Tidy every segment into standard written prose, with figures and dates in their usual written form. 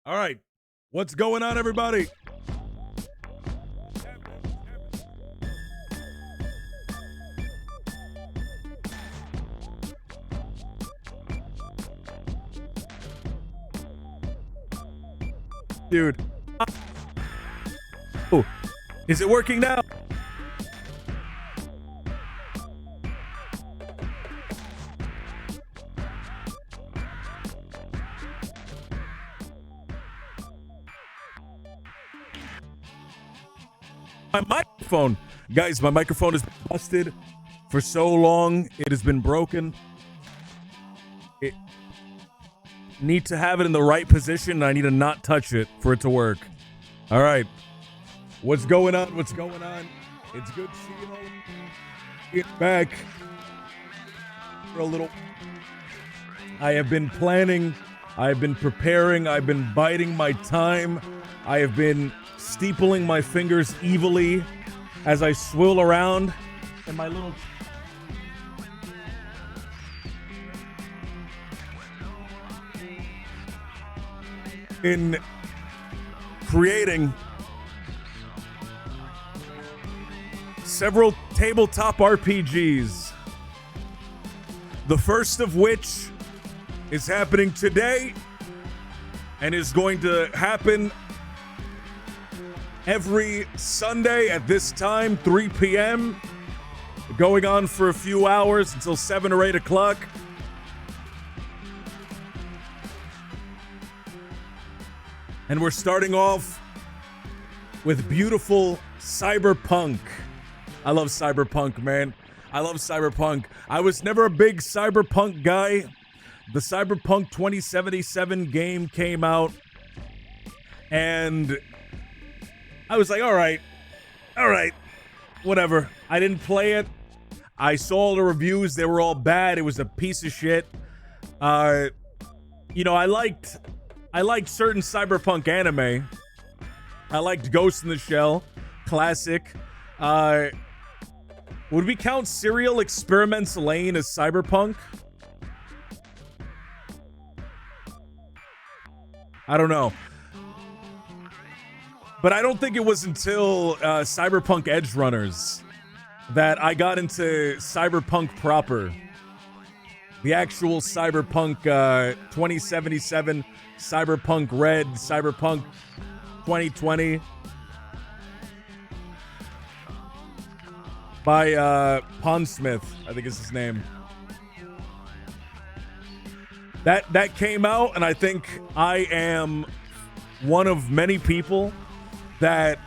All right. What's going on, everybody? Dude. Oh, is it working now? My microphone, guys, my microphone has been busted for so long. It has been broken. It need to have it in the right position. I need to not touch it for it to work. All right. What's going on? What's going on? It's good seeing all of you. Get back for a little. I have been planning. I have been preparing. I've been biding my time. I have been steepling my fingers evilly as I swill around in my little... in creating several tabletop RPGs. The first of which is happening today and is going to happen every Sunday at this time, 3 p.m., going on for a few hours until 7 or 8 o'clock. And we're starting off with beautiful Cyberpunk. I love Cyberpunk, man. I love Cyberpunk. I was never a big Cyberpunk guy. The Cyberpunk 2077 game came out, and I was like, all right, whatever. I didn't play it. I saw all the reviews. They were all bad. It was a piece of shit. I liked certain Cyberpunk anime. I liked Ghost in the Shell, classic. Would we count Serial Experiments Lane as Cyberpunk? I don't know. But I don't think it was until Cyberpunk Edgerunners that I got into Cyberpunk proper. The actual Cyberpunk 2077, Cyberpunk Red, Cyberpunk 2020 by Pondsmith, I think is his name. That came out, and I think I am one of many people that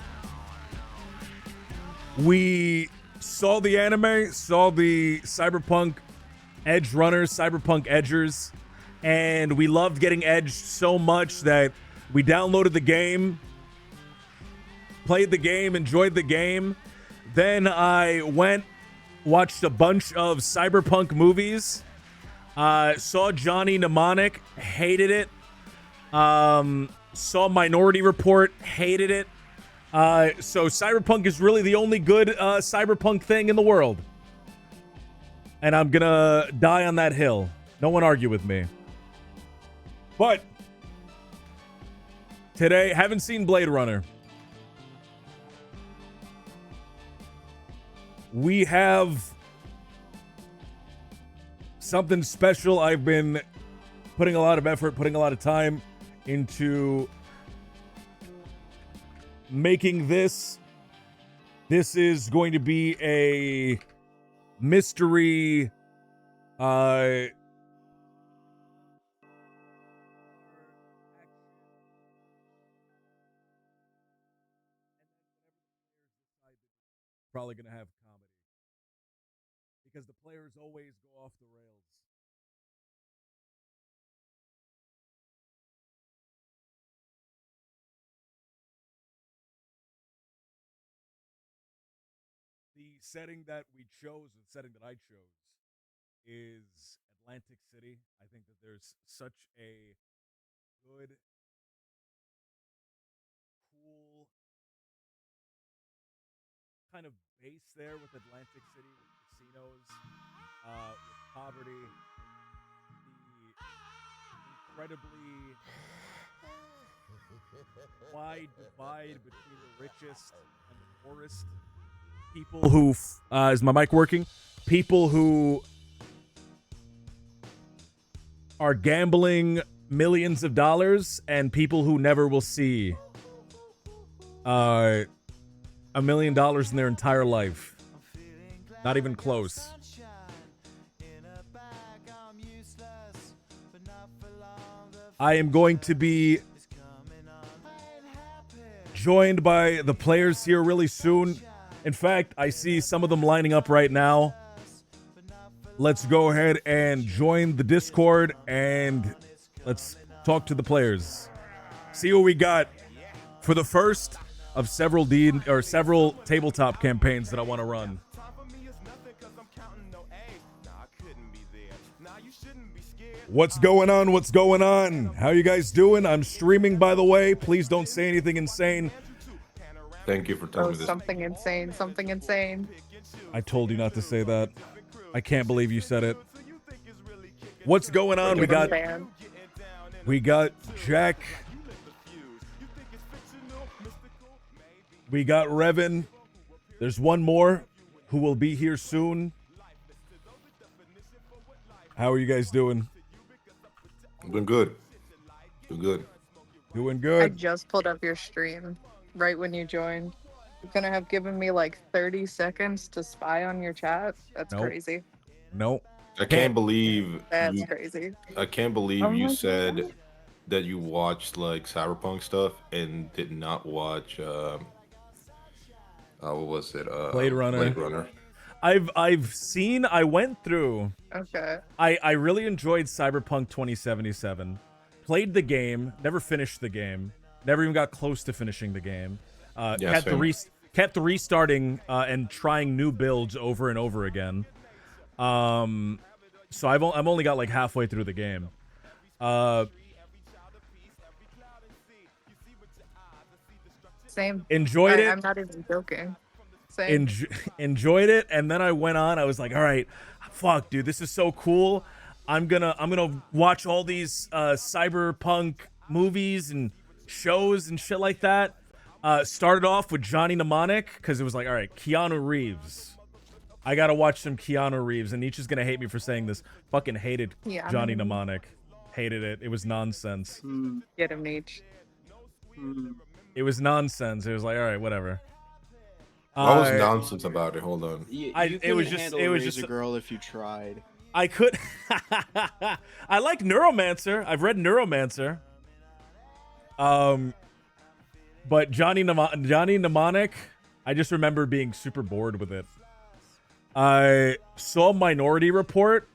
we saw the anime, saw the Cyberpunk Edgerunners, Cyberpunk Edgers, and we loved getting edged so much that we downloaded the game, played the game, enjoyed the game. Then I watched a bunch of Cyberpunk movies, saw Johnny Mnemonic, hated it, saw Minority Report, hated it. So Cyberpunk is really the only good Cyberpunk thing in the world. and I'm gonna die on that hill. No one argue with me. But today, haven't seen Blade Runner. We have something special. I've been putting a lot of effort, putting a lot of time into making this. This is going to be a mystery probably gonna have comedy because the players always go off the rails. The setting that we chose, the setting that I chose, is Atlantic City. I think that there's such a good, cool kind of base there with Atlantic City, with casinos, with poverty, the incredibly wide divide between the richest and the poorest. People who, is my mic working? People who are gambling millions of dollars and people who never will see $1 million in their entire life. Not even close. I am going to be joined by the players here really soon. In fact, I see some of them lining up right now. Let's go ahead and join the Discord and let's talk to the players. See what we got for the first of several several tabletop campaigns that I want to run. What's going on? What's going on? How you guys doing? I'm streaming, by the way. Please don't say anything insane. Thank you for telling me this. Something insane, something insane. I told you not to say that. I can't believe you said it. What's going on? We got Jack. We got Revan. There's one more who will be here soon. How are you guys doing? Doing good. Doing good. Doing good. I just pulled up your stream right when you joined. You're gonna have given me like 30 seconds to spy on your chat. That's crazy. Nope. I can't believe that's crazy. I can't believe you said that you watched like Cyberpunk stuff and did not watch what was it? Blade Runner. Blade Runner. I've seen. I went through. Okay. I really enjoyed Cyberpunk 2077. Played the game. Never finished the game. Never even got close to finishing the game. Kept restarting and trying new builds over and over again. So I've only got like halfway through the game. Same. Enjoyed it. I'm not even joking. Same. Enjoyed it, and then I went on. I was like, all right, fuck, dude, this is so cool. I'm gonna watch all these cyberpunk movies and shows and shit like that. Started off with Johnny Mnemonic because it was like, all right, Keanu Reeves. I gotta watch some Keanu Reeves, and Nietzsche's gonna hate me for saying this. Fucking hated Johnny Mnemonic. Hated it. It was nonsense. Get him, Nietzsche. It was nonsense. It was like, all right, whatever. What was nonsense about it? Hold on. It was just a girl if you tried. I could. I like Neuromancer. I've read Neuromancer. But Johnny Mnemonic, I just remember being super bored with it. I saw Minority Report.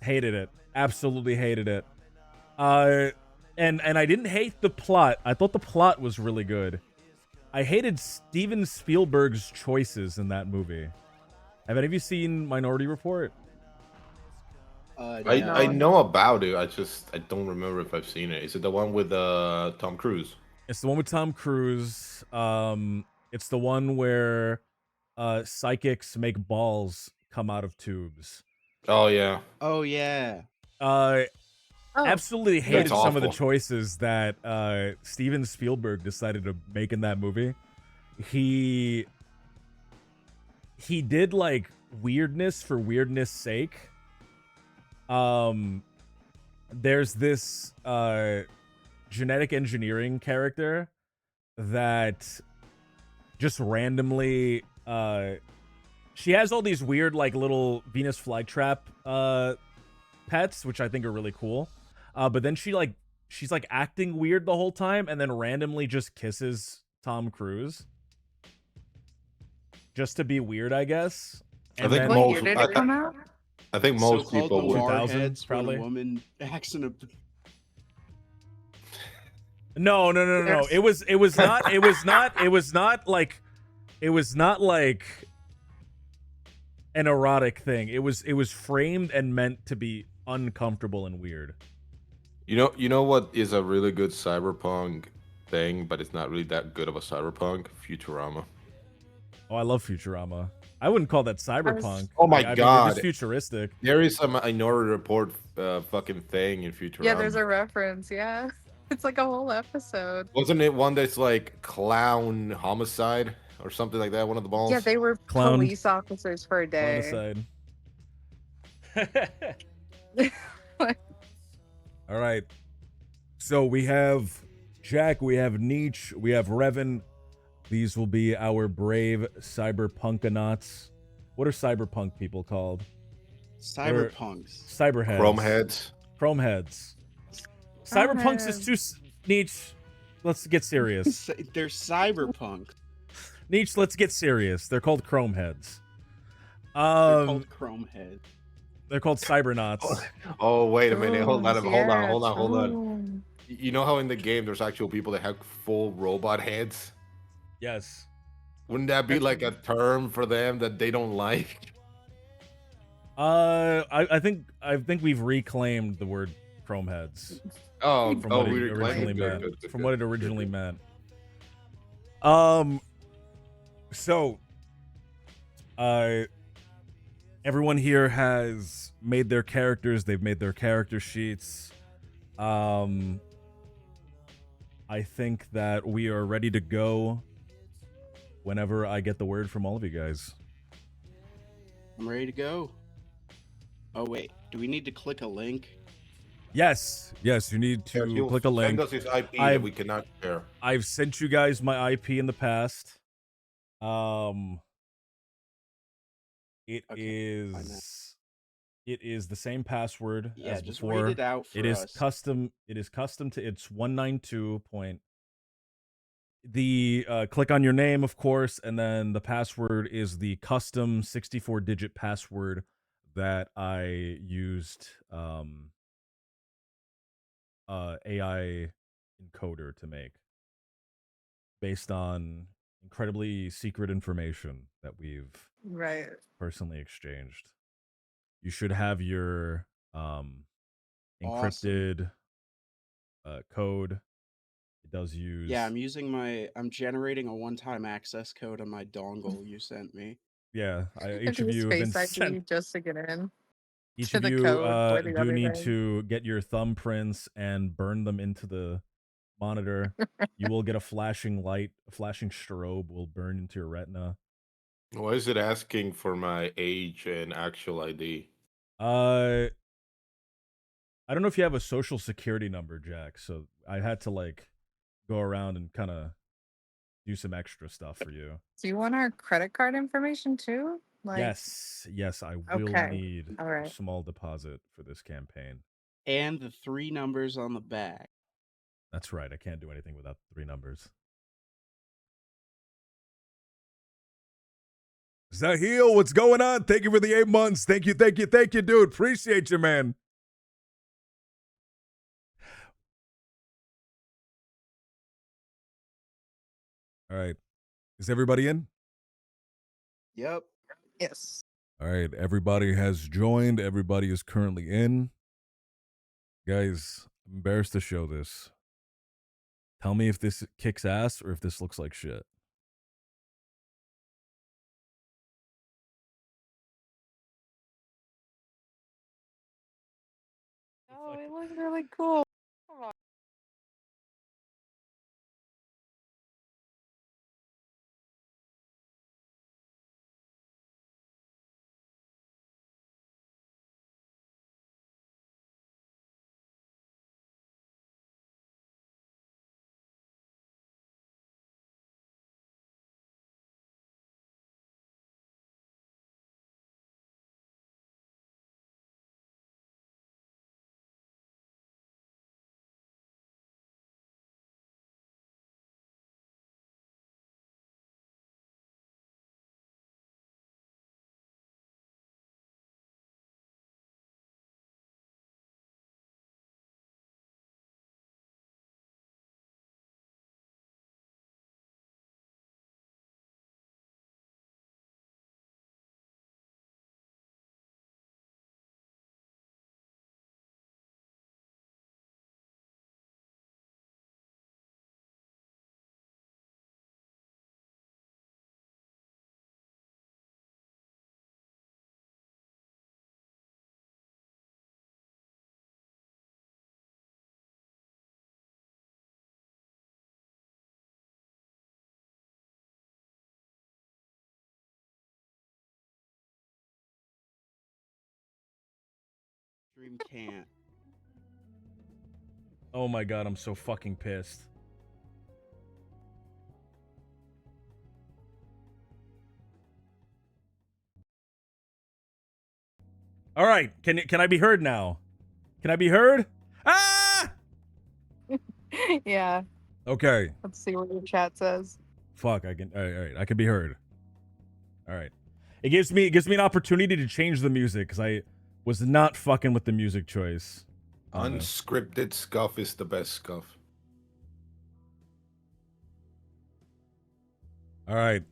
Hated it. Absolutely hated it. And I didn't hate the plot. I thought the plot was really good. I hated Steven Spielberg's choices in that movie. Have any of you seen Minority Report? I know about it. I don't remember if I've seen it. Is it the one with Tom Cruise? It's the one with Tom Cruise. It's the one where psychics make balls come out of tubes. Oh yeah. Oh yeah. Oh, Absolutely yeah. hated That's some of the awful. choices that Steven Spielberg decided to make in that movie. He did like weirdness for weirdness sake. There's this genetic engineering character that just randomly she has all these weird like little Venus flytrap pets, which I think are really cool. But then she's like acting weird the whole time and then randomly just kisses Tom Cruise just to be weird, I guess. I think What year most. did it come out? I think most So-called people would. noir 2000, heads when probably. a woman acts in a. No. There's- It was not like an erotic thing. It was framed and meant to be uncomfortable and weird. You know what is a really good cyberpunk thing, but it's not really that good of a cyberpunk? Futurama. Oh, I love Futurama. I wouldn't call that cyberpunk. Oh my I mean, it God. is futuristic. There is a Minority Report fucking thing in Futurama. Yeah, there's a reference. Yeah, it's like a whole episode. Wasn't it one that's like clown homicide or something like that? One of the balls. Yeah, they were Clown- police officers for a day. Aside. All right. So we have Jack, we have Nietzsche, we have Revan. These will be our brave cyberpunkanauts. What are cyberpunk people called? Cyberpunks. Cyberheads. Chromeheads. Chromeheads. Cyberpunks is too Nietzsche. Let's get serious. They're cyberpunk. Nietzsche, let's get serious. They're called Chromeheads. They're called chrome heads. They're called cybernauts. Oh wait a minute. Hold on. Yeah, Hold on. true. You know how in the game there's actual people that have full robot heads? Yes. Wouldn't that be like a term for them that they don't like? I think we've reclaimed the word Chromeheads Oh, from oh, what we it originally reclaimed it. meant. Good, From good, what it good, originally good. meant. So, everyone here has made their characters. They've made their character sheets. I think that we are ready to go whenever I get the word from all of you guys. I'm ready to go. Oh wait, do we need to click a link? Yes, you need to He'll click a link. Send us his IP that I've- we cannot share. I've sent you guys my IP in the past. It Okay, fine is the same password Yeah, as just before. read it out for It is us. custom. It is custom to. It's 192 point. The click on your name, of course, and then the password is the custom 64-digit password that I used AI encoder to make, based on incredibly secret information that we've Right. personally exchanged. You should have your encrypted code. It does use Yeah, I'm generating a one-time access code on my dongle you sent me. yeah. If Each of you you have been Face ID sent. just to get in. Each to of the you code for the do other need day. to get your thumbprints and burn them into the monitor. You will get a flashing light, a flashing strobe will burn into your retina. Why is it asking for my age and actual ID? I don't know if you have a social security number, Jack, so I had to like go around and kind of do some extra stuff for you. Do you want our credit card information too? Like, Yes, I will Okay, need all a right. small deposit for this campaign. And the 3 numbers on the back. That's right. I can't do anything without 3 numbers. Zahil, what's going on? Thank you for the 8 months. Thank you, dude. Appreciate you, man. All right. Is everybody in? Yep. Yes. All right. Everybody has joined. Everybody is currently in. Guys, I'm embarrassed to show this. Tell me if this kicks ass or if this looks like shit. Oh, it looks really cool. Come on. Stream can't. Oh my god, I'm so fucking pissed. All right, can I be heard now? Can I be heard? Ah! Yeah. Okay. Let's see what your chat says. Fuck, I can. All right. I can be heard. All right. It gives me an opportunity to change the music because I was not fucking with the music choice. Unscripted scuff is the best scuff. All right.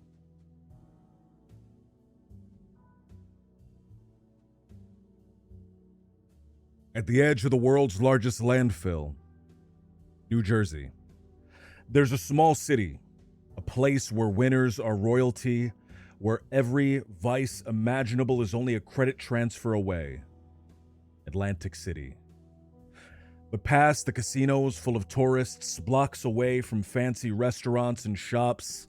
At the edge of the world's largest landfill, New Jersey, there's a small city, a place where winners are royalty, where every vice imaginable is only a credit transfer away. Atlantic City. But past the casinos full of tourists, blocks away from fancy restaurants and shops,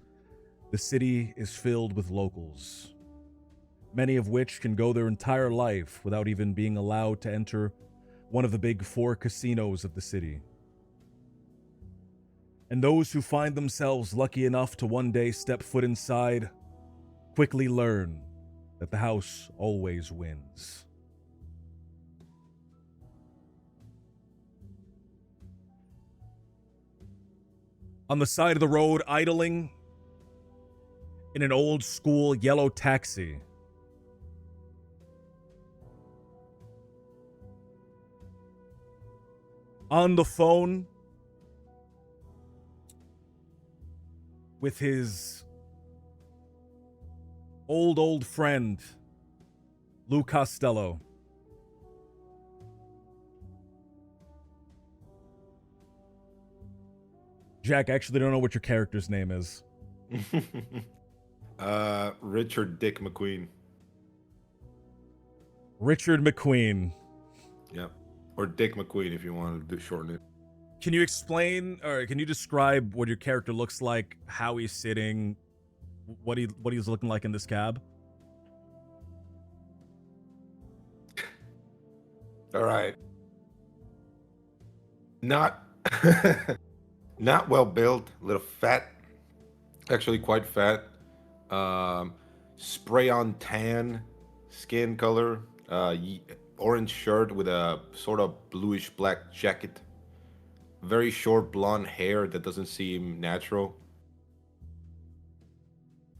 the city is filled with locals, many of which can go their entire life without even being allowed to enter one of the big 4 casinos of the city. And those who find themselves lucky enough to one day step foot inside quickly learn that the house always wins. On the side of the road, idling in an old school yellow taxi, on the phone with his old friend, Lou Costello. Jack, I actually don't know what your character's name is. Richard Dick McQueen. Richard McQueen. Yep. Or Dick McQueen if you wanted to shorten it. Can you explain, or can you describe what your character looks like, how he's sitting, what he's looking like in this cab? All right. Not not well built, a little fat. Actually quite fat. Spray on tan skin color. Orange shirt with a sort of bluish black jacket. Very short blonde hair that doesn't seem natural.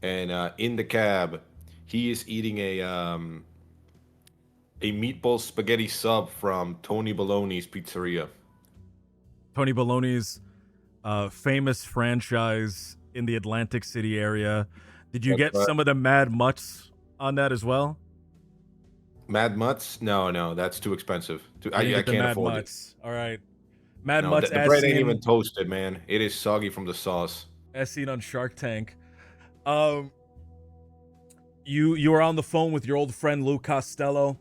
And in the cab, he is eating a meatball spaghetti sub from Tony Baloney's Pizzeria. Tony Baloney's famous franchise in the Atlantic City area. Did you get some of the Mad Mutts on that as well? Mad Mutts? No, that's too expensive. I Get the can't Mad afford Mutts. All right. Mad it. No, Mutts the as bread ain't seen, even toasted, man. It is soggy from the sauce. as seen on Shark Tank. You are on the phone with your old friend Lou Costello,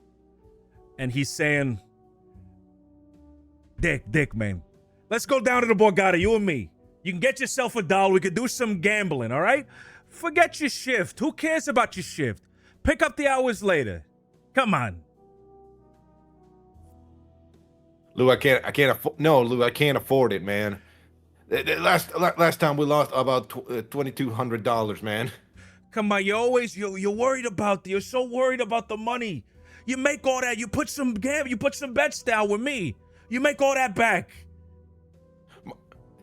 and he's saying, Dick, man. Let's go down to the Borgata, you and me. You can get yourself $1. We could do some gambling, all right? Forget your shift. Who cares about your shift? Pick up the hours later. Come on. Lou, I can't afford. No, Lou, I can't afford it, man. Last time we lost about $2,200, man. Come on, you're worried about you're so worried about the money. You make all that. You put some bets down with me. You make all that back.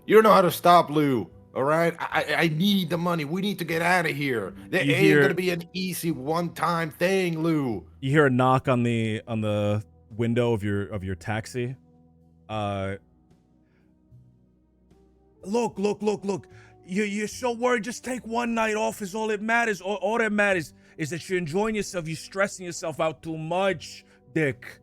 You don't know how to stop, Lou. All right, I need the money. We need to get out of here. It ain't gonna be an easy one-time thing, Lou. You hear a knock on the window of your taxi. Look. You're so worried. Just take one night off is all that matters. All that matters is that you're enjoying yourself. You're stressing yourself out too much, Dick.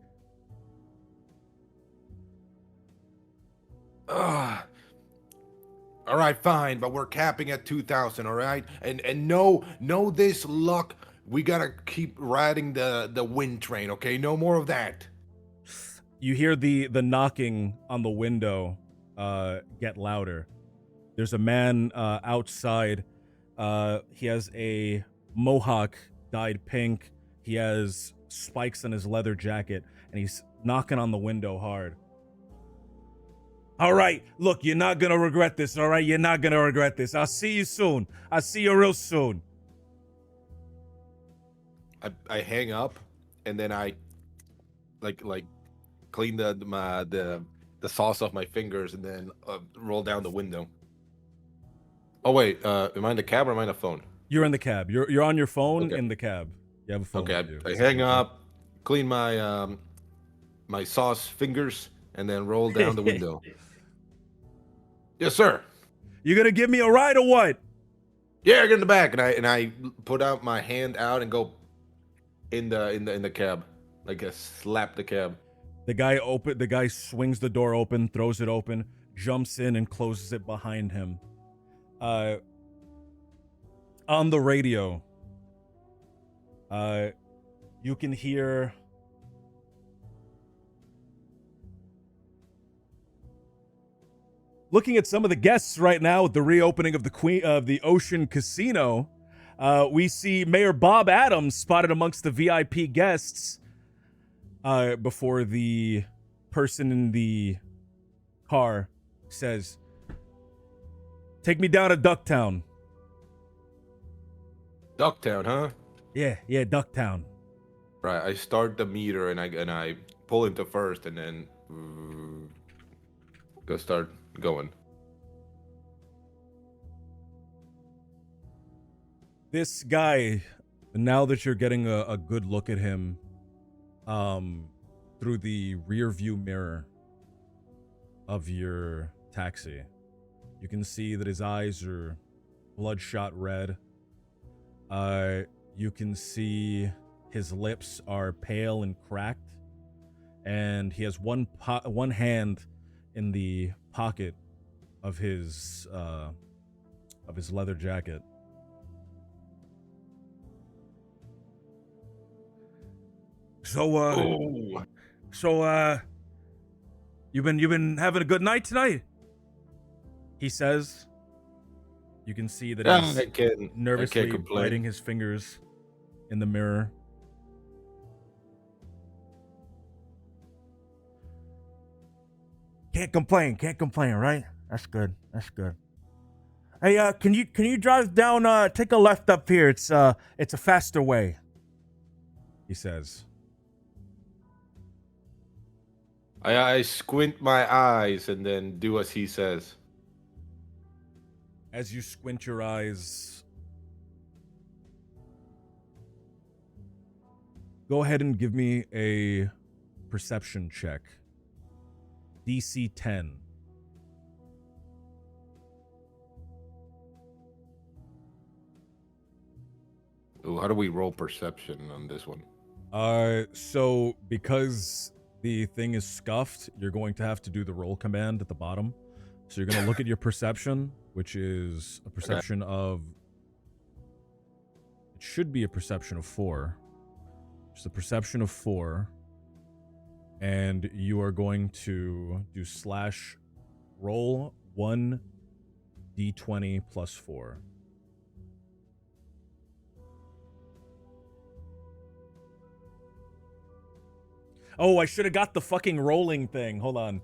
All right, fine, but we're capping at 2,000, all right? And know this luck, we gotta keep riding the wind train, okay? No more of that. You hear the knocking on the window get louder. There's a man outside. He has a mohawk dyed pink. He has spikes on his leather jacket, and he's knocking on the window hard. All right, look, you're not gonna regret this, all right? You're not gonna regret this. I'll see you soon. I'll see you real soon. I hang up, and then I like clean the sauce off my fingers, and then roll down the window. Oh wait, am I in the cab or am I in the phone? You're in the cab. You're on your phone Okay. in the cab. You have a phone. Okay, with I you. hang up, clean my my sauce fingers, and then roll down the window. Yes, sir. You gonna give me a ride or what? Yeah, get in the back, and I put out my hand out and go in the cab, like slap the cab. The guy swings the door open, throws it open, jumps in and closes it behind him. On the radio, you can hear looking at some of the guests right now with the reopening of the Ocean Casino. We see Mayor Bob Adams spotted amongst the VIP guests before the person in the car says, "Take me down to Ducktown." Ducktown, huh? Yeah, Ducktown. Right. I start the meter and I pull into first, and then go start going. This guy, now that you're getting a good look at him through the rear view mirror of your taxi, you can see that his eyes are bloodshot red. You can see his lips are pale and cracked, and he has one hand in the pocket of his leather jacket. So you've been having a good night tonight? He says. You can see that he's nervously biting his fingers in the mirror. Can't complain, right? That's good. Hey, can you drive down? Take a left up here. It's a faster way. He says. I squint my eyes and then do as he says. As you squint your eyes, go ahead and give me a perception check. DC 10. Ooh, how do we roll perception on this one? So because the thing is scuffed, you're going to have to do the roll command at the bottom. So you're going to look at your perception, which is a perception of... It should be a perception of 4. It's a perception of 4. and you are going to do slash roll 1d20 plus 4. Oh, I should have got the fucking rolling thing. Hold on.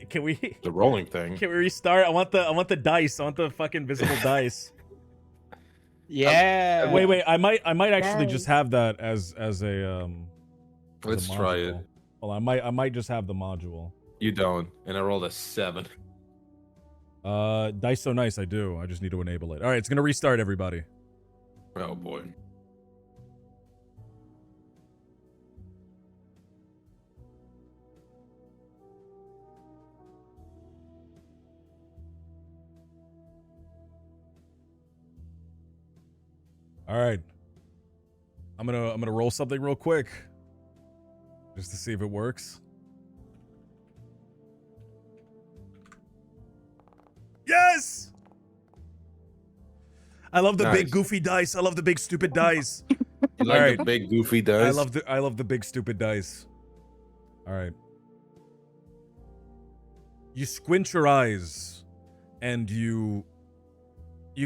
Can we The rolling thing. can we restart? I want the dice. I want the fucking visible dice. Yeah. Wait. I might actually Yes. just have that as a as Let's a try it. module. Hold on, I might just have the module. You don't. And I rolled a 7. Dice so nice, I do. I just need to enable it. All right, it's gonna restart, everybody. Oh boy. All right, I'm gonna roll something real quick, just to see if it works. Yes! I love the big Nice. goofy dice. I love the big stupid dice. You like Alright. the big goofy dice? I love the big stupid dice. All right. You squint your eyes and you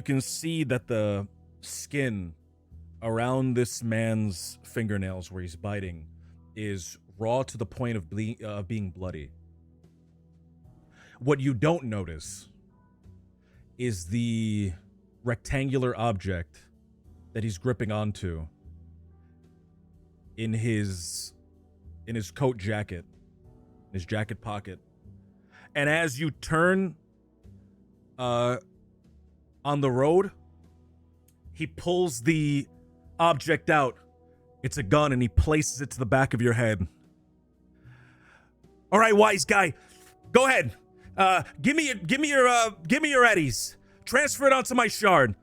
can see that the skin around this man's fingernails where he's biting is raw to the point of being bloody. What you don't notice is the rectangular object that he's gripping onto in his coat jacket, his jacket pocket. And as you turn on the road, he pulls the object out. It's a gun, and he places it to the back of your head. All right, wise guy, go ahead. Give me your eddies. Transfer it onto my shard.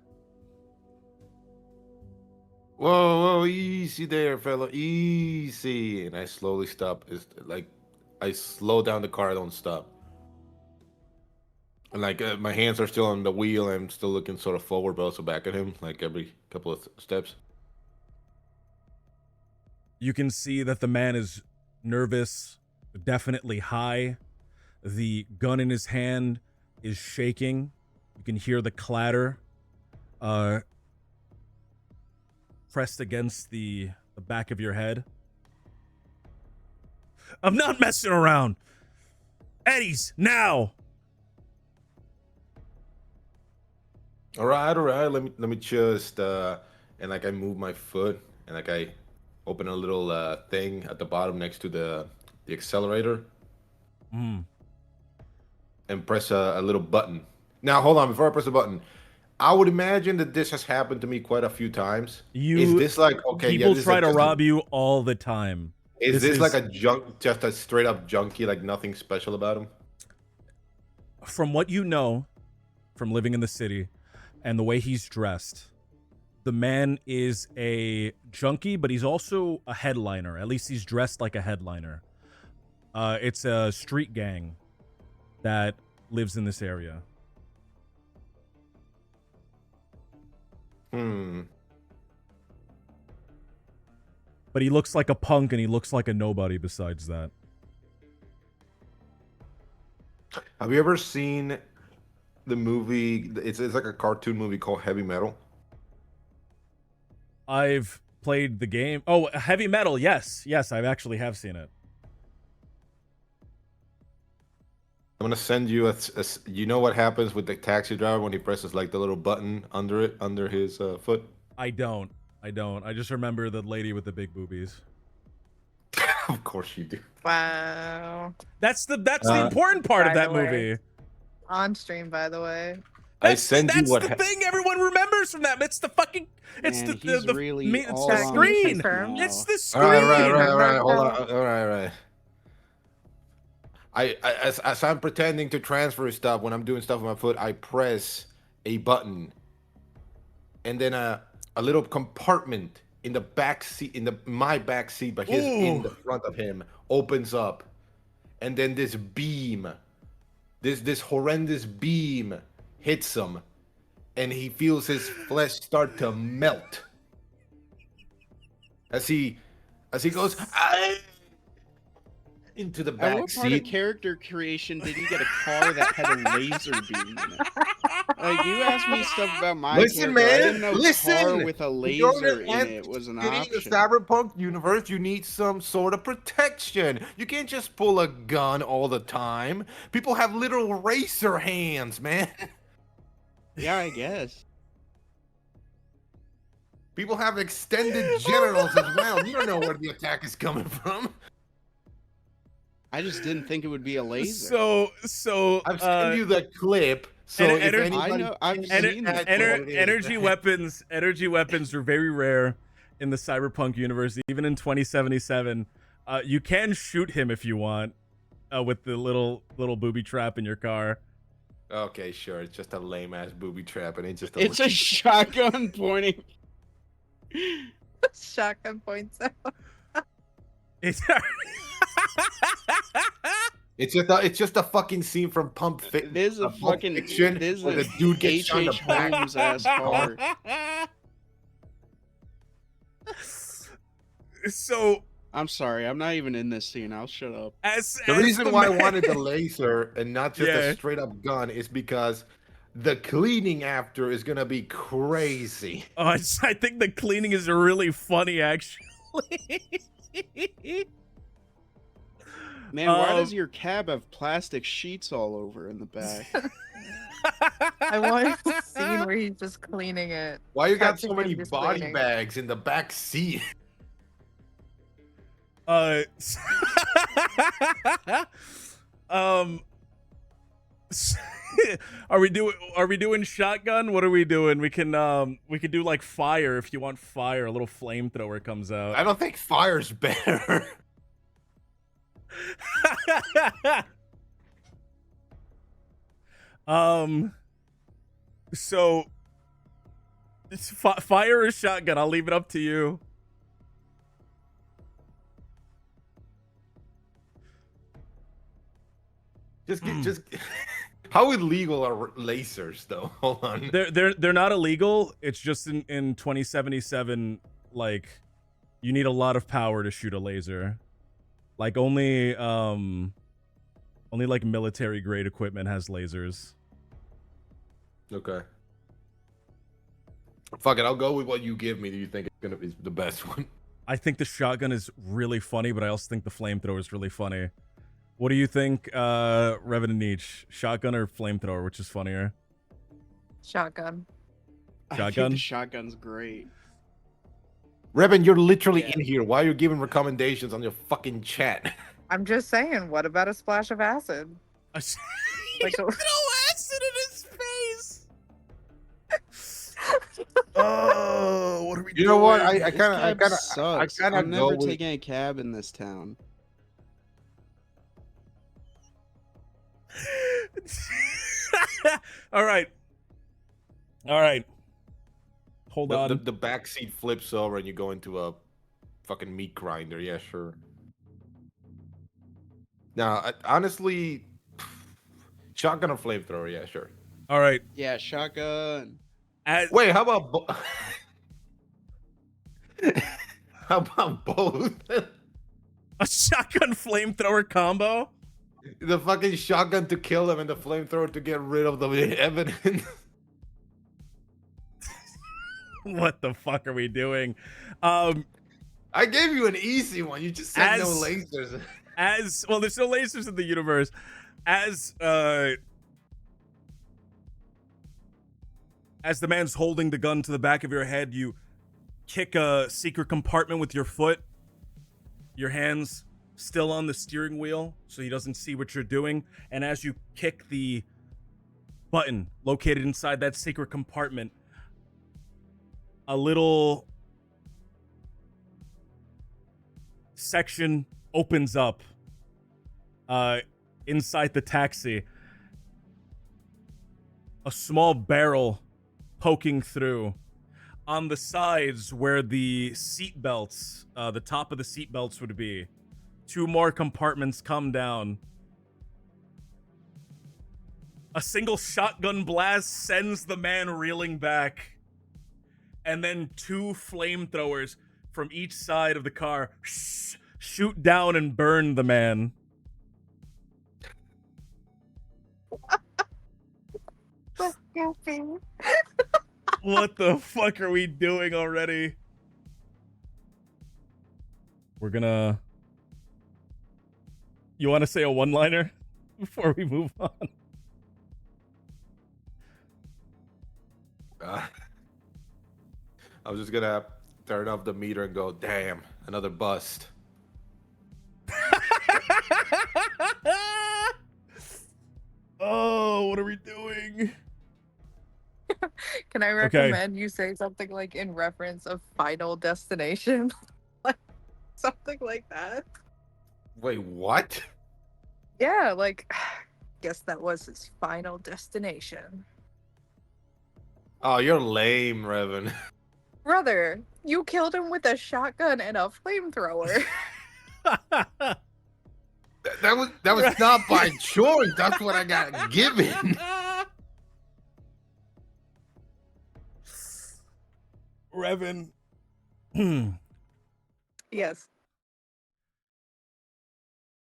Whoa, easy there, fella. Easy. And I slowly stop. It's like I slow down the car, I don't stop. And like my hands are still on the wheel. I'm still looking sort of forward, but also back at him, like every couple of steps. You can see that the man is nervous, definitely high. The gun in his hand is shaking. You can hear the clatter pressed against the back of your head. I'm not messing around. Eddies, now. All right. Let me just and like I move my foot and like I open a little thing at the bottom next to the accelerator and press a little button. Now hold on, before I press the button, I would imagine that this has happened to me quite a few times. Is this like okay? People Yeah, this try is to just rob you all the time. Is this like a just a straight up junkie, like nothing special about him? From what you know, from living in the city, and the way he's dressed, the man is a junkie, but he's also a headliner. At least he's dressed like a headliner. It's a street gang that lives in this area. But he looks like a punk, and he looks like a nobody besides that. Have you ever seen the movie? It's like a cartoon movie called Heavy Metal. I've played the game. Oh, Heavy Metal. Yes, I actually have seen it. I'm gonna send you a. You know what happens with the taxi driver when he presses like the little button under his foot? I don't. I just remember the lady with the big boobies. Of course you do. Wow. That's the important part of by that the way. movie. On stream, by the way. That's the thing everyone remembers from that. It's the fucking. It's Man, the he's really it's all the on screen. confirmed. now. It's the All screen. right. Hold on. All right. As I'm pretending to transfer stuff when I'm doing stuff with my foot, I press a button, and then a little compartment in the back seat, my back seat, but his in the front of him, opens up, and then this beam, this horrendous beam, hits him, and he feels his flesh start to melt as he goes. into the At back what part of seat. character creation did you get a car that had a laser beam in it? Like, you asked me stuff about my Listen, character. I man. didn't know car Listen. with a If you're laser gonna in it was an getting the option. Cyberpunk universe, you need some sort of protection. You can't just pull a gun all the time. People have literal racer hands, man. Yeah, I guess. People have extended genitals as well. You don't know where the attack is coming from. I just didn't think it would be a laser. So I've sent you the clip. So and if ener- anybody I know- I've can seen catch the what it is, energy weapons are very rare in the Cyberpunk universe, even in 2077. You can shoot him if you want with the little booby trap in your car. Okay, sure. It's just a lame ass booby trap, and it's just. It's a shotgun pointing. Shotgun points out. It's It's just a fucking scene from Pulp Fiction. This is a fucking Fiction this is where a the dude gets shot in the H.H. back. Holmes ass car. So I'm sorry, I'm not even in this scene. I'll shut up. The reason why I wanted the laser and not just Yeah. a straight up gun is because the cleaning after is gonna be crazy. I think the cleaning is really funny, actually. Man, why Um, does your cab have plastic sheets all over in the back? I want a scene where he's just cleaning it. Why you got so Catching many him just body cleaning. bags in the back seat? Um are we doing shotgun? What are we doing? We can do like fire if you want fire. A little flamethrower comes out. I don't think fire's better. So it's fire or shotgun? I'll leave it up to you. Just how illegal are lasers though? Hold on. They're not illegal. It's just in 2077, like you need a lot of power to shoot a laser. Like only like military grade equipment has lasers. Okay. Fuck it, I'll go with what you give me. Do you think it's gonna be the best one? I think the shotgun is really funny, but I also think the flamethrower is really funny. What do you think, Revan and Nietzsche? Shotgun or flamethrower, which is funnier? Shotgun. I think Shotgun? the shotgun's great. Revan, you're literally Yeah. in here. Why are you giving recommendations on your fucking chat? I'm just saying, what about a splash of acid? Like Throw acid in his face. Oh, what are we doing? You know what? I This kind cab of sucks. kinda I'm go never with- taking a cab in this town. All right. Hold on. The back seat flips over and you go into a fucking meat grinder. Yeah, sure. Now, honestly, shotgun or flamethrower? Yeah, sure. All right. Yeah, shotgun. Wait, how about how about both? A shotgun flamethrower combo? The fucking shotgun to kill them and the flamethrower to get rid of the evidence. What the fuck are we doing? I gave you an easy one. You just said no lasers. As well, there's no lasers in the universe. As the man's holding the gun to the back of your head, you kick a secret compartment with your foot. Your hands still on the steering wheel, so he doesn't see what you're doing. And as you kick the button located inside that secret compartment, a little section opens up inside the taxi. A small barrel poking through. On the sides where the seat belts, the top of the seat belts would be, 2 more compartments come down. A single shotgun blast sends the man reeling back. And then 2 flamethrowers from each side of the car shoot down and burn the man goofy. What the fuck are we doing already? We're gonna... You want to say a one-liner before we move on? I was just gonna turn off the meter and go, damn, another bust. Oh, what are we doing? Can I recommend you say something like in reference of Final Destination? Like something like that. Wait, what? Yeah, like guess that was his final destination. Oh, you're lame, Revan. Brother, you killed him with a shotgun and a flamethrower. That was not by choice. That's what I got given. Revan. Yes.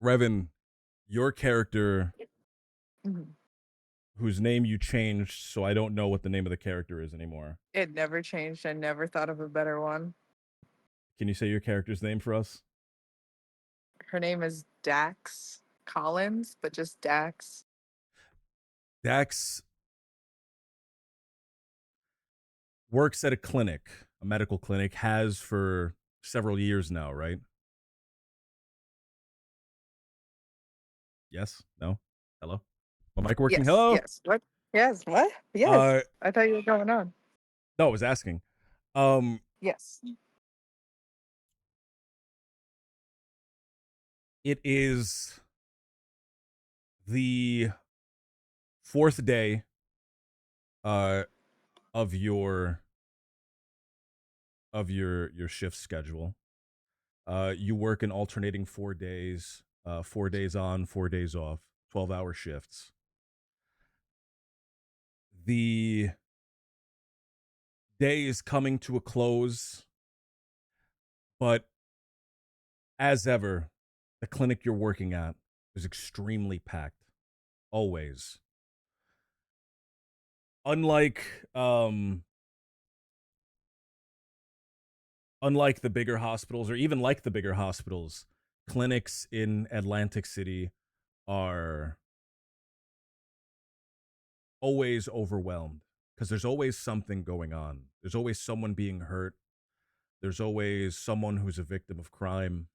Revan, your character, Mhm. whose name you changed, so I don't know what the name of the character is anymore. It never changed. I never thought of a better one. Can you say your character's name for us? Her name is Dax Collins, but just Dax. Dax works at a clinic, a medical clinic, has for several years now, right? Yes? No? Hello? My mic working? Yes. Hello? Yes. What? Yes. What? Yes. I thought you were going on. No, I was asking. Yes. It is the fourth day of your shift schedule. You work in alternating 4 days, 4 days on, 4 days off, 12-hour shifts. The day is coming to a close, but as ever, the clinic you're working at is extremely packed. Always. Unlike the bigger hospitals, or even like the bigger hospitals, clinics in Atlantic City are always overwhelmed because there's always something going on. There's always someone being hurt. There's always someone who's a victim of crime.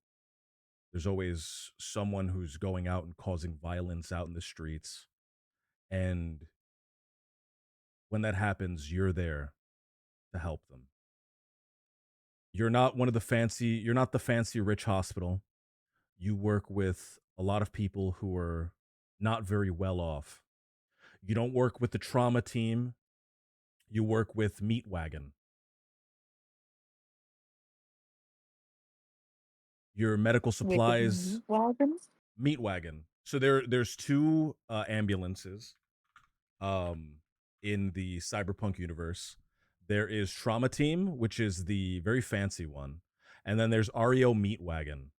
There's always someone who's going out and causing violence out in the streets. And when that happens, you're there to help them. You're not the fancy rich hospital. You work with a lot of people who are not very well off. You don't work with the trauma team. You work with Meat Wagon. Your medical supplies. Meat Wagon. So there's two ambulances in the Cyberpunk universe. There is Trauma Team, which is the very fancy one. And then there's REO Meat Wagon,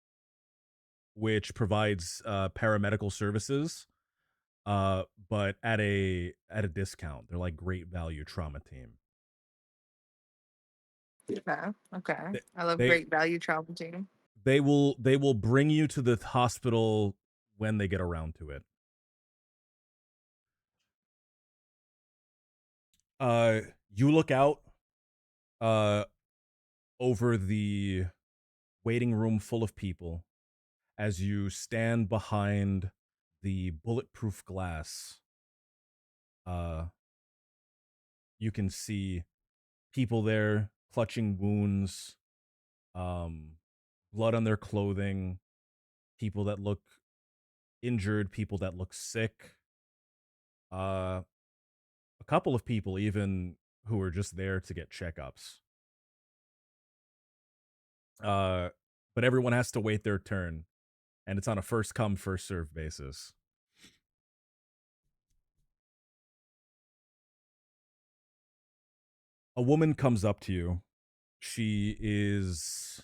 which provides paramedical services, but at a discount. They're like great value Trauma Team. Okay. I love they- great value travel team. They will bring you to the hospital when they get around to it. You look out over the waiting room full of people as you stand behind the bulletproof glass. You can see people there clutching wounds, blood on their clothing, people that look injured, people that look sick. A couple of people even who are just there to get checkups. But everyone has to wait their turn, and it's on a first come, first serve basis. A woman comes up to you. She is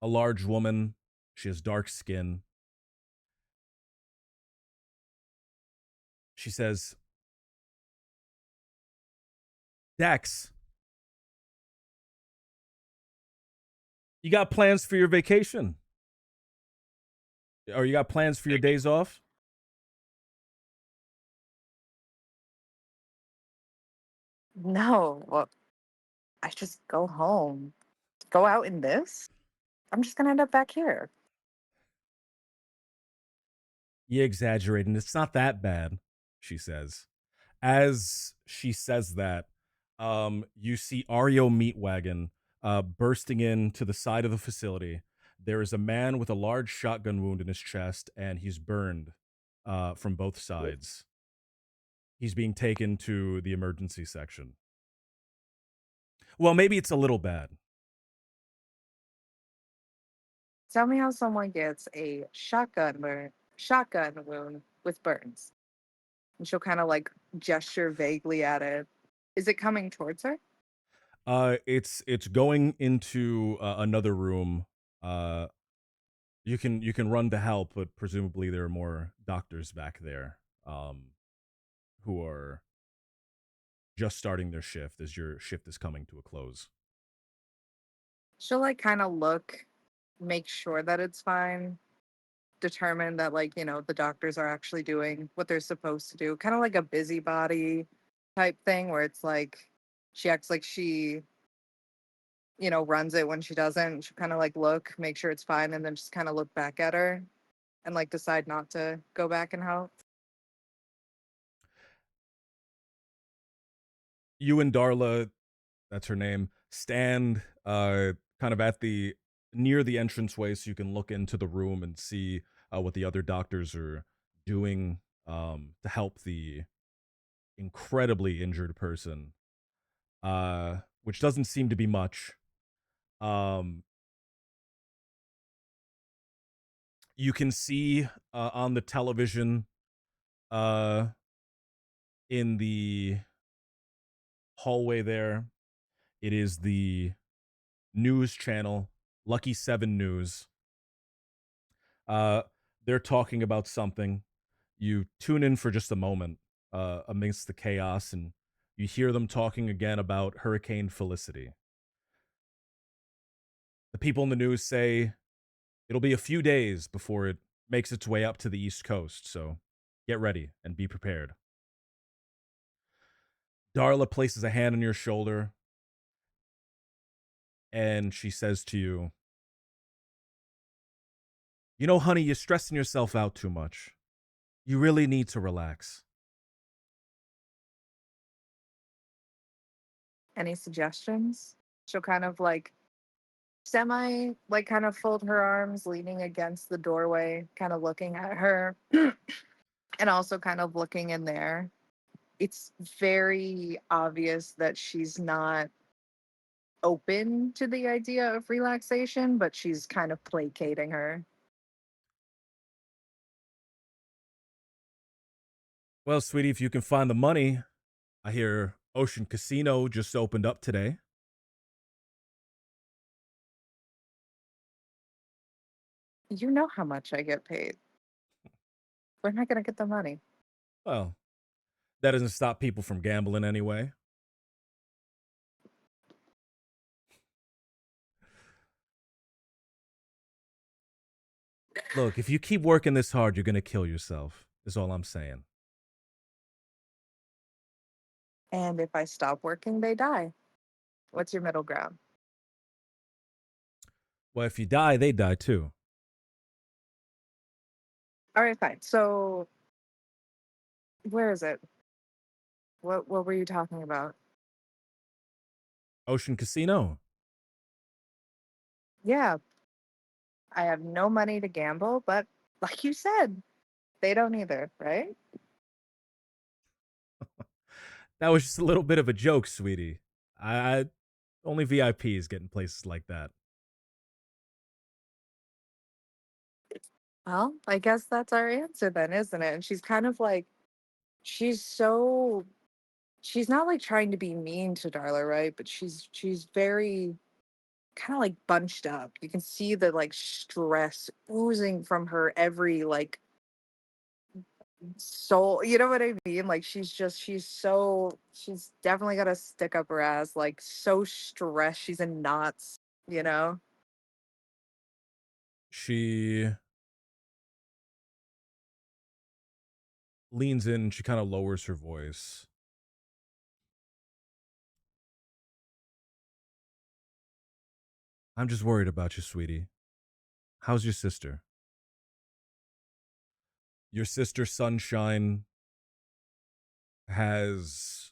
a large woman. She has dark skin. She says, Dex, you got plans for your vacation? Or you got plans for your days off? No, well, I just go home. Go out in this? I'm just gonna end up back here. You exaggerating. It's not that bad, she says. As she says that, you see Ario Meatwagon bursting into the side of the facility. There is a man with a large shotgun wound in his chest, and he's burned from both sides. He's being taken to the emergency section. Well, maybe it's a little bad. Tell me how someone gets a shotgun wound with burns. And she'll kind of like gesture vaguely at it. Is it coming towards her? It's going into another room. You can run to help, but presumably there are more doctors back there, who are just starting their shift as your shift is coming to a close. She'll like kind of look, make sure that it's fine, determine that like, the doctors are actually doing what they're supposed to do. Kind of like a busybody type thing where it's like she acts like she, runs it when she doesn't. She'll kind of like look, make sure it's fine, and then just kind of look back at her and like decide not to go back and help. You and Darla, that's her name, stand kind of at the near the entranceway so you can look into the room and see what the other doctors are doing to help the incredibly injured person, which doesn't seem to be much. Um, you can see on the television uh, in the hallway there, it is the news channel, Lucky 7 News. They're talking about something. You tune in for just a moment amidst the chaos, and you hear them talking again about Hurricane Felicity. The people in the news say it'll be a few days before it makes its way up to the East Coast, so get ready and be prepared. Darla places a hand on your shoulder, and she says to you, You know, honey, you're stressing yourself out too much. You really need to relax. Any suggestions? She'll kind of like semi like kind of fold her arms, leaning against the doorway, kind of looking at her, and also kind of looking in there. It's very obvious that she's not open to the idea of relaxation, but she's kind of placating her. Well, sweetie, if you can find the money, I hear Ocean Casino just opened up today. You know how much I get paid. Where am I going to get the money? Well, that doesn't stop people from gambling anyway. Look, if you keep working this hard, you're going to kill yourself, is all I'm saying. And if I stop working, they die. What's your middle ground? Well, if you die, they die too. All right, fine. So, where is it? What were you talking about? Ocean Casino. Yeah, I have no money to gamble, but like you said, they don't either, right? That was just a little bit of a joke, sweetie. I only VIPs get in places like that. Well, I guess that's our answer then, isn't it? And she's kind of like, she's so, she's not like trying to be mean to Darla, right? But she's very kind of like bunched up. You can see the like stress oozing from her every like So, you know what I mean? Like she's definitely got to stick up her ass, like so stressed, she's in knots, you know? She leans in, she kind of lowers her voice. I'm just worried about you, sweetie. How's your sister? Your sister Sunshine has,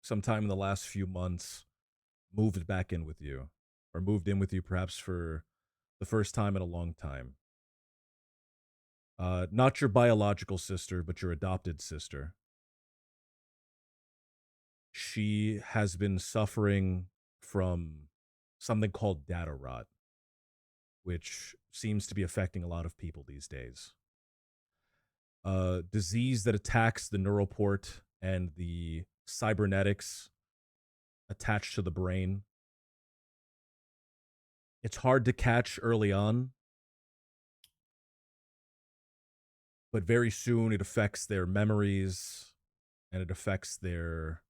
sometime in the last few months, moved back in with you, or moved in with you perhaps for the first time in a long time. Not your biological sister, but your adopted sister. She has been suffering from something called data rot, which seems to be affecting a lot of people these days. A disease that attacks the neural port and the cybernetics attached to the brain. It's hard to catch early on, but very soon it affects their memories and it affects their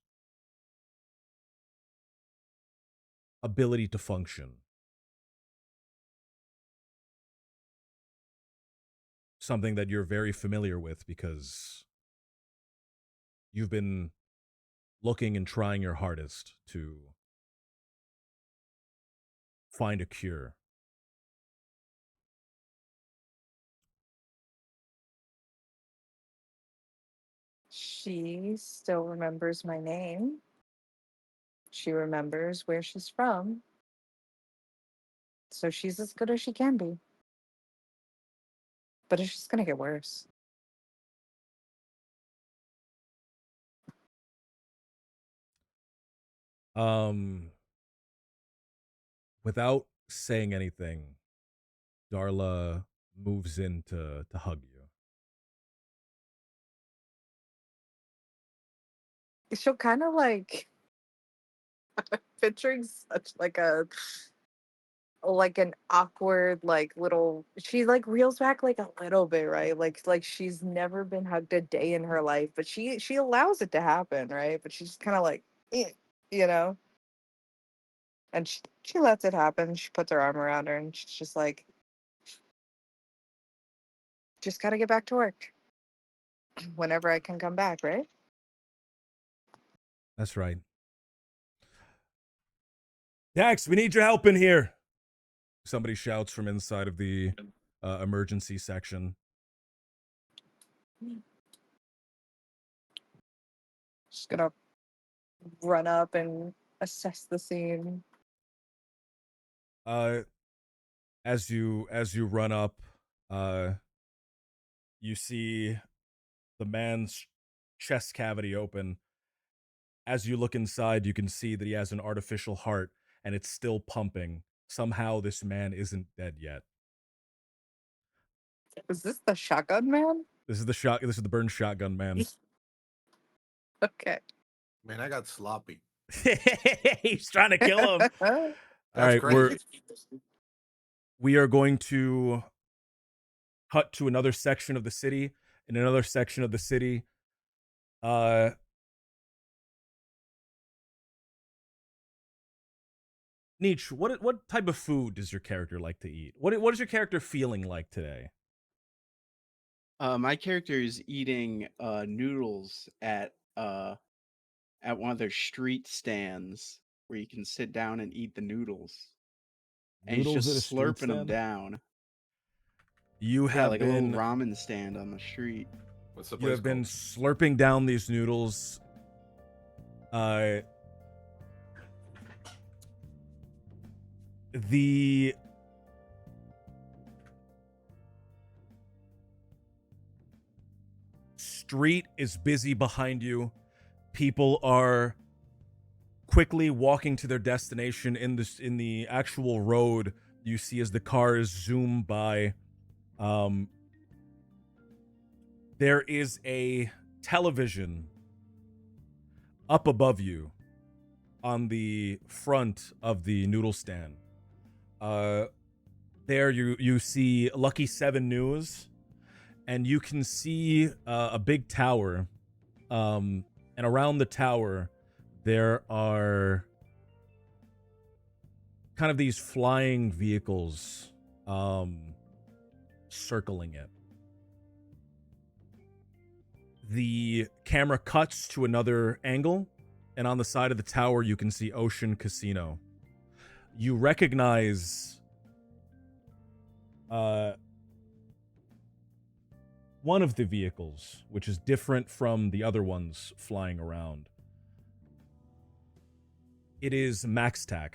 ability to function. Something that you're very familiar with because you've been looking and trying your hardest to find a cure. She still remembers my name. She remembers where she's from. So she's as good as she can be. But it's just gonna get worse. Um, without saying anything, Darla moves in to hug you. She'll kind of like picturing such like an awkward like little, she like reels back like a little bit, right? Like she's never been hugged a day in her life, but she allows it to happen, right? But she's kind of like eh, you know, and she lets it happen. She puts her arm around her and she's just like, just gotta get back to work whenever I can come back, right? That's right. Dax, we need your help in here. Somebody shouts from inside of the emergency section. Just gonna run up and assess the scene. Uh, as you run up, uh, you see the man's chest cavity open. As you look inside, you can see that he has an artificial heart and it's still pumping. Somehow, this man isn't dead yet. Is this the shotgun man? This is the burned shotgun man. Okay. Man, I got sloppy. He's trying to kill him. That's All right, crazy. we are going to cut to another section of the city. In another section of the city, Nietzsche, what type of food does your character like to eat? What is your character feeling like today? My character is eating noodles at one of their street stands where you can sit down and eat the noodles. And he's Noodles at a just street slurping them stand? down. You Yeah, have like a little been ramen stand on the street. What's the you place have been called? slurping down these noodles. The street is busy behind you. People are quickly walking to their destination in the actual road. You see as the cars zoom by. There is a television up above you on the front of the noodle stand. There you see Lucky 7 News, and you can see a big tower, and around the tower there are kind of these flying vehicles circling it. The camera cuts to another angle, and on the side of the tower you can see Ocean Casino. You recognize one of the vehicles, which is different from the other ones flying around. It is MaxTac.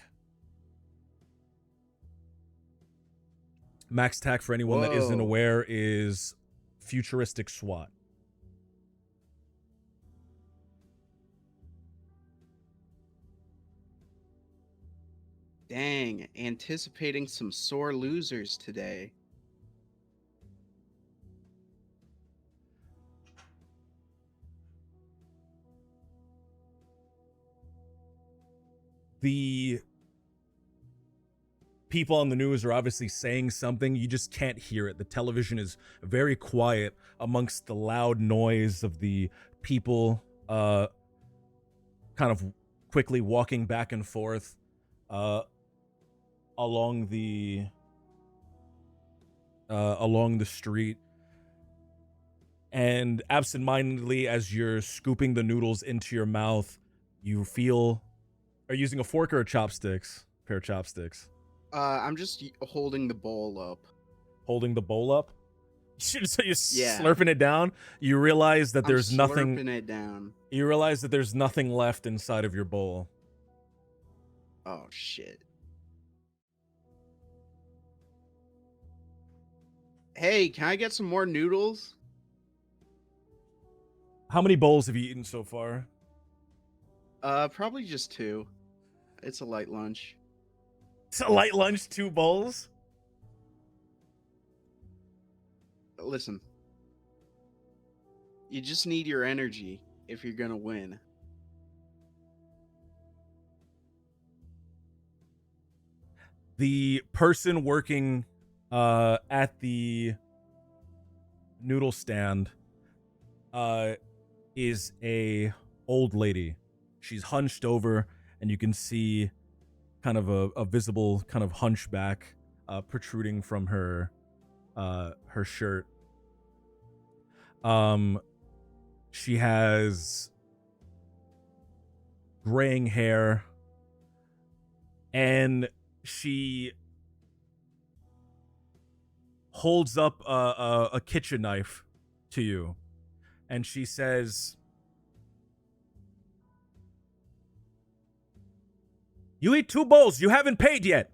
MaxTac, for anyone that isn't Whoa. aware, is futuristic SWAT. Dang, anticipating some sore losers today. The people on the news are obviously saying something. You just can't hear it. The television is very quiet amongst the loud noise of the people kind of quickly walking back and forth along the street. And absentmindedly, as you're scooping the noodles into your mouth, you feel... Are you using a fork or a chopsticks? Pair of chopsticks. I'm just holding the bowl up. Holding the bowl up? So you're Yeah. slurping it down? You realize that there's I'm nothing... slurping it down. You realize that there's nothing left inside of your bowl. Oh, shit. Hey, can I get some more noodles? How many bowls have you eaten so far? Probably just 2. It's a light lunch. It's a light lunch, 2 bowls? Listen. You just need your energy if you're gonna win. The person working at the noodle stand is a old lady. She's hunched over, and you can see kind of a visible kind of hunchback protruding from her shirt. She has graying hair, and she holds up a kitchen knife to you, and she says, "You eat 2 bowls. You haven't paid yet.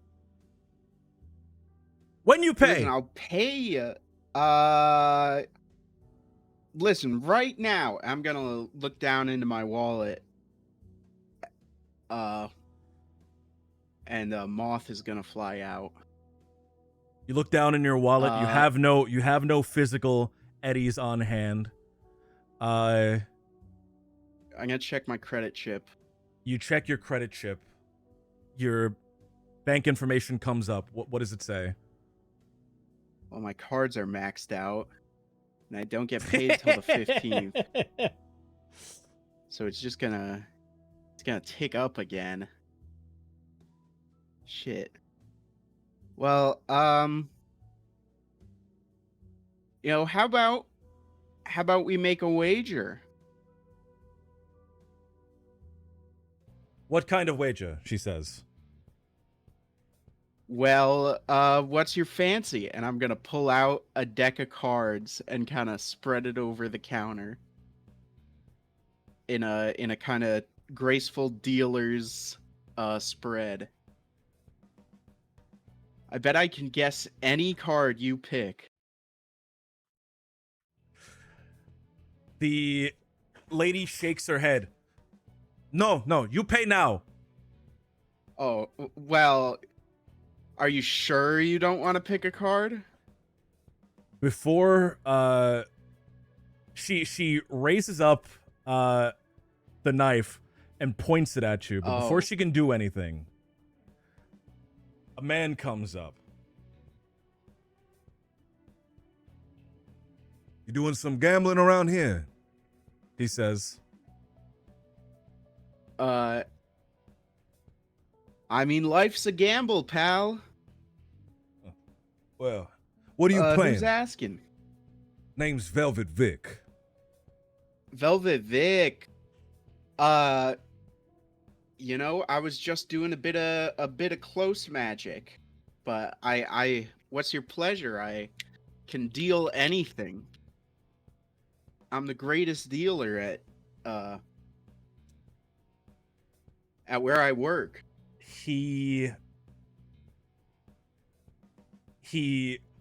When you pay?" Listen, I'll pay you. Listen, right now, I'm gonna look down into my wallet. And a moth is gonna fly out. You look down in your wallet. You have no physical eddies on hand. I'm gonna check my credit chip. You check your credit chip. Your bank information comes up. What does it say? Well, my cards are maxed out, and I don't get paid till the 15th. So it's gonna tick up again. Shit. Well, you know, how about we make a wager? What kind of wager? She says. Well, what's your fancy? And I'm gonna pull out a deck of cards and kind of spread it over the counter in a kind of graceful dealer's spread. I bet I can guess any card you pick. The lady shakes her head. No, you pay now. Oh, well, are you sure you don't want to pick a card? Before she raises up the knife and points it at you, but before she can do anything, a man comes up. You doing some gambling around here? He says. I mean, life's a gamble, pal. Well, what are you playing? Who's asking? Name's Velvet Vic. Velvet Vic. You know, I was just doing a bit of close magic, but I what's your pleasure? I can deal anything. I'm the greatest dealer at where I work. He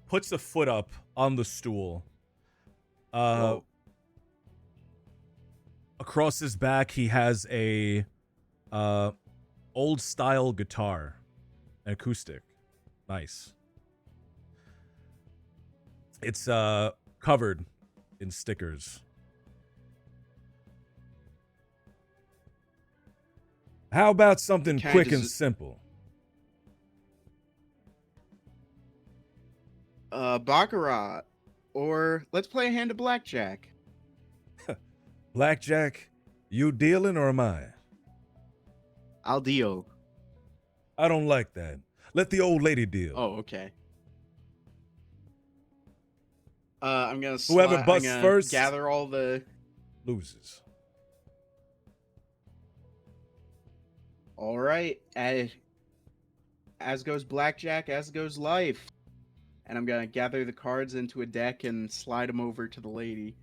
puts a foot up on the stool. Whoa. Across his back, he has a old style guitar, an acoustic. Nice. It's covered in stickers. How about something Kinda quick and s- simple? Baccarat, or let's play a hand of blackjack. Blackjack, you dealing or am I? I'll deal. I don't like that. Let the old lady deal. Oh, okay. I'm gonna Whoever I'm busts gonna first- gather all the. Loses. All right, as goes blackjack, as goes life, and I'm gonna gather the cards into a deck and slide them over to the lady.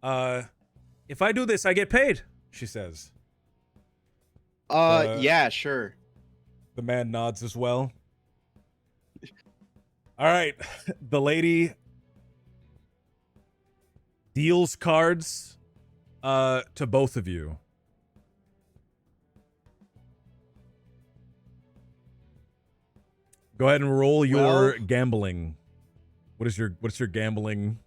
If I do this, I get paid, she says. Uh, Yeah, sure. The man nods as well. All right. The lady deals cards to both of you. Go ahead and roll your Well- gambling. What's your gambling?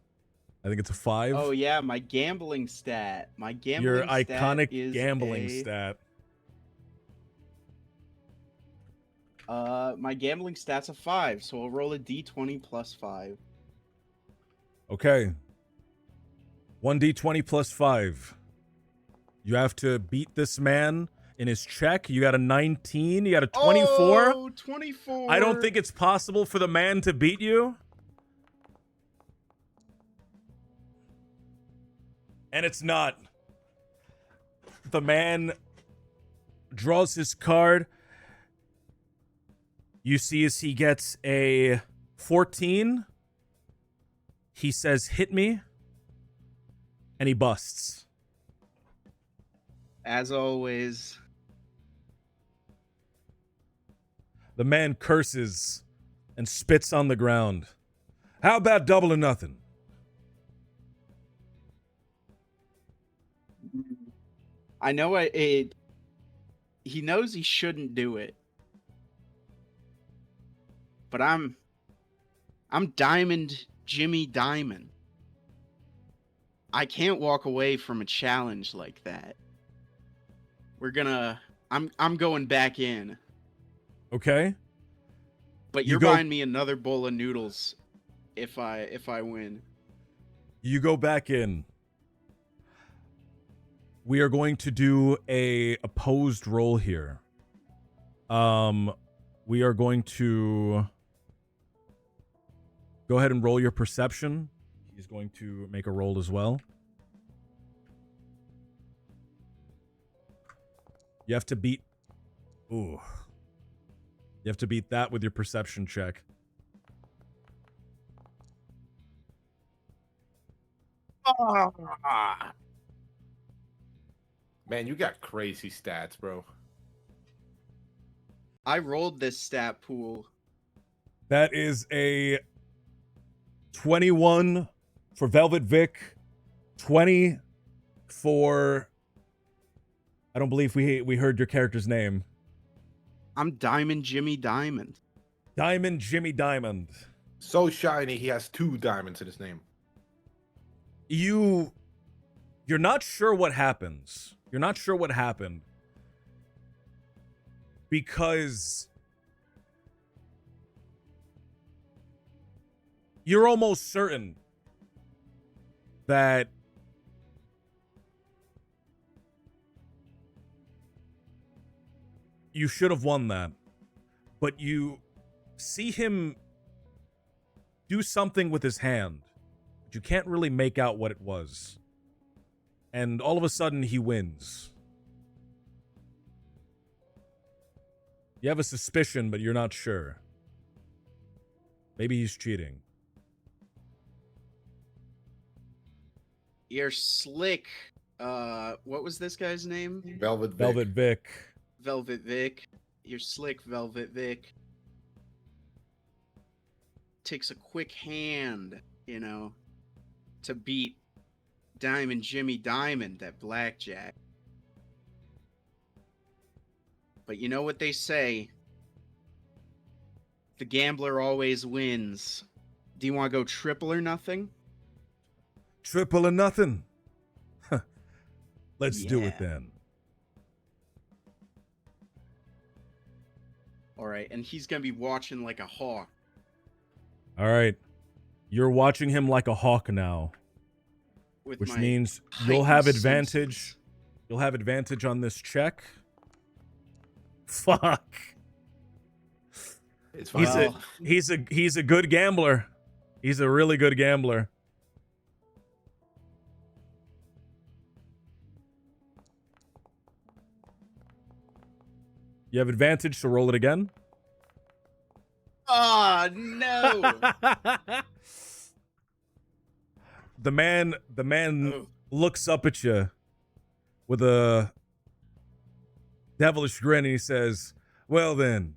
I think it's a 5. Oh yeah, my gambling stat. My gambling Your stat iconic is gambling stat. My gambling stat's a 5, so I'll roll a d20 plus 5. Okay. 1d20 plus 5. You have to beat this man in his check. You got a 19. You got a 24. Oh, 24. I don't think it's possible for the man to beat you. And it's not. The man draws his card. You see as he gets a 14. He says, "Hit me." And he busts. As always. The man curses and spits on the ground. How about double or nothing? I know he knows he shouldn't do it. But I'm Diamond Jimmy Diamond. I can't walk away from a challenge like that. I'm going back in. Okay. But You you're go- buying me another bowl of noodles if I win. You go back in. We are going to do a opposed roll here. We are going to go ahead and roll your perception. He's going to make a roll as well. You have to beat. Ooh. You have to beat that with your perception check. Man, you got crazy stats, bro. I rolled this stat pool. That is a 21 for Velvet Vic, 20 for. I don't believe we heard your character's name. I'm Diamond Jimmy Diamond. Diamond Jimmy Diamond. So shiny, he has 2 diamonds in his name. You're not sure what happens. You're not sure what happened. Because You're almost certain that you should have won that, but you see him do something with his hand, but you can't really make out what it was. And all of a sudden, he wins. You have a suspicion, but you're not sure. Maybe he's cheating. You're slick. What was this guy's name? Velvet Vic. Velvet Vic. Velvet Vic. You're slick, Velvet Vic. Takes a quick hand, you know, to beat Diamond Jimmy Diamond at blackjack. But you know what they say? The gambler always wins. Do you want to go triple or nothing? Triple or nothing. Let's do it then. All right, and he's going to be watching like a hawk. All right. You're watching him like a hawk now, With which my means you'll have heightened advantage. senses. You'll have advantage on this check. Fuck. It's fine. He's a good gambler. He's a really good gambler. You have advantage, so roll it again. Oh, no. The man Oh. looks up at you with a devilish grin and he says, "Well then,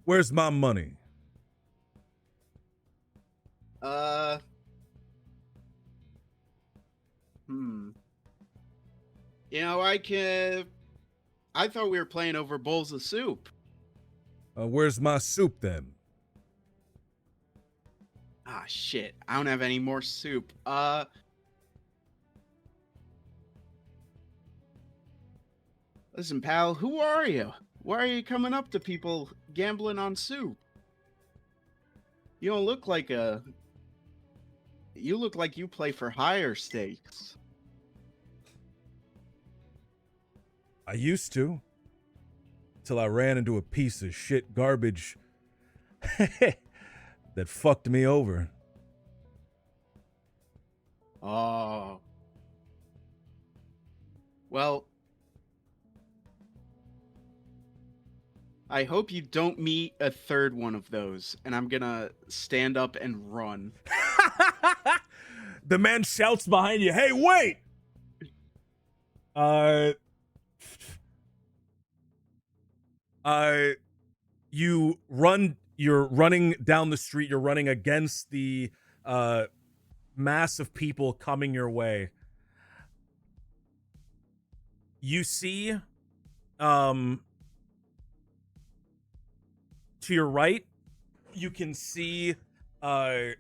where's my money?" You know, I thought we were playing over bowls of soup. Where's my soup then? Ah, shit. I don't have any more soup. Listen, pal, who are you? Why are you coming up to people gambling on soup? You don't look like you look like you play for higher stakes. I used to. Till I ran into a piece of shit garbage that fucked me over. Oh. Well, I hope you don't meet a third one of those, and I'm gonna stand up and run. The man shouts behind you, "Hey, wait!" You run, you're running down the street, you're running against the mass of people coming your way. You see to your right, you can see a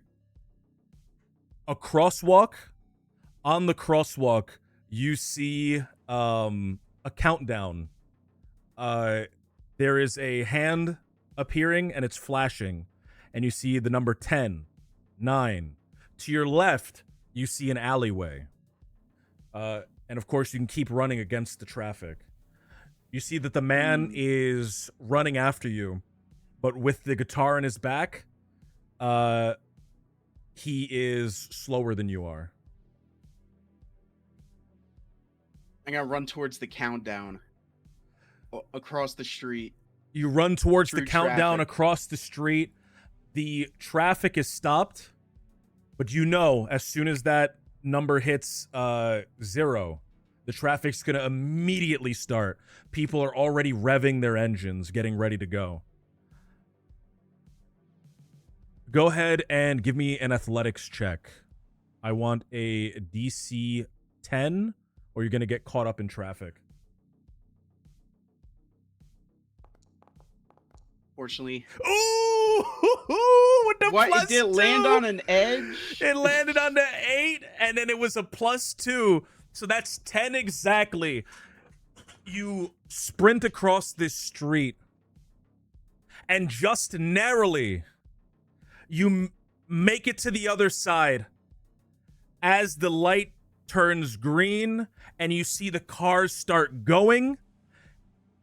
crosswalk. On the crosswalk, you see a countdown. There is a hand appearing and it's flashing, and you see the number 10, 9. To your left, you see an alleyway. And of course, you can keep running against the traffic. You see that the man is running after you, but with the guitar in his back, he is slower than you are. I'm gonna run towards the countdown across the street. You run towards the Through countdown traffic. across the street. The traffic is stopped, but you know as soon as that number hits 0, the traffic's going to immediately start. People are already revving their engines, getting ready to go. Go ahead and give me an athletics check. I want a DC 10, or you're going to get caught up in traffic. Fortunately. Ooh, with the What? plus It did land 2. on an edge? It landed on the 8, and then it was a +2. So that's 10 exactly. You sprint across this street, and just narrowly, You make it to the other side. As the light turns green and you see the cars start going,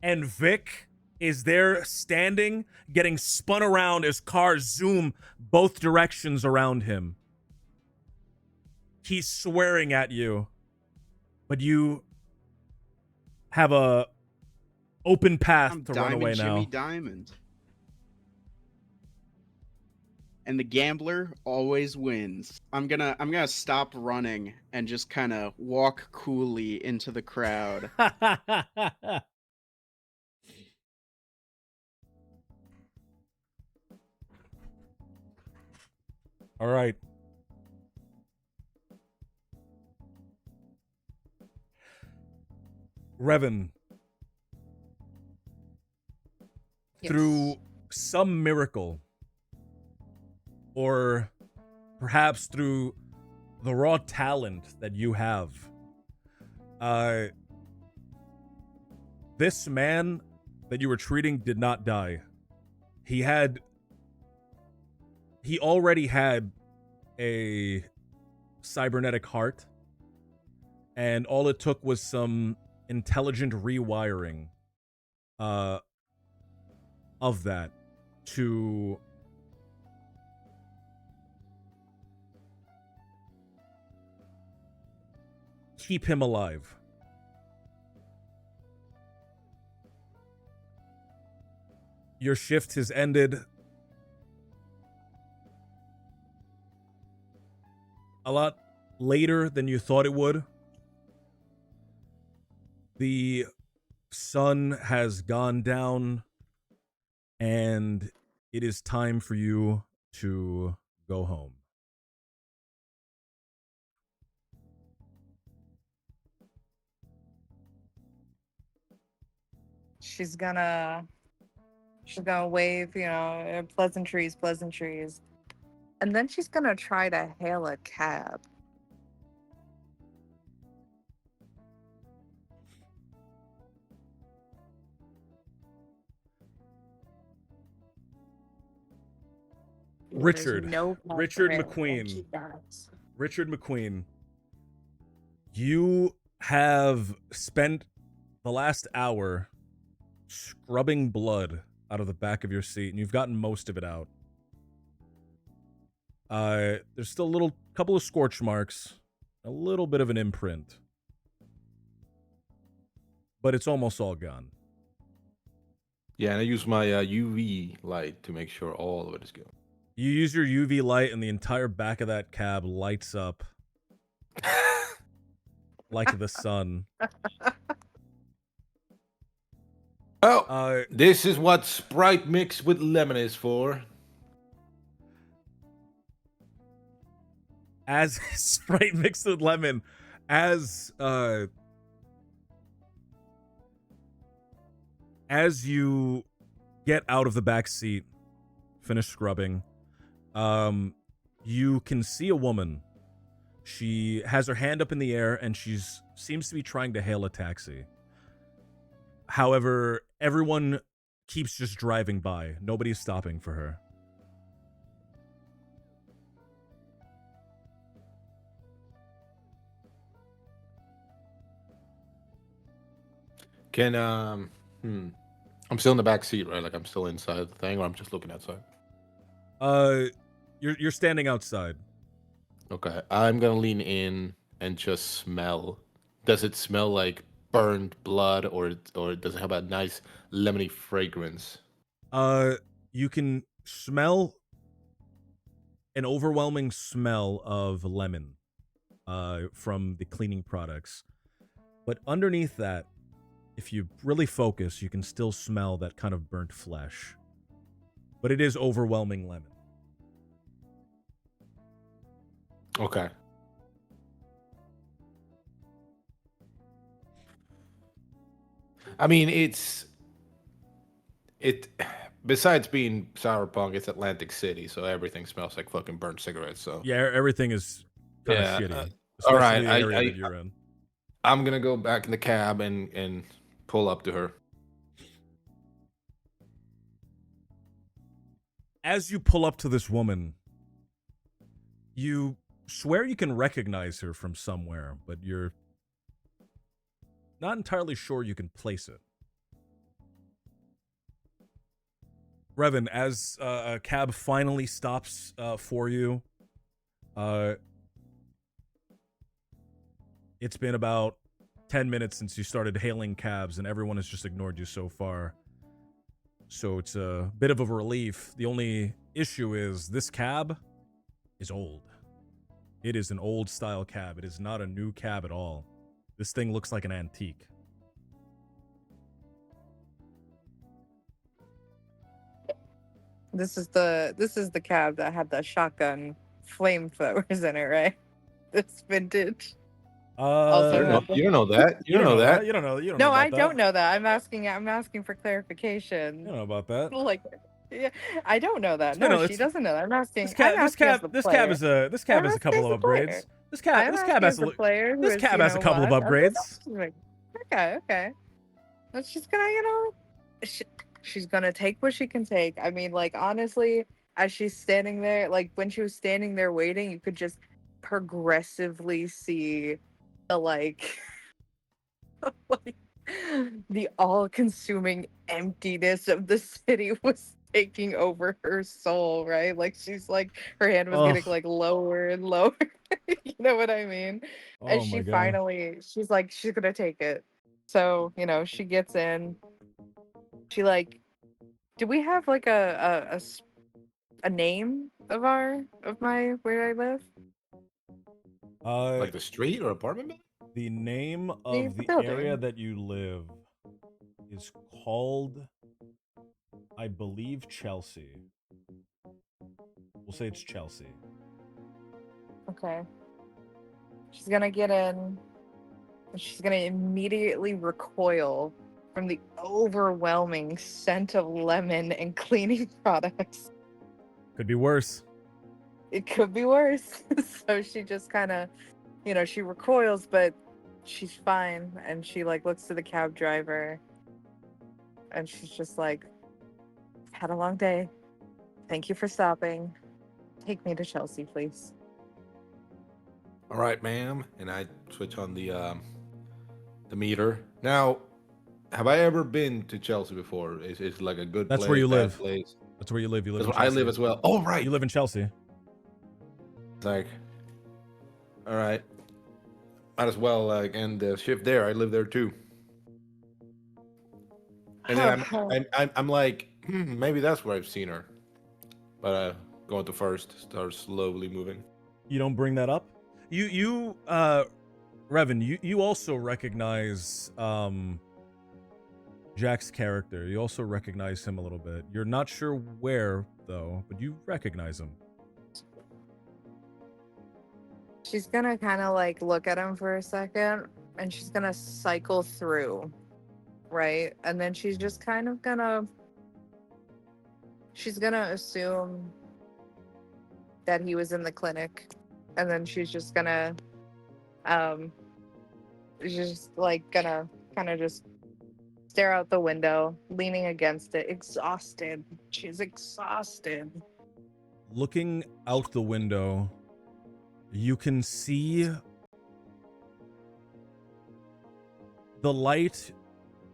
and Vic is there standing, getting spun around as cars zoom both directions around him. He's swearing at you, but you have a open path I'm to run Diamond away Jimmy now. Diamond. And the gambler always wins. I'm gonna stop running and just kind of walk coolly into the crowd. All right. Revan, Yes. through some miracle, or perhaps through the raw talent that you have, this man that you were treating did not die. He already had a cybernetic heart, and all it took was some intelligent rewiring of that to keep him alive. Your shift has ended. A lot later than you thought it would. The sun has gone down, and it is time for you to go home. She's gonna wave, pleasantries, pleasantries. And then she's gonna try to hail a cab. Richard. There's no cab Richard for hail, McQueen. and she dies. Richard McQueen, you have spent the last hour scrubbing blood out of the back of your seat, and you've gotten most of it out. There's still a couple of scorch marks, a little bit of an imprint, but it's almost all gone. Yeah, and I use my UV light to make sure all of it is gone. You use your UV light, and the entire back of that cab lights up like the sun. Oh, this is what Sprite mixed with lemon is for. As Sprite mixed with lemon, as you get out of the back seat, finish scrubbing, you can see a woman. She has her hand up in the air, and seems to be trying to hail a taxi. However, everyone keeps just driving by. Nobody's stopping for her. Can I'm still in the back seat, right? Like I'm still inside the thing, or I'm just looking outside. You're standing outside. Okay, I'm gonna lean in and just smell. Does it smell like burned blood, or does it have a nice lemony fragrance? You can smell an overwhelming smell of lemon, from the cleaning products. But underneath that, if you really focus, you can still smell that kind of burnt flesh. But it is overwhelming lemon. Okay. I mean, besides being Cyberpunk, it's Atlantic City, so everything smells like fucking burnt cigarettes. So Yeah, everything is kind of shitty. all Especially right, the area that you're in. I'm gonna go back in the cab and pull up to her. As you pull up to this woman, you swear you can recognize her from somewhere, but you're not entirely sure you can place it. Revan, as a cab finally stops for you, it's been about 10 minutes since you started hailing cabs, and everyone has just ignored you so far. So it's a bit of a relief. The only issue is this cab is old. It is an old style cab. It is not a new cab at all. This thing looks like an antique. This is the cab that had the shotgun flamethrowers in it, right? This vintage. Also You don't know, had the- you don't know that. You don't know that. You don't know. You don't No, know about I that. don't know that. I'm asking for You clarification. don't know about that. Like, yeah, I don't know that. You know, No, she it's- doesn't know that. I'm asking. This cab I'm asking as is player. a I'm couple asking of as a player. upgrades. This I'm cab has asking as a player who this is, cab you has a know, couple of what? upgrades. Okay. That's just gonna, she's gonna take what she can take. I mean, like, honestly, as she's standing there, like when she was standing there waiting, you could just progressively see the like the all-consuming emptiness of the city was taking over her soul, right? Like she's like her hand was getting Ugh. like lower and lower. You know what I mean? And Oh my she god. finally, she's like, she's gonna take it. So, she gets in. She like, do we have like a name of my where I live? Like the street or apartment building? The name The of the building. area that you live is called, I believe, Chelsea. We'll say it's Chelsea. Okay. She's gonna get in. And she's gonna immediately recoil from the overwhelming scent of lemon and cleaning products. Could be worse. It could be worse. So she just kind of, she recoils, but she's fine. And she like looks to the cab driver, and she's just like, "Had a long day. Thank you for stopping. Take me to Chelsea, please." All right, ma'am. And I switch on the meter. Now, have I ever been to Chelsea before? Is like a good That's place, where you bad live. place? That's where you live. You live That's in where I Chelsea. live as well. Oh, right. You live in Chelsea. Like, all right. Might as well end the shift there. I live there too. And then I'm like, maybe that's where I've seen her. But going to first, start slowly moving. You don't bring that up? You Revan, you also recognize Jack's character. You also recognize him a little bit. You're not sure where though, but you recognize him. She's gonna kind of like look at him for a second, and she's gonna cycle through, right? And then she's just kind of she's gonna assume that he was in the clinic, and then she's just gonna just like gonna kind of just stare out the window, leaning against it, exhausted. She's exhausted. Looking out the window, you can see the light.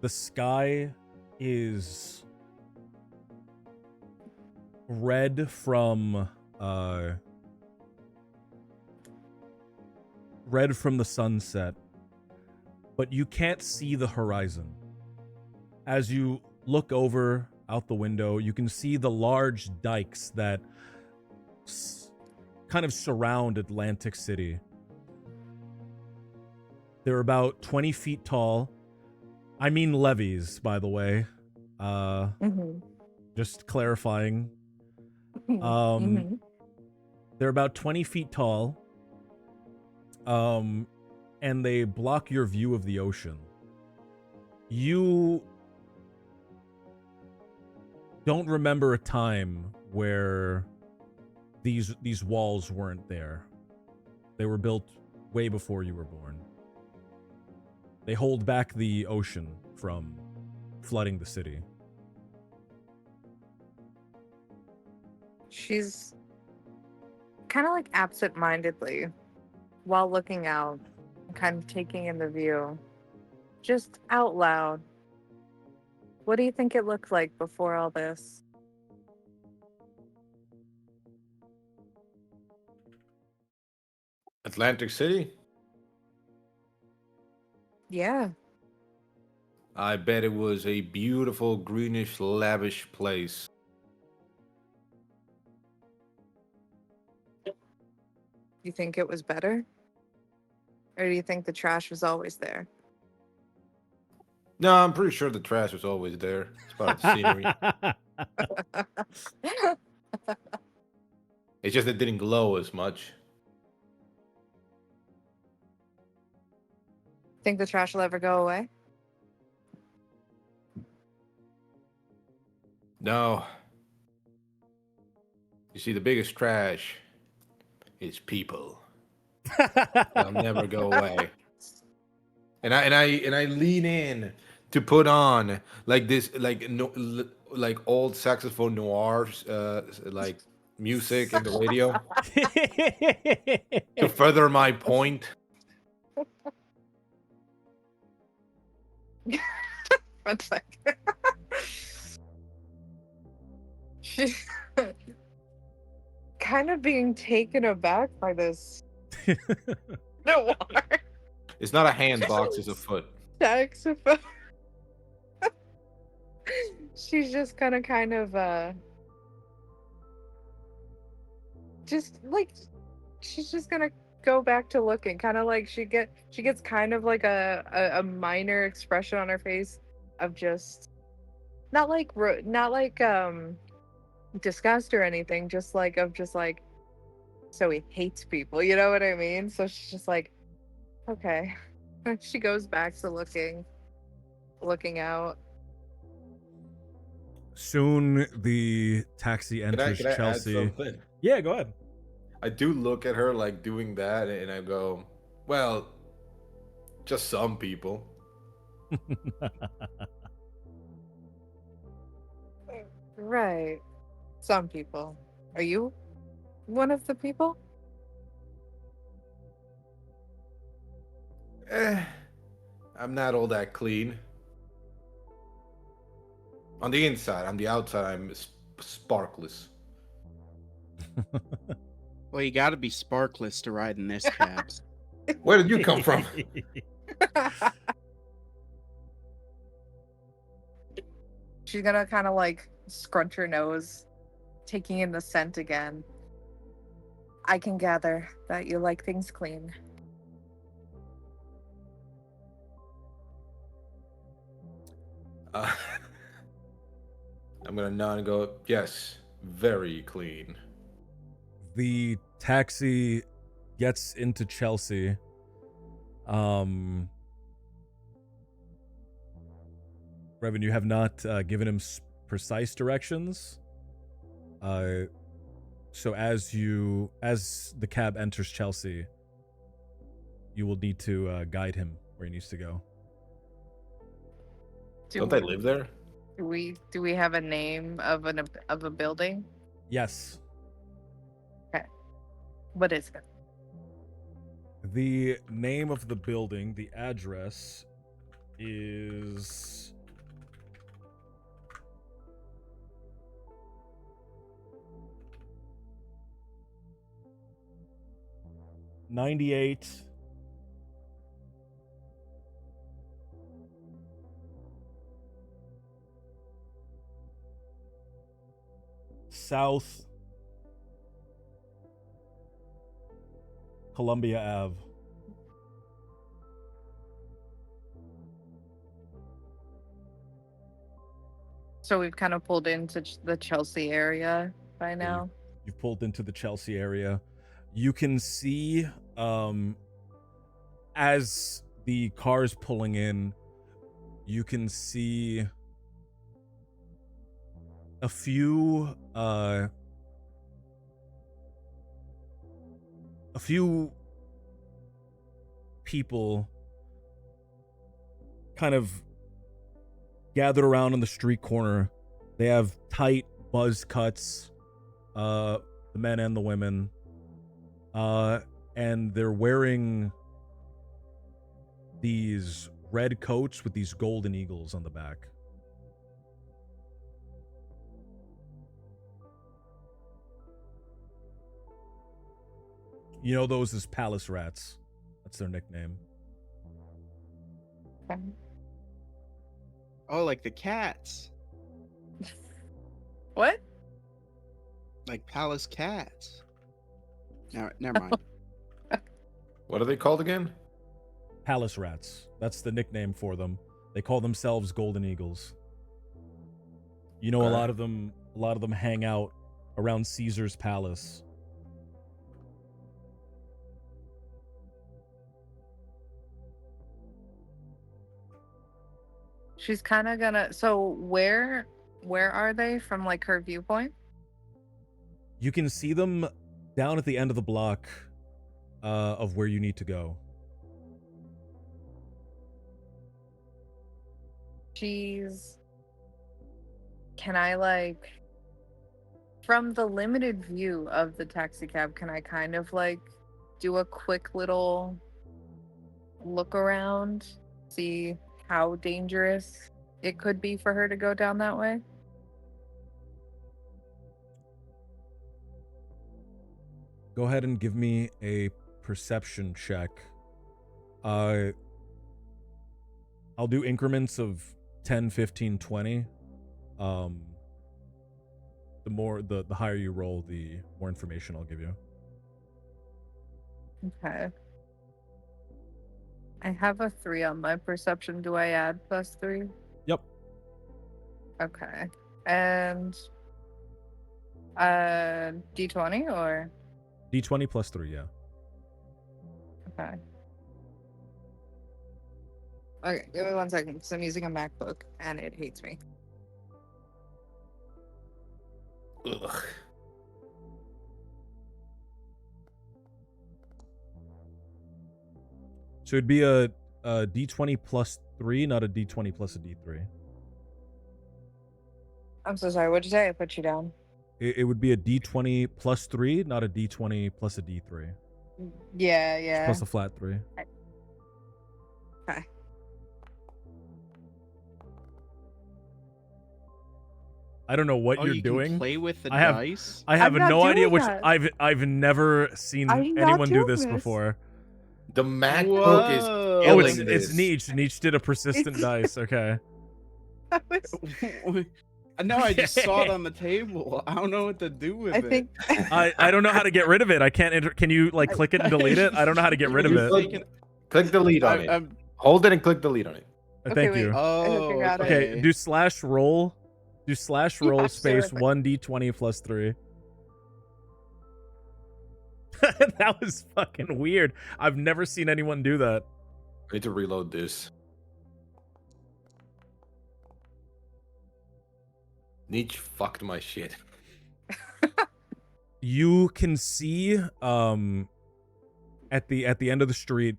The sky is red from the sunset, but you can't see the horizon. As you look over out the window, you can see the large dikes that kind of surround Atlantic City. They're about 20 feet tall. I mean levees, by the way. Just clarifying. They're about 20 feet tall. And they block your view of the ocean. You don't remember a time where these walls weren't there. They were built way before you were born. They hold back the ocean from flooding the city. She's kind of like absent-mindedly while looking out, kind of taking in the view, just out loud. What do you think it looked like before all this? Atlantic City? Yeah. I bet it was a beautiful, greenish, lavish place. You think it was better? Or do you think the trash was always there? No, I'm pretty sure the trash was always there. It's part of the scenery. It's just it didn't glow as much. Think the trash will ever go away? No. You see, the biggest trash is people. They'll never go away. And I lean in to put on like this like old saxophone noir like music in the radio to further my point. One second. She's kind of being taken aback by this noir It's not a hand box, it's a foot. saxophone. She's just gonna kind of just like she's just gonna go back to looking, kind of like she gets kind of like a minor expression on her face of just not like disgust or anything, just like so he hates people, you know what I mean? So she's just like, okay. She goes back to looking out. Soon the taxi Can I enters add Chelsea. something? Yeah, go ahead. I do look at her like doing that, and I go, well, just some people. Right. Some people. Are you one of the people? I'm not all that clean. On the inside, on the outside, I'm sparkless. Well, you got to be sparkless to ride in this cab. Where did you come from? She's gonna kind of like scrunch her nose, taking in the scent again. I can gather that you like things clean. I'm gonna nod and go, yes, very clean. The taxi gets into Chelsea. Revan, you have not given him precise directions. So as the cab enters Chelsea, you will need to guide him where he needs to go. Don't they live there? Do we have a name of a building? Yes. What is it? The name of the building, the address is '98 South Columbia Ave. So we've kind of pulled into the Chelsea area by now. You've pulled into the Chelsea area. You can see, as the car's pulling in, you can see a few people kind of gathered around on the street corner. They have tight buzz cuts. the men and the women, and they're wearing these red coats with these golden eagles on the back. You know those as palace rats. That's their nickname. Okay. Oh, like the cats. What? Like palace cats. No, never mind. What are they called again? Palace rats. That's the nickname for them. They call themselves golden eagles. You know, a lot of them hang out around Caesar's palace. She's kind of gonna. So where are they from, like, her viewpoint? You can see them down at the end of the block of where you need to go. Can I, like, from the limited view of the taxi cab, can I kind of, like, do a quick little look around, see how dangerous it could be for her to go down that way? Go ahead and give me a perception check. I'll do increments of 10, 15, 20. The higher you roll, the more information I'll give you. Okay. I have a 3 on my perception. Do I add +3? Yep. Okay. And D20 or? D20 plus 3, yeah. Okay. Okay, give me 1 second because I'm using a MacBook and it hates me. Ugh. So it'd be a D20 plus 3, not a D20 plus a D3. I'm so sorry. What'd you say? I put you down. It would be a D20 plus 3, not a D20 plus a D3. Yeah. Plus a flat 3. Okay. I don't know what Oh, you're you doing. can play with the I have- dice? I have I'm not no idea doing which that. I've never seen I'm not anyone do doing this this. before. The MacBook is Whoa. Oh, killing it's this. Nietzsche. Nietzsche did a persistent It's- dice. Okay. That was- No, I just saw it on the table. I don't know what to do with I it. think. I don't know how to get rid of it. I can't enter. Can you like click it and delete it? I don't know how to get rid of You it. click delete on it. Hold it and click delete on it. Thank wait. you. Oh, I got it. Okay, do slash roll. Do slash roll Yeah, space sure. 1d20 plus 3. That was fucking weird. I've never seen anyone do that. I need to reload this. Nietzsche fucked my shit. You can see at the end of the street,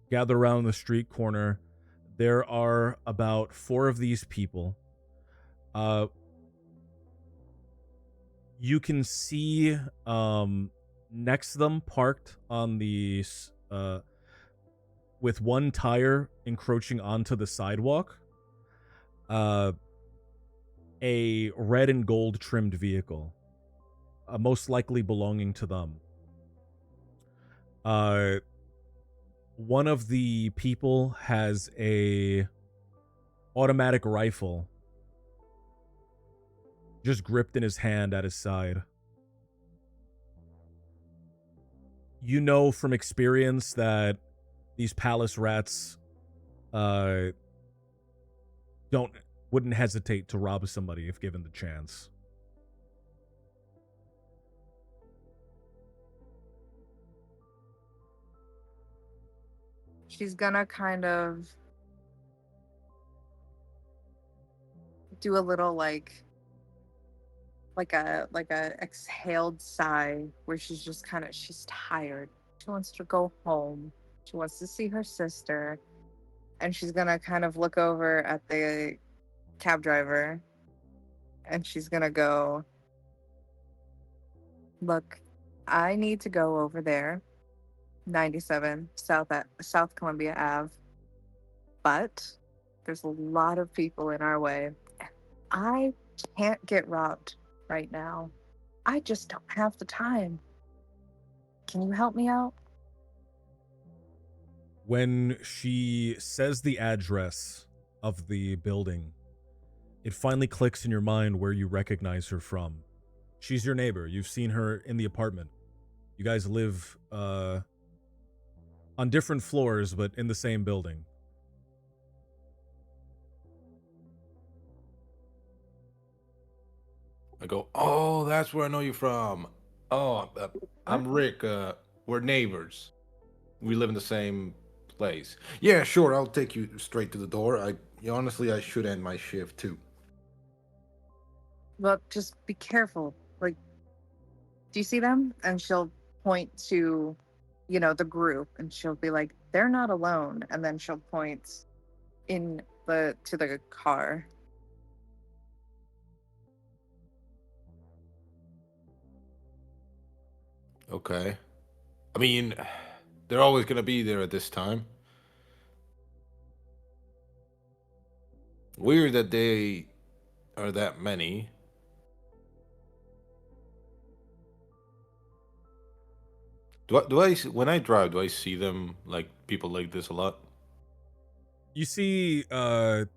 gather around the street corner, there are about 4 of these people. You can see next to them, parked on the with one tire encroaching onto the sidewalk, a red and gold trimmed vehicle, most likely belonging to them. One of the people has a automatic rifle just gripped in his hand at his side. You know from experience that these palace rats wouldn't hesitate to rob somebody if given the chance. She's gonna kind of do a little like a exhaled sigh where she's just kind of, she's tired. She wants to go home. She wants to see her sister. And she's gonna kind of look over at the cab driver and she's gonna go, Look, I need to go over there, 97 South Columbia Ave, but there's a lot of people in our way. I can't get robbed right now. I just don't have the time. Can you help me out? When she says the address of the building, it finally clicks in your mind where you recognize her from. She's your neighbor. You've seen her in the apartment. You guys live on different floors, but in the same building. I go, oh, that's where I know you from. Oh, I'm Rick. We're neighbors. We live in the same place. Yeah, sure. I'll take you straight to the door. Honestly, I should end my shift too. Well, just be careful. Like, do you see them? And she'll point to, the group, and she'll be like, they're not alone. And then she'll point to the car. Okay. I mean, they're always gonna be there at this time. Weird that they are that many. When I drive, do I see them like people like this a lot? You see gang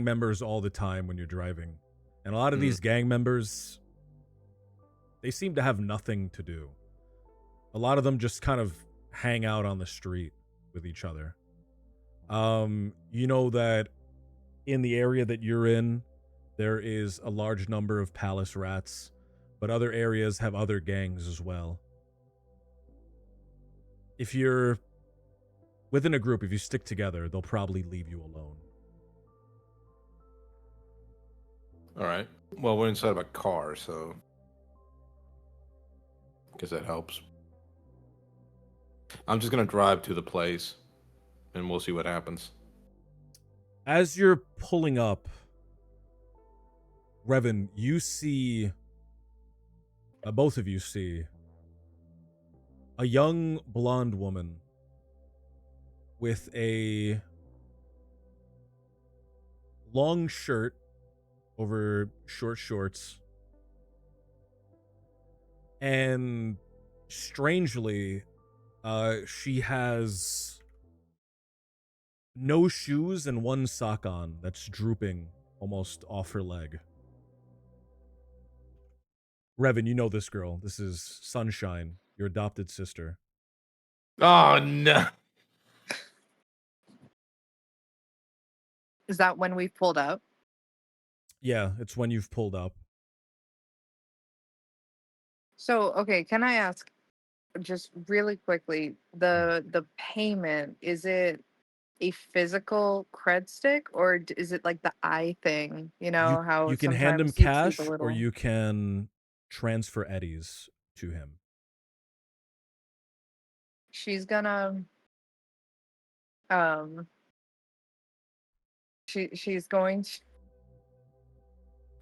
members all the time when you're driving. And a lot of these gang members, they seem to have nothing to do. A lot of them just kind of hang out on the street with each other. You know that in the area that you're in, there is a large number of palace rats, but other areas have other gangs as well. If you're within a group, if you stick together, they'll probably leave you alone. All right. Well, we're inside of a car, so I guess that helps. I'm just gonna drive to the place, and we'll see what happens. As you're pulling up, Revan, you see, both of you see, a young blonde woman with a long shirt over short shorts. And strangely, she has no shoes and one sock on that's drooping almost off her leg. Revan, you know this girl. This is Sunshine, your adopted sister. Oh no! Is that when we pulled up? Yeah, it's when you've pulled up. So, okay, can I ask just really quickly, the payment, is it a physical cred stick, or is it like the eye thing? You know how You can hand him sometimes you see the cash, or little. you can transfer eddies to him. She's gonna um she's going to,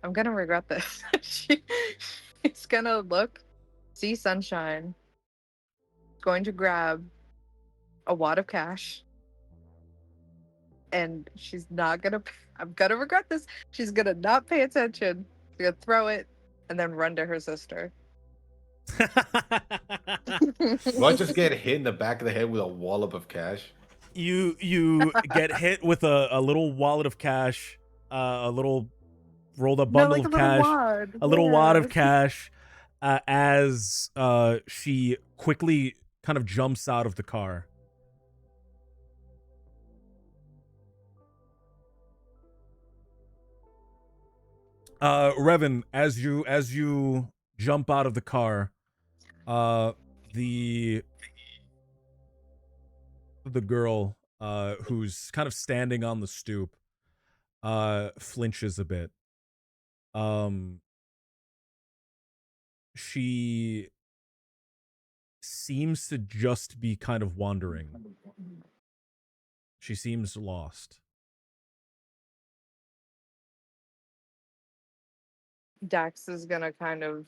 I'm gonna regret this. She's gonna see Sunshine, going to grab a wad of cash, and she's not gonna. I'm gonna regret this. She's gonna not pay attention. She's gonna throw it and then run to her sister. Do I just get hit in the back of the head with a wallop of cash? You get hit with a little wallet of cash, a little rolled up No, bundle like of a little cash, wad. a little wad of Yeah. cash, as she quickly kind of jumps out of the car. Revan, as you jump out of the car, the girl who's kind of standing on the stoop flinches a bit. She seems to just be kind of wandering. She seems lost. Dax is gonna kind of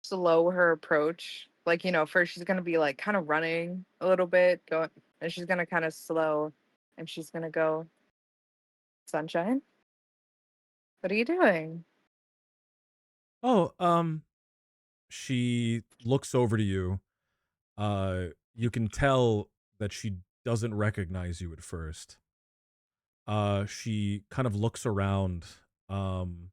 slow her approach. Like, first she's gonna be like kind of running a little bit, going, and she's gonna kind of slow, and she's gonna go, Sunshine, what are you doing? Oh, she looks over to you. You can tell that she doesn't recognize you at first. She kind of looks around, um,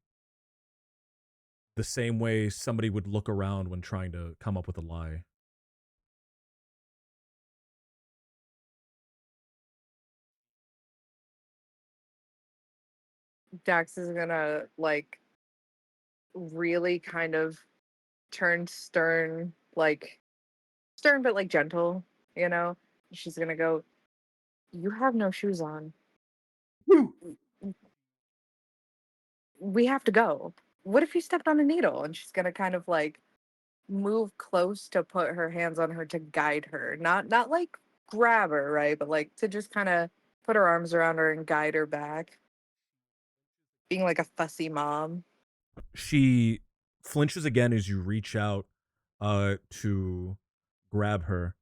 the same way somebody would look around when trying to come up with a lie. Dax is gonna like really kind of turn stern, like stern but like gentle, you know? She's gonna go, you have no shoes on. We have to go. What if you stepped on a needle? And she's gonna kind of like move close to put her hands on her to guide her. Not like grab her, right? But like to just kind of put her arms around her and guide her back. Being like a fussy mom. She flinches again as you reach out to grab her.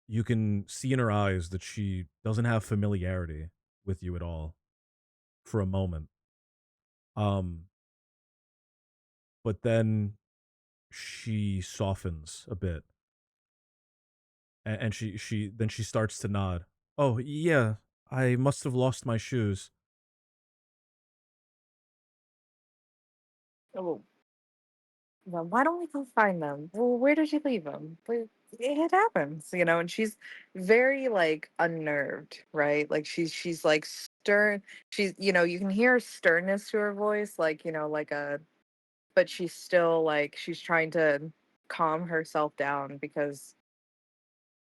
You can see in her eyes that she doesn't have familiarity with you at all for a moment. But then she softens a bit, and she starts to nod. Oh yeah, I must have lost my shoes. Oh, well, why don't we go find them? Well, where did you leave them? It happens, and she's very like unnerved, right? Like she's like stern. She's, you can hear sternness to her voice, like, like a, but she's still like she's trying to calm herself down because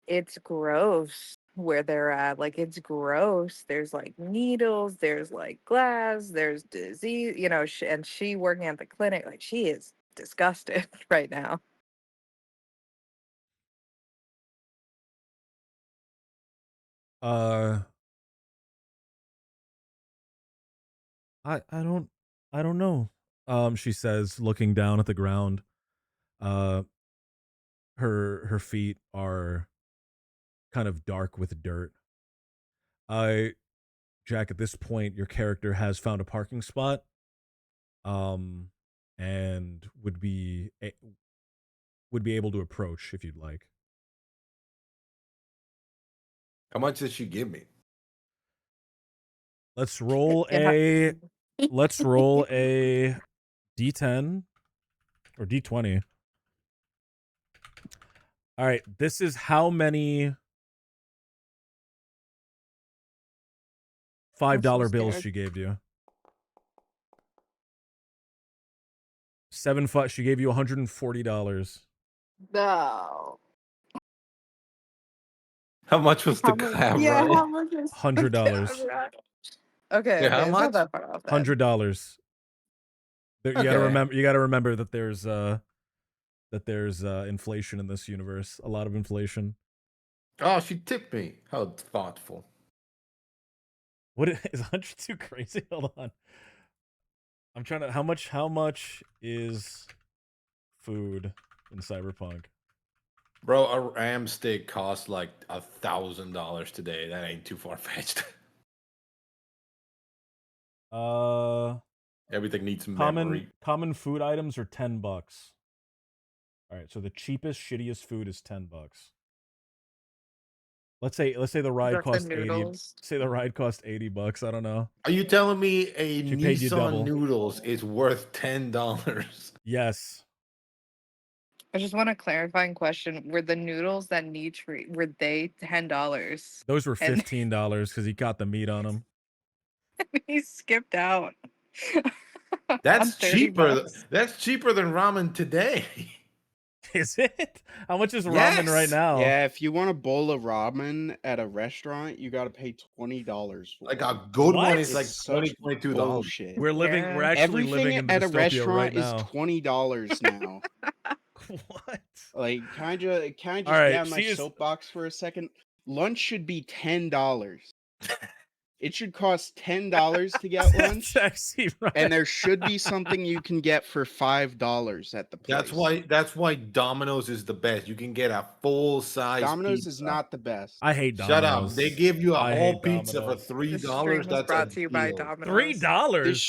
it's gross where they're at. Like it's gross. There's like needles, there's like glass, there's disease, and she working at the clinic, like she is disgusted right now. Uh, I don't know. She says, looking down at the ground. Uh, her feet are kind of dark with dirt. I Jack, at this point, your character has found a parking spot, um, and would be able to approach if you'd like. How much did she give me? Let's roll Yeah. a let's roll a d10 or d20. All right, this is how many I'm so $5 bills scared. she gave you. 7 5. She gave you $140. No. How much was the How much? cab Yeah, ride? how much is the $100. camera? Okay, Yeah, how okay, it's not much? that far off then. $100. You gotta Okay. remember. You gotta remember that there's inflation in this universe. A lot of inflation. Oh, she tipped me. How thoughtful. What is 100 too crazy? Hold on. I'm trying to. How much is food in Cyberpunk? Bro, a ram steak costs like $1,000 today. That ain't too far fetched. Everything needs memory. Common food items are $10. All right, so the cheapest, shittiest food is $10. Let's say the ride Is that the cost 80. noodles? Say the ride cost $80. I don't know. Are you telling me a She paid you double. Nissan noodles is worth $10? Yes. I just want a clarifying question. Were the noodles that Nietzsche were they $10? Those were And $15 because he got the meat on them. he skipped out on That's 30 cheaper. bucks. That's cheaper than ramen today. Is it? How much is ramen right Yes! now? Yeah, if you want a bowl of ramen at a restaurant, you got to pay $20 for Like it. a good What? one is It's like such $22. bullshit. We're Yeah. actually living Everything in the at a dystopia restaurant right is now. $20 now. What? Like, kind of All just right, get on my she is- soapbox for a second. Lunch should be $10. It should cost $10 to get lunch, Taxi ride. and there should be something you can get for $5 at the place. That's why Domino's is the best. You can get a full size. Domino's pizza. is not the best. I hate Shut Domino's. up! They give you a I whole hate pizza for Domino's. $3. This stream is That's brought a to you by deal. Domino's.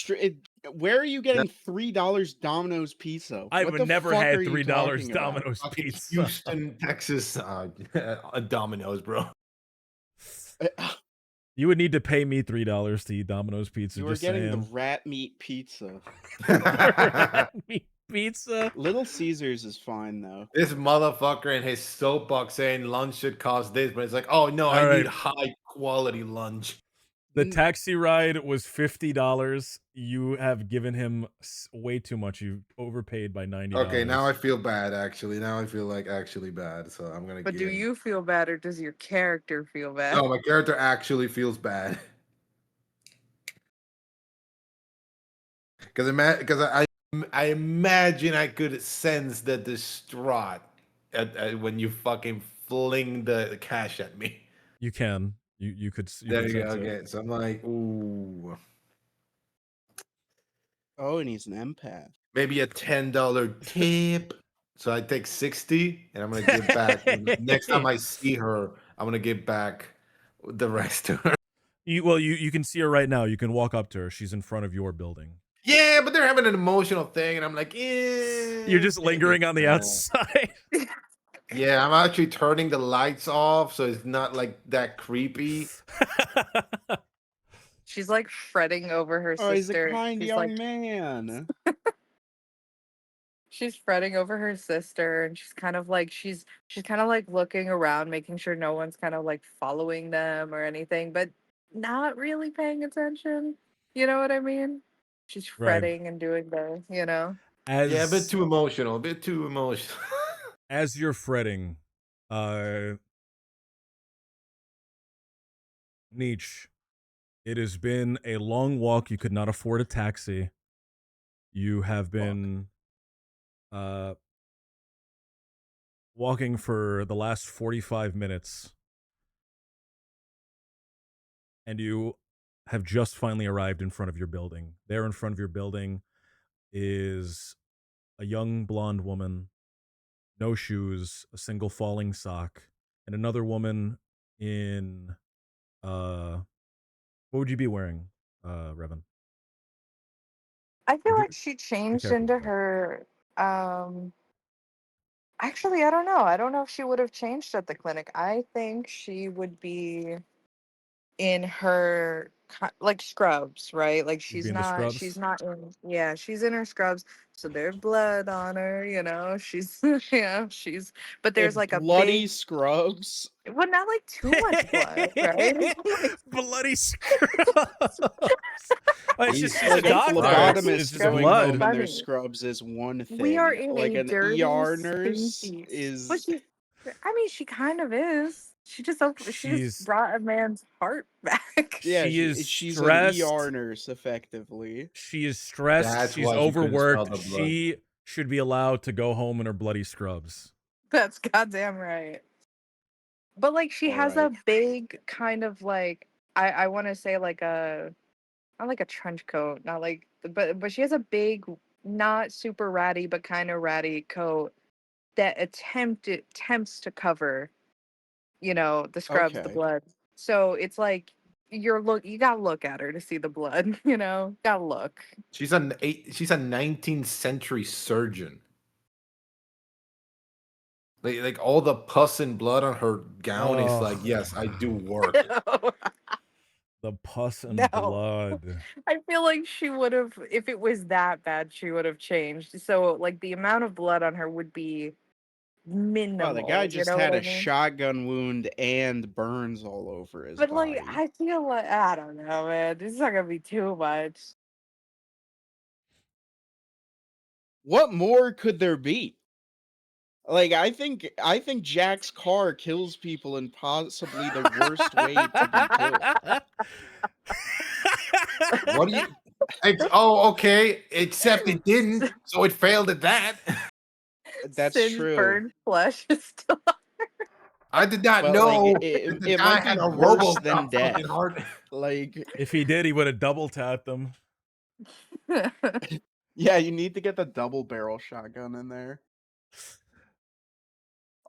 $3. Where are you getting $3 Domino's pizza? I've What the never fuck had are you $3 talking about? Domino's Fucking pizza. Houston, Texas, Domino's, bro. You would need to pay me $3 to eat Domino's pizza. You were just getting saying. the rat meat pizza. Meat pizza. Little Caesars is fine though. This motherfucker in his soapbox saying lunch should cost this, but it's like, oh no, I All need right. high quality lunch. The taxi ride was $50. You have given him way too much. You overpaid by $90. Okay, now I feel bad. Actually, now I feel like actually bad. So I'm gonna. But give do him- you feel bad or does your character feel bad? No, my character actually feels bad. Because I imagine I could sense the distraught when you fucking fling the cash at me. You can. You could. There could you go. sense it. Okay, so I'm like, ooh, Oh, and he's an empath. maybe a $10 tip. So I take 60, and I'm gonna give back. Next time I see her, I'm gonna give back the rest to her. You can see her right now. You can walk up to her. She's in front of your building. Yeah, but they're having an emotional thing, and I'm like, eh. You're just lingering on the no. outside. Yeah, I'm actually turning the lights off, so it's not like that creepy. She's like fretting over her Oh, he's sister. a kind she's young like man. she's fretting over her sister, and she's kind of like looking around, making sure no one's kind of like following them or anything, but not really paying attention. You know what I mean? She's Right. fretting and doing the, As Yeah, a bit too emotional. A bit too emotional. as you're fretting, Nietzsche, it has been a long walk. You could not afford a taxi. You have been walking for the last 45 minutes. And you have just finally arrived in front of your building. There in front of your building is a young blonde woman, no shoes, a single falling sock, and another woman in what would you be wearing, Revan? I feel Your- like she changed character into would be. her actually, I don't know. I don't know if she would have changed at the clinic. I think she would be in her like scrubs, right? Like You'd be in the scrubs? she's not in, yeah, she's in her scrubs. So there's blood on her, she's yeah, but there's like a bloody big, scrubs. well, not like too much blood, right? Bloody scrubs. It's These just she's a They doctor. phlebotomy It's phlebotomists just going blood. home in their Funny. scrubs is one thing. We are in like a an dirty, ER nurse stinky. is. But I mean, she kind of is. She just She's- brought a man's heart back. Yeah, She is she's stressed. an ER nurse, effectively. She is stressed. That's She's why she couldn't smell overworked. the blood. She should be allowed to go home in her bloody scrubs. That's goddamn right. But like, she has a Alright. big kind of like, I want to say like not like a trench coat, not like, but she has a big, not super ratty, but kind of ratty coat that attempts to cover, the scrubs, the Okay. blood. So it's like you gotta look at her to see the blood, gotta look. She's a 19th century surgeon. Like all the pus and blood on her gown is like, Oh. yes, I do work. The pus and No. blood. I feel like she would have, if it was that bad, she would have changed. So like the amount of blood on her would be minimal. Oh, the guy you just know had what a I mean? shotgun wound and burns all over his But body. like, I feel like, I don't know, man. This is not gonna be too much. What more could there be? Like, I think Jack's car kills people in possibly the worst way to be killed. What do you? Oh, okay. Except it didn't, so it failed at that. That's Sin's true. burned flesh is still. I did not But, know like, that the it guy might be had a worse RoboCop than death. fucking heart. Like, If he did, he would have double tapped them. yeah, you need to get the double barrel shotgun in there.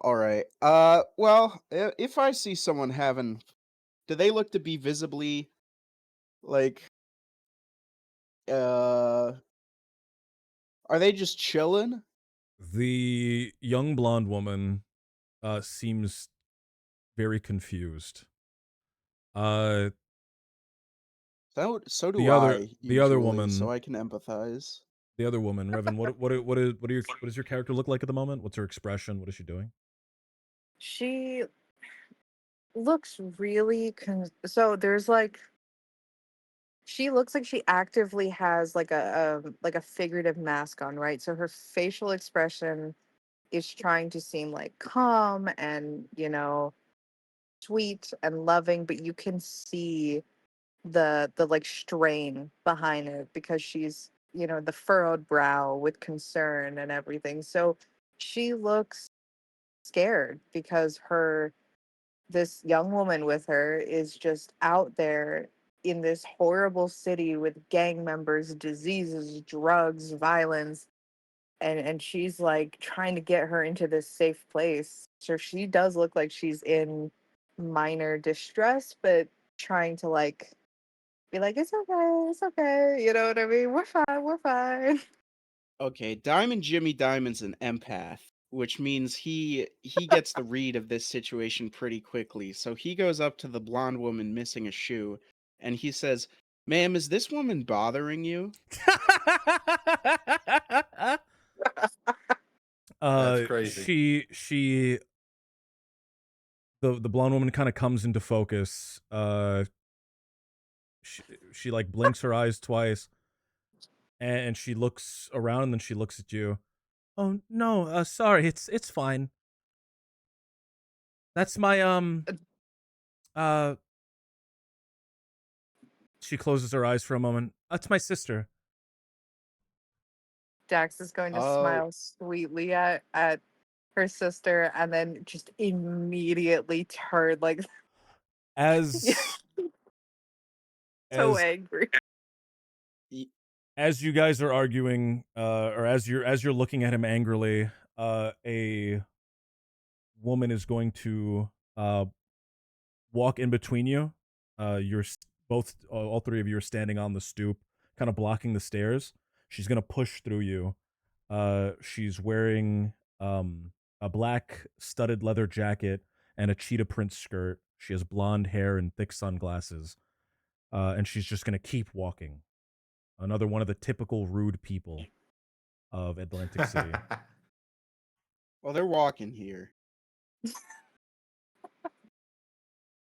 All right. Well, if I see someone having, do they look to be visibly like, are they just chilling? The young blonde woman seems very confused. Uh, So do the other I the other usually, so woman, I can empathize. Revan. What does your character look like at the moment? What's her expression? What is she doing? She looks really so there's like she looks like she actively has like a figurative mask on, right? So her facial expression is trying to seem like calm and, sweet and loving, but you can see the like strain behind it because she's, the furrowed brow with concern and everything. So she looks scared because her this young woman with her is just out there in this horrible city with gang members, diseases, drugs, violence, and she's like trying to get her into this safe place. So she does look like she's in minor distress, but trying to like be like, it's okay, you know what I mean? We're fine. Okay, Diamond Jimmy Diamond's an empath, which means he gets the read of this situation pretty quickly. So he goes up to the blonde woman missing a shoe, and he says, "Ma'am, is this woman bothering you?" That's crazy. She the blonde woman kind of comes into focus. She like blinks her eyes twice, and she looks around, and then she looks at you. Oh no, sorry, it's fine. That's my uh. She closes her eyes for a moment. That's my sister. Dax is going to Oh, smile sweetly at her sister and then just immediately turn like As so as angry. y- as you guys are arguing, or as you're looking at him angrily, a woman is going to walk in between you. You're both, all three of you are standing on the stoop, kind of blocking the stairs. She's gonna push through you. She's wearing a black studded leather jacket and a cheetah print skirt. She has blonde hair and thick sunglasses. And she's just gonna keep walking. Another one of the typical rude people of Atlantic City. well, they're walking here.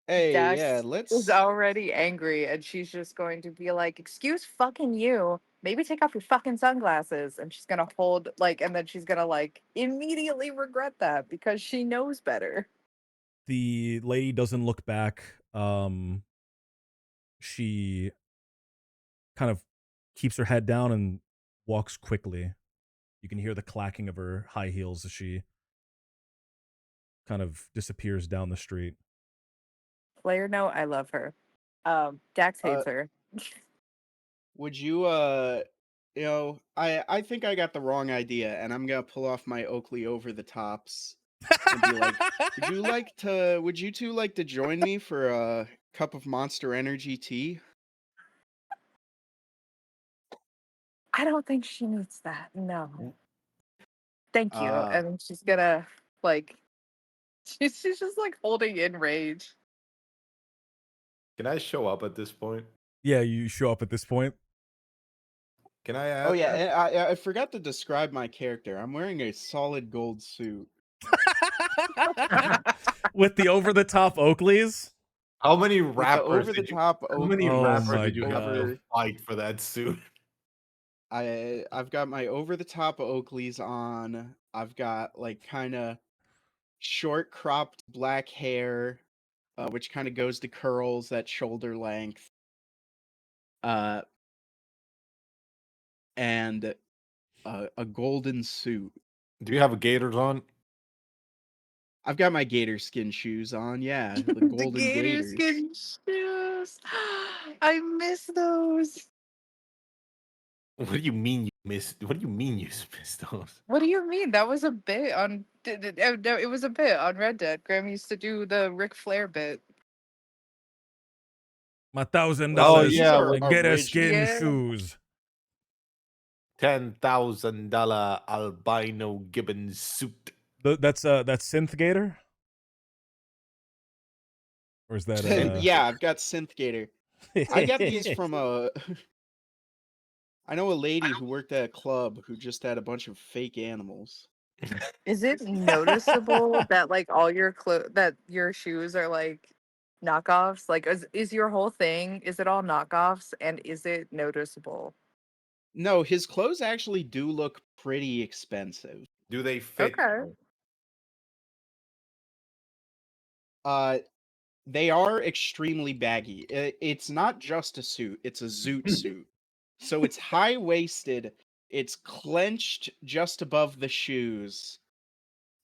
Hey, yeah, Dax is let's. already angry and she's just going to be like, "Excuse fucking you. Maybe take off your fucking sunglasses." And she's gonna hold like and then she's gonna like immediately regret that because she knows better. The lady doesn't look back. She kind of keeps her head down and walks quickly. You can hear the clacking of her high heels as she kind of disappears down the street. Player note, I love her. Dax Uh, hates her. would you I think I got the wrong idea, and I'm gonna pull off my Oakley over the tops and be like, would you two like to join me for a cup of Monster Energy tea? I don't think she needs that. No. Thank you. Uh, And she's gonna like she's just like holding in rage. Can I show up at this point? Yeah, you show up at this point. Can I oh add yeah, that? and I forgot to describe my character. I'm wearing a solid gold suit. With the over the top Oakleys. How many With the rappers over the did you? top How many Oh Oakleys rappers my did you have to God. over fight for that suit? I've got my over the top Oakleys on. I've got like kind of short cropped black hair, which kind of goes to curls at shoulder length. Uh, and a golden suit. Do you have gators on? I've got my gator skin shoes on. Yeah, the The golden gator gators. skin shoes. those. I miss those. What do you mean you missed? What do you mean you missed those? What do you mean? That was a bit on. No, it was a bit on Red Dead. Graham used to do the Ric Flair bit. My $1,000 Oh, These yeah, are when get a original. skin Yeah. shoes. $10,000 albino gibbon suit. That's Synth Gator? Or is that Yeah, I've got Synth Gator. I got these from a. I know a lady who worked at a club who just had a bunch of fake animals. Is it noticeable that like all your that your shoes are like knockoffs? Like, is your whole thing? Is it all knockoffs? And is it noticeable? No, his clothes actually do look pretty expensive. Do they fit? Okay. They are extremely baggy. It's not just a suit; it's a zoot suit. So it's high waisted. It's clenched just above the shoes.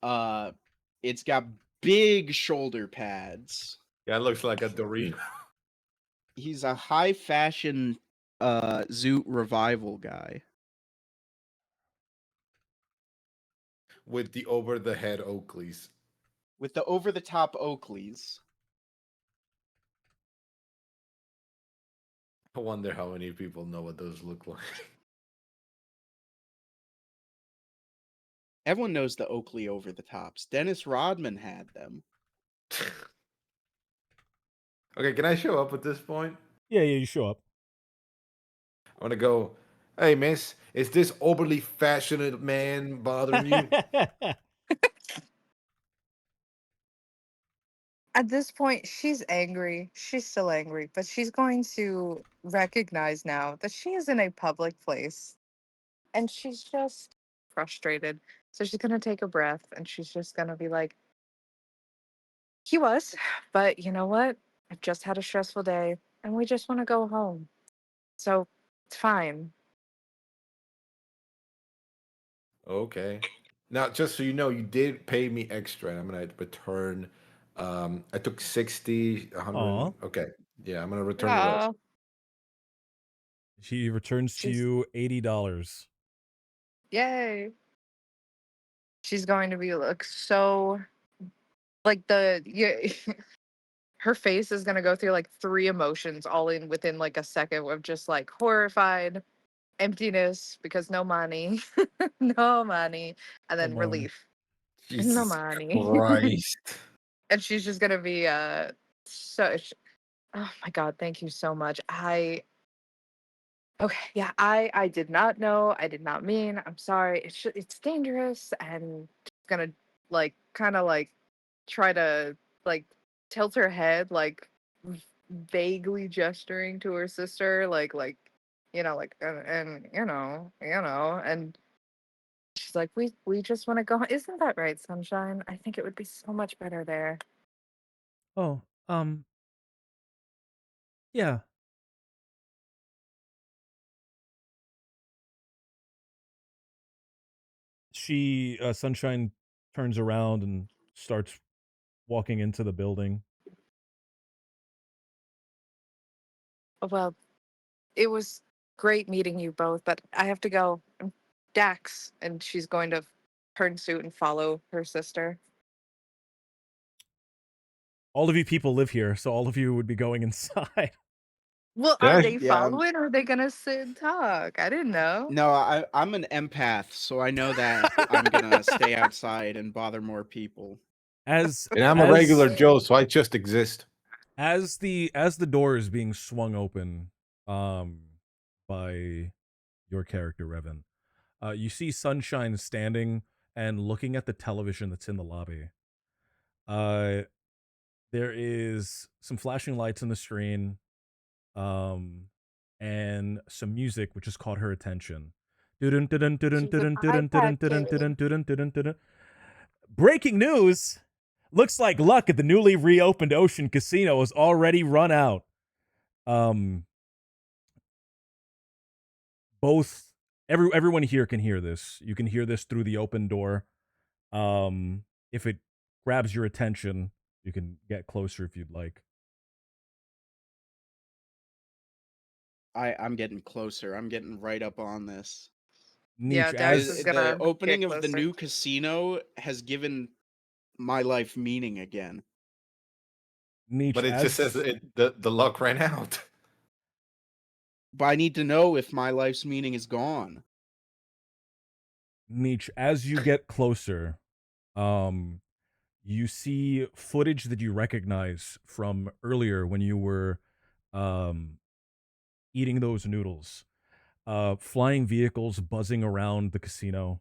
It's got big shoulder pads. Yeah, it looks like a Dorito. He's a high fashion zoot revival guy. With the over the head Oakleys. With the over the top Oakleys. I wonder how many people know what those look like. Everyone knows the Oakley over the tops. Dennis Rodman had them. Okay, can I show up at this point? Yeah, you show up. I want to go, hey, miss, is this overly fashionable man bothering you? At this point, she's angry. She's still angry, but she's going to recognize now that she is in a public place and she's just frustrated. So she's going to take a breath and she's just going to be like, he was, but you know what? I've just had a stressful day and we just want to go home. So it's fine. Okay. Now, just so you know, you did pay me extra, and I'm gonna return. I took 60, 100. Aw. Okay, yeah, I'm gonna return the rest. Aw. She returns to She's- you $80. Yay. She's going to be look so like her face is going to go through like three emotions all in within like a second of just like horrified, emptiness because no money, no money, and then money. relief. No Jesus money. Christ. And she's just going to be oh my god, thank you so much. Okay, yeah, I did not know. I did not mean. I'm sorry. It's dangerous and it's going to like kind of like try to like tilt her head like vaguely gesturing to her sister like like and and she's like we just want to go home. Isn't that right, Sunshine? I think it would be so much better there. Oh, yeah. She Sunshine turns around and starts walking into the building. Well, it was great meeting you both, but I have to go. Dax, and she's going to turn suit and follow her sister. All of you people live here, so all of you would be going inside. Well, Yeah, are they yeah, following or are they gonna sit and talk? I didn't know. No, I'm an empath, so I know that I'm gonna stay outside and bother more people. As And I'm a as- regular Joe, so I just exist. as the door is being swung open by your character Revan, you see Sunshine standing and looking at the television that's in the lobby. There is some flashing lights on the screen, and some music which has caught her attention. Breaking news! Looks like luck at the newly reopened Ocean Casino has already run out. Everyone here can hear this. You can hear this through the open door. If it grabs your attention, you can get closer if you'd like. I'm getting closer. I'm getting right up on this. Yeah, Nietzsche, Dax as is The gonna opening get of the closer. new casino has given my life meaning again. Nietzsche, But it just as says the luck ran out. But I need to know if my life's meaning is gone. Nietzsche, as you get closer, you see footage that you recognize from earlier when you were eating those noodles. Flying vehicles buzzing around the casino.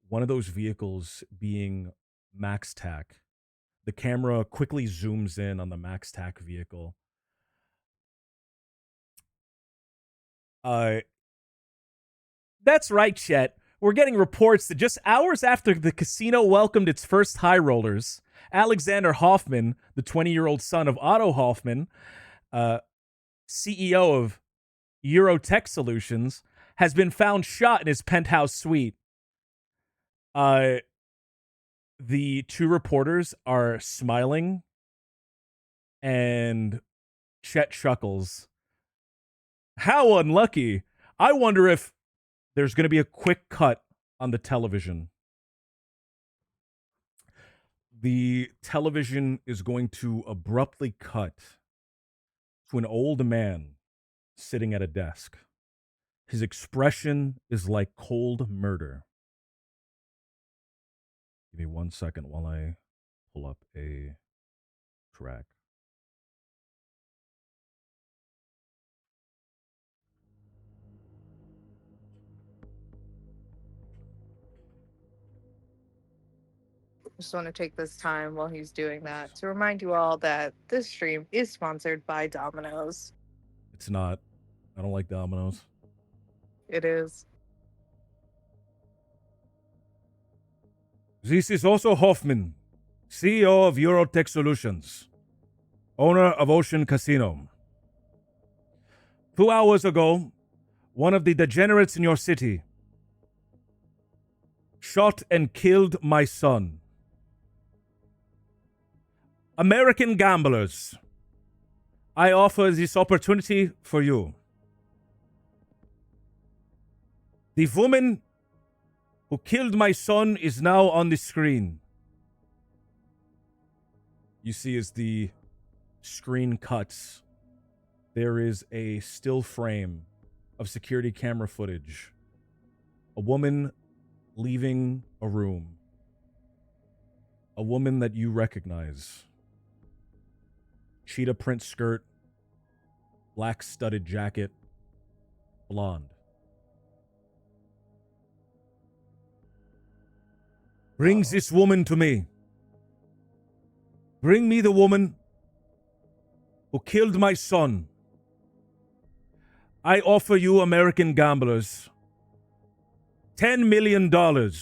One of those vehicles being Max Tac. The camera quickly zooms in on the Max Tac vehicle. That's right, Chet. We're getting reports that just hours after the casino welcomed its first high rollers, Alexander Hoffman, the 20-year-old son of Otto Hoffman, CEO of Eurotech Solutions, has been found shot in his penthouse suite. The two reporters are smiling, and Chet chuckles. How unlucky. I wonder if there's going to be a quick cut on the television. The television is going to abruptly cut to an old man sitting at a desk. His expression is like cold murder. Give me 1 second while I pull up a track. Just want to take this time while he's doing that to remind you all that this stream is sponsored by Domino's. It's not. I don't like Domino's. It is. This is also Hoffman, CEO of Eurotech Solutions, owner of Ocean Casino. 2 hours ago, one of the degenerates in your city shot and killed my son. American gamblers, I offer this opportunity for you. The woman who killed my son is now on the screen. You see, as the screen cuts, there is a still frame of security camera footage. A woman leaving a room. A woman that you recognize. Cheetah print skirt, black studded jacket, blonde. Bring this woman to me. Bring me the woman who killed my son. I offer you, American gamblers, $10 million to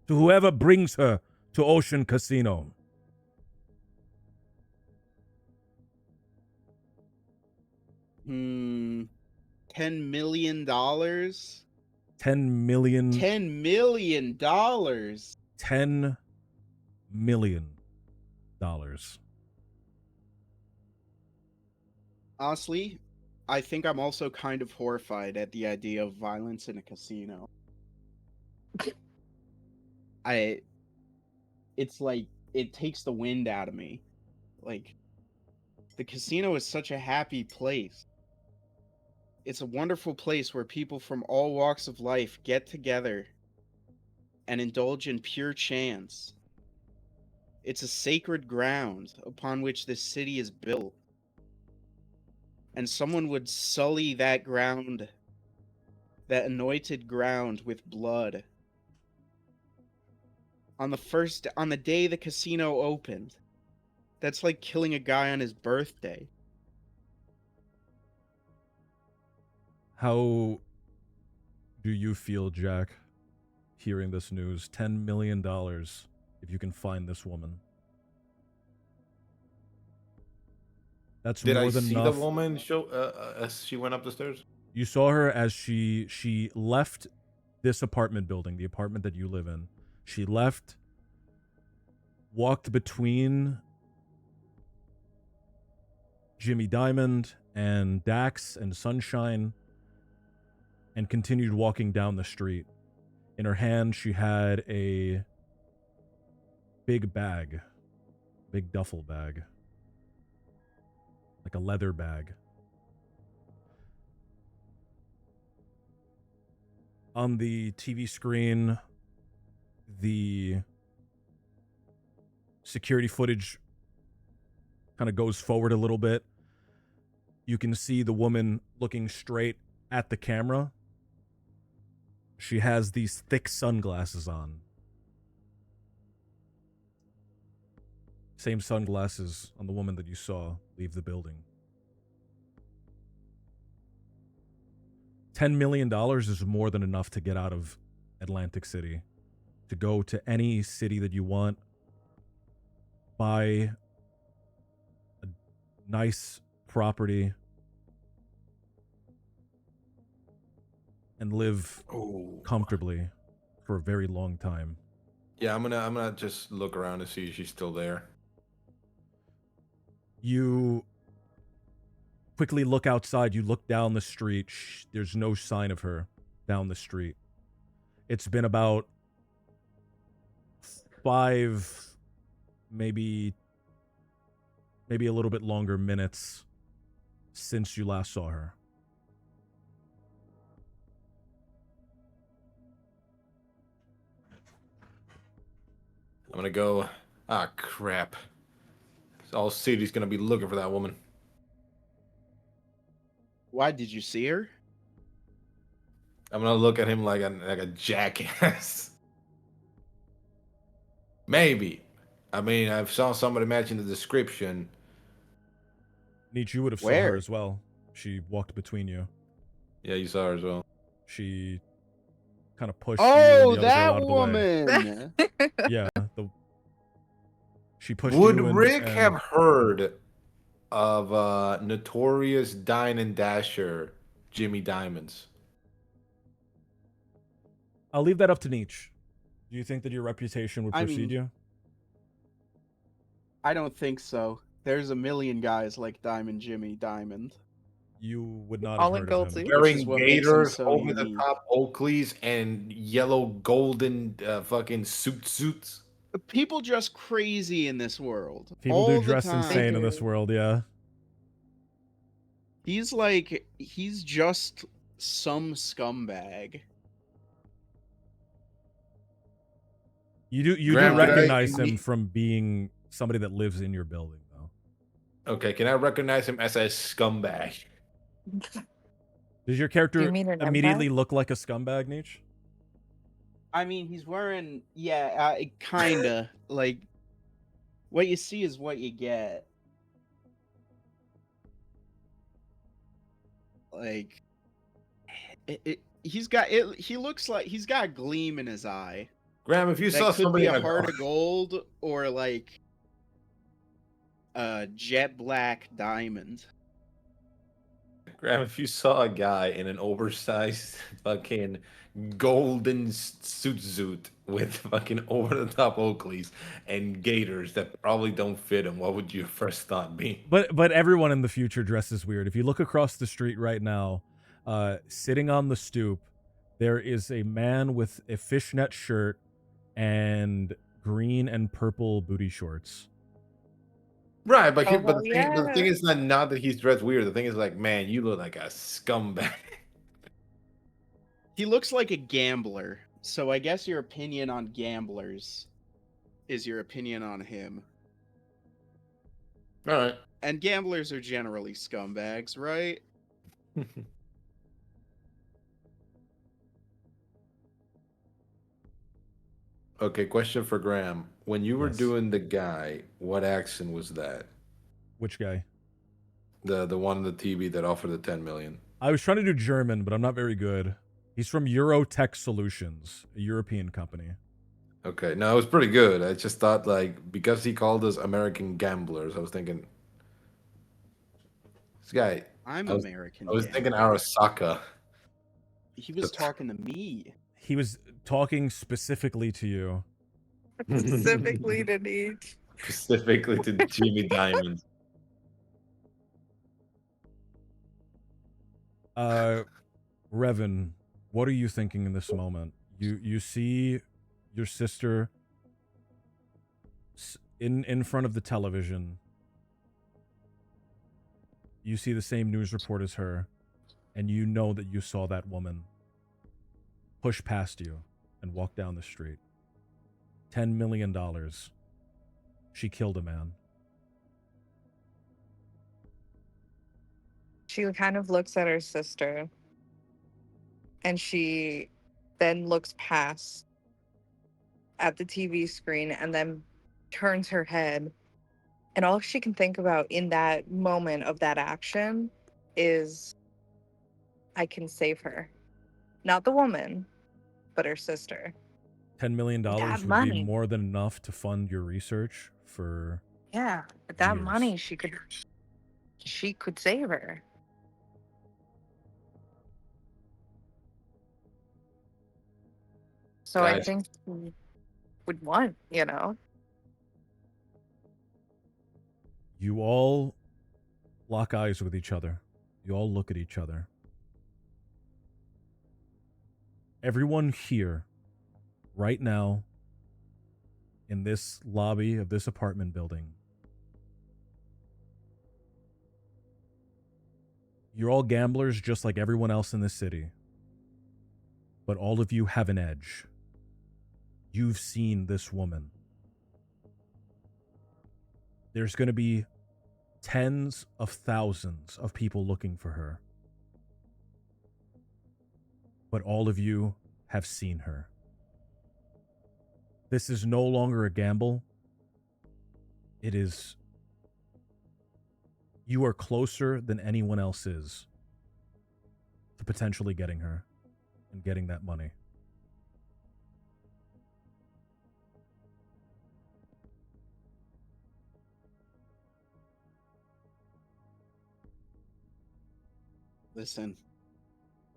whoever brings her to Ocean Casino. $10 million? $10 million. $10 million. $10 million. Honestly, I think I'm also kind of horrified at the idea of violence in a casino. It's like, it takes the wind out of me. Like, the casino is such a happy place. It's a wonderful place where people from all walks of life get together and indulge in pure chance. It's a sacred ground upon which this city is built. And someone would sully that ground, that anointed ground, with blood. On the day the casino opened. That's like killing a guy on his birthday. How do you feel, Jack, hearing this news? $10 million if you can find this woman. That's Did more I than see enough. the woman show as she went up the stairs? You saw her as she left this apartment building, the apartment that you live in. She left, walked between Jimmy Diamond and Dax and Sunshine, and continued walking down the street. In her hand, she had a big bag, big duffel bag, like a leather bag. On the TV screen, the security footage kind of goes forward a little bit. You can see the woman looking straight at the camera. She has these thick sunglasses on. Same sunglasses on the woman that you saw leave the building. $10 million is more than enough to get out of Atlantic City, to go to any city that you want, buy a nice property, and live comfortably for a very long time. Yeah, I'm gonna just look around to see if she's still there. You quickly look outside. You look down the street. There's no sign of her down the street. It's been about 5, maybe a little bit longer minutes since you last saw her. I'm gonna go. Ah, crap. All city's gonna be looking for that woman. Why did you see her? I'm gonna look at him like a jackass. Maybe. I mean, I saw somebody mention the description. Nietzsche, you would have saw her Where? as well. She walked between you. Yeah, you saw her as well. She kind of pushed you Oh, and the other girl out that of the way. woman. Yeah, she pushed Would you. Rick have heard of notorious Dine and Dasher Jimmy Diamonds? I'll leave that up to Nietzsche. Do you think that your reputation would I precede mean, you? I don't think so. There's a million guys like Diamond Jimmy Diamond. You would not All have in heard of gold him. suits? Which is Wearing what makes him gators, so over the unique. top Oakleys, and yellow golden fucking suits. People dress crazy in this world. People all do the dress time. insane in this world, yeah. He's just some scumbag. You do Graham, could I- recognize him from being somebody that lives in your building, though. Okay, can I recognize him as a scumbag? Does your character you mean an immediately empath? look like a scumbag, Nietzsche? I mean, he's wearing, kinda. Like, what you see is what you get. Like, he looks like he's got a gleam in his eye. Graham, if you That saw could somebody be in a a heart of gold or like a jet black diamond. Graham, if you saw a guy in an oversized fucking golden suit with fucking over the top Oakleys and gators that probably don't fit him, what would your first thought be? But everyone in the future dresses weird. If you look across the street right now, sitting on the stoop, there is a man with a fishnet shirt and green and purple booty shorts. Right, but, Oh, but the yeah. thing is not that he's dressed weird. The thing is like, man, you look like a scumbag. He looks like a gambler. So I guess your opinion on gamblers is your opinion on him. All right. And gamblers are generally scumbags, right? Okay, question for Graham. When you were Yes. doing the guy, what accent was that? Which guy? The one on the TV that offered the 10 million. I was trying to do German, but I'm not very good. He's from Eurotech Solutions, a European company. Okay, no, it was pretty good. I just thought like because he called us American gamblers, I was thinking this guy. I'm I was- American. I was thinking gambler. Arasaka. He was talking to me. He was talking specifically to you. Specifically to Nietzsche. Specifically to Jimmy Diamond. Revan, What are you thinking in this moment? You see your sister in front of the television. You see the same news report as her, and you know that you saw that woman push past you and walk down the street. $10 million. She killed a man. She kind of looks at her sister, and she then looks past at the TV screen and then turns her head. And all she can think about in that moment of that action is, I can save her. Not the woman, but her sister. $10 million That would be money. more than enough to fund your research for Yeah, but that years. money she could save her. So I Guys. think she would want, You all lock eyes with each other. You all look at each other. Everyone here, right now, in this lobby of this apartment building, you're all gamblers just like everyone else in this city. But all of you have an edge. You've seen this woman. There's going to be tens of thousands of people looking for her. But all of you have seen her. This is no longer a gamble. It is... You are closer than anyone else is to potentially getting her and getting that money. Listen,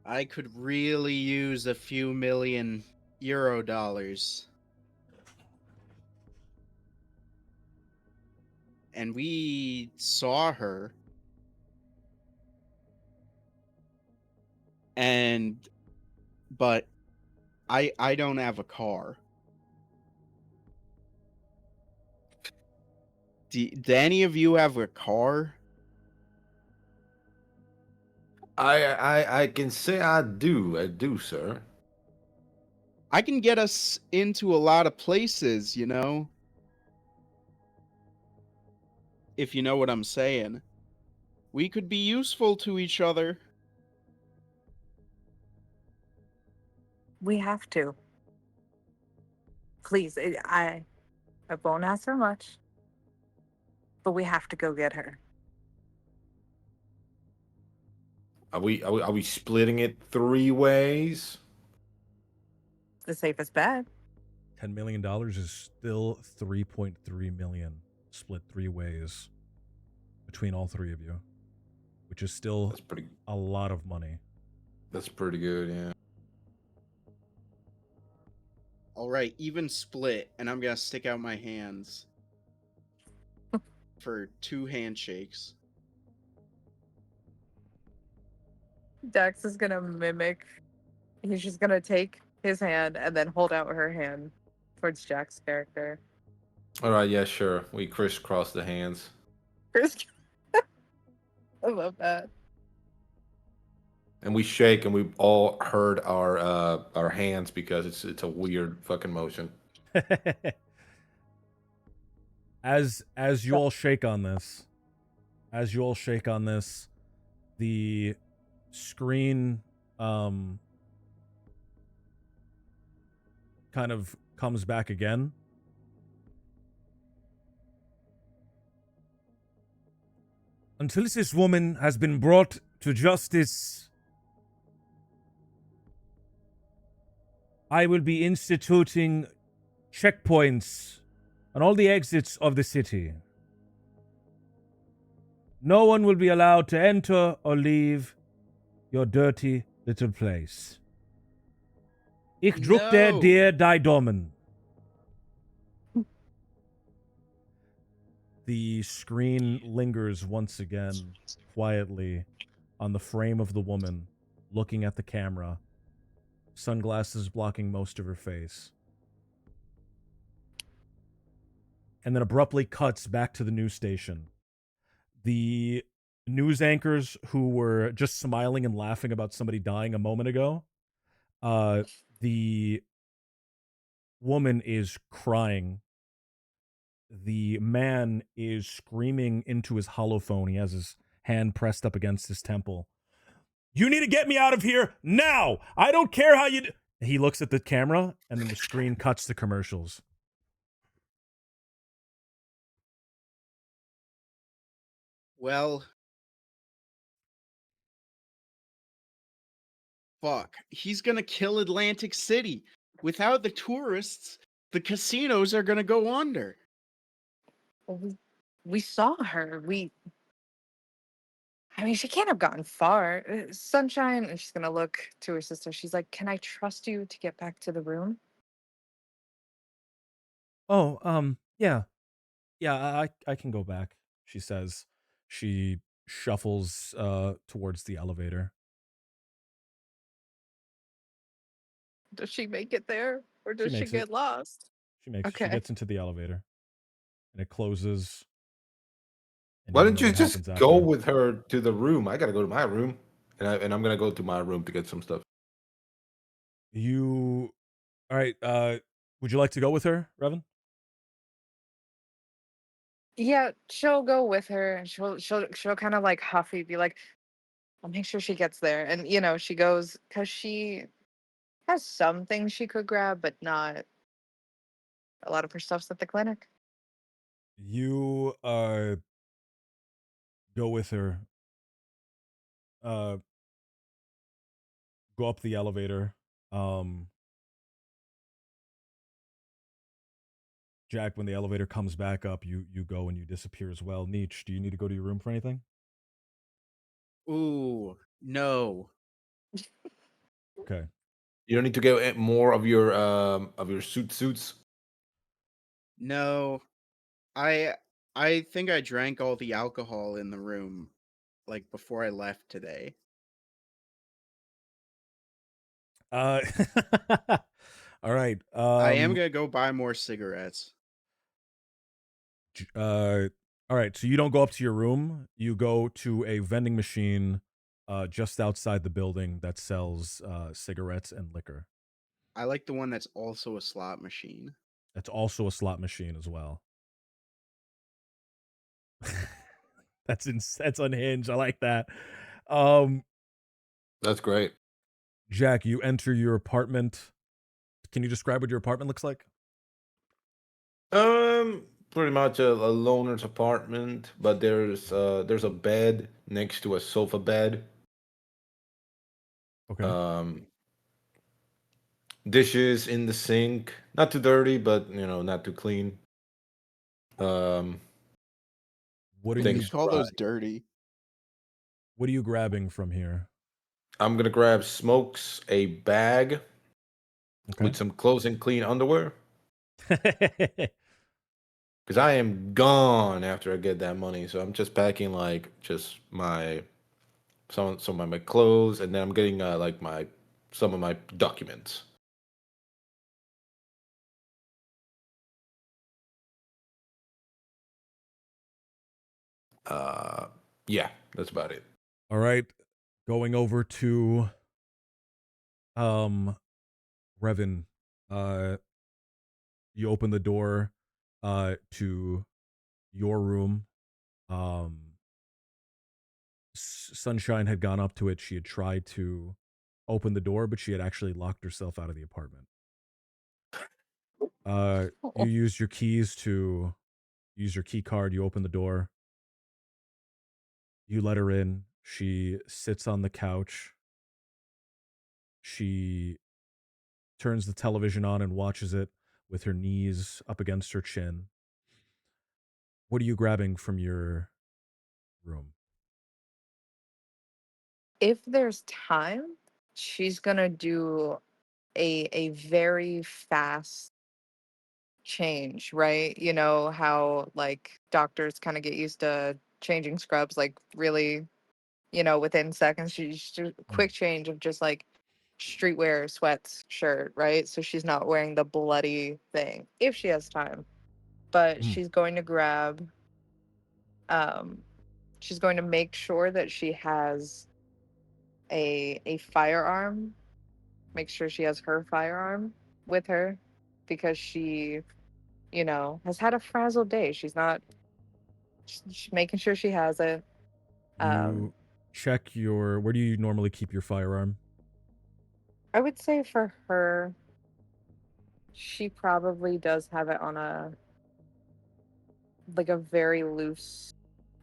I could really use a few million euro dollars. And we saw her. But I don't have a car. Do any of you have a car? I can say I do, sir. I can get us into a lot of places, you know? If you know what I'm saying. We could be useful to each other. We have to. Please, I won't ask for much, but we have to go get her. Are we splitting it 3 ways? The safest bet. $10 million is still $3.3 million, split 3 ways between all 3 of you, which is still a lot of money. That's pretty good, yeah. All right, even split, and I'm gonna stick out my hands for 2 handshakes. Dex is gonna mimic. He's just gonna take his hand and then hold out her hand towards Jack's character. All right, yeah, sure. We crisscross the hands. I love that. And we shake, and we all hurt our hands because it's a weird fucking motion. As you all shake on this, the screen kind of comes back again. Until this woman has been brought to justice, I will be instituting checkpoints on all the exits of the city. No one will be allowed to enter or leave your dirty little place. Ich drückte dir die Daumen. The screen lingers once again, quietly, on the frame of the woman, looking at the camera. sunglasses blocking most of her face. And then abruptly cuts back to the news station. The news anchors who were just smiling and laughing about somebody dying a moment ago, the woman is crying. The man is screaming into his holophone. He has his hand pressed up against his temple. You need to get me out of here now. I don't care how you. He looks at the camera, and then the screen cuts to commercials. Well, fuck. He's gonna kill Atlantic City. Without the tourists, the casinos are gonna go under. Well, we saw her. I mean, she can't have gotten far. Sunshine, and she's gonna look to her sister. She's like, "Can I trust you to get back to the room?" Oh, yeah. I can go back, she says. She shuffles towards the elevator. Does she make it there, or She does she makes it. get lost? She Okay. gets into the elevator, and it closes. And Why you don't don't know you what just happens go after. with her to the room? I gotta go to my room, and I'm gonna go to my room to get some stuff. You all right? Would you like to go with her, Revan? Yeah, she'll go with her, and she'll kind of like huffy, be like, "I'll make sure she gets there." And she goes because she has some things she could grab, but not a lot of her stuff's at the clinic. You go with her. Uh, go up the elevator. Um, Jack, when the elevator comes back up, you go and you disappear as well. Nietzsche, do you need to go to your room for anything? Ooh, no. Okay. You don't need to get more of your suits. No. I think I drank all the alcohol in the room like before I left today. Uh, all right. I am gonna go buy more cigarettes. All right. So you don't go up to your room. You go to a vending machine, just outside the building that sells cigarettes and liquor. I like the one that's also a slot machine. That's also a slot machine as well. That's unhinged. I like that. Um, That's great. Jack, you enter your apartment. Can you describe what your apartment looks like? Pretty much a loner's apartment, but there's a bed next to a sofa bed. Okay. Um, Dishes in the sink, not too dirty, but not too clean. Um, What are you You Things call dry. those dirty? What are you grabbing from here? I'm gonna grab Smokes a bag Okay. with some clothes and clean underwear because I am gone after I get that money. So I'm just packing like just my some of my clothes, and then I'm getting like my some of my documents. Uh, yeah, that's about it. All right. Going over to um Revan. Uh you open the door to your room. Um Sunshine had gone up to it. She had tried to open the door, but she had actually locked herself out of the apartment. You use your keys to use your key card, you open the door. You let her in. She sits on the couch. She turns the television on and watches it with her knees up against her chin. What are you grabbing from your room? If there's time, she's gonna do a very fast change, right? You know how like doctors kind of get used to changing scrubs like really, within seconds. She's just a Mm. quick change of just like streetwear sweatshirt, right? So she's not wearing the bloody thing if she has time. But Mm. she's going to grab she's going to make sure that she has a firearm. Make sure she has her firearm with her because she, has had a frazzled day. She's making sure she has it. You check where do you normally keep your firearm? I would say for her, she probably does have it on a very loose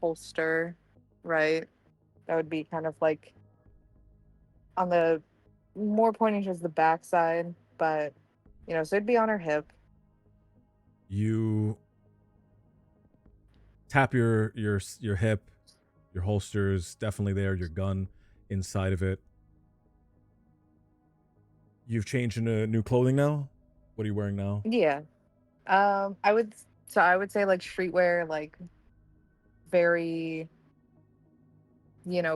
holster, right? That would be kind of like on the more pointing towards the backside, but so it'd be on her hip. You tap your hip, your holster is definitely there, your gun inside of it. You've changed into new clothing now? What are you wearing now? Yeah. I would say like streetwear, like very,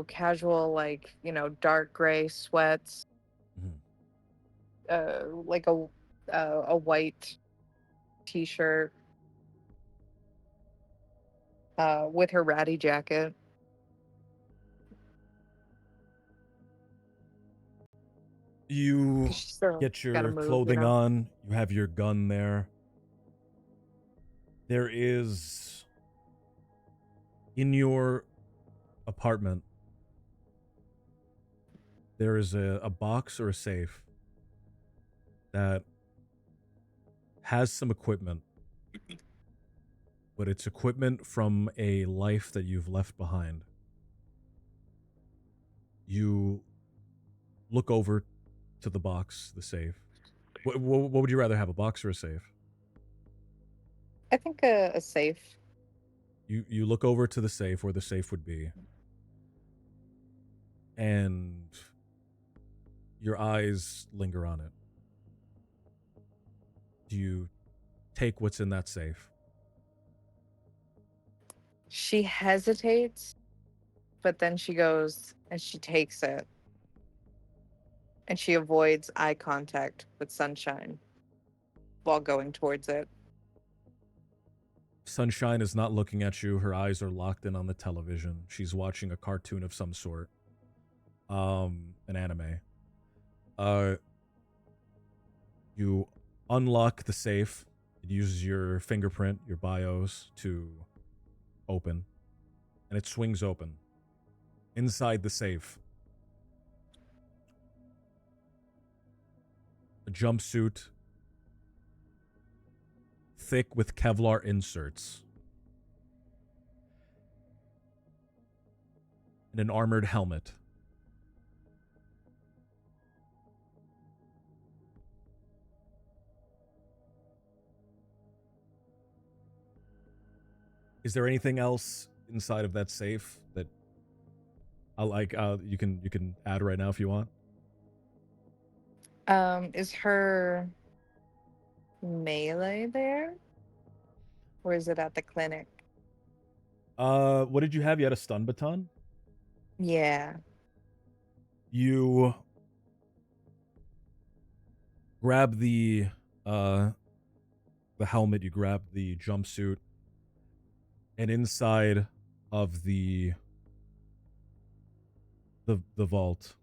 casual, like, dark gray sweats, Mhm. like a white t-shirt, with her ratty jacket. You 'Cause she's still get gotta your move, clothing on, you have your gun there. There is in your apartment, there is a box or a safe that has some equipment, but it's equipment from a life that you've left behind. You look over to the box, the safe. What would you rather have, a box or a safe? I think a safe. You look over to the safe where the safe would be, and your eyes linger on it. Do you take what's in that safe? She hesitates, but then she goes and she takes it. And she avoids eye contact with Sunshine while going towards it. Sunshine is not looking at you. Her eyes are locked in on the television. She's watching a cartoon of some sort. An anime. You unlock the safe. It uses your fingerprint, your BIOS to open, and it swings open. Inside the safe, a jumpsuit, thick with Kevlar inserts, and an armored helmet. Is there anything else inside of that safe that I like? You can add right now if you want. Is her melee there? Or is it at the clinic? What did you have? You had a stun baton. Yeah. You grab the helmet. You grab the jumpsuit, and inside of the vault,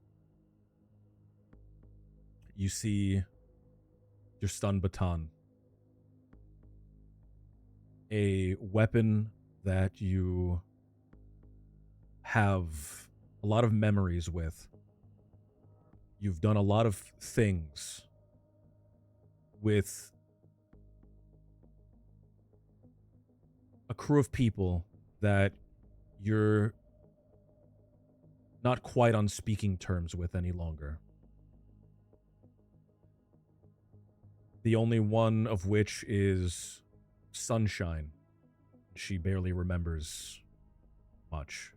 you see your stun baton, a weapon that you have a lot of memories with. You've done a lot of things with a crew of people that you're not quite on speaking terms with any longer. The only one of which is Sunshine. She barely remembers much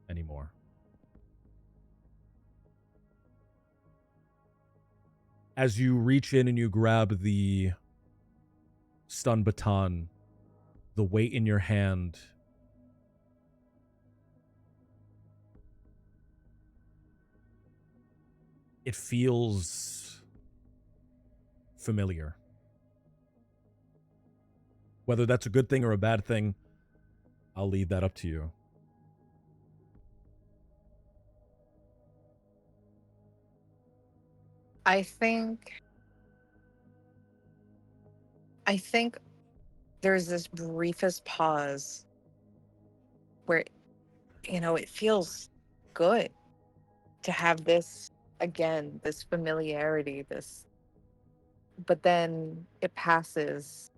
anymore. As you reach in and you grab the stun baton, the weight in your hand it feels familiar. Whether that's a good thing or a bad thing, I'll leave that up to you. I think there's this briefest pause where, it feels good to have this again, this familiarity, but then it passes.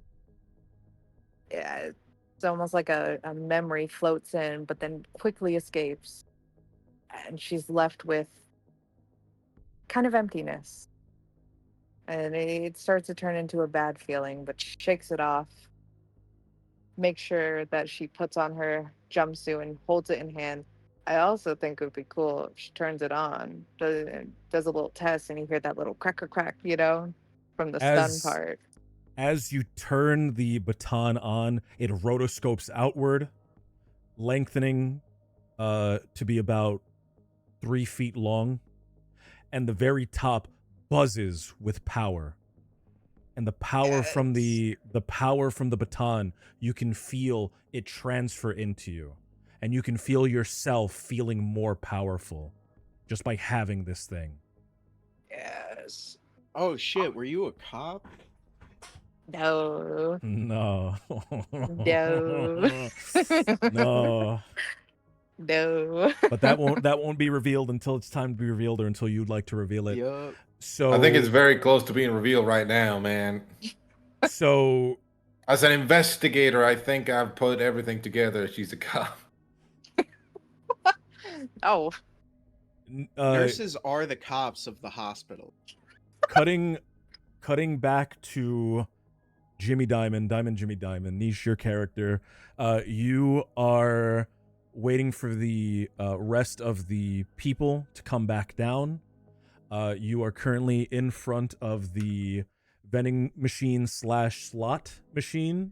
Yeah, it's almost like a memory floats in, but then quickly escapes. And she's left with kind of emptiness. And it starts to turn into a bad feeling, but she shakes it off. Make sure that she puts on her jumpsuit and holds it in hand. I also think it would be cool if she turns it on, does a little test, and you hear that little cracker crack, from the stun As part. as you turn the baton on, it rotoscopes outward, lengthening to be about 3 feet long, and the very top buzzes with power. And the power from Yes. the power from the baton, you can feel it transfer into you. And you can feel yourself feeling more powerful just by having this thing. Yes. Oh shit, were you a cop? No. No. No. No. No. But that won't be revealed until it's time to be revealed or until you'd like to reveal it. Yup. So I think it's very close to being revealed right now, man. so As an investigator, I think I've put everything together. She's a cop. Oh. Nurses are the cops of the hospital. cutting back to Jimmy Diamond, Jimmy Diamond, Niche, your character. You are waiting for the rest of the people to come back down. You are currently in front of the vending machine / slot machine.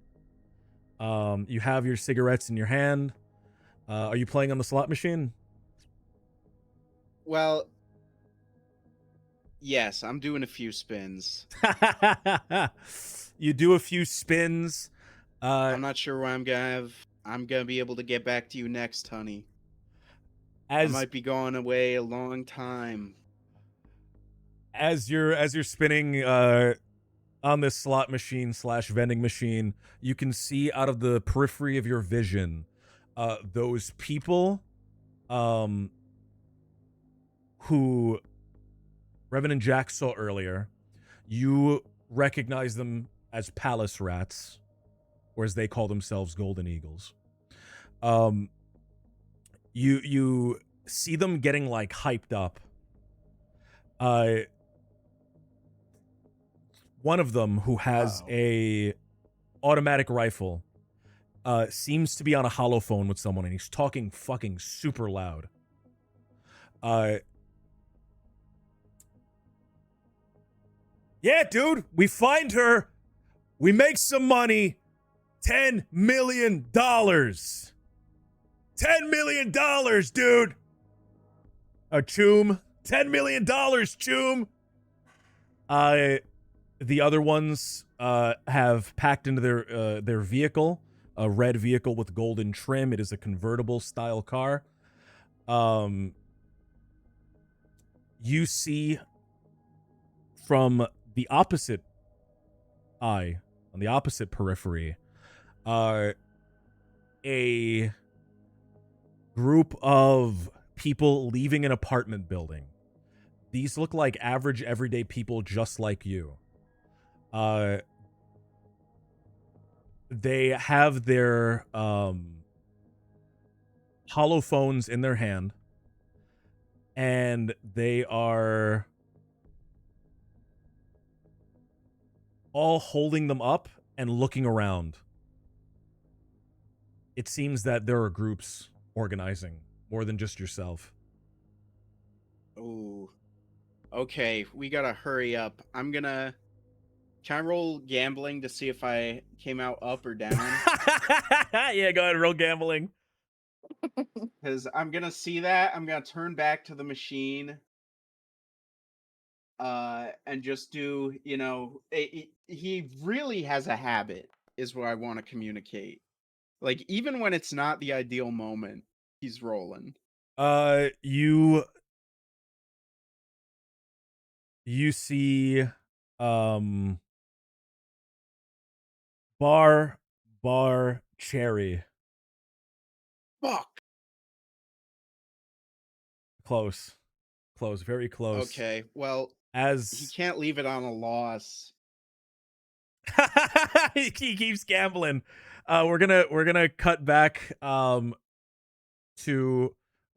You have your cigarettes in your hand. Are you playing on the slot machine? Well, yes, I'm doing a few spins. You do a few spins. I'm not sure where I'm gonna be able to get back to you next, honey. I As might be going away a long time. as you're spinning on this slot machine / vending machine, you can see out of the periphery of your vision those people who Revan and Jack saw earlier. You recognize them as palace rats, or as they call themselves, golden eagles. You see them getting like hyped up. One of them, who has a automatic rifle, seems to be on a holophone with someone, and he's talking fucking super loud. Yeah, dude, we find her. We make some money. $10 million. $10 million, dude. Choom. $10 million, Choom. The other ones have packed into their vehicle, a red vehicle with golden trim. It is a convertible style car. You see from the opposite eye, on the opposite periphery, a group of people leaving an apartment building. These look like average, everyday people just like you. They have their holophones in their hand, and they are all holding them up and looking around. It seems that there are groups organizing more than just yourself. Oh. Okay, we gotta hurry up. Can I roll gambling to see if I came out up or down? Yeah, go ahead, roll gambling. Because I'm gonna see that. I'm gonna turn back to the machine. and just do, you know, he really has a habit, is what I want to communicate. Like, even when it's not the ideal moment, he's rolling. You see, bar cherry. Fuck. Close, very close. Okay, well, he As can't leave it on a loss. he keeps gambling. We're gonna cut back to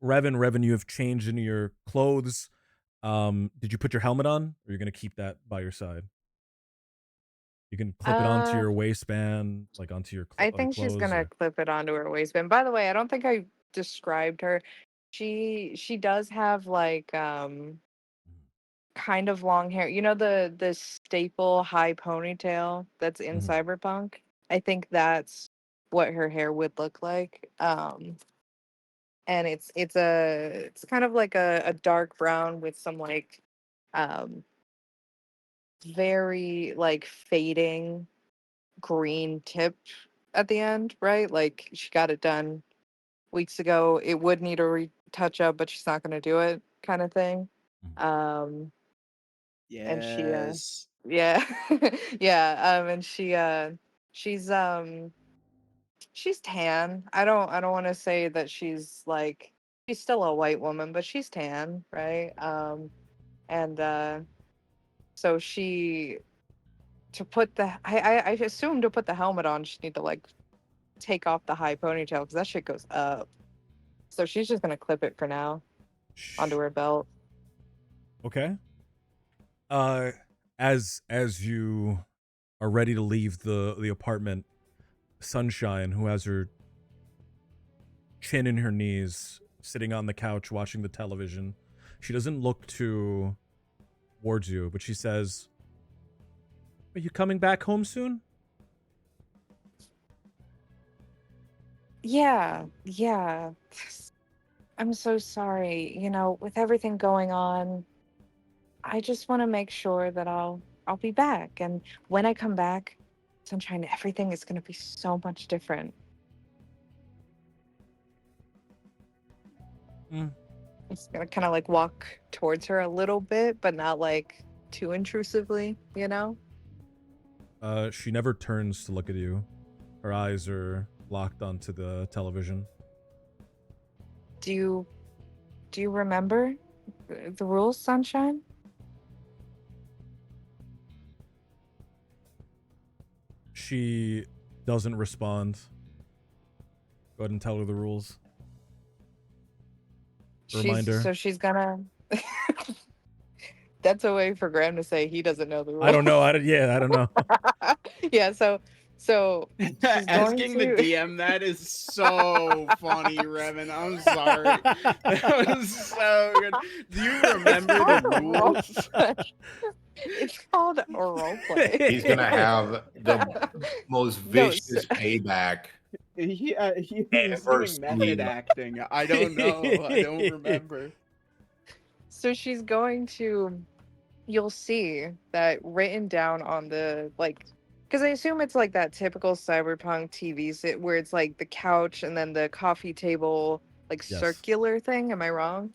Revan. You have changed into your clothes. Did you put your helmet on, or you're gonna keep that by your side? You can clip it onto Uh, your waistband, like onto your I think she's clothes. gonna Or... clip it onto her waistband. By the way, I don't think I described her. She does have like kind of long hair. You know the staple high ponytail that's in Mhm. Cyberpunk? I think that's what her hair would look like. And it's kind of like a dark brown with some like um very like fading green tip at the end, right? Like she got it done weeks ago. It would need a touch up, but she's not going to do it, kind of thing. Mhm. Um, and she, Yes. yeah, yeah. And she's she's tan. I don't want to say that she's like she's still a white woman, but she's tan, right? And so she to put the I assume to put the helmet on, she need to like take off the high ponytail because that shit goes up. So she's just gonna clip it for now onto her belt. Okay. Uh, as you are ready to leave the apartment, Sunshine, who has her chin in her knees, sitting on the couch watching the television, she doesn't look towards you, but she says, "Are you coming back home soon?" Yeah, yeah. I'm so sorry. You know, with everything going on, I just want to make sure that I'll be back. And when I come back, Sunshine, everything is gonna be so much different. Mm. It's gonna kind of like walk towards her a little bit, but not like too intrusively, you know? She never turns to look at you. Her eyes are locked onto the television. Do you do you remember the rules, Sunshine? She doesn't respond. Go ahead and tell her the rules. Reminder. So she's gonna That's a way for Graham to say he doesn't know the I don't rules. know. I don't know. Yeah, so she's going Asking the to DM that is so funny, Revan. I'm sorry. That was so good. Do you remember the called a role rules? play. It's called a role play. He's gonna have the most No, so, vicious payback He's ever doing method seen. acting. I don't know. I don't remember. so she's going to you'll see that written down on the like because I assume it's like that typical cyberpunk TV sit where it's like the couch and then the coffee table like Yes. circular thing. Am I wrong?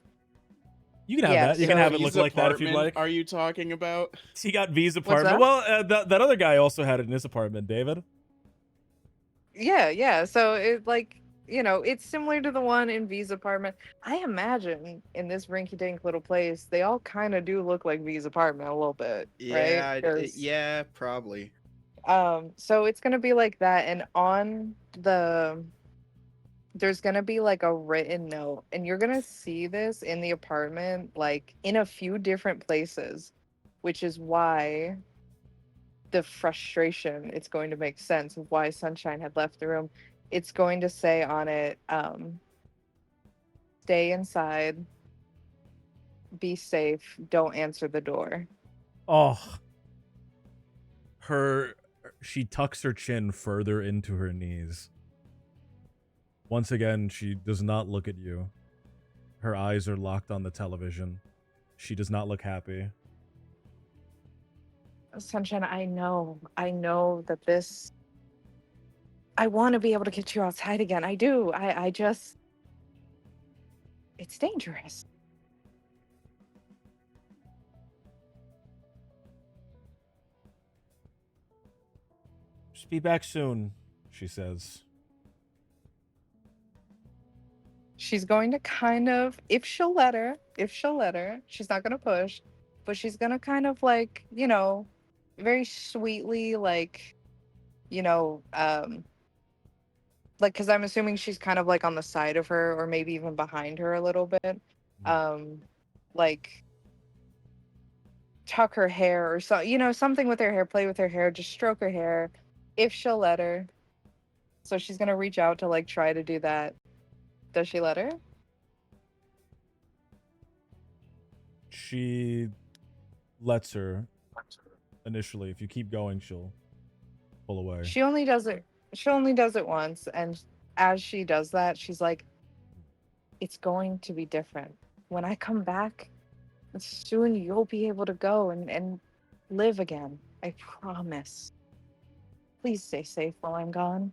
You can have Yeah, that. You Like can have it so look V's like that if you'd apartment, like. are you talking about? He got V's what's apartment. up? Well, that other guy also had it in his apartment, David. Yeah. So it like it's similar to the one in V's apartment. I imagine in this rinky-dink little place, they all kind of do look like V's apartment a little bit, right? Yeah, Because yeah, probably. so it's gonna be like that, and on there's gonna be like a written note, and you're gonna see this in the apartment, like in a few different places, which is why the frustration it's going to make sense of why Sunshine had left the room. It's going to say on it, stay inside, be safe, don't answer the door. Oh, her. She tucks her chin further into her knees. Once again, she does not look at you. Her eyes are locked on the television. She does not look happy. Sunshine, I know that this. I want to be able to get you outside again. I do. I just. It's dangerous. Just be back soon, she says. She's going to kind of, if she'll let her, she's not going to push, but she's going to kind of like, very sweetly, like, you know, like, because I'm assuming she's kind of like on the side of her or maybe even behind her a little bit. Um, like, tuck her hair or so, something with her hair, play with her hair, just stroke her hair, if she'll let her. So she's going to reach out to like try to do that. Does she let her? She lets her initially. If you keep going, she'll pull away. She only does it once, and as she does that, she's like, it's going to be different. When I come back, soon you'll be able to go and live again. I promise. Please stay safe while I'm gone.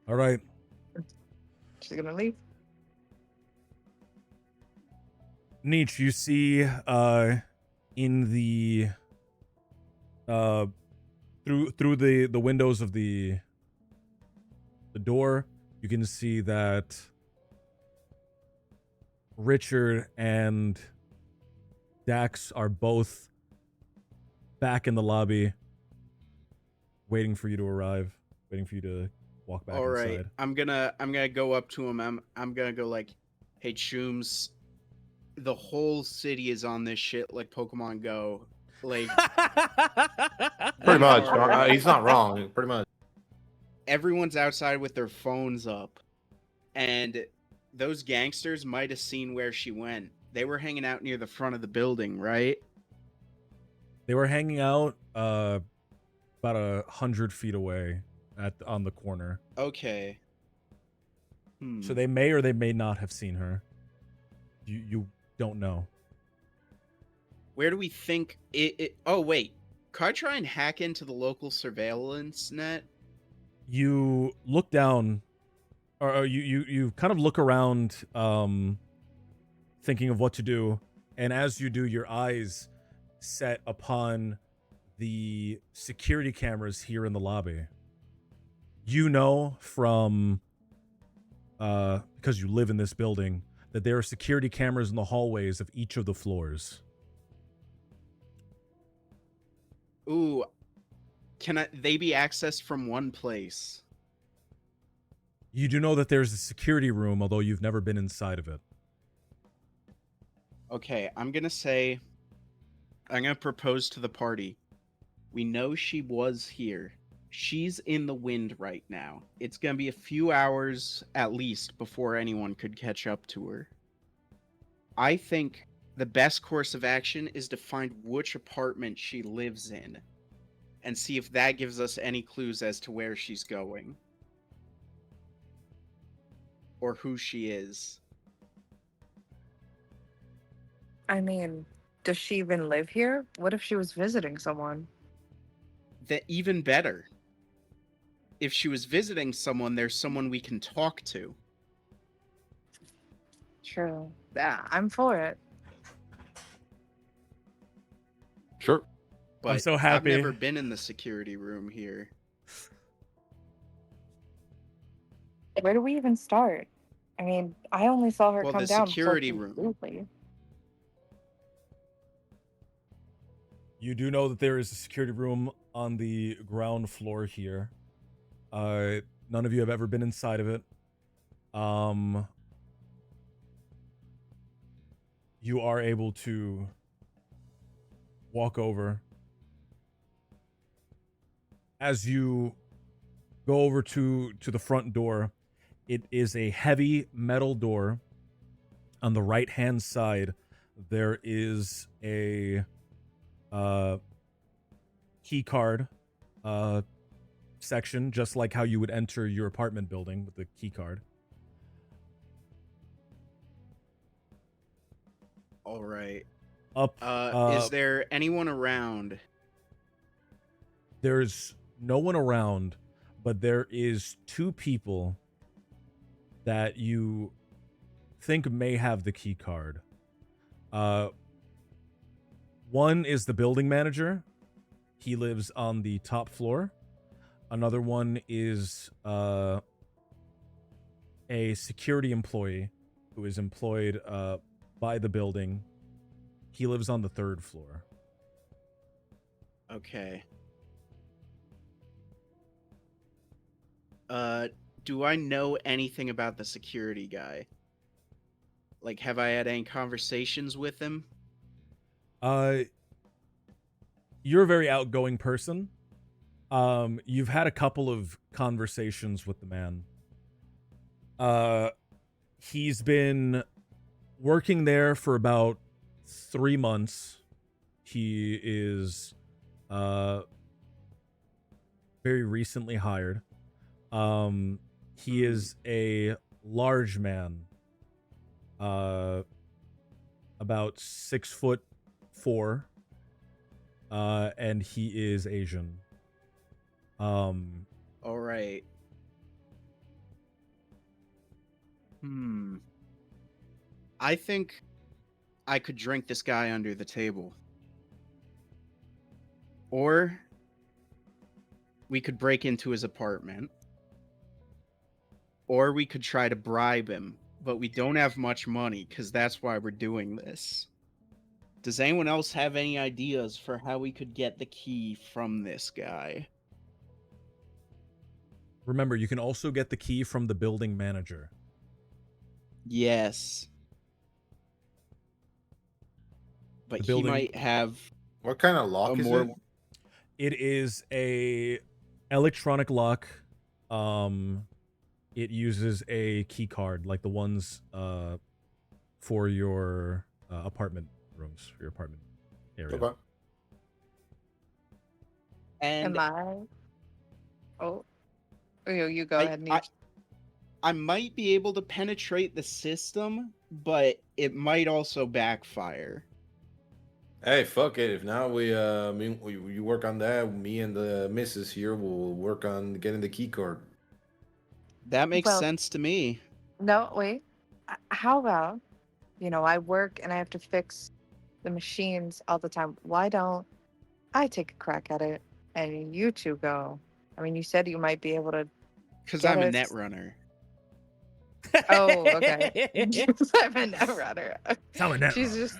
All right. She's gonna leave. Nietzsche, you see in the through the windows of the door, you can see that Richard and Dax are both back in the lobby waiting for you to arrive, waiting for you to walk back All right, inside. I'm gonna go up to him. I'm gonna go like, hey Chooms, the whole city is on this shit like Pokemon Go. Like Pretty much. are- He's not wrong. Pretty much. everyone's outside with their phones up, and those gangsters might have seen where she went. They were hanging out near the front of the building, right? They were hanging out about 100 feet away on the corner. Okay. So they may or they may not have seen her. You don't know. Where do we think it? Oh wait, could I try and hack into the local surveillance net? You look down, or you kind of look around, thinking of what to do, and as you do, your eyes set upon the security cameras here in the lobby. You know from because you live in this building that there are security cameras in the hallways of each of the floors. Ooh, they be accessed from one place? You do know that there's a security room, although you've never been inside of it. Okay, I'm gonna propose to the party. We know she was here. She's in the wind right now. It's gonna be a few hours at least before anyone could catch up to her. I think the best course of action is to find which apartment she lives in and see if that gives us any clues as to where she's going or who she is. I mean, does she even live here? What if she was visiting someone? That even better. If she was visiting someone, there's someone we can talk to. True. Yeah, I'm for it. Sure. But I'm so happy. I've never been in the security room here. Where do we even start? I mean, I only saw her Well, come the down. security so room. smoothly. You do know that there is a security room on the ground floor here. None of you have ever been inside of it. You are able to walk over. As you go over to the front door, it is a heavy metal door. On the right-hand side, there is a key card section, just like how you would enter your apartment building with the key card. right. Up. Is there anyone around? There's no one around, but there is two people that you think may have the key card. One is the building manager. He lives on the top floor. Another one is a security employee who is employed by the building. He lives on the third floor. Okay. Do I know anything about the security guy? Like, have I had any conversations with him? You're a very outgoing person. You've had a couple of conversations with the man. He's been working there for about 3 months. He is very recently hired. He is a large man, about 6'4", and he is Asian. All right. I think I could drink this guy under the table. Or we could break into his apartment. Or we could try to bribe him, but we don't have much money because that's why we're doing this. Does anyone else have any ideas for how we could get the key from this guy? Remember, you can also get the key from the building manager. Yes. But The building- he might have What kind of lock a is more... it? It is a electronic lock. It uses a key card like the ones for your apartment rooms, for your apartment area. Okay. And Am I? Oh, you go ahead. I might be able to penetrate the system, but it might also backfire. Hey, fuck it. If not, you work on that. Me and the missus here will work on getting the key card. That makes Well- sense to me. No, wait. How about, I work and I have to fix the machines all the time. Why don't I take a crack at it and you two go? I mean, you said you might be able to. Because Get I'm a us- net runner. Oh, okay. I'm a net runner. I'm a net She's runner. just.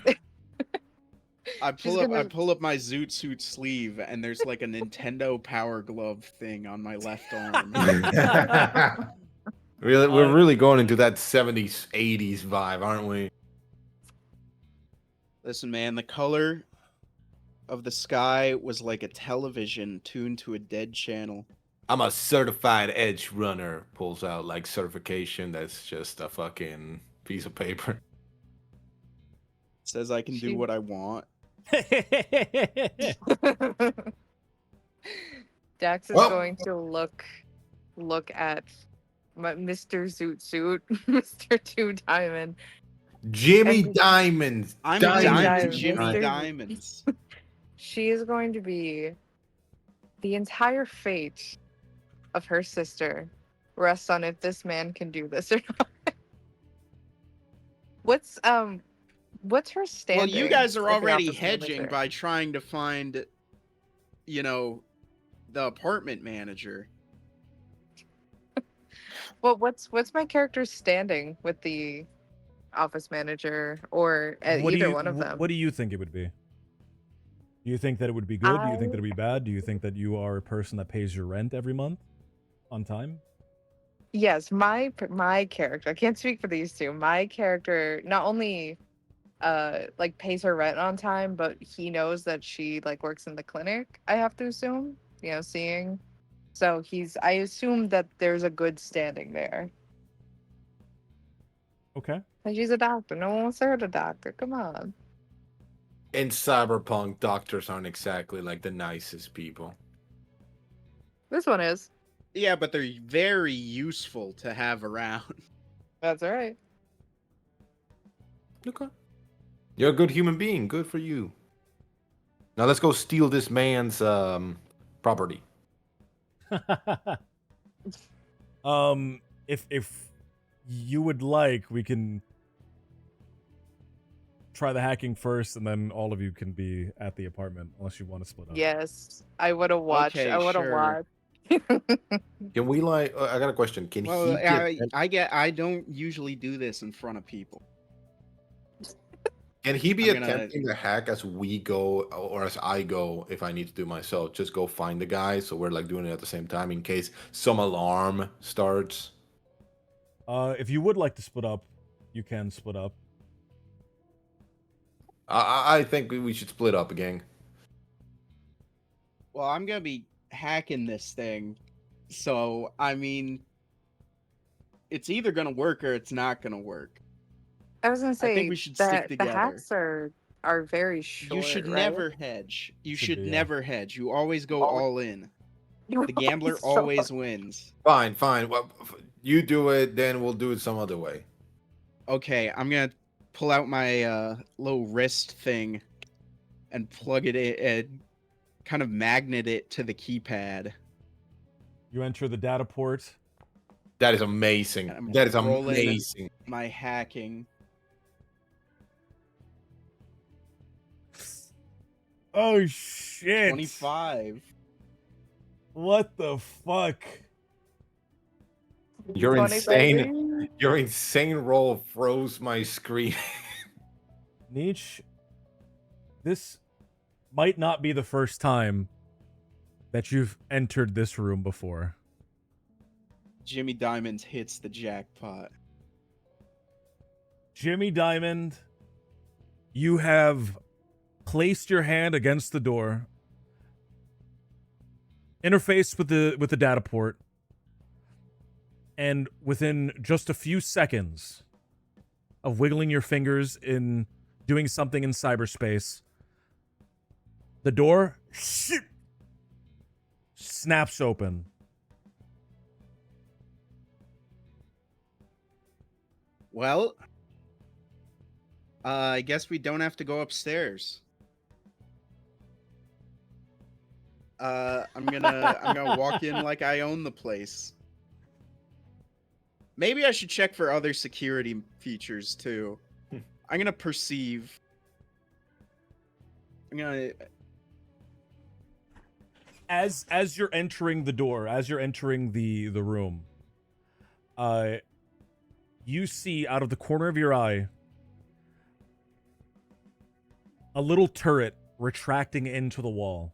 I She's pull gonna- up my Zoot Suit sleeve, and there's like a Nintendo Power Glove thing on my left arm. Really, we're really going into that 70s, 80s vibe, aren't we? Listen, man, the color of the sky was like a television tuned to a dead channel. I'm a certified edge runner. Pulls out like certification. That's just a fucking piece of paper. Says I can do She- what I want. Dax is Well- going to look at Mr. Zoot Suit, Mr. Two Diamond. Jimmy And- Diamonds. I'm Diamond, Jimmy Mr. Diamonds. She is going to be the entire fate of her sister rests on if this man can do this or not. What's her standing? Well, you guys are with the already office hedging manager? by trying to find, the apartment manager. Well, what's my character's standing with the office manager or either one of them? What do you think it would be? Do you think that it would be good? Do you think that it would be bad? Do you think that you are a person that pays your rent every month on time? Yes, my character. I can't speak for these two. My character not only like pays her rent on time, but he knows that she like works in the clinic. I have to assume, seeing. So I assume that there's a good standing there. Okay. And she's a doctor. No one wants her a doctor. Come on. In Cyberpunk, doctors aren't exactly like the nicest people. This one is. Yeah, but they're very useful to have around. That's all right. Okay. You're a good human being. Good for you. Now let's go steal this man's property. If you would like, we can try the hacking first, and then all of you can be at the apartment, unless you want to split up. Yes, I would have watched. Okay, I would have sure. watched. Can we like? I got a question. Can Well, he get? I don't usually do this in front of people. Can he be I'm gonna- attempting the hack as we go, or as I go? If I need to do myself, just go find the guy. So we're like doing it at the same time in case some alarm starts. If you would like to split up, you can split up. I think we should split up, gang. Well, I'm gonna be hacking this thing, so I mean, it's either gonna work or it's not gonna work. I was gonna say think we should stick that the together. hacks are very short. You should right? never hedge. You Should should be, yeah. never hedge. You always go all in. The gambler So- always wins. Fine. Well, you do it, then we'll do it some other way. Okay, I'm gonna pull out my little wrist thing and plug it in and kind of magnet it to the keypad. You enter the data port. That is amazing. I'm That is rolling. amazing. My hacking. Oh shit! 25. What the fuck? Your 20, insane. baby. Your insane roll froze my screen. Nietzsche, this might not be the first time that you've entered this room before. Jimmy Diamonds hits the jackpot. Jimmy Diamond, you have placed your hand against the door, interfaced with the data port, and within just a few seconds of wiggling your fingers in doing something in cyberspace, the door snaps open. Well, I guess we don't have to go upstairs. I'm gonna walk in like I own the place. Maybe I should check for other security features too. I'm gonna perceive. I'm gonna. As you're entering the door, as you're entering the room, you see out of the corner of your eye a little turret retracting into the wall.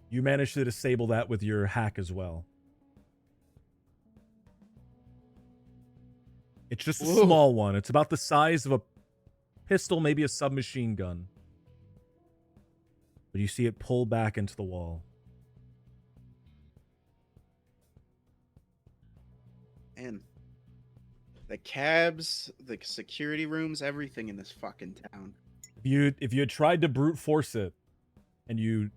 You managed to disable that with your hack as well. It's just a Whoa. small one. It's about the size of a pistol, maybe a submachine gun. But you see it pull back into the wall. Man, the cabs, the security rooms, everything in this fucking town. If you had tried to brute force it, and you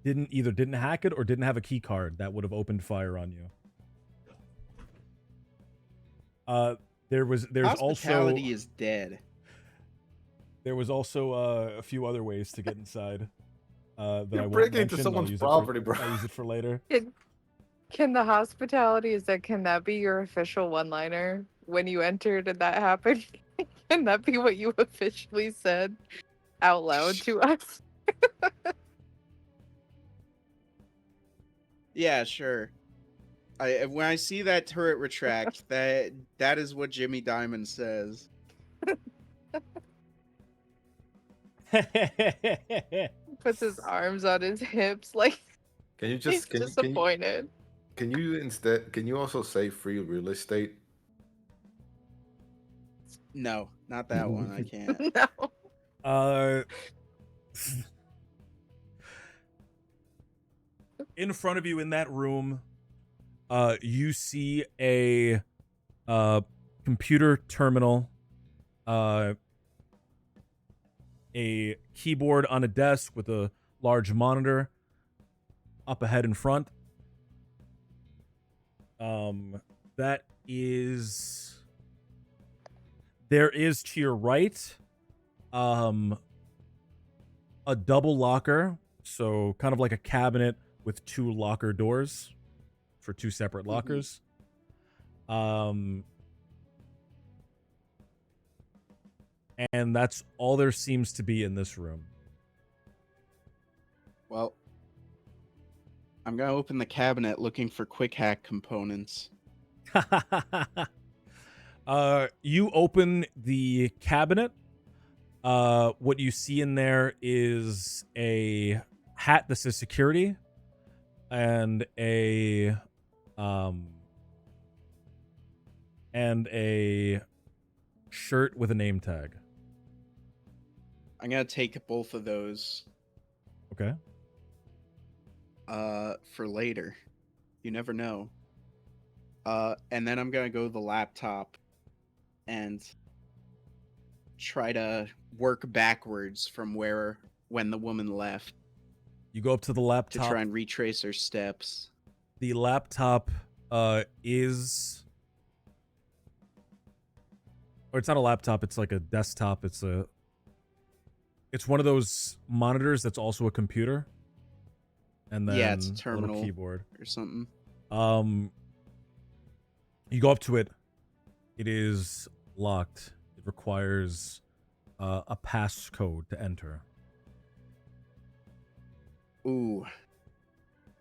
didn't hack it or didn't have a key card, that would have opened fire on you. There's Hospitality also is dead. there was also a few other ways to get inside. That You're I won't breaking into mention. someone's I'll use property, it bro. for, I'll use it for later. Can the hospitality can that be your official one-liner when you entered and that happened? Can that be what you officially said out loud to us? Yeah, sure. When I see that turret retract, that is what Jimmy Diamond says. Puts his arms on his hips like Can you he's just can disappointed. you also say free real estate? No, not that one. I can't. No. In front of you in that room, you see a computer terminal, a keyboard on a desk with a large monitor up ahead in front. There is to your right a double locker, so kind of like a cabinet with 2 locker doors for 2 separate lockers. And that's all there seems to be in this room. Well, I'm gonna open the cabinet looking for quick hack components. You open the cabinet. What you see in there is a hat that says security and a shirt with a name tag. I'm gonna take both of those Okay. for later. You never know. And then I'm gonna go to the laptop and try to work backwards from when the woman left You go up to the to laptop. try and retrace her steps. The laptop is, or it's not a laptop, it's like a desktop. It's one of those monitors that's also a computer. And then Yeah, it's a little terminal keyboard. or something. You go up to it. It is locked. It requires a passcode to enter. Ooh.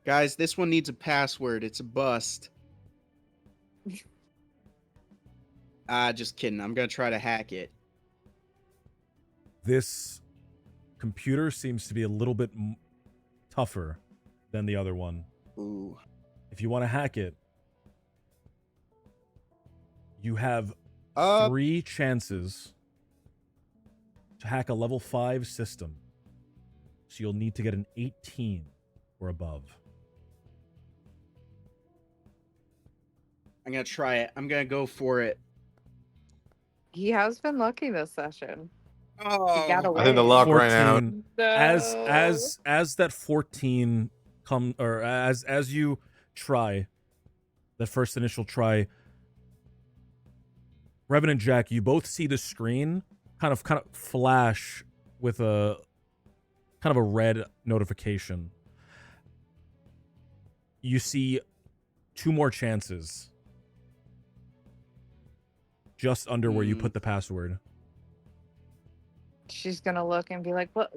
Guys, this one needs a password. It's a bust. Just kidding. I'm gonna try to hack it. This computer seems to be a little bit tougher than the other one. Ooh. If you want to hack it, you have 3 chances to hack a level 5 system. So you'll need to get an 18 or above. I'm gonna try it. I'm gonna go for it. He has been lucky this session. Oh, He got away. I think the luck ran out. 14. No. As that 14 come, or as you try that first initial try, Revan and Jack, you both see the screen kind of flash with a kind of a red notification. You see 2 more chances just under where you put the password. She's gonna look and be like, "What?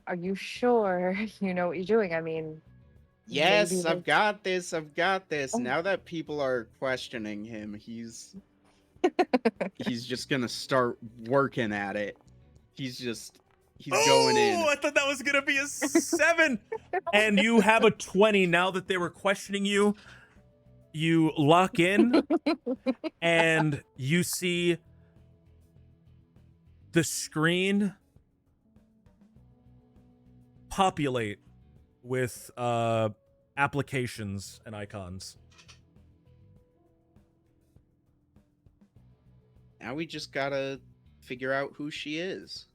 Are you sure you know what you're doing? I mean, yes, maybe I've got this. I've got this. Oh. Now that people are questioning him, he's just gonna start working at it. He's going in. I thought that was gonna be a 7. And you have a 20 now that they were questioning you. You lock in and you see the screen populate with applications and icons. Now we just gotta figure out who she is.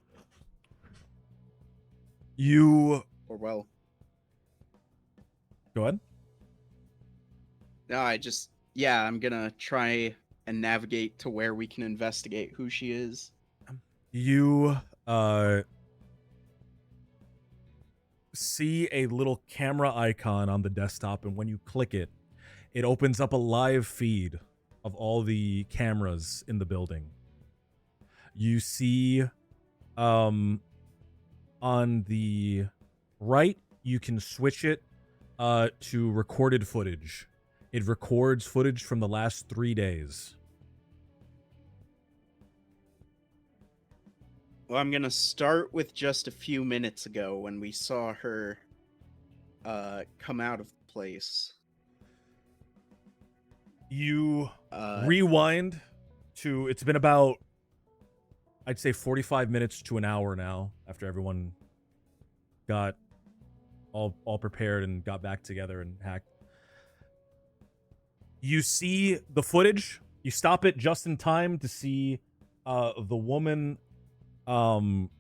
You Or well, go ahead. no, I'm gonna try and navigate to where we can investigate who she is. You see a little camera icon on the desktop, and when you click it, it opens up a live feed of all the cameras in the building. You see on the right, you can switch it to recorded footage. It records footage from the last 3 days. Well, I'm gonna start with just a few minutes ago when we saw her come out of the place. You rewind to, it's been about, I'd say 45 minutes to an hour now after everyone got all prepared and got back together and hacked. You see the footage. You stop it just in time to see the woman kind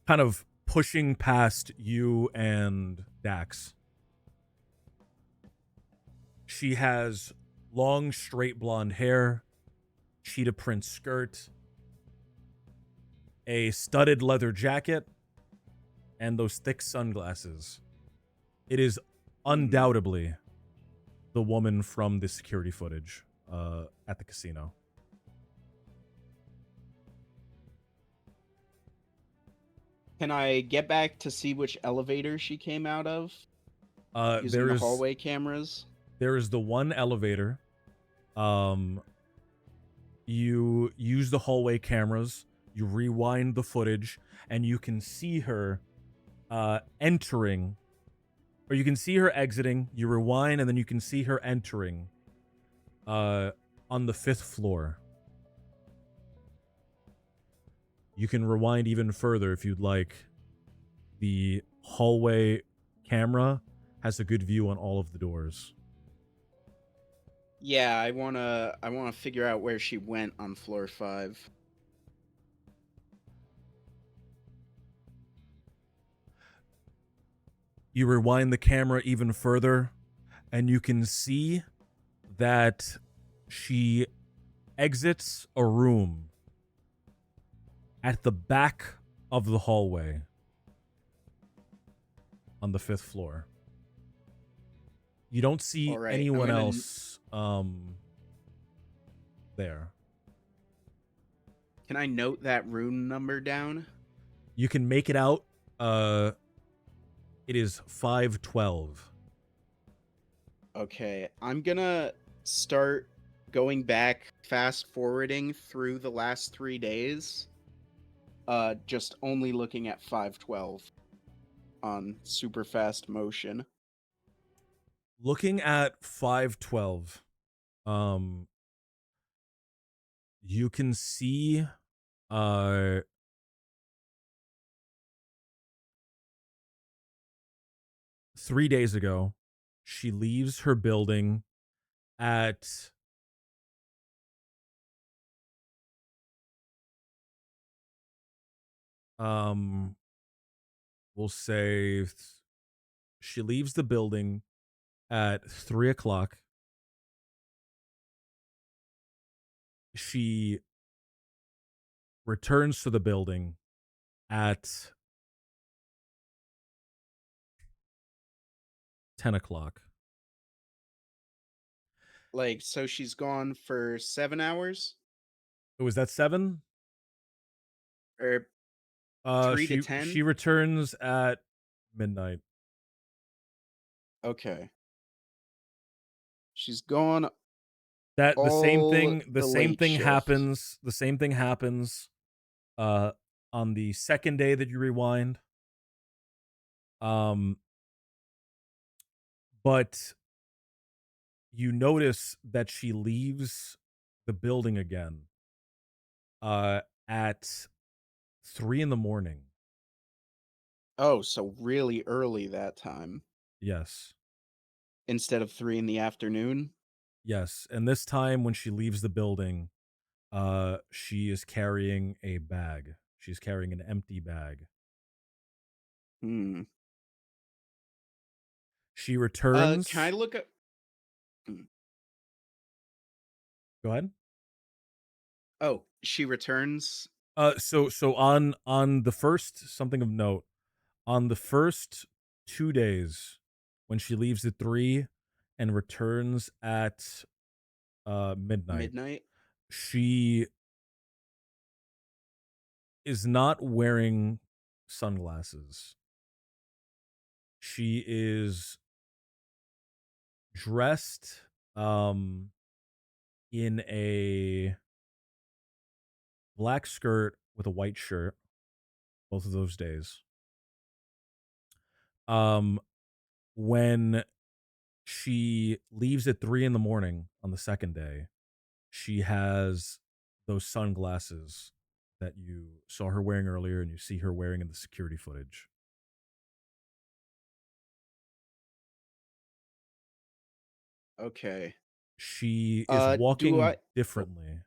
of pushing past you and Dax. She has long, straight blonde hair. cheetah print skirt, a studded leather jacket, and those thick sunglasses. It is undoubtedly the woman from the security footage at the casino. Can I get back to see which elevator she came out of using the hallway cameras? There is the one elevator. You use the hallway cameras, you rewind the footage, and you can see her entering, or you can see her exiting. You rewind, and then you can see her entering on the 5th floor. You can rewind even further if you'd like. The hallway camera has a good view on all of the doors. Yeah, I wanna figure out where she went on floor 5. You rewind the camera even further, and you can see that she exits a room at the back of the hallway on the 5th floor. You don't see All right, anyone else there. Can I note that room number down? You can make it out. It is 512. Okay, I'm gonna start going back, fast forwarding through the last 3 days. Just only looking at 512 on super fast motion. Looking at 512, you can see 3 days ago, she leaves her building at we'll say she leaves the building at 3 o'clock. She returns to the building at 10 o'clock. Like, so she's gone for 7 hours? Was that 7? Or 3 to 10? She returns at midnight. Okay. She's gone That the same all thing the late shift. happens. The same thing happens on the second day that you rewind. But you notice that she leaves the building again at 3 in the morning. Oh, so really early that time. Yes. Instead of 3 in the afternoon? Yes. And this time when she leaves the building, she is carrying a bag. She's carrying an empty bag. Hmm. She returns. Can I look at... Go ahead. Oh, she returns. So on the first, something of note, on the first 2 days, when she leaves at 3 and returns at midnight, she is not wearing sunglasses. She is dressed in a black skirt with a white shirt, both of those days. When she leaves at 3 in the morning on the second day, she has those sunglasses that you saw her wearing earlier and you see her wearing in the security footage. Okay. She is walking differently.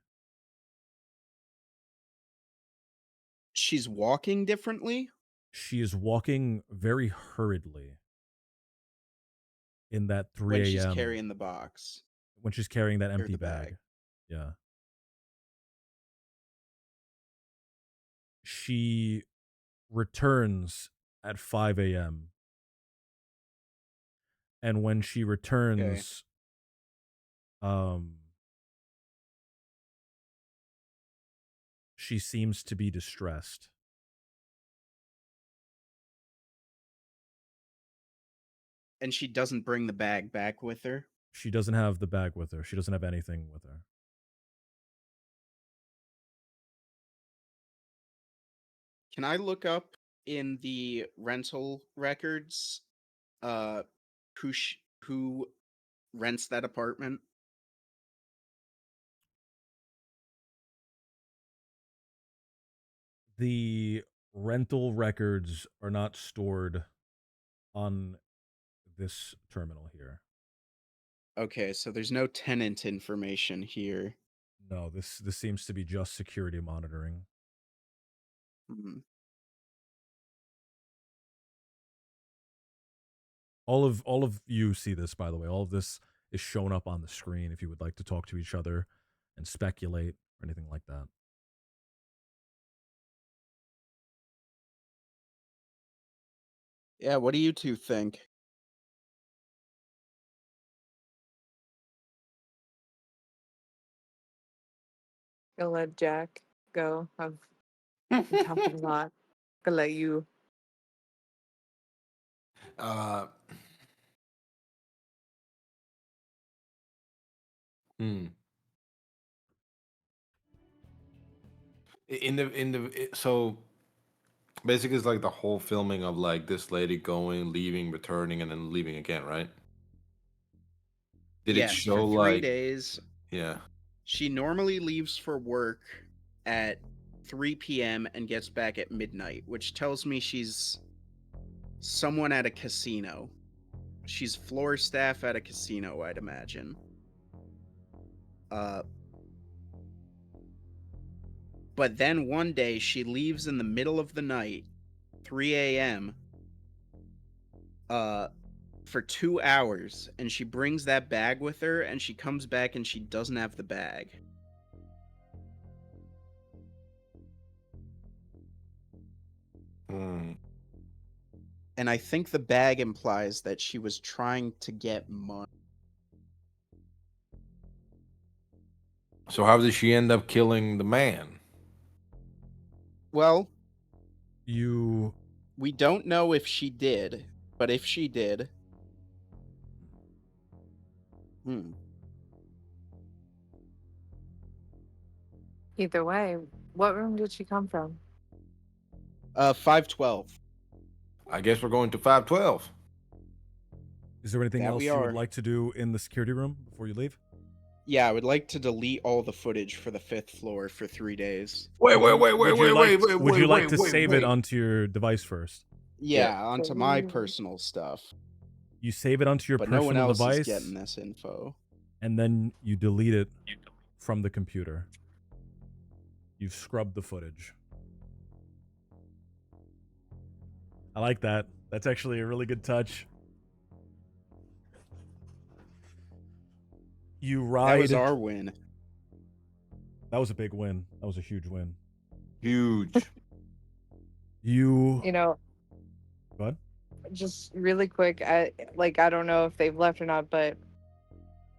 She's walking differently? She is walking very hurriedly in that 3 a.m. When she's carrying the box. When she's carrying that Or empty the bag. bag. Yeah. she returns at 5 a.m. And when she returns, she seems to be distressed. And she doesn't bring the bag back with her? She doesn't have the bag with her. She doesn't have anything with her. Can I look up in the rental records who rents that apartment? The rental records are not stored on this terminal here. Okay, so there's no tenant information here. No, this seems to be just security monitoring. Hmm. All of you see this, by the way. All of this is shown up on the screen if you would like to talk to each other and speculate or anything like that. Yeah, what do you two think? Gonna let Jack go. I've been talking a lot. Gonna let you. Uh, hmm. So basically, it's like the whole filming of like this lady going, leaving, returning, and then leaving again, right? Did it Yes, show for 3 like, days. yeah? She normally leaves for work at 3 p.m. and gets back at midnight, which tells me she's someone at a casino. She's floor staff at a casino, I'd imagine. But then one day she leaves in the middle of the night, 3 a.m., for 2 hours, and she brings that bag with her, and she comes back and she doesn't have the bag. Hmm. And I think the bag implies that she was trying to get money. So how did she end up killing the man? Well, You we don't know if she did, but if she did... Either way, what room did she come from? 512. I guess we're going to 512. Is there anything That else we you would are. like to do in the security room before you leave? Yeah, I would like to delete all the footage for the 5th floor for 3 days. Wait, Would you like to save it wait. onto your device first? Yeah, onto my personal stuff. You save it onto your But no one personal else is device, getting this info. and then you delete it from the computer. You've scrubbed the footage. I like that. That's actually a really good touch. You ride. That was our win. That was a big win. That was a huge win. Huge. You. You know, What? just really quick, I don't know if they've left or not, but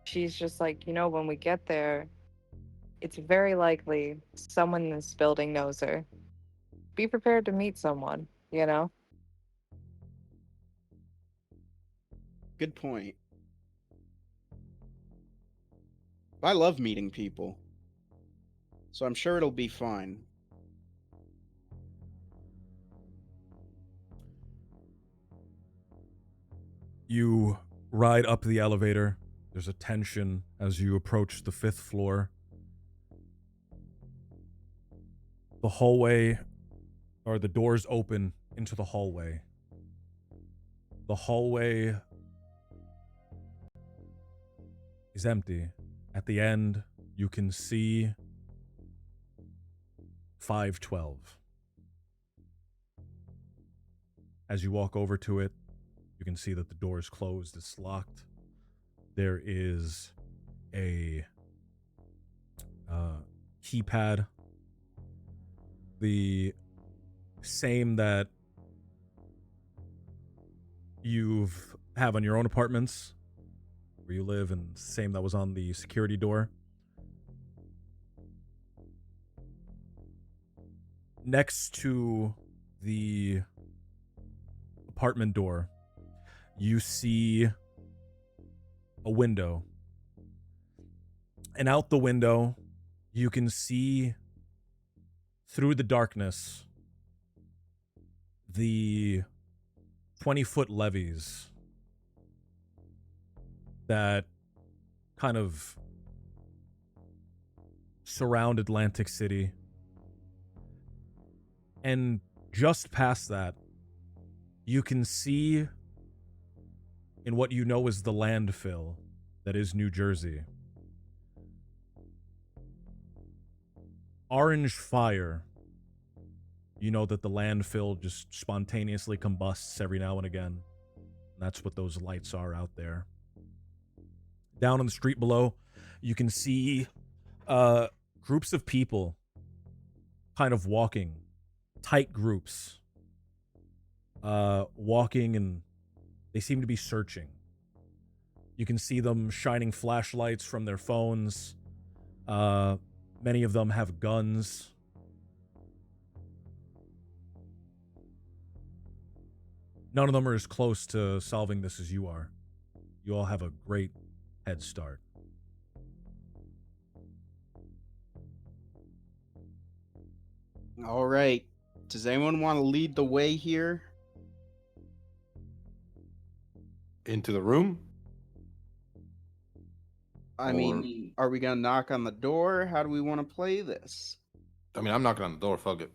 she's just like, when we get there, it's very likely someone in this building knows her. Be prepared to meet someone, Good point. I love meeting people. So I'm sure it'll be fine. You ride up the elevator. There's a tension as you approach the 5th floor. The hallway, or the doors open into the hallway. The hallway is empty. At the end, you can see 512. As you walk over to it, you can see that the door is closed, it's locked. There is a keypad. The same that you've have on your own apartments where you live, and same that was on the security door. Next to the apartment door, you see a window. And out the window, you can see through the darkness the 20-foot levees that kind of surround Atlantic City. And just past that, you can see in what you know is the landfill that is New Jersey. Orange fire. You know that the landfill just spontaneously combusts every now and again. And that's what those lights are out there. Down on the street below, you can see groups of people kind of walking, tight groups, walking, and they seem to be searching. You can see them shining flashlights from their phones. Many of them have guns. None of them are as close to solving this as you are. You all have a great head start. All right. Does anyone want to lead the way here? Into the room? I mean, are we going to knock on the door? How do we want to play this? I mean, I'm knocking on the door. Fuck it.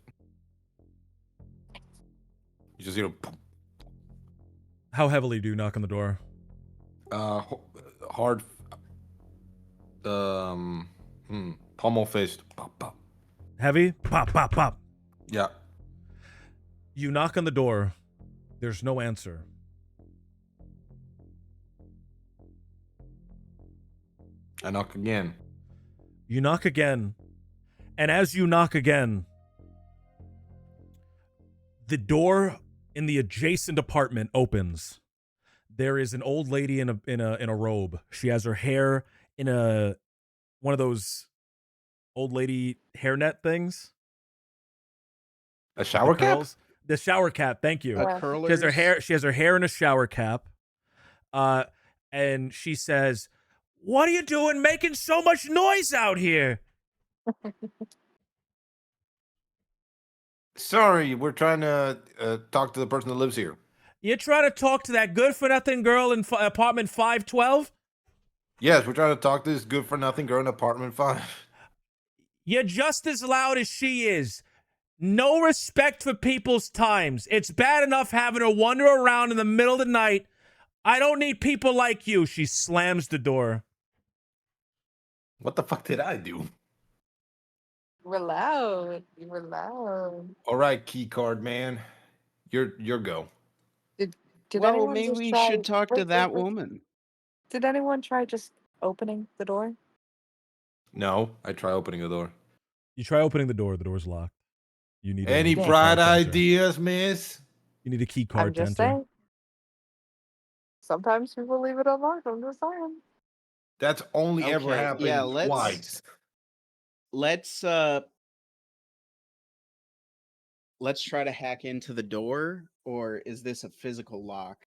You just hear How heavily do you knock on the door? hard. Pummel faced. Pop, pop. Heavy? Pop, pop, pop. Yeah. You knock on the door. There's no answer. I knock again. You knock again. And as you knock again, the door in the adjacent apartment opens. There is an old lady in a robe. She has her hair in one of those old lady hairnet things. A shower cap? Curls. The shower cap, thank you. A curler. She has her hair in a shower cap. And she says, "What are you doing making so much noise out here?" Sorry, we're trying to talk to the person that lives here. You're trying to talk to that good-for-nothing girl in apartment 512? Yes, we're trying to talk to this good-for-nothing girl in apartment 5. You're just as loud as she is. No respect for people's times. It's bad enough having her wander around in the middle of the night. I don't need people like you. She slams the door. What the fuck did I do? You were loud. You were loud. All right, key card man. Your go. Did Well, anyone maybe just we try... should talk to wait, that wait. woman. Did anyone try just opening the door? No, I try opening the door. You try opening the door. The door's locked. You need Any a key bright card to enter. ideas, miss? You need a key I'm card to just enter. saying. Sometimes people leave it unlocked. I'm just saying. That's only ever Okay, happened yeah, let's- twice. Let's try to hack into the door, or is this a physical lock?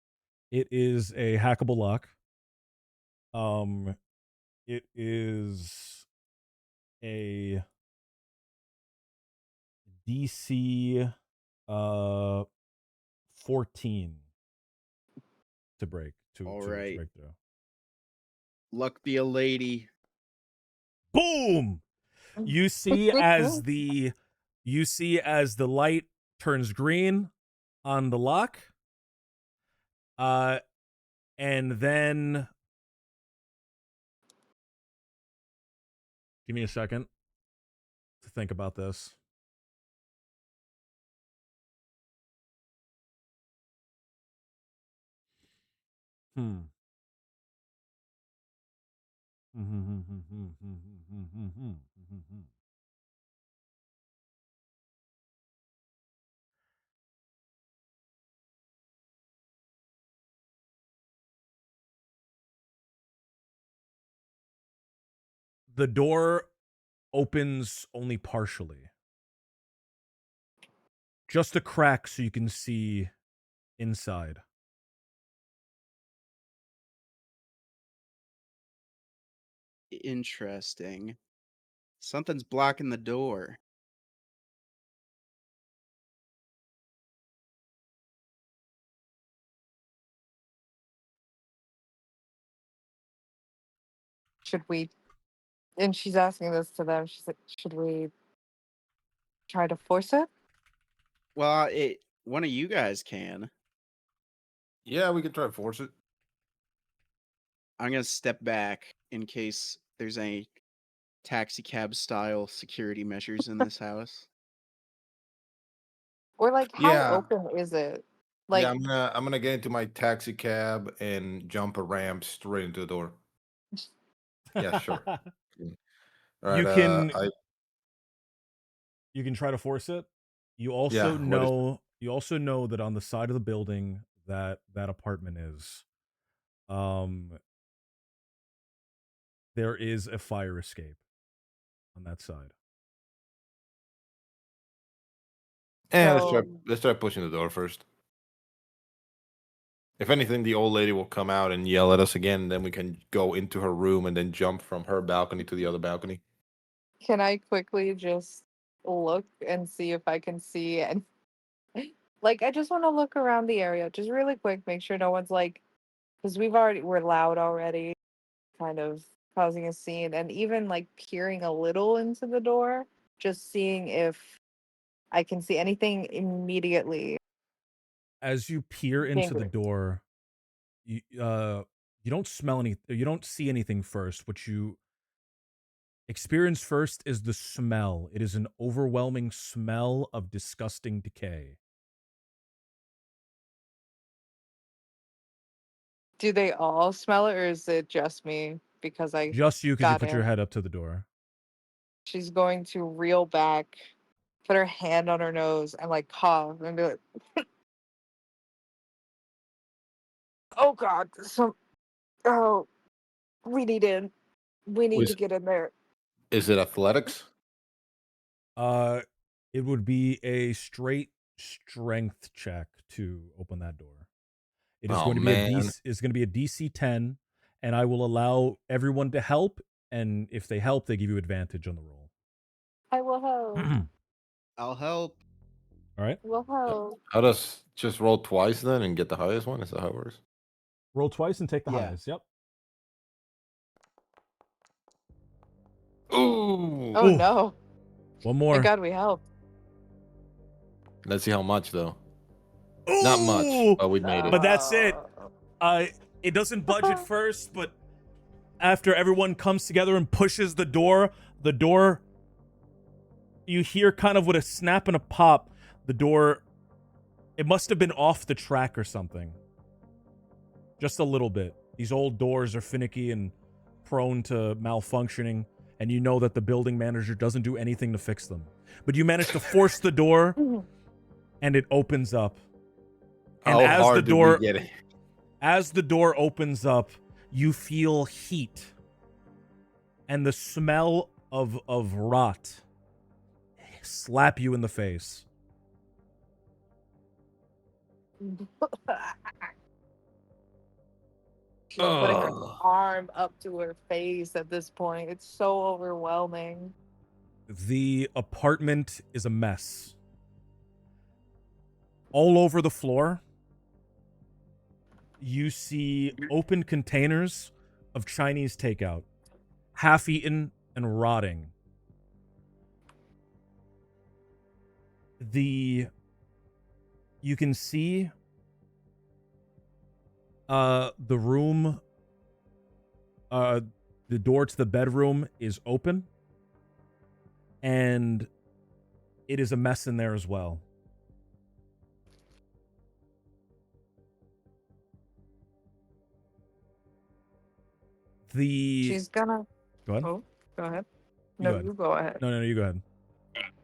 It is a hackable lock. It is a DC 14 to break All to right. break through. Luck be a lady. Boom! You see as the light turns green on the lock. And then give me a second to think about this. The door opens only partially. Just a crack so you can see inside. Interesting. Something's blocking the door. Should we? And she's asking this to them. She's like, should we try to force it? Well, one of you guys can. Yeah, we can try to force it. I'm gonna step back in case there's any taxi cab style security measures in this house. Or like, how Yeah. open is it? Like, Yeah, I'm gonna get into my taxi cab and jump a ramp straight into the door. Yeah, sure. All right, You can I you can try to force it. You Yeah, also what is know that on the side of the building that apartment is, there is a fire escape on that side. so let's try pushing the door first. If anything, the old lady will come out and yell at us again, then we can go into her room and then jump from her balcony to the other balcony. can I quickly just look and see if I can see and like I just want to look around the area, just really quick, make sure no one's like, because we're loud already, kind of causing a scene, and even like peering a little into the door, just seeing if I can see anything immediately. As you peer into the Dangerous. door, you don't smell any, you don't see anything first. What you experience first is the smell. It is an overwhelming smell of disgusting decay. Do they all smell it, or is it just me because I Just you, because you got put your in? head up to the door. She's going to reel back, put her hand on her nose, and like cough and be like, "Oh God, oh, we need in, we need to Was get in there." Is it athletics? Uh, it would be a straight strength check to open that door. It is Oh going to be man, it's going to be a DC 10, and I will allow everyone to help. And if they help, they give you advantage on the roll. I will help. All I'll help. right, Will help. how does just roll twice then and get the highest one? Is that how it works? roll twice and take the Yeah. highest. Yep. Ooh, Oh Ooh. no! One Thank more. God we helped. let's see how much though. Not much, Ooh! but we made it. But that's it. It doesn't budge at first, but after everyone comes together and pushes the door, you hear kind of with a snap and a pop, the door, it must have been off the track or something. Just a little bit. These old doors are finicky and prone to malfunctioning, and you know that the building manager doesn't do anything to fix them. But you manage to force the door, and it opens up. And How hard did we get it? As the door opens up, you feel heat and the smell of rot slap you in the face. She's putting her Ugh. arm up to her face at this point. It's so overwhelming. The apartment is a mess. All over the floor, you see open containers of Chinese takeout, half-eaten and rotting. You can see the room, the door to the bedroom is open, and it is a mess in there as well. She's gonna. Go ahead. Oh, go ahead. You No, go ahead. you go ahead. No, you go ahead.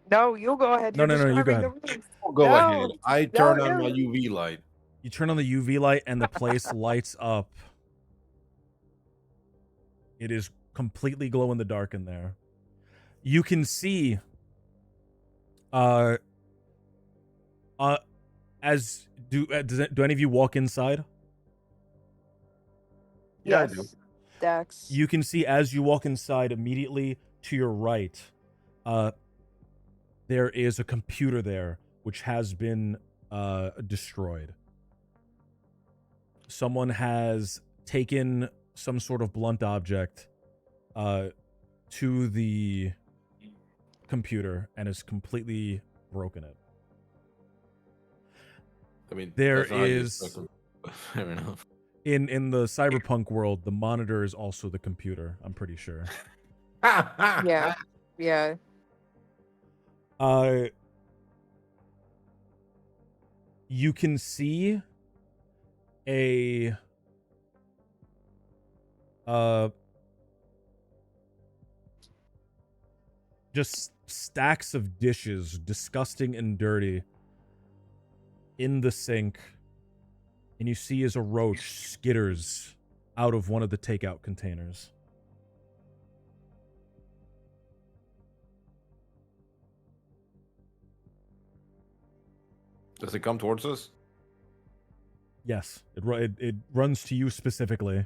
No, you go ahead. No, You're you go describing ahead. the room. Go No. ahead. I turn on my you. UV light. You turn on the UV light and the place lights up. It is completely glow in the dark in there. You can see uh as do any of you walk inside? Yeah, I do. Yes, Dex. You can see as you walk inside, immediately to your right, there is a computer there which has been destroyed. Someone has taken some sort of blunt object to the computer and has completely broken it. I mean, There that's not how you is expect them. Fair enough. in the cyberpunk world, the monitor is also the computer, I'm pretty sure. Yeah, yeah. You can see a just stacks of dishes, disgusting and dirty, in the sink, and you see as a roach skitters out of one of the takeout containers. Does it come towards us? Yes, it runs to you specifically.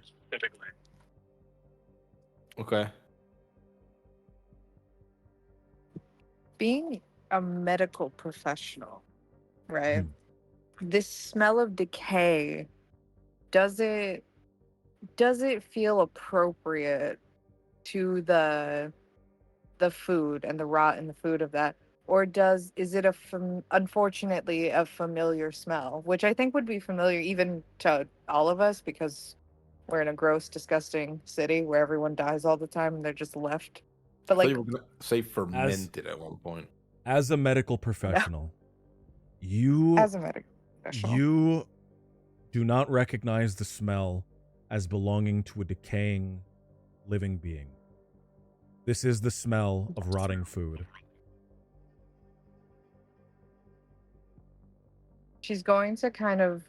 Okay. Being a medical professional, right? Mhm. This smell of decay, does it feel appropriate to the food and the rot in the food of that, or is it unfortunately a familiar smell, which I think would be familiar even to all of us because we're in a gross, disgusting city where everyone dies all the time and they're just left. But I thought like, you were gonna say fermented at one point. As a medical professional, you as a medical professional, you do not recognize the smell as belonging to a decaying living being. This is the smell of rotting food. she's going to kind of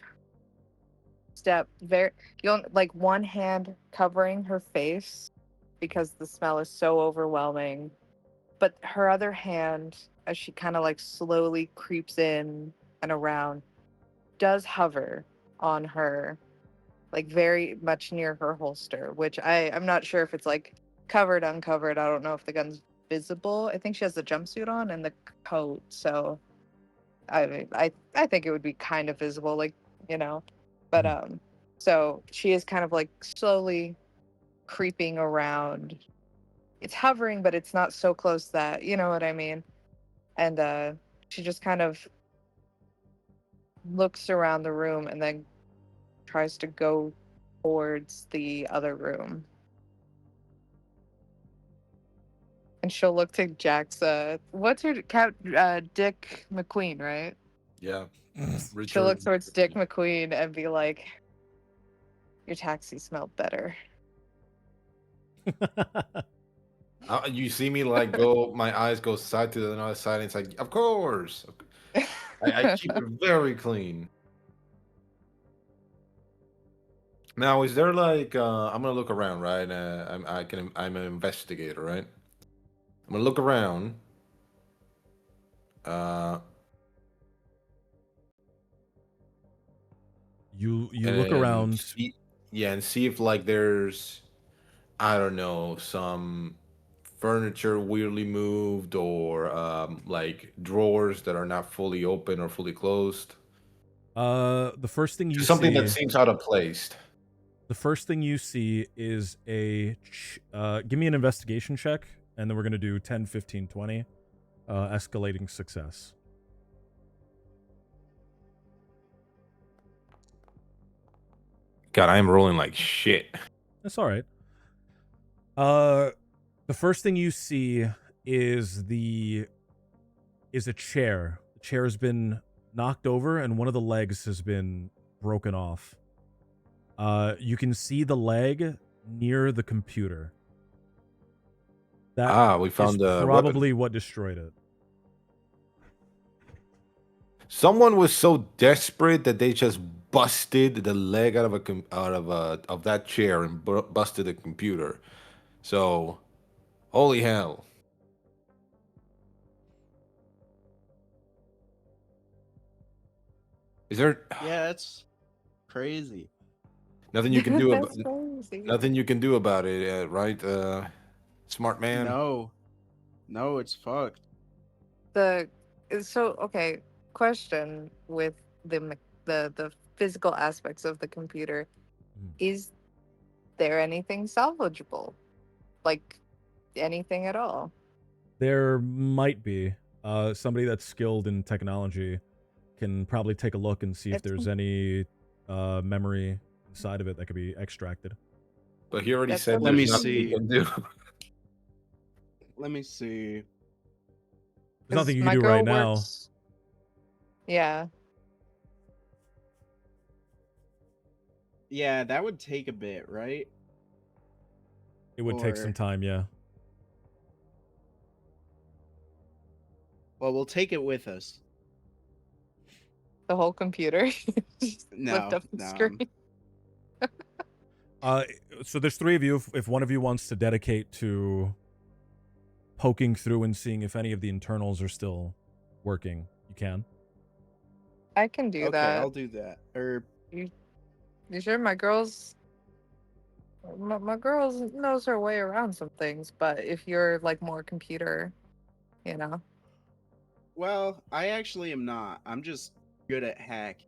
step very, you'll like one hand covering her face because the smell is so overwhelming, but her other hand, as she kind of like slowly creeps in and around, does hover on her, like very much near her holster, which I'm not sure if it's like covered, uncovered. I don't know if the gun's visible. I think she has the jumpsuit on and the coat, so I mean, I think it would be kind of visible, like, you know. But so she is kind of like slowly creeping around. It's hovering, but it's not so close that, you know what I mean. And she just kind of looks around the room and then tries to go towards the other room. And she'll look to Jack's what's her cat Dick McQueen, right? Yeah. She'll look Richard. towards Dick McQueen and be like, your taxi smelled better. You see me like go, my eyes go side to the other side, and it's like, of course. I keep it very clean. Now, is there like I'm gonna look around, right? I'm an investigator, right? I'm gonna look around. You look around. See, yeah, and see if like there's, I don't know, some furniture weirdly moved or like drawers that are not fully open or fully closed. The first thing you Just something see. that seems out of place. The first thing you see is give me an investigation check, and then we're going to do 10, 15, 20. Escalating success. God, I am rolling like shit. That's all right. The first thing you see is a chair. The chair has been knocked over, and one of the legs has been broken off. You can see the leg near the computer. That We found is the probably weapon. what destroyed it. Someone was so desperate that they just busted the leg out of that chair and busted the computer. So, holy hell. Is there Yeah, that's crazy. nothing you can do about That's crazy. nothing you can do about it, right? Smart man. No, no, it's fucked. The so okay, question with the physical aspects of the computer. Mm. Is there anything salvageable? Like anything at all? There might be somebody that's skilled in technology can probably take a look and see if It's there's any memory inside of it that could be extracted. But he already That's said what Let there's me nothing he see. can do. Let me see. There's nothing 'cause you can my do right girl now. works. Yeah, Yeah, that would take a bit, right? It would take some Or time, yeah. well, we'll take it with us. the whole computer. Just lift No, up the no. screen. Uh, so there's three of you. If one of you wants to dedicate to poking through and seeing if any of the internals are still working, you can. I can do Okay, I'll that. do that. Or You, you sure? My girls knows her way around some things, but if you're like more computer, you know, well, I actually am not. I'm just good at hack.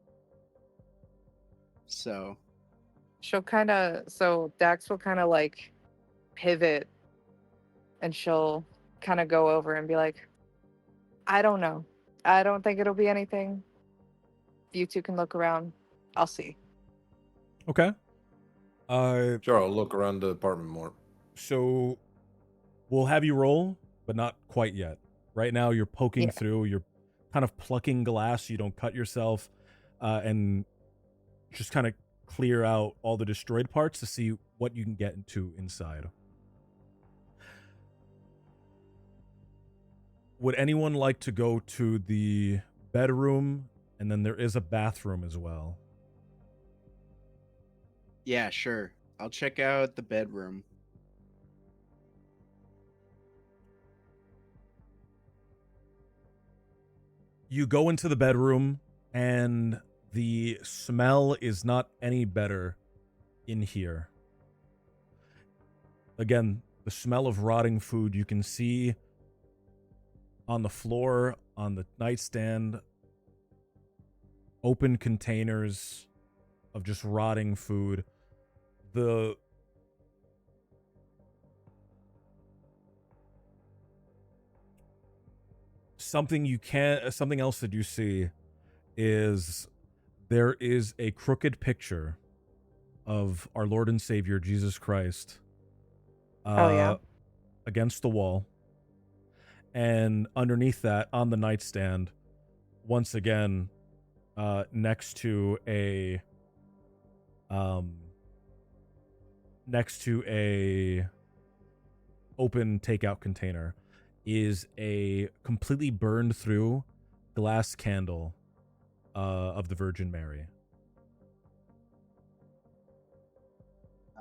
So, she'll kind of. So Dax will kind of like pivot, and she'll kind of go over and be like, "I don't know. I don't think it'll be anything. You two can look around. I'll see." Okay. Uh, Sure, I'll look around the apartment more. so we'll have you roll, but not quite yet. Right now, you're poking Yeah. through. You're kind of plucking glass so you don't cut yourself, and just kind of clear out all the destroyed parts to see what you can get into inside. Would anyone like to go to the bedroom? And then there is a bathroom as well. yeah, sure. I'll check out the bedroom. You go into the bedroom, and the smell is not any better in here. Again, the smell of rotting food. You can see on the floor, on the nightstand, open containers of just rotting food. The something else that you see is there is a crooked picture of our Lord and Savior Jesus Christ Oh yeah. against the wall, and underneath that on the nightstand, once again, next to a open takeout container, is a completely burned through glass candle of the Virgin Mary.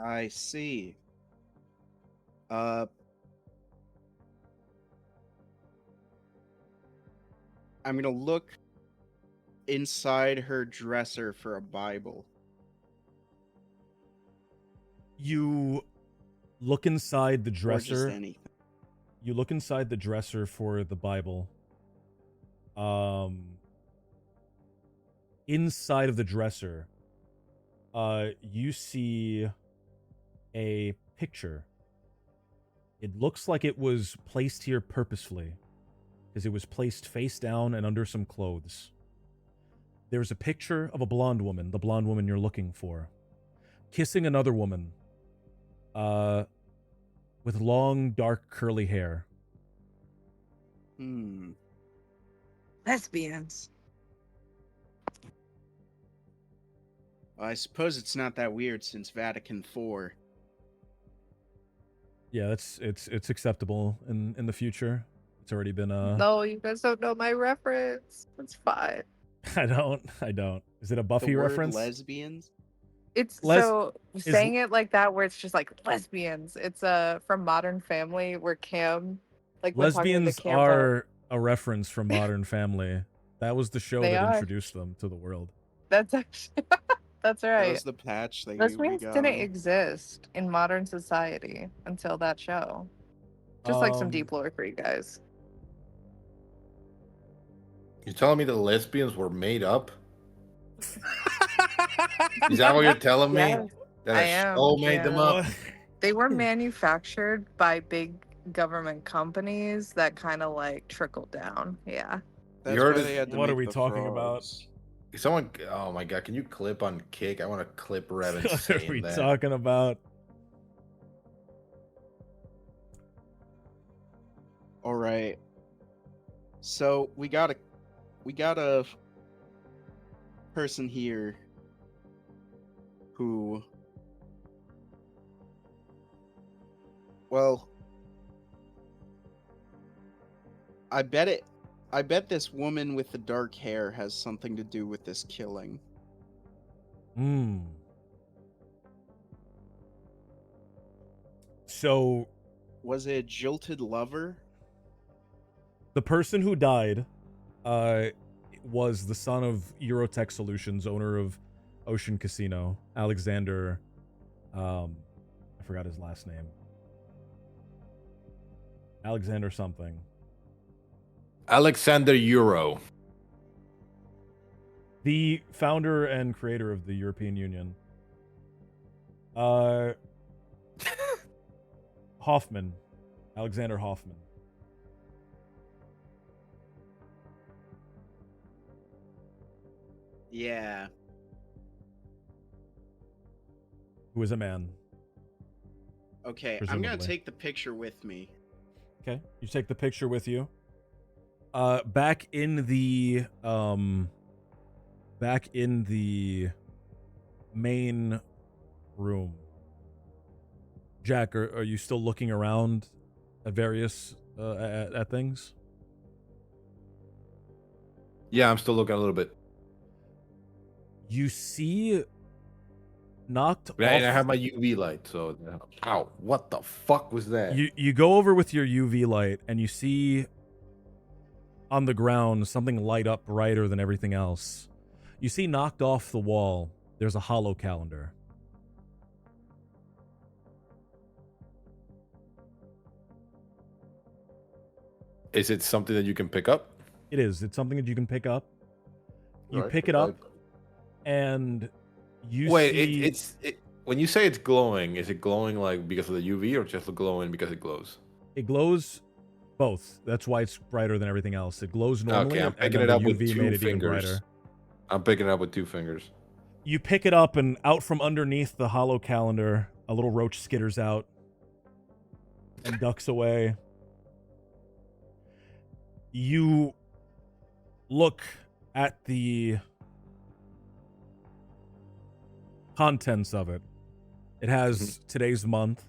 I see. I'm gonna look inside her dresser for a Bible. You look inside the Or just dresser. anything. You look inside the dresser for the Bible. Inside of the dresser, you see a picture. It looks like it was placed here purposefully, because it was placed face down and under some clothes. There's a picture of a blonde woman, the blonde woman you're looking for, kissing another woman, with long, dark, curly hair. Lesbians. Well, I suppose it's not that weird since Vatican IV. Yeah, it's acceptable in the future. It's already been No, you guys don't know my reference. It's fine. I don't. Is it a The Buffy word reference? lesbians? It's Les- so is- saying it like that where it's just like lesbians. It's from Modern Family where Cam, like when talking to the Lesbians camera, are a reference from Modern Family. That was the show they that are. introduced them to the world. That's actually that's That right. was the patch that we Lesbians got didn't 'em. exist in modern society until that show. Just like some deep lore for you guys. You're telling me the lesbians were made up? Is that what you're telling me? Yes, That I a am. show made them up? What? They were manufactured by big government companies that kind of like trickled down. Yeah. That's heard why it- they had to What are make we the talking about? frogs. Someone, oh my god, can you clip on Kick? I want to clip Revan What are saying we that. talking about? All right. So we got a person here who, well, I bet this woman with the dark hair has something to do with this killing. Hmm. So Was it a jilted lover? the person who died was the son of Eurotech Solutions, owner of Ocean Casino, Alexander. I forgot his last name. Alexander something. Alexander Euro. The founder and creator of the European Union. Hoffman. Alexander Hoffman. Yeah. Who is a man. Okay, I'm gonna Presumably. take the picture with me. Okay. You take the picture with you. Back in the main room. Jack, are you still looking around at various at things? Yeah, I'm still looking a little bit. You see knocked And I off. have my UV light, so. Ow, what the fuck was that? You go over with your UV light and you see on the ground something light up brighter than everything else. You see knocked off the wall, there's a hollow calendar. Is it something that you can pick up? It is. It's something that you can pick up. You Alright, pick it up and you Wait, see when you say it's glowing, is it glowing like because of the UV or just glowing because it glows? it glows both. That's why it's brighter than everything else. It glows normally, Okay, I'm and picking then it the up with UV two made it even fingers. brighter. I'm picking it up with 2 fingers. You pick it up, and out from underneath the hollow calendar, a little roach skitters out and ducks away. You look at the contents of it. It has today's month,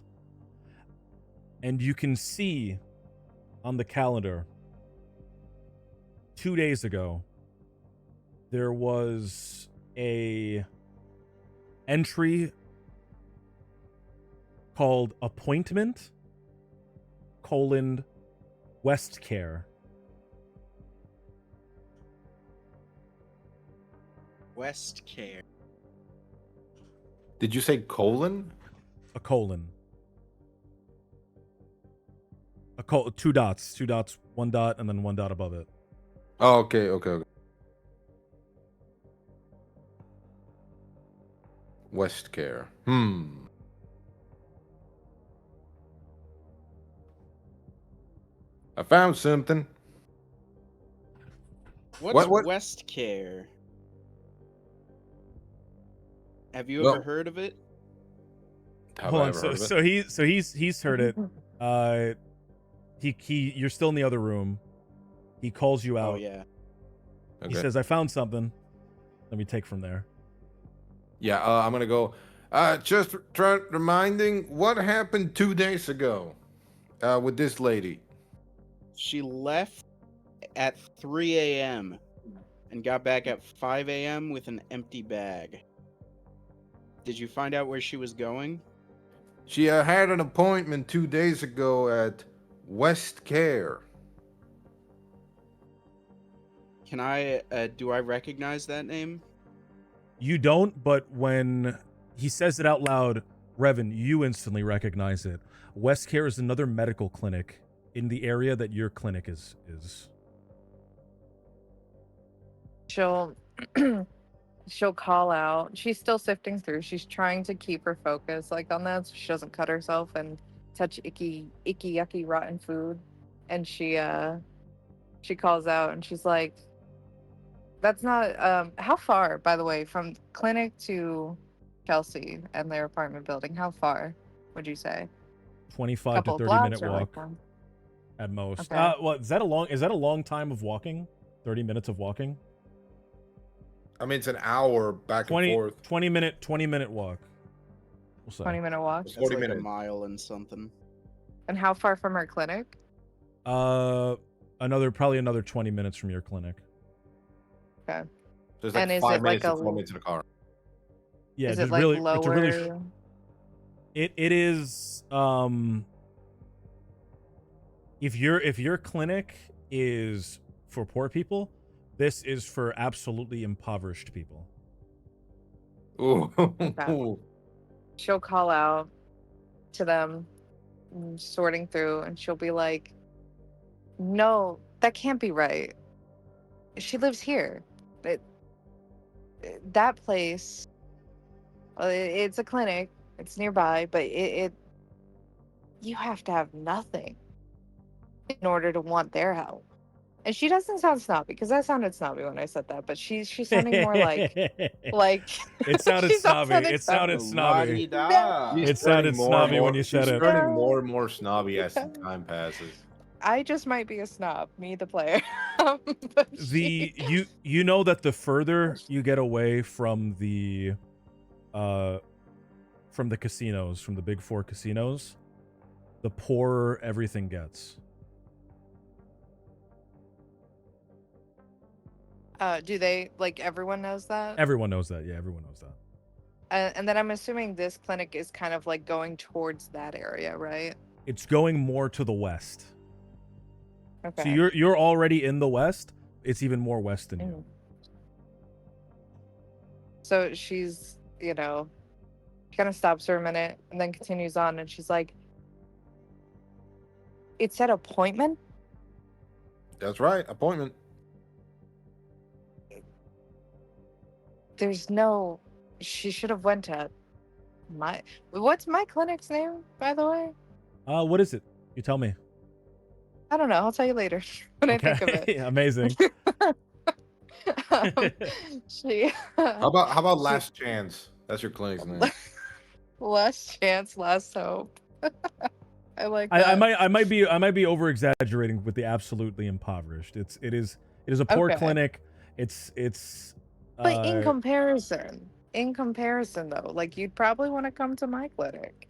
and you can see on the calendar 2 days ago there was a entry called appointment : West Care. West Care. Did you say colon? A colon. Two dots, one dot, and then one dot above it. Oh, okay. West Care. I found something. What's What? West Care? Have you Well- ever heard of it? Have Hold I on. ever heard of it? He's heard it. You're still in the other room. He calls you out. Oh yeah. He Okay. says, "I found something." Let me take from there. Yeah, I'm gonna go. Just reminding what happened 2 days ago with this lady. She left at 3 a.m. and got back at 5 a.m. with an empty bag. Did you find out where she was going? She had an appointment 2 days ago at West Care. Can I, do I recognize that name? You don't, but when he says it out loud, Revan, you instantly recognize it. West Care is another medical clinic in the area that your clinic is. She'll she'll call out. She's still sifting through. She's trying to keep her focus like on that so she doesn't cut herself and touch icky yucky rotten food. And she calls out and she's like, that's not how far, by the way, from clinic to Chelsea and their apartment building? How far would you say? 25 Couple to of 30 blocks minute or like walk at most. Okay. Well, is that a long time of walking? 30 minutes of walking? I mean, it's an hour back and forth. 20 minute walk. We'll say. 20-minute walk? It's That's 40 like minutes. a mile and something. And how far from her clinic? Probably another 20 minutes from your clinic. Okay. So it's like And is 5 it minutes like to 4 minutes in the car. Yeah, is just it like really, lower? it's a really it is if your clinic is for poor people, this is for absolutely impoverished people. Ooh. Okay. She'll call out to them, sorting through, and she'll be like, no, that can't be right. She lives here. That place, it's a clinic, it's nearby, but you have to have nothing in order to want their help. And she doesn't sound snobby, because that sounded snobby when I said that, but she's sounding more like It sounded she's not snobby. sounding It sounded snobby. La-di-da. She's It sounded turning more and snobby more- when you said she's it. turning more and more snobby as the time passes. I just might be a snob, me the player. But You know that the further you get away from the casinos, from the big four casinos, the poorer everything gets. do they, like, everyone knows that? Everyone knows that. Yeah, everyone knows that. And then I'm assuming this clinic is kind of like going towards that area, right? It's going more to the west. Okay. So you're already in the west. It's even more west than you. So she's, she kind of stops for a minute and then continues on, and she's like, it said appointment? That's right, appointment. There's no, she should have went to what's my clinic's name, by the way? What is it? You tell me. I don't know. I'll tell you later when I think of it. Amazing. She How about Last Chance? That's your clinic's name. last chance, last hope. I like that. I might be over exaggerating with the absolutely impoverished. It is a poor Okay. clinic. It's But in comparison though, like, you'd probably want to come to my clinic,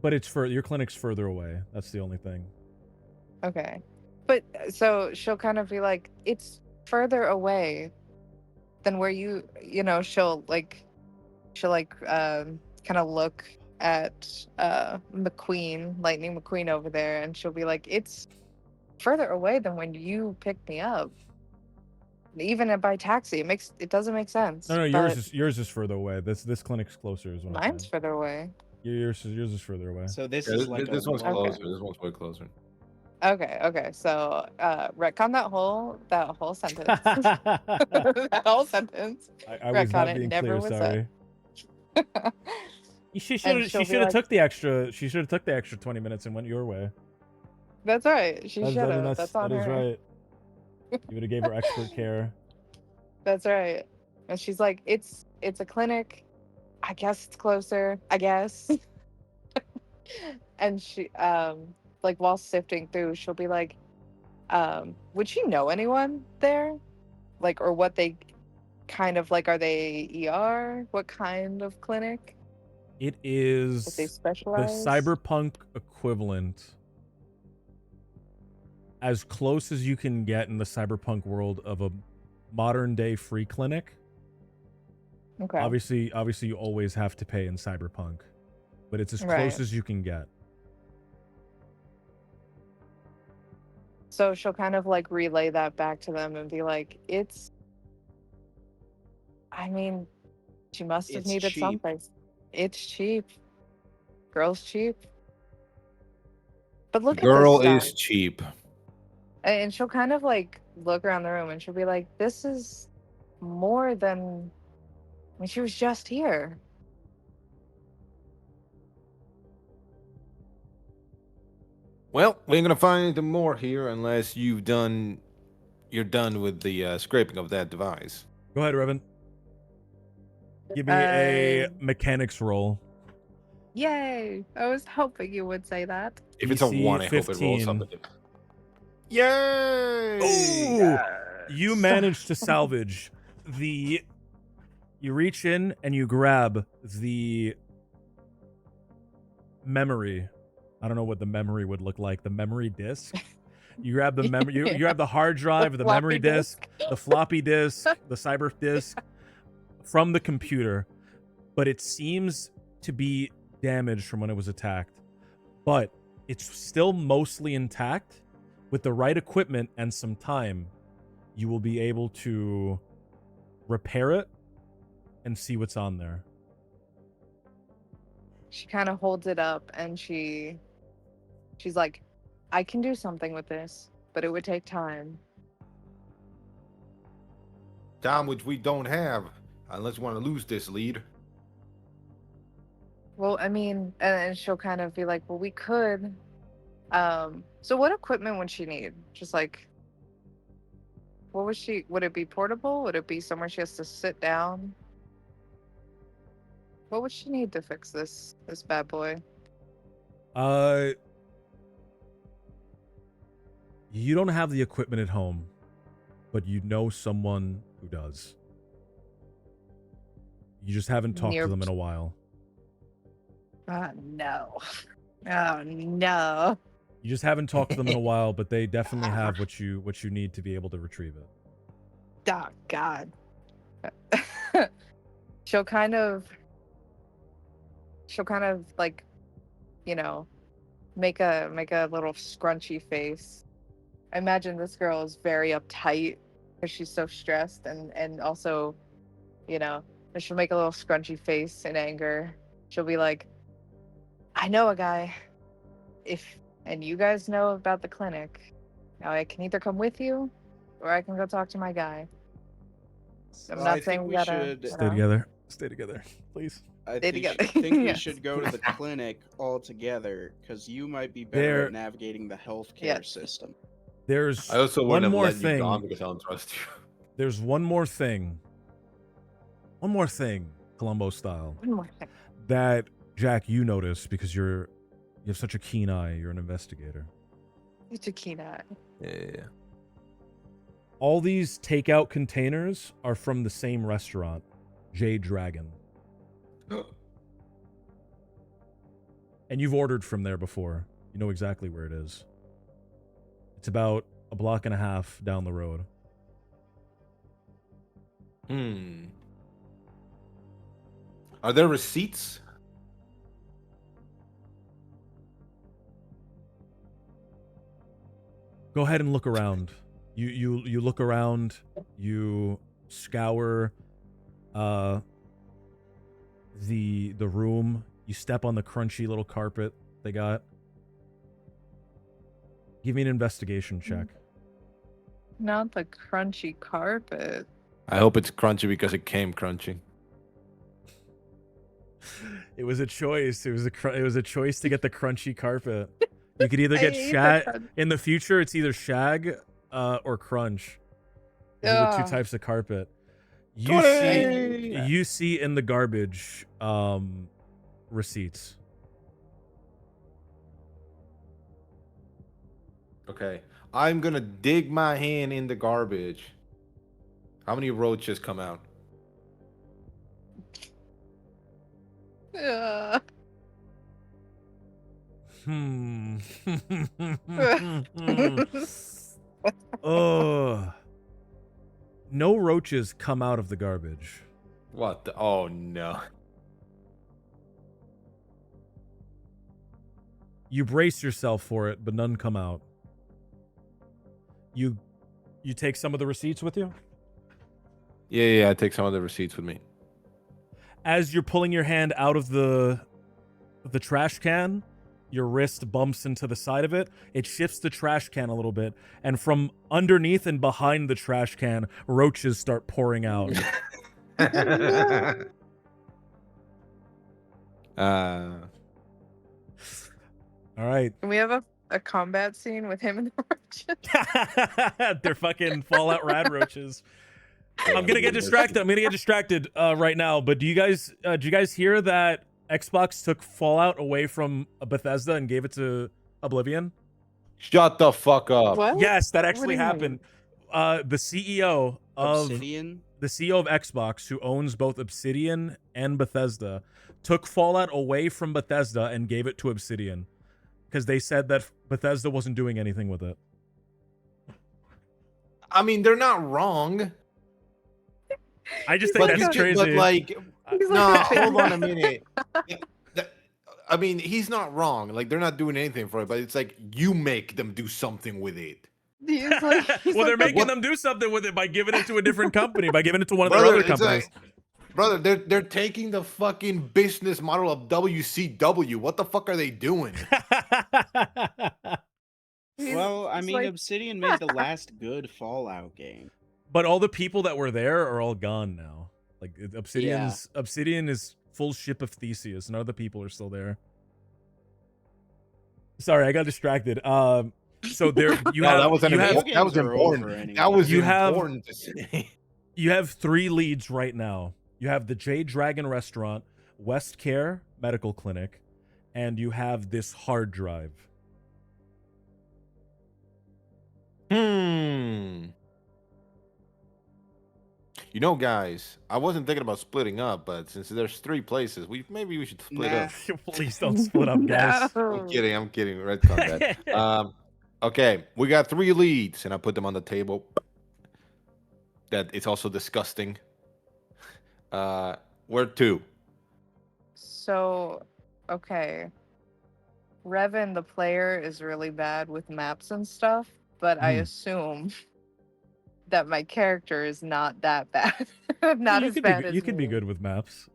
but it's your clinic's further away. That's the only thing. Okay. But so she'll kind of be like, it's further away than where she'll kind of look at Lightning McQueen over there, and she'll be like, it's further away than when you picked me up. Even by taxi, it doesn't make sense. No, but yours is further away. This clinic's closer is what I'm mine's saying. further away. Yours is further away. So this Yeah, is like this one's Okay. closer. This one's way closer. Okay. So, retcon that whole sentence. That whole sentence. I was Retcon not it being never clear. was Sorry. She And should she'll be have like- took the extra. She should have took the extra 20 minutes and went your way. That's right. She should have. That's on that is her. right. You would have gave her expert care. That's right. And she's like, it's a clinic. I guess it's closer. I guess. And she, like, while sifting through, she'll be like, would she know anyone there? Like, or what they kind of like, are they ER? What kind of clinic? It What they is the specialize? cyberpunk equivalent, as close as you can get in the cyberpunk world, of a modern day free clinic. Okay. Obviously, you always have to pay in Cyberpunk, but it's as Right. close as you can get. So she'll kind of like relay that back to them and be like, I mean, she must have It's needed cheap. something. It's cheap. Girl's cheap. But look at Girl this is stuff. cheap. And she'll kind of like look around the room and she'll be like, this is more than when she was just here. Well, we ain't gonna find anything more here unless you're done with the scraping of that device. Go ahead, Revan. Give me a Uh, mechanics roll. Yay! I was hoping you would say that. If it's a DC 1, I hope it rolls 15. up again. Yay! Ooh! You Yes. managed to salvage the. You reach in and you grab the memory. I don't know what the memory would look like. The memory disk. You grab the memory. You grab the hard drive, the memory floppy disk, the floppy disk, the cyber disk from the computer, but it seems to be damaged from when it was attacked. But it's still mostly intact. With the right equipment and some time, you will be able to repair it and see what's on there. She kind of holds it up and she's like, I can do something with this, but it would take time. Time which we don't have, unless you want to lose this lead. Well, I mean, and she'll kind of be like, well, we could. So what equipment would she need? Just like, what would it be portable? Would it be somewhere she has to sit down? What would she need to fix this bad boy? You don't have the equipment at home, but you know someone who does. You just haven't talked to them in a while. No. Oh no. You just haven't talked to them in a while, but they definitely have what you need to be able to retrieve it. Oh God. She'll kind of like, you know, make a little scrunchy face. I imagine this girl is very uptight because she's so stressed, and also, you know, she'll make a little scrunchy face in anger. She'll be like, I know a guy. And you guys know about the clinic. Now I can either come with you or I can go talk to my guy. I'm Well, not I saying think we we gotta should. Stay together. Stay together, please. I Stay think, together. think we Yes. should go to the clinic all together because you might be better There- at navigating the healthcare Yes. system. There's I also one wouldn't have more let you go on thing. because I don't trust you. There's one more thing. One more thing, Columbo style, One more thing. that Jack, you notice because you have such a keen eye. You're an investigator. It's a keen eye. Yeah. All these takeout containers are from the same restaurant, Jade Dragon. And you've ordered from there before. You know exactly where it is. It's about a block and a half down the road. Are there receipts? Go ahead and look around. You look around. You scour the room. You step on the crunchy little carpet they got. Give me an investigation check. Not the crunchy carpet. I hope it's crunchy because it came crunchy. It was a choice. It was a choice to get the crunchy carpet. You could either get I hate the shag crunch. in the future. It's either shag or crunch. Those are the two Ugh. types of carpet. Twenty! You see in the garbage receipts. Okay. I'm gonna dig my hand in the garbage. How many roaches come out? Ugh. Oh. No roaches come out of the garbage. What the? Oh no. You brace yourself for it, but none come out. You take some of the receipts with you? Yeah. I take some of the receipts with me. As you're pulling your hand out of the trash can, your wrist bumps into the side of it. It shifts the trash can a little bit, and from underneath and behind the trash can, roaches start pouring out. Uh, All right. Can we have a combat scene with him and the roaches? They're fucking Fallout rad roaches. I'm gonna get distracted right now. But do you guys hear that Xbox took Fallout away from Bethesda and gave it to Oblivion? Shut the fuck up. What? Yes, that What actually do you happened. The CEO of Obsidian. the CEO of Xbox, who owns both Obsidian and Bethesda, took Fallout away from Bethesda and gave it to Obsidian because they said that Bethesda wasn't doing anything with it. I mean, they're not wrong. I just think But that's crazy. But like, He's no, like- hold on a minute. I mean, he's not wrong. Like, they're not doing anything for it, but it's like you make them do something with it. He's like, Well, they're making what- them do something with it by giving it to a different company, by giving it to one of their Brother, other it's companies. Brother, they're taking the fucking business model of WCW. What the fuck are they doing? Well, I he's mean, like, Obsidian made the last good Fallout game. But all the people that were there are all gone now. Like Obsidian is full ship of Theseus. None of the people are still there. Sorry, I got distracted. So there you No, have that was you have, games that was are important. over anyway. That was You have- important to say. you have 3 leads right now. You have the Jade Dragon Restaurant, West Care Medical Clinic, and you have this hard drive. You know, guys, I wasn't thinking about splitting up, but since there's 3 places, maybe we should split Nah. up. Please don't split up, guys. no. I'm kidding. Redcon that. Okay, we got 3 leads, and I put them on the table. That it's also disgusting. Where 2? So, okay. Revan, the player, is really bad with maps and stuff, but I Hmm. assume that my character is not that bad. Not you as could bad be, as you could be me. good with maps.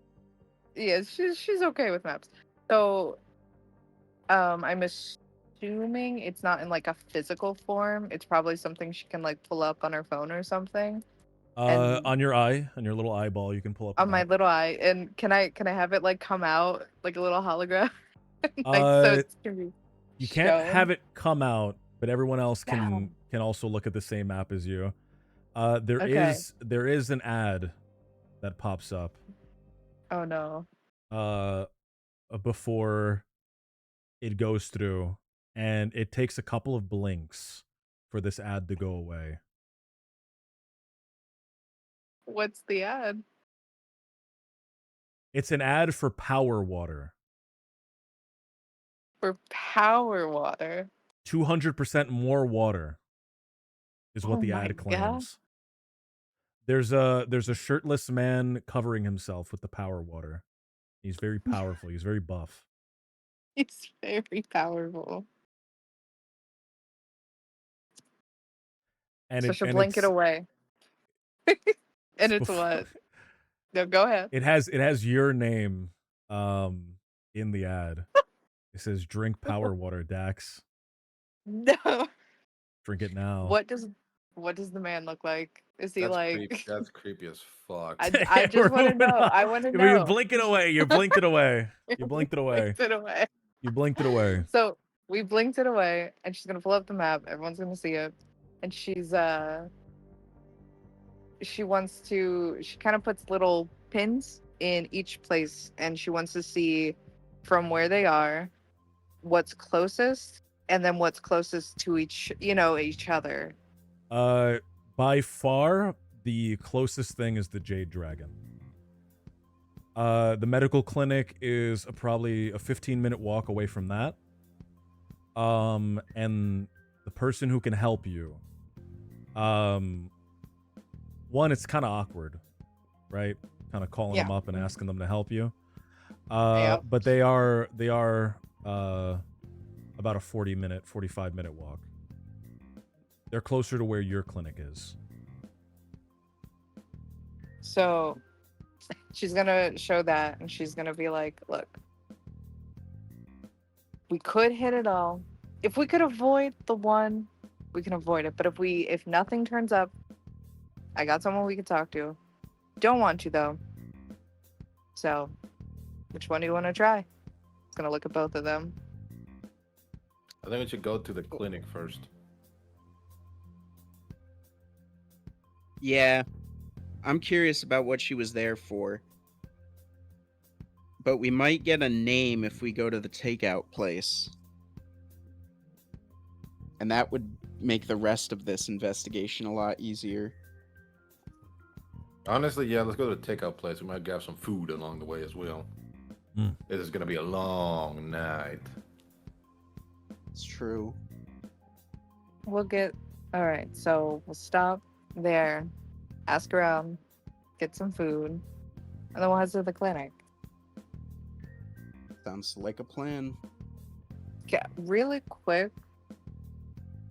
Yeah, she's okay with maps. So, I'm assuming it's not in like a physical form. It's probably something she can like pull up on her phone or something. And- On your eye, on your little eyeball, you can pull up. a On my map. little eye. And can I have it like come out like a little hologram? like Uh, so it's gonna be You can't shown? have it come out, but everyone else No. can also look at the same map as you. There Okay. is an ad that pops up Oh no. before it goes through, and it takes a couple of blinks for this ad to go away. What's the ad? It's an ad for Power Water. For power water. 200% more water is what Oh the my ad God. claims. There's a shirtless man covering himself with the power water. He's very powerful. He's very buff. It's very powerful. And So it, she'll and blink it it's- away. And it's bef- what? No, go ahead. It has your name in the ad. It says drink power water, Dax. No. Drink it now. What does the man look like? Is he like That's creepy as fuck. I just We're want to moving know. on. I want to You know. blink it away. You blinked it away. You blinked it away. Blinked it away. You blinked it away. So we blinked it away, and she's gonna pull up the map. Everyone's gonna see it, and she kind of puts little pins in each place, and she wants to see from where they are, what's closest, and then what's closest to each other. By far, the closest thing is the Jade Dragon. The medical clinic is probably a 15-minute walk away from that. And the person who can help you, one, it's kind of awkward, right? kind of calling Yeah. them up and asking them to help you. Yep. But they are about a 45-minute walk. They're closer to where your clinic is. So she's gonna show that, and she's gonna be like, "Look, we could hit it all. If we could avoid the one, we can avoid it. But if nothing turns up, I got someone we could talk to. Don't want to though. So, which one do you want to try?" It's gonna look at both of them. I think we should go to the clinic first. Yeah. I'm curious about what she was there for. But we might get a name if we go to the takeout place. And that would make the rest of this investigation a lot easier. Honestly, yeah, let's go to the takeout place. We might grab some food along the way as well. This is gonna be a long night. It's true. All right. So we'll stop there, ask around, get some food, and then we'll head to the clinic. Sounds like a plan. Okay, really quick.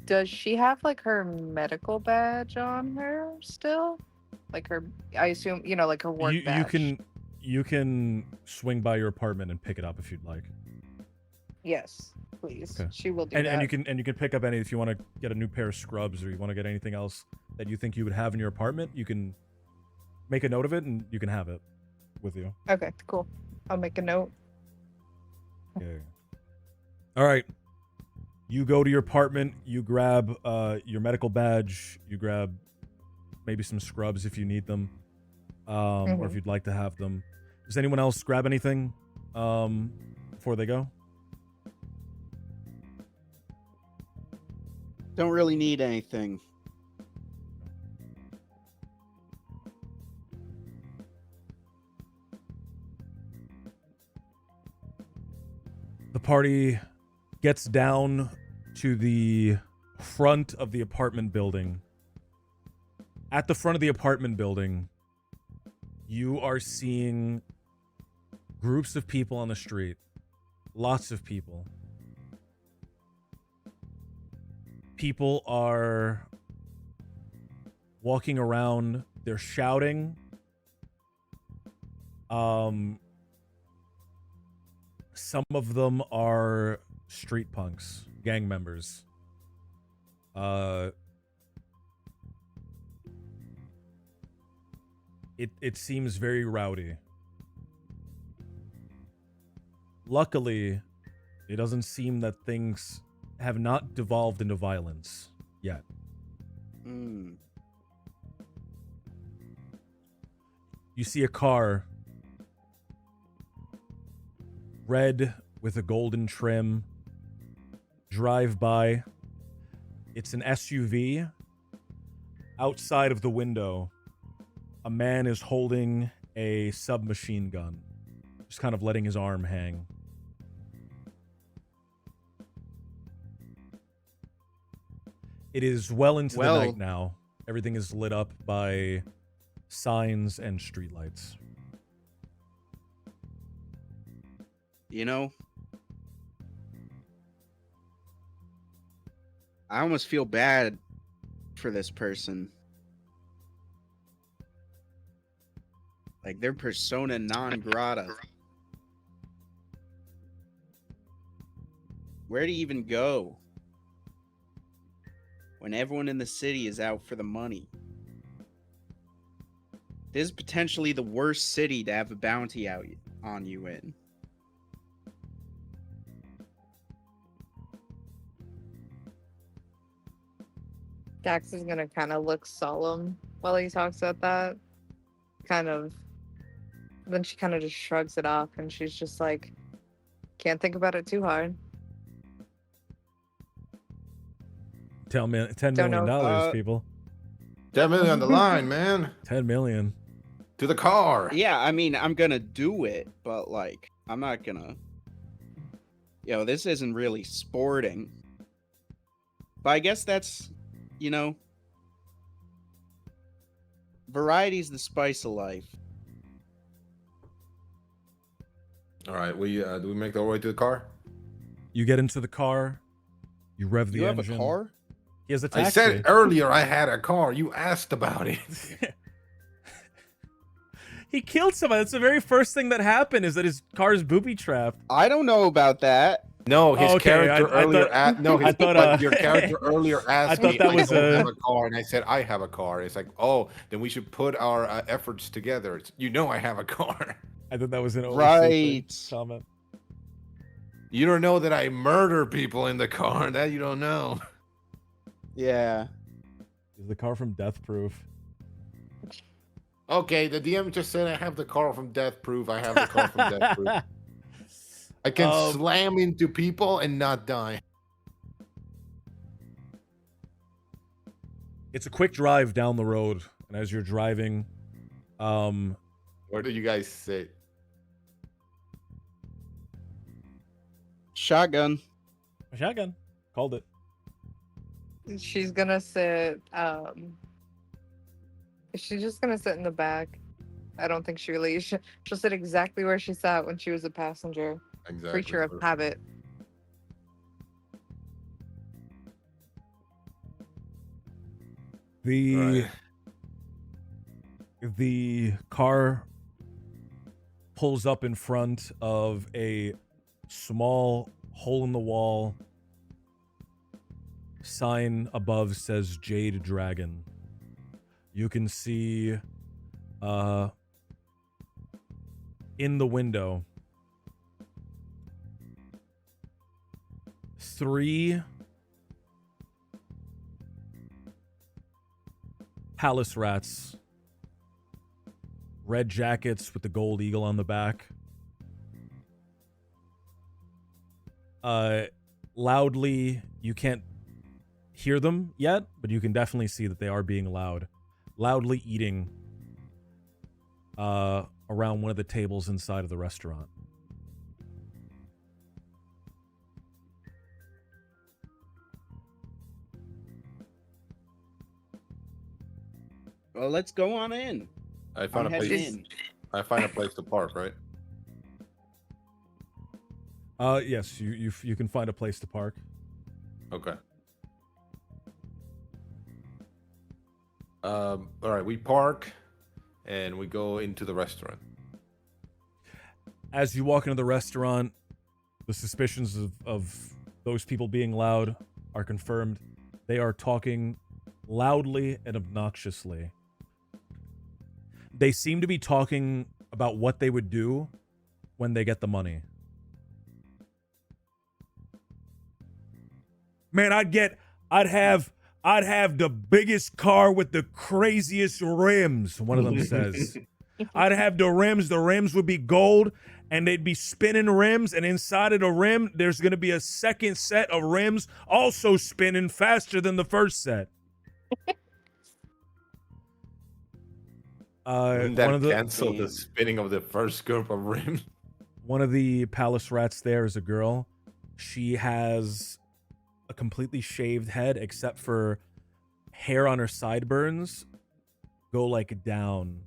Does she have like her medical badge on her still? Like her, I assume, like her work badge. You can swing by your apartment and pick it up if you'd like. Yes, please. Okay. She will do And that. you can pick up any if you want to get a new pair of scrubs or you want to get anything else that you think you would have in your apartment. You can make a note of it and you can have it with you. Okay, cool. I'll make a note. Okay. All right. You go to your apartment. You grab your medical badge. You grab maybe some scrubs if you need them, or if you'd like to have them. Does anyone else grab anything before they go? Don't really need anything. The party gets down to the front of the apartment building. At the front of the apartment building, you are seeing groups of people on the street. Lots of people. People are walking around. They're shouting. Some of them are street punks, gang members. It seems very rowdy. Luckily, it doesn't seem that things have not devolved into violence yet. You see a car, red with a golden trim, drive by. It's an SUV. Outside of the window, a man is holding a submachine gun, just kind of letting his arm hang. It is well into the night now. Everything is lit up by signs and streetlights. I almost feel bad for this person. Like, they're persona non grata. Where to even go when everyone in the city is out for the money? This is potentially the worst city to have a bounty out on you in. Dax is gonna kind of look solemn while he talks about that. Then she kind of just shrugs it off and she's just like, can't think about it too hard. $10 million, people. 10 million on the line, man. 10 million. To the car. Yeah, I mean, I'm gonna do it, but like, I'm not gonna. This isn't really sporting. But I guess that's, variety's the spice of life. All right, we do we make our way to the car? You get into the car. You rev the You have engine. a car? He has a I taxi. said earlier I had a car. You asked about it. He killed somebody. That's the very first thing that happened is that his car is booby trapped. I don't know about that. No, his Oh, okay, character I earlier. thought- No, his, I thought, but your character earlier asked I thought me. that was don't a- have a car, and I said I have a car. It's like, oh, then we should put our efforts together. You know, I have a car. I thought that was an Right. comment. You don't know that I murder people in the car. That you don't know. Yeah. Is the car from Death Proof? Okay, the DM just said I have the car from Death Proof. I have the car from Death Proof. I can slam into people and not die. It's a quick drive down the road, and as you're driving, What do you guys say? Shotgun. shotgun. Called it. She's gonna sit. She's just gonna sit in the back. I don't think she really. She'll sit exactly where she sat when she was a passenger. Exactly. Creature of habit. The car pulls up in front of a small hole in the wall. Sign above says Jade Dragon. You can see in the window 3 palace rats, red jackets with the gold eagle on the back. Loudly, you can't hear them yet, but you can definitely see that they are being loudly eating around one of the tables inside of the restaurant. Well, let's go on in. I found I'm a heading place. in. I find a place to park, right? Yes, you can find a place to park. Okay. All right, we park, and we go into the restaurant. As you walk into the restaurant, the suspicions of those people being loud are confirmed. They are talking loudly and obnoxiously. They seem to be talking about what they would do when they get the money. Man, I'd have the biggest car with the craziest rims, one of them says. I'd have the rims would be gold, and they'd be spinning rims, and inside of the rim, there's going to be a second set of rims also spinning faster than the first set. Wouldn't that cancel the spinning of the first group of rims? One of the palace rats there is a girl. She has a completely shaved head, except for hair on her sideburns go like down,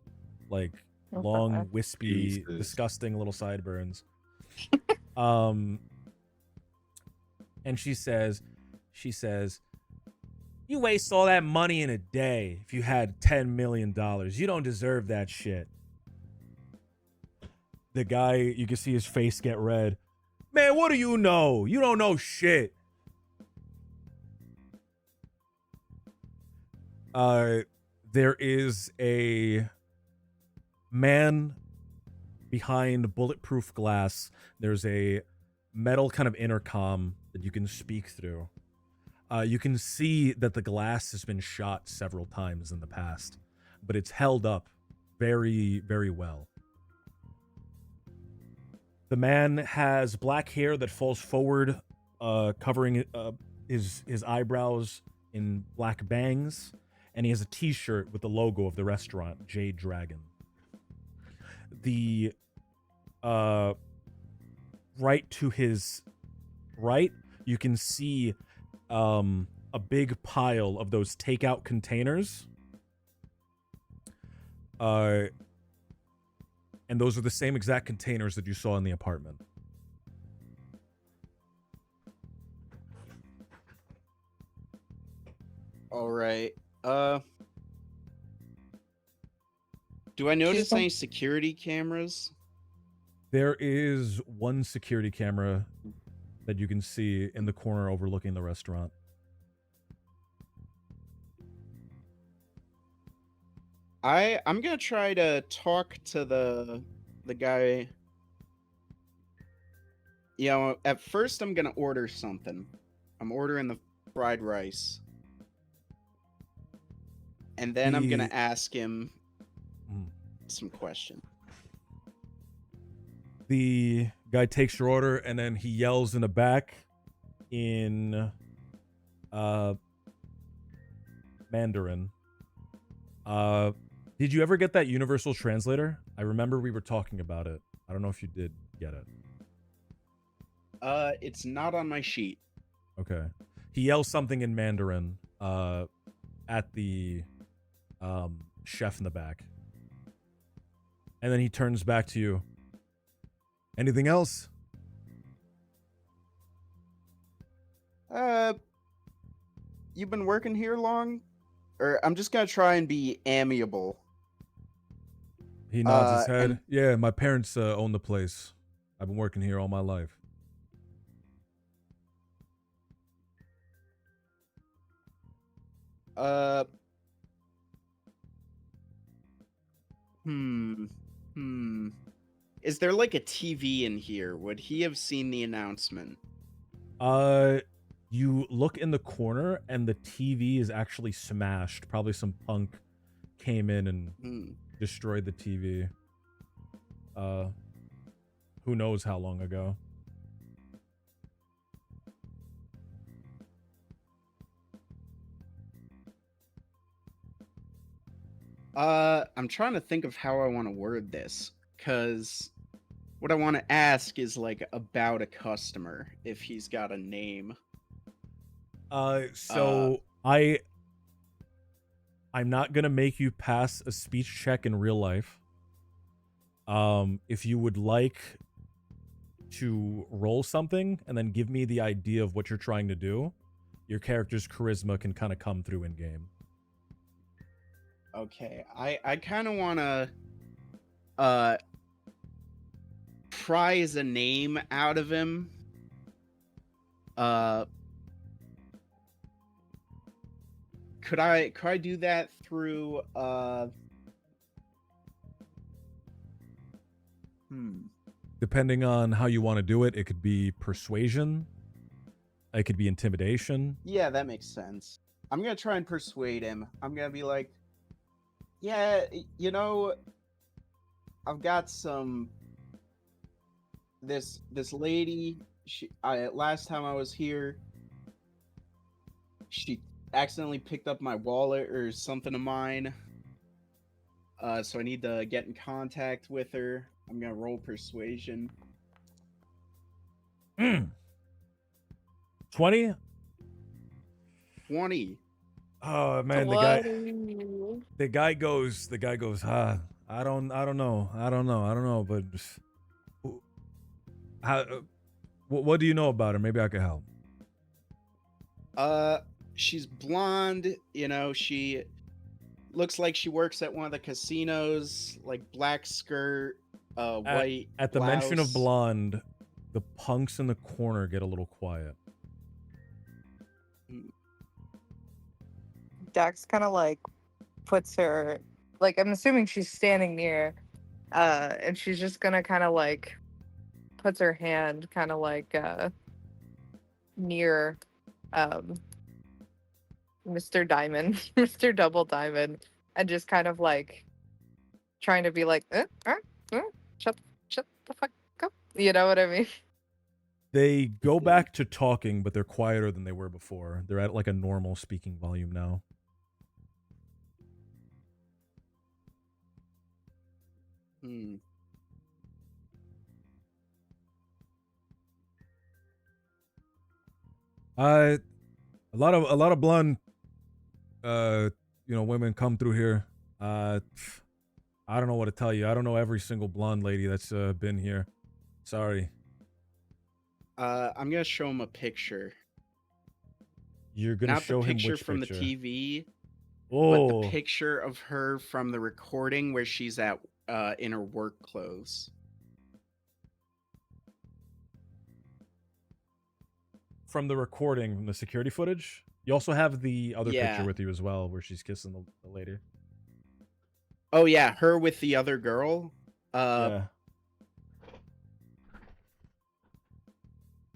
like long, wispy, Jesus. disgusting little sideburns. And she says, you waste all that money in a day if you had $10 million. You don't deserve that shit. The guy, you can see his face get red. Man, what do you know? You don't know shit. There is a man behind bulletproof glass. There's a metal kind of intercom that you can speak through. You can see that the glass has been shot several times in the past, but it's held up very, very well. The man has black hair that falls forward, covering his eyebrows in black bangs, and he has a t-shirt with the logo of the restaurant, Jade Dragon. The right to his right, you can see a big pile of those takeout containers. And those are the same exact containers that you saw in the apartment. All right. Do I notice any security cameras? There is one security camera that you can see in the corner overlooking the restaurant. I'm gonna try to talk to the guy. You know, at first I'm gonna order something. I'm ordering the fried rice. And then I'm gonna ask him some question. The guy takes your order and then he yells in the back in Mandarin. Did you ever get that universal translator? I remember we were talking about it. I don't know if you did get it. It's not on my sheet. Okay. He yells something in Mandarin at the chef in the back. And then he turns back to you. Anything else? You've been working here long? Or I'm just gonna try and be amiable. He nods his head. Yeah, my parents own the place. I've been working here all my life. Is there like a TV in here? Would he have seen the announcement? You look in the corner and the TV is actually smashed. Probably some punk came in and destroyed the TV. Who knows how long ago? I'm trying to think of how I want to word this, because what I want to ask is like about a customer, if he's got a name. I'm not gonna make you pass a speech check in real life. If you would like to roll something and then give me the idea of what you're trying to do, your character's charisma can kind of come through in game. Okay, I kind of want to prize a name out of him. Could I do that through Depending on how you want to do it, it could be persuasion, it could be intimidation. Yeah, that makes sense. I'm gonna try and persuade him. I'm gonna be like, yeah, you know, I've got some this lady, last time I was here, she accidentally picked up my wallet or something of mine. So I need to get in contact with her. I'm gonna roll persuasion. 20? 20. Oh man, the guy goes, I don't know, but how, what do you know about her? Maybe I could help. She's blonde, you know, she looks like she works at one of the casinos, like black skirt, white At the blouse. mention of blonde, the punks in the corner get a little quiet. Dax kind of like puts her, like, I'm assuming she's standing near, and she's just gonna kind of like puts her hand kind of like near Mr. Diamond, Mr. Double Diamond, and just kind of like trying to be like, shut the fuck up. You know what I mean? They go back to talking, but they're quieter than they were before. They're at like a normal speaking volume now. A lot of blonde women come through here. I I don't know what to tell you. I don't know every single blonde lady that's been here. Sorry. I'm gonna show him a picture. You're gonna Not the show him picture which from picture? the TV, but the Oh, picture of her from the recording where she's at in her work clothes. from the recording, from the security footage. You also have the other picture Yeah. with you as well, where she's kissing the lady. Oh yeah, her with the other girl. Yeah.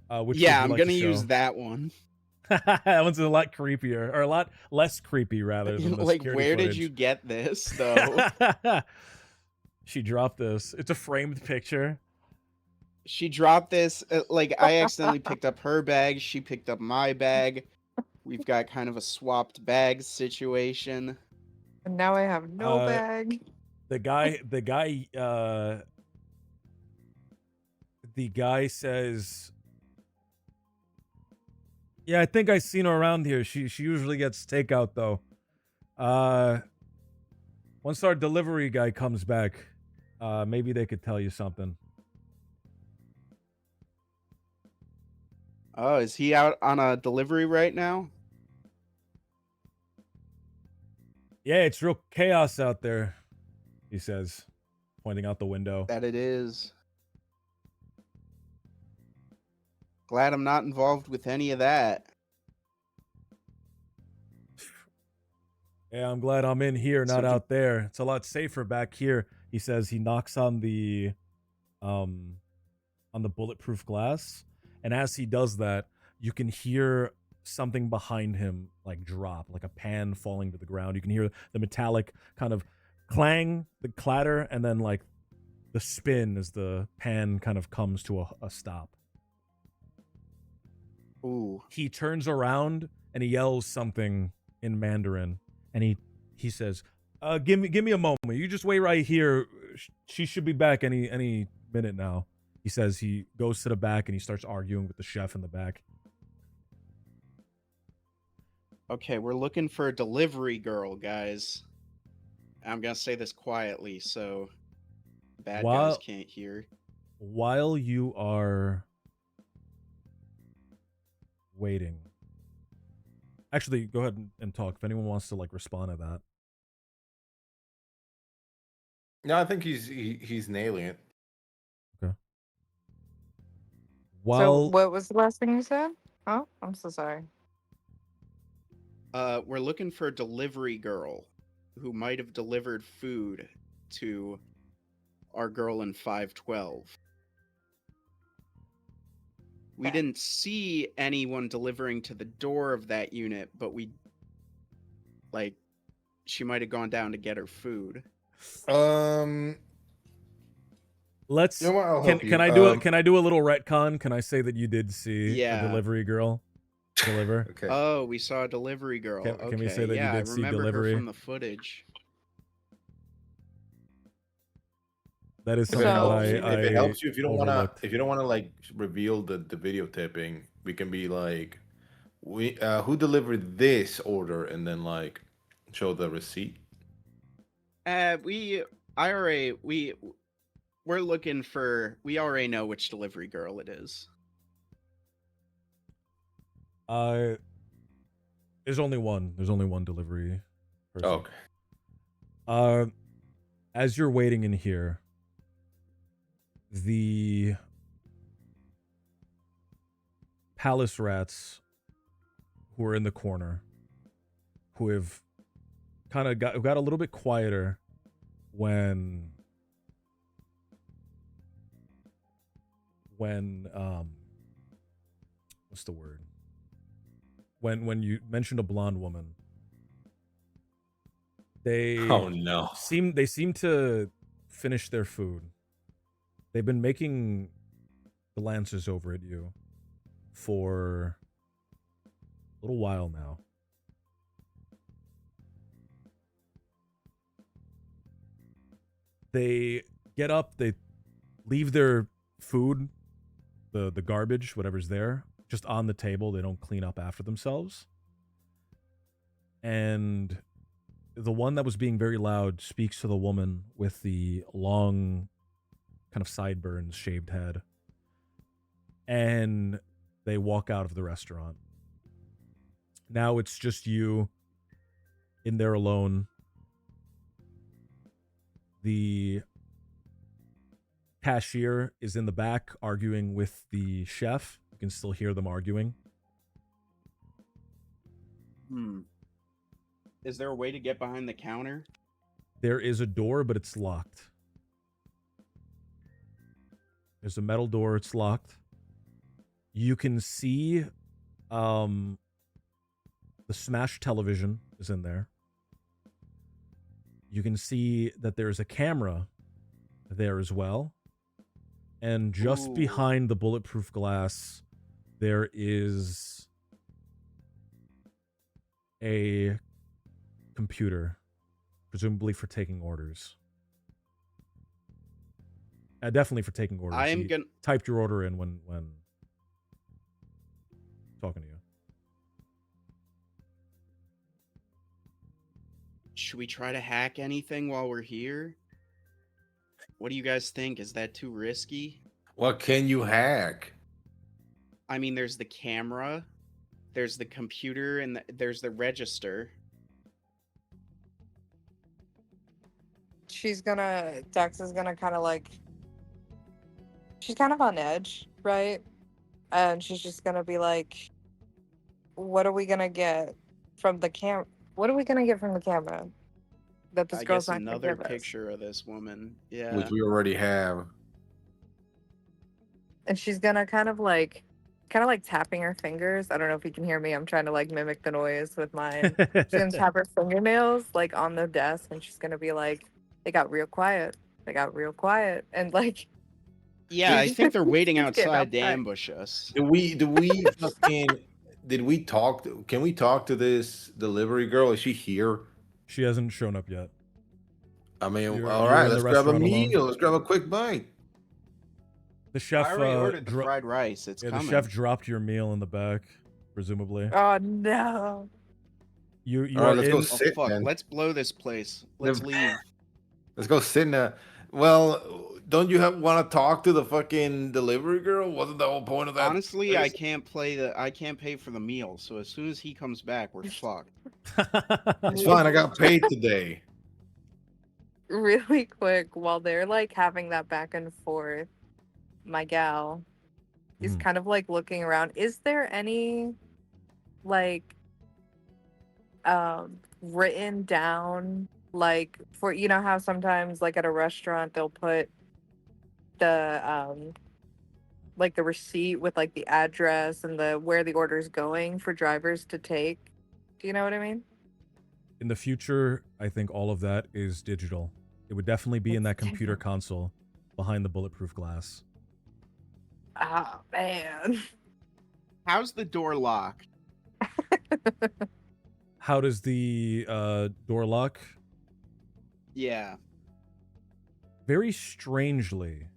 Which would Yeah, you I'm like gonna to show? use that one. That one's a lot creepier, or a lot less creepy, rather than the Like, security where footage. did you get this though? She dropped this. It's a framed picture. She dropped this. Like, I accidentally picked up her bag. She picked up my bag. We've got kind of a swapped bags situation. And now I have no Uh, bag. The guy says, "Yeah, I think I seen her around here. She usually gets takeout though. Once our delivery guy comes back, maybe they could tell you something." Oh, is he out on a delivery right now? Yeah, it's real chaos out there, he says, pointing out the window. That it is. Glad I'm not involved with any of that. Yeah, I'm glad I'm in here, So not do- out there. It's a lot safer back here. He says. He knocks on the bulletproof glass, and as he does that, you can hear something behind him like drop, like a pan falling to the ground. You can hear the metallic kind of clang, the clatter, and then like the spin as the pan kind of comes to a stop. Ooh. He turns around and he yells something in Mandarin, and he says, give me a moment. You just wait right here. She should be back any minute now." He says. He goes to the back and he starts arguing with the chef in the back. Okay, we're looking for a delivery girl, guys. I'm gonna say this quietly so bad guys can't hear. While you are waiting, actually, go ahead and talk if anyone wants to like respond to that. No, I think he's nailing it. So While what was the last thing you said? Oh, I'm so sorry. We're looking for a delivery girl who might have delivered food to our girl in 512. We didn't see anyone delivering to the door of that unit, but she might have gone down to get her food. let's You know what? I'll can help can you. I do it? Can I do a little retcon? Can I say that you did see Yeah. a delivery girl deliver? Okay. Oh, we saw a delivery girl. Can we say that you yeah, did I see remember delivery? her from the footage. That is If something it So- that helps you, if it helps you, if you don't overlooked. wanna like reveal the videotaping, we can be like, who delivered this order, and then like show the receipt. We're looking for. We already know which delivery girl it is. There's only one. There's only one delivery person. Okay. As you're waiting in here, the palace rats who are in the corner, who have kind of got a little bit quieter when what's the word? When you mentioned a blonde woman, they Oh no. seem to finish their food. They've been making glances over at you for a little while now. They get up, they leave their food, the garbage, whatever's there, just on the table. They don't clean up after themselves. And the one that was being very loud speaks to the woman with the long, kind of sideburns, shaved head. And they walk out of the restaurant. Now it's just you in there alone. The cashier is in the back arguing with the chef. You can still hear them arguing. Is there a way to get behind the counter? There is a door, but it's locked. There's a metal door, it's locked. You can see the smashed television is in there. You can see that there's a camera there as well. And just Ooh. behind the bulletproof glass, there is a computer, presumably for taking orders. Definitely for taking orders. I am You gonna. typed your order in when talking to you. Should we try to hack anything while we're here? What do you guys think? Is that too risky? What can you hack? I mean, there's the camera, there's the computer, and there's the register. Dex is gonna kind of like, she's kind of on edge, right? And she's just gonna be like, what are we gonna get from the What are we gonna get from the camera that this I girl's guess not gonna another give us? picture of this woman. Yeah. Which we already have. And she's gonna kind of like tapping her fingers. I don't know if you can hear me. I'm trying to like mimic the noise with mine. She's gonna tap her fingernails like on the desk, and she's gonna be like, "They got real quiet. They got real quiet." And like, Yeah, I think they're waiting She's getting outside to outside. ambush us. Do we fucking did we talk can we talk to this delivery girl? Is she here? She hasn't shown up yet. I mean, You're all in right, the let's grab a restaurant alone? meal. Let's grab a quick bite. The chef I already ordered the fried rice. It's the coming. chef dropped your meal in the back, presumably. oh no. You All right, are let's go in. Oh sit, fuck! man. Let's blow this place. Let's leave. Let's go sit in a. Well, don't you want to talk to the fucking delivery girl? Wasn't the whole point of that? Honestly, I place? can't pay for the meal. So as soon as he comes back, we're fucked. It's fine. I got paid today. Really quick, while they're like having that back and forth, my gal is Mhm. kind of like looking around. Is there any like written down, like, for, you know how sometimes like at a restaurant they'll put the like the receipt with like the address and the where the order's going for drivers to take? Do you know what I mean? In the future, I think all of that is digital. It would definitely be in that computer Digital. console behind the bulletproof glass. Oh man. How's the door locked? How does the door lock? Yeah. Very strangely.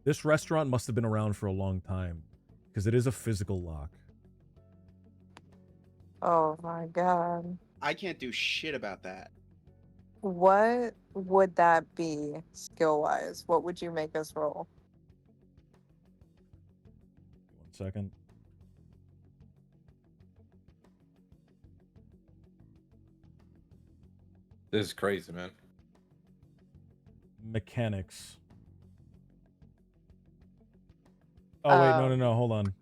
This restaurant must have been around for a long time because it is a physical lock. Oh my god. I can't do shit about that. What would that be skill wise? What would you make us roll? 1 second. This is crazy, man. Mechanics. Oh wait, no, hold on.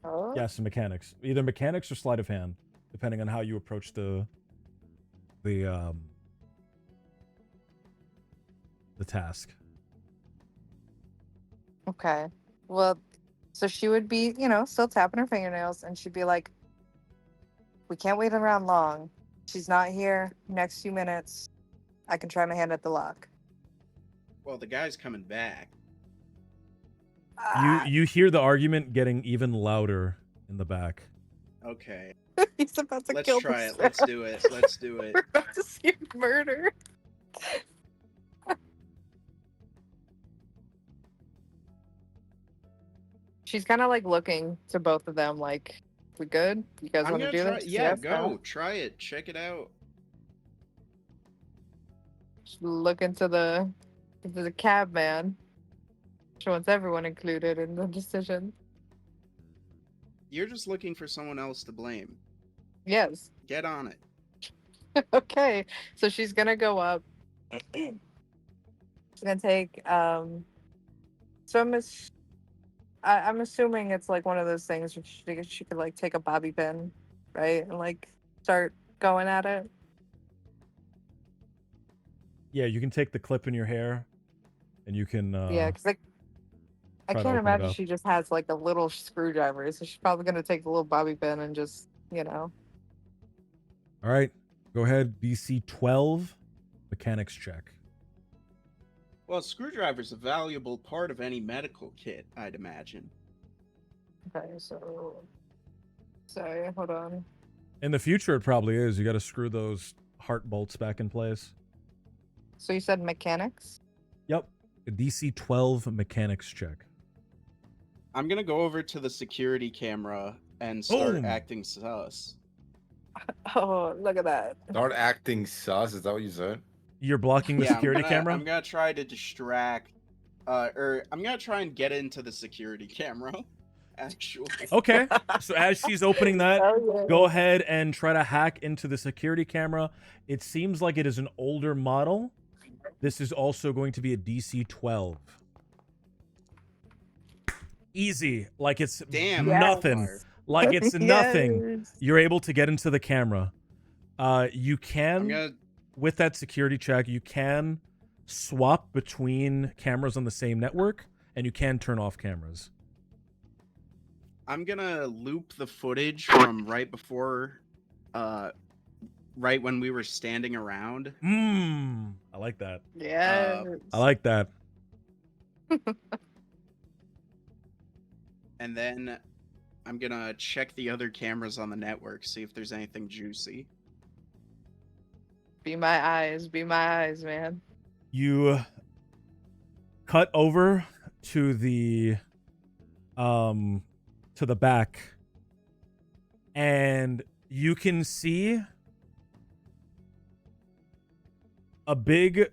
Oh, Yes, mechanics. Either mechanics or sleight of hand, depending on how you approach the task. okay. Well, so she would be, still tapping her fingernails, and she'd be like, "We can't wait around long. She's not here. Next few minutes, I can try my hand at the lock." Well, the guy's coming back. You hear the argument getting even louder in the back. Okay. He's about to Let's kill try the it. Let's do it. Let's do it. We're about to see murder. She's kind of like looking to both of them, like, We good? You guys I'm want to gonna do try. this? Yeah, Yes, go no? try it. Check it out. Just look into the cab man. She wants everyone included in the decision. You're just looking for someone else to blame. Yes. Get on it. Okay. So she's gonna go up. She's gonna take so I'm assuming it's like one of those things where she could like take a bobby pin, right? And like start going at it. Yeah, you can take the clip in your hair, and you can Yeah, because like I try to can't open it imagine up. she just has like a little screwdriver, so she's probably gonna take the little bobby pin and just, All right, go ahead. DC 12, mechanics check. Well, a screwdriver's a valuable part of any medical kit, I'd imagine. Okay, so sorry, hold on. In the future, it probably is. You got to screw those heart bolts back in place. So you said mechanics? Yep, a DC 12 mechanics check. I'm gonna go over to the security camera and start Boom. acting sus. Oh, look at that. Start acting sus. Is that what you said? You're blocking the Yeah, security camera? I'm gonna try to distract, or I'm gonna try and get into the security camera. Actually. Okay, so as she's opening that, Oh, yeah. go ahead and try to hack into the security camera. It seems like it is an older model. This is also going to be a DC 12. Easy, like it's Damn. nothing. Yes. Like it's nothing. Yes. You're able to get into the camera. You I'm can, gonna. with that security check, you can swap between cameras on the same network, and you can turn off cameras. I'm gonna loop the footage from right before, right when we were standing around. I like that. Yes. I like that. And then I'm gonna check the other cameras on the network, see if there's anything juicy. Be my eyes, man. You cut over to the back, and you can see a big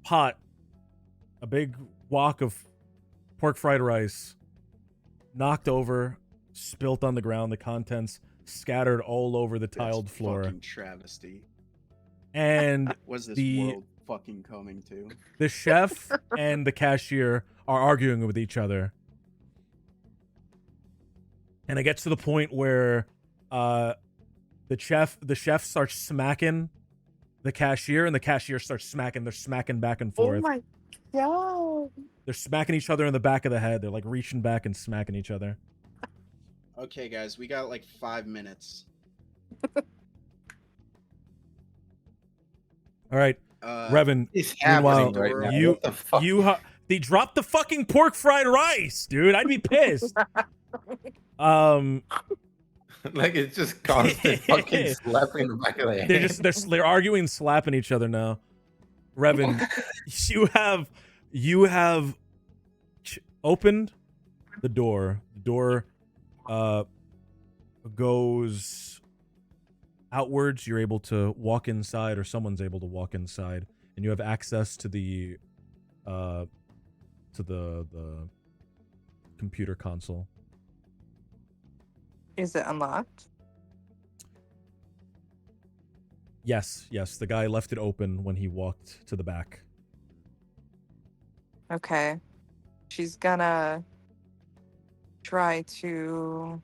pot, a big wok of pork fried rice knocked over, spilt on the ground, the contents scattered all over the tiled That's floor. Fucking travesty. And What's this the world fucking coming to? the chef and the cashier are arguing with each other. And it gets to the point where the chef starts smacking the cashier, and the cashier starts smacking. They're smacking back and forth. Oh my god. They're smacking each other in the back of the head. They're like reaching back and smacking each other. Okay, guys, we got like 5 minutes. All right, Revan. It's Meanwhile, happening right now. you What the fuck? they dropped the fucking pork fried rice, dude. I'd be pissed. Like it's just constant fucking slapping in the back of the head. They're arguing, slapping each other now. Revan, you have opened the door. The door goes outwards. You're able to walk inside, or someone's able to walk inside, and you have access to the computer console. Is it unlocked? Yes, the guy left it open when he walked to the back. Okay. She's gonna try to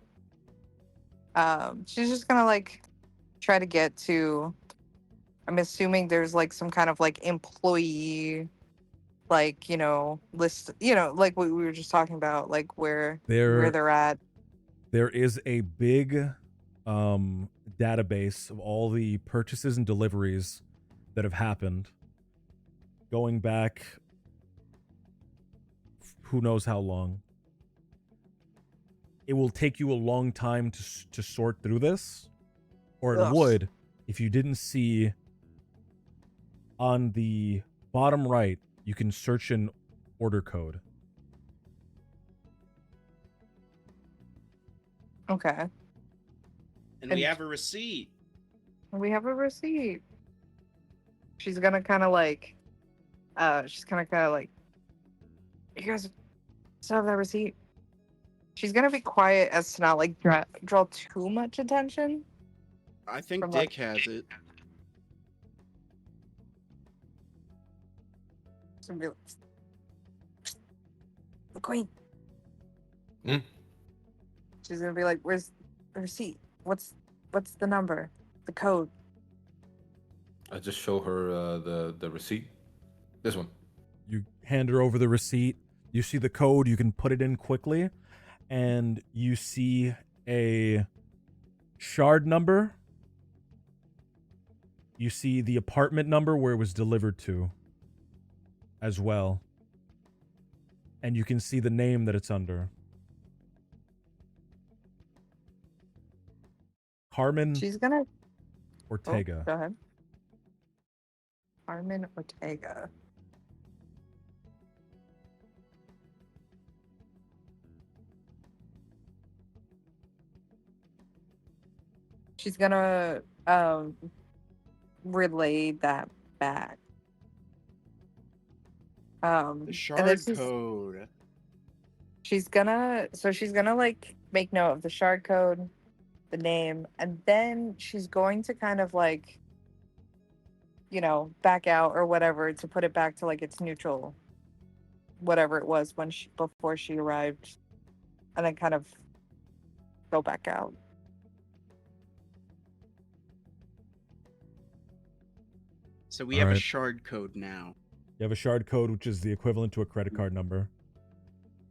she's just gonna like try to get to, I'm assuming there's like some kind of like employee, like, list, like what we were just talking about, like where they're at. There is a big database of all the purchases and deliveries that have happened going back who knows how long. It will take you a long time to sort through this, or it Ugh. would if you didn't see on the bottom right, you can search an order code. Okay. And we And- have a receipt. We have a receipt. She's gonna kind of like, you guys still have that receipt? She's gonna be quiet as to not like draw too much attention. I think From, like- Dick has it. She's gonna be like, the queen. Hmm? She's gonna be like, "Where's the receipt? What's the number? The code?" I just show her the receipt. This one. You hand her over the receipt. You see the code. You can put it in quickly, and you see a shard number. You see the apartment number where it was delivered to as well. And you can see the name that it's under. Carmen She's gonna. Ortega. Oh, go ahead. Carmen Ortega. She's gonna relay that back. The And then shard code. she's gonna like make note of the shard code, the name, and then she's going to kind of like, back out or whatever to put it back to like its neutral, whatever it was before she arrived, and then kind of go back out. So we All have a right. shard code now. You have a shard code, which is the equivalent to a credit card number.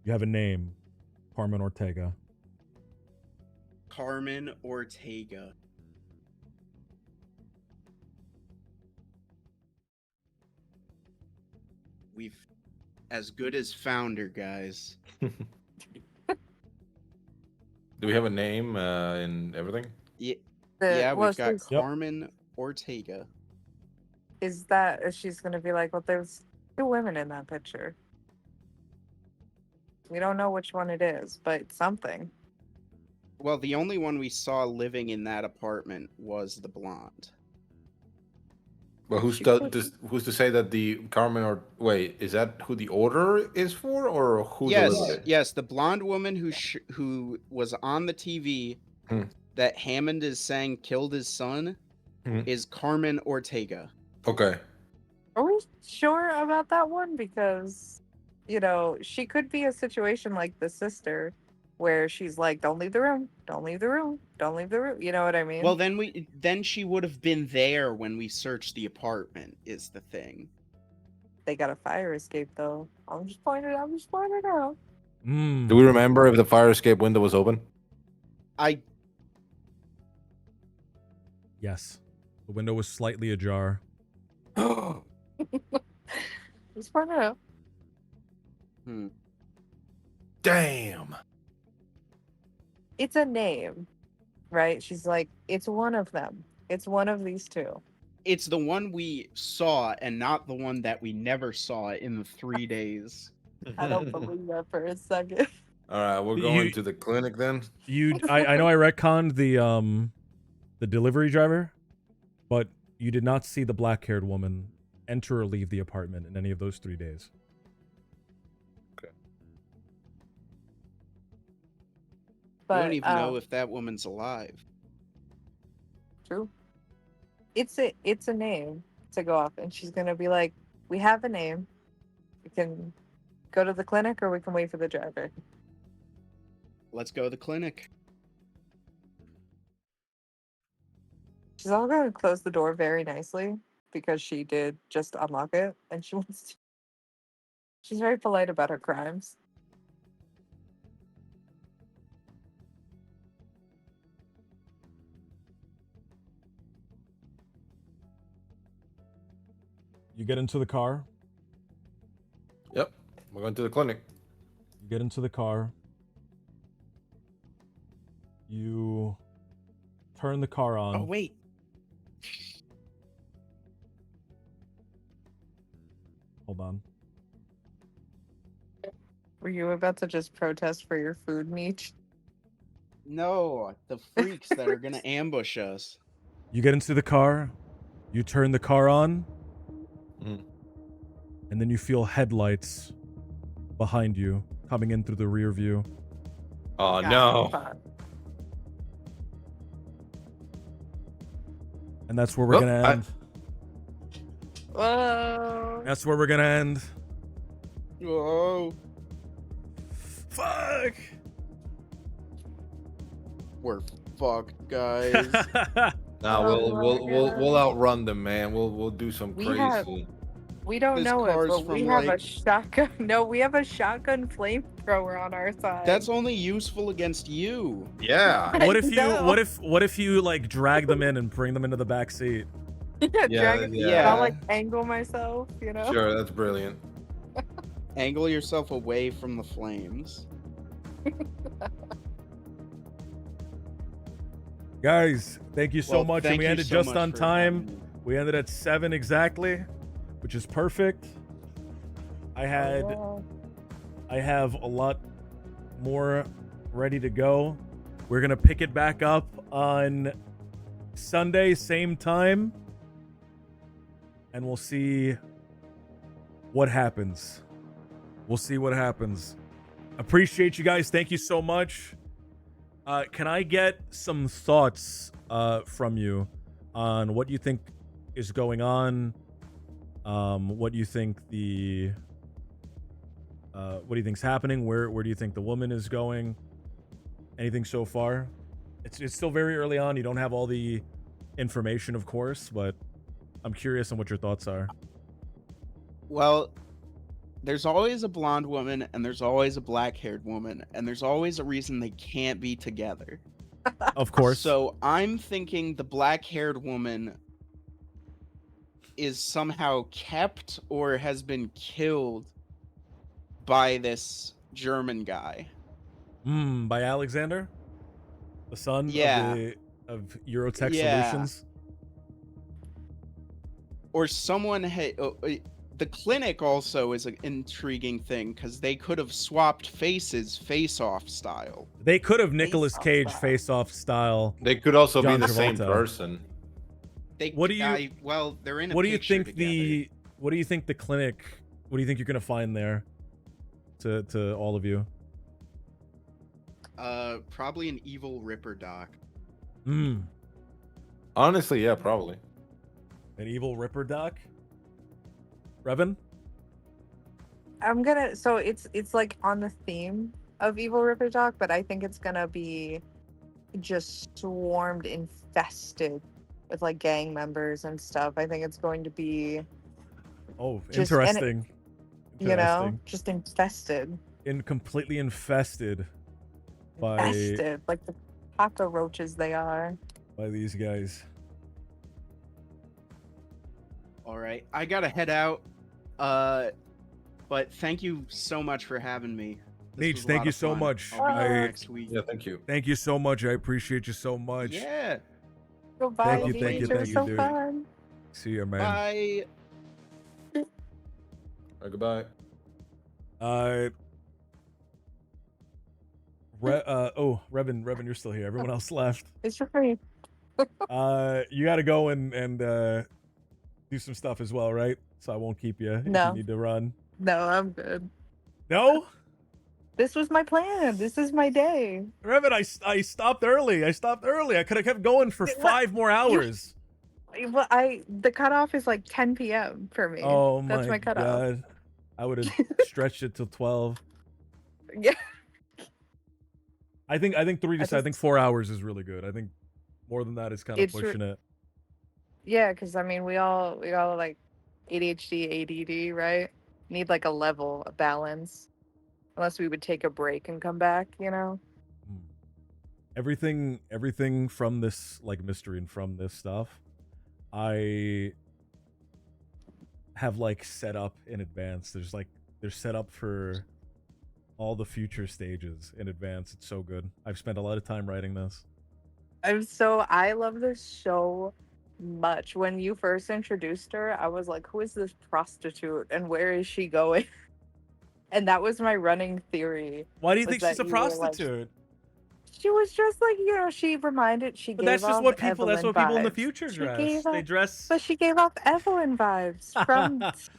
You have a name, Carmen Ortega. Carmen Ortega. We've as good as found her, guys. Do we have a name and everything? Yeah, we've got she's- Yep. Carmen Ortega. is she's gonna be like, well, there's two women in that picture. We don't know which one it is, but it's something. Well, the only one we saw living in that apartment was the blonde. Well, who's to say that the Carmen or wait, is that who the order is for, or who Yes, delivered it? yes, the blonde woman who was on the TV Hmm. that Hammond is saying killed his son Hmm. is Carmen Ortega. Okay. Are we sure about that one? Because, she could be a situation like the sister where she's like, don't leave the room, don't leave the room, don't leave the room. You know what I mean? Well, then she would have been there when we searched the apartment. Is the thing. They got a fire escape, though. I'm just pointing it out. Do we remember if the fire escape window was open? Yes. The window was slightly ajar. Just pointing it out. Damn. It's a name, right? She's like, it's one of them. It's one of these two. It's the one we saw and not the one that we never saw in the 3 days. I don't believe that for a second. All right, we're going to the clinic then. I know I retconned the delivery driver, but you did not see the black-haired woman enter or leave the apartment in any of those 3 days. But, we don't even know if that woman's alive. True. It's a name to go off, and she's gonna be like, we have a name. We can go to the clinic, or we can wait for the driver. Let's go to the clinic. She's all gonna close the door very nicely because she did just unlock it, and she wants to. She's very polite about her crimes. You get into the car. Yep, we're going to the clinic. You get into the car. You turn the car on. Oh, wait. Hold on. Were you about to just protest for your food, Meech? No, the freaks that are gonna ambush us. You get into the car, you turn the car on, Mm. and then you feel headlights behind you coming in through the rear view. Oh God, no. fuck. And that's where we're Oh, gonna end. Whoa. That's where we're gonna end. Whoa, Fuck! we're fucked, guys. Nah, Oh we'll my outrun them, man. We'll do some We crazy. have- We don't This know it, car's but we from, have a like- shotgun. No, we have a shotgun flamethrower on our side. That's only useful against you. Yeah. What if you No. what if you like drag them in and bring them into the back seat? Dragon. yeah. I'll like angle myself, you know. Sure, that's brilliant. Angle yourself away from the flames. Guys, thank you so Well, much. And thank we you ended so just much on for time. having me. We ended at 7 exactly, which is perfect. I had Oh, I have a lot more ready to go. We're gonna pick it back up on Sunday, same time, and we'll see what happens. We'll see what happens. Appreciate you guys. Thank you so much. Can I get some thoughts from you on what you think is going on? What do you think what do you think's happening? Where do you think the woman is going? Anything so far? It's still very early on. You don't have all the information, of course, but I'm curious on what your thoughts are. Well, there's always a blonde woman and there's always a black-haired woman, and there's always a reason they can't be together. Of course. So I'm thinking the black-haired woman is somehow kept or has been killed by this German guy. By Alexander, the son Yeah. of Eurotech Yeah. Solutions. Or someone had... the clinic also is an intriguing thing because they could have swapped faces face-off style. They could have Nicolas Face-off Cage style. face-off style. They could also John be the same Travolta. person. They, What do you- well, they're in a What do you picture think together. what do you think the clinic, what do you think you're gonna find there to all of you? Probably an evil Ripper doc. Honestly, yeah, probably. An evil Ripper doc? Revan? I'm gonna. So it's like on the theme of Evil Ripper Doc, but I think it's gonna be just swarmed, infested with like gang members and stuff. I think it's going to be, Oh, Just- and it- interesting. you know, just infested, Completely infested by infested like the cockroaches they are. these guys. All right, I gotta head out. But thank you so much for having me. This Neach, was a thank lot you of so fun. much. I'll be here I- next week. Yeah, thank you. Thank you so much. I appreciate you so much. Yeah. Goodbye, Thank you, Deej. thank you, It thank was you, so dude. fun. See you, man. Bye. All right, goodbye. Revan, you're still here. Everyone else left. It's for free. You got to go and do some stuff as well, right? So I won't keep you if No. you need to run. No, I'm good. No, This was my plan. This is my day. Revan, I stopped early. I could have kept going for What? 5 more hours. Well, the cutoff is like 10 p.m. for me. Oh That's my cutoff. god, I would have stretched it till 12. Yeah. I think 3 to I 7. I think just- 4 hours is really good. I think more than that is kind of It's re- pushing it. Yeah, because I mean, we all like ADHD, ADD, right? Need like a level, a balance. Unless we would take a break and come back, you know. Everything from this like mystery and from this stuff, I have like set up in advance. They're set up for all the future stages in advance. It's so good. I've spent a lot of time writing this. I love this so much. When you first introduced her, I was like, who is this prostitute and where is she going? And that was my running theory. Why do you Was think she's a that you were, like- prostitute? She was just like, she reminded, she But gave that's just off what people. That's Evelyn what people in the vibes. future She dress. gave They off, dress. but she gave off Evelyn vibes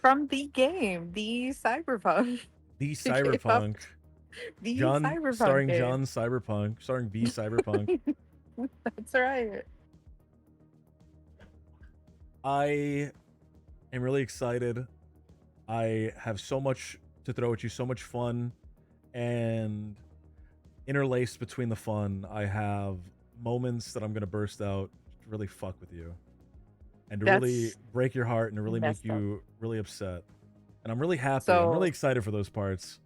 from the game, the Cyberpunk. The She gave off Cyberpunk. the John Cyberpunk starring game. John Cyberpunk, starring V Cyberpunk. That's right. I am really excited. I have so much to throw at you, so much fun, and interlaced between the fun, I have moments that I'm gonna burst out to really fuck with you, and to really That's break your heart, and to really make messed up. you really upset. And I'm really happy. I'm So really excited for those parts.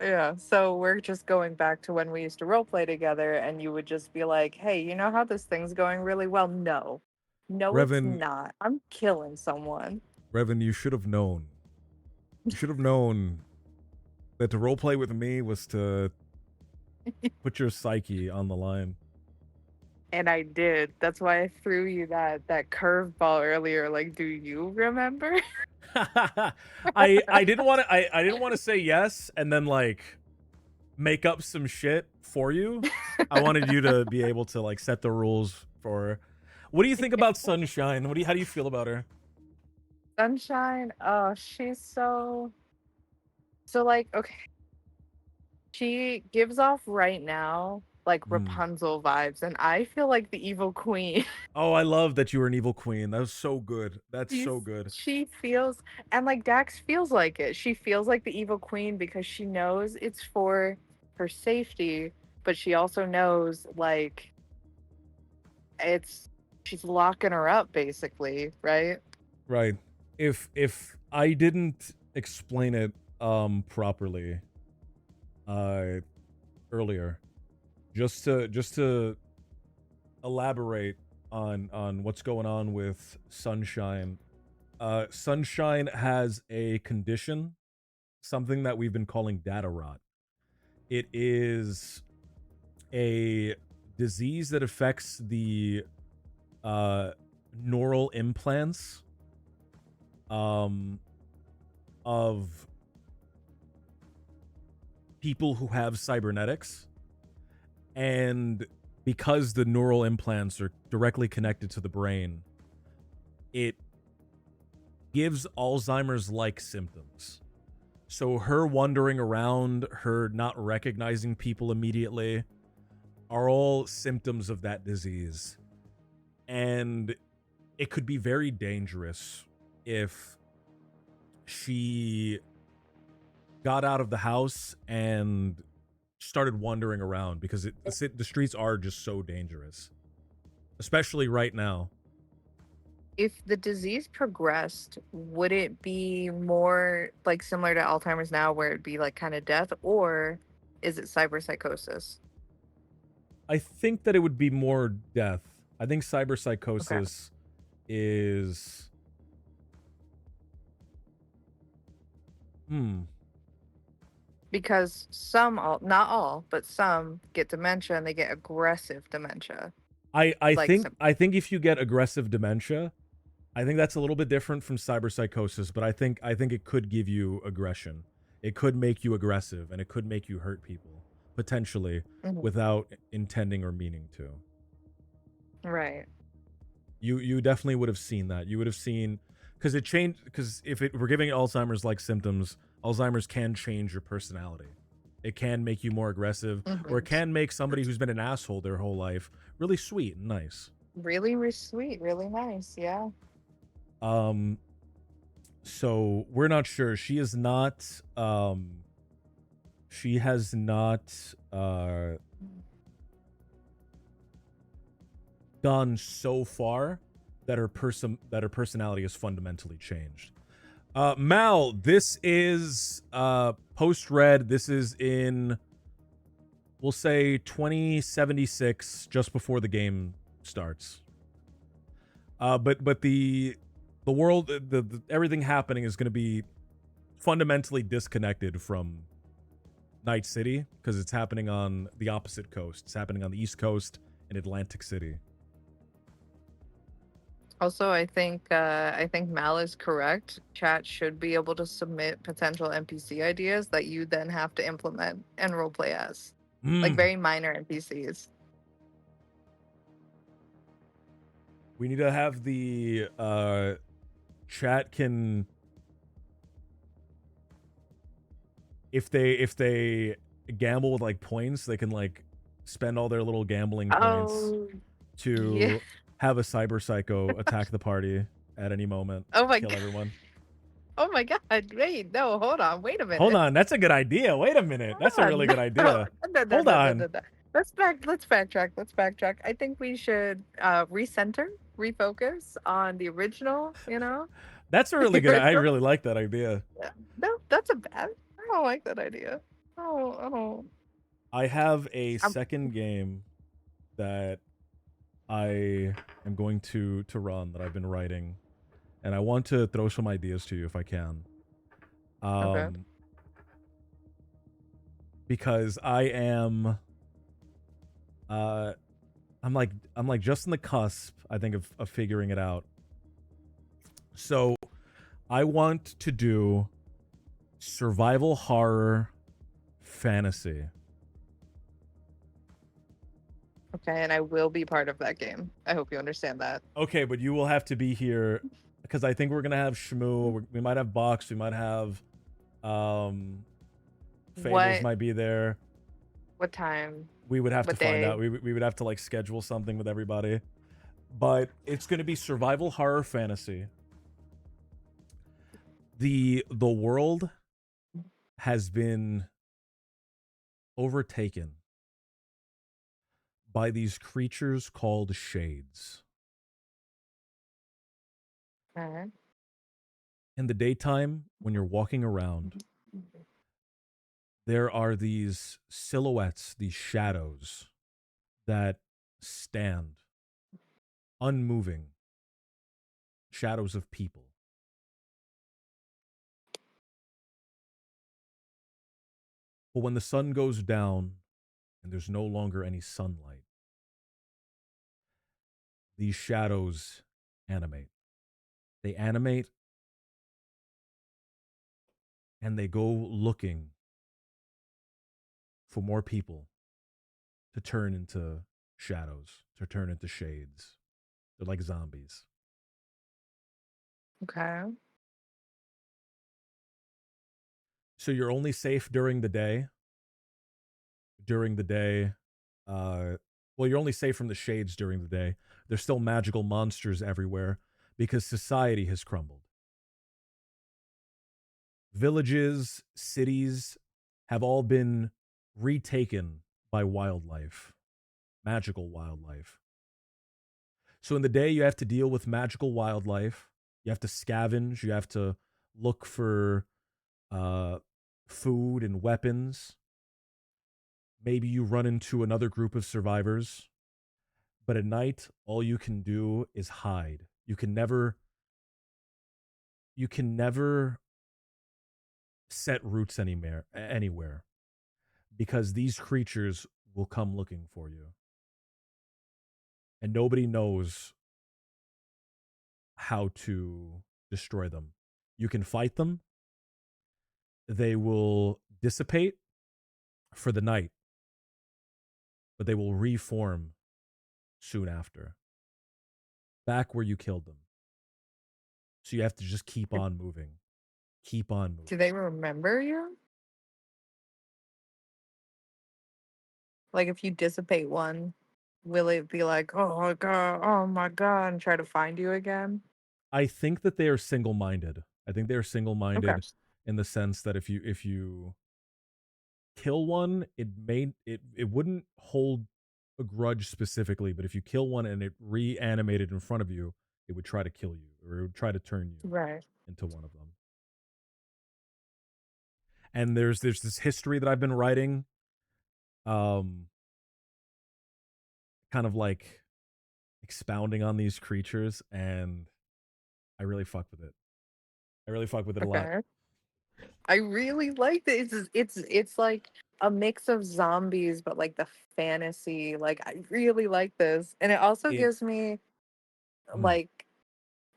yeah, so we're just going back to when we used to role play together, and you would just be like, "Hey, you know how this thing's going really well? No, no, it's Revan, not. I'm killing someone." Revan, you should have known. You should have known that to roleplay with me was to put your psyche on the line. And I did. That's why I threw you that curveball earlier. Like, do you remember? I didn't want to I didn't want to say yes and then like make up some shit for you. I wanted you to be able to like set the rules for. What do you think about Sunshine? How do you feel about her? Sunshine. Oh, she's so like, okay. She gives off right now like Mm. Rapunzel vibes, and I feel like the evil queen. Oh, I love that you were an evil queen. That was so good. That's She's, so good. she feels, and like Dax feels like it. She feels like the evil queen because she knows it's for her safety, but she also knows like she's locking her up basically, right? Right. If I didn't explain it properly earlier, just to elaborate on what's going on with Sunshine. Sunshine has a condition, something that we've been calling data rot. It is a disease that affects the neural implants of people who have cybernetics, and because the neural implants are directly connected to the brain, it gives Alzheimer's like symptoms. So her wandering around, her not recognizing people immediately, are all symptoms of that disease. And it could be very dangerous if she got out of the house and started wandering around, because the streets are just so dangerous, especially right now. If the disease progressed, would it be more like similar to Alzheimer's now, where it'd be like kind of death, or is it cyberpsychosis? I think that it would be more death. I think Okay. cyberpsychosis is Because not all, but some get dementia and they get aggressive dementia. I Like think some, I think if you get aggressive dementia, I think that's a little bit different from cyberpsychosis, but I think it could give you aggression. It could make you aggressive, and it could make you hurt people potentially Mhm. without intending or meaning to. Right. You definitely would have seen that. You would have seen, because it changed, because if it were giving Alzheimer's like symptoms, Alzheimer's can change your personality. It can make you more aggressive, or it Mhm. can make somebody who's been an asshole their whole life really sweet and nice. Really, really sweet, really nice. Yeah. So we're not sure. She is not she has not gone so far that her personality is fundamentally changed. Mal, this is post red. This is in, we'll say, 2076, just before the game starts. But the world, the everything happening is going to be fundamentally disconnected from Night City, because it's happening on the opposite coast. It's happening on the East Coast in Atlantic City. Also, I think Mal is correct. Chat should be able to submit potential NPC ideas that you then have to implement and roleplay as. Like Mm. very minor NPCs. We need to have the chat can if they gamble with like points, they can like spend all their little gambling points Oh, yeah. to have a cyber psycho attack the party at any moment, Oh my kill god. everyone. Oh my god. Wait, no, hold on. Wait a minute. Hold on, that's a good idea. Wait a minute, that's a Hold really on. good idea. No, Hold on. no. Let's backtrack. Let's backtrack. I think we should recenter, refocus on the original, That's a really the good. I original. really like that idea. Yeah. No, that's a bad. I don't like that idea. I don't. I have a I'm, second game that I am going to run that I've been writing, and I want to throw some ideas to you if I can. okay. Because I am I'm like just in the cusp, I think, of figuring it out. So I want to do survival horror fantasy. Okay, and I will be part of that game. I hope you understand that. Okay, but you will have to be here because I think we're gonna have Shmoo. We might have Box. We might have Fables What might be there. what time? We would have to What find day? out. We would have to like schedule something with everybody. But it's gonna be survival horror fantasy. The world has been overtaken by these creatures called shades. Okay. In the daytime, when you're walking around, there are these silhouettes, these shadows that stand unmoving, shadows of people. But when the sun goes down and there's no longer any sunlight, these shadows animate. They animate and they go looking for more people to turn into shadows, to turn into shades. They're like zombies. Okay. So you're only safe during the day. During the day, well, you're only safe from the shades during the day. There's still magical monsters everywhere because society has crumbled. Villages, cities have all been retaken by wildlife, magical wildlife. So in the day, you have to deal with magical wildlife. You have to scavenge. You have to look for uh, food and weapons. Maybe you run into another group of survivors. But at night, all you can do is hide. You can never set roots anywhere because these creatures will come looking for you. And nobody knows how to destroy them. You can fight them. They will dissipate for the night, but they will reform soon after, back where you killed them. So you have to just keep on moving. Keep on moving. Do they remember you? Like if you dissipate one, will it be like, oh my god, and try to find you again? I think that they are single-minded. I think they are Okay. single-minded in the sense that if you kill one, it wouldn't hold a grudge specifically, but if you kill one and it reanimated in front of you, it would try to kill you or it would try to turn you Right. into one of them. And there's this history that I've been writing, um, kind of like expounding on these creatures, and I really fuck with it. I really fuck with it a lot. Okay. I really like this. It's like a mix of zombies, but like the fantasy. Like I really like this, and it also It gives me mm, like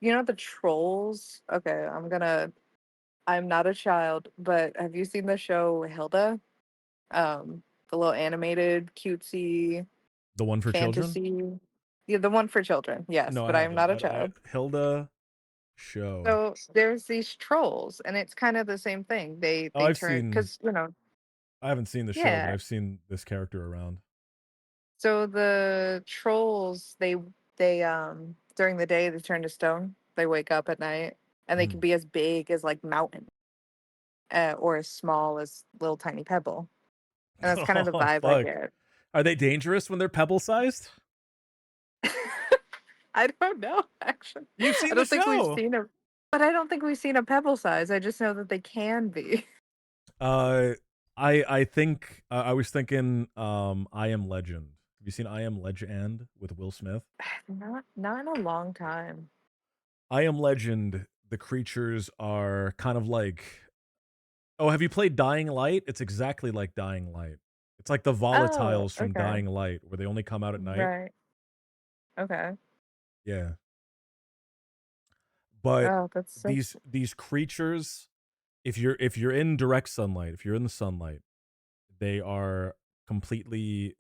the trolls. Okay, I'm not a child, but have you seen the show Hilda? the little animated, cutesy The one for children? fantasy. Yeah, the one for children. Yes, No, I but I am haven't. not a child. Hilda show. So there's these trolls, and it's kind of the same thing. They I've turn seen. because I haven't seen the show, but yeah. I've seen this character around. So the trolls, they during the day they turn to stone. They wake up at night, and they can be as big as like mountain, or as small as little tiny pebble. And that's kind of the Oh vibe I fuck! get. Are they dangerous when they're pebble sized? I don't know, actually. You've seen I the don't think we've show. seen a, but I don't think we've seen a pebble size. I just know that they can be. I think I was thinking I Am Legend. Have you seen I Am Legend with Will Smith? Not in a long time. I Am Legend, the creatures are kind of like, oh, have you played Dying Light? It's exactly like Dying Light. It's like the Oh, volatiles from okay. Dying Light where they only come out at night. Right. Okay. Yeah. But Oh, that's so these creatures, if you're in direct sunlight, if you're in the sunlight, they are completely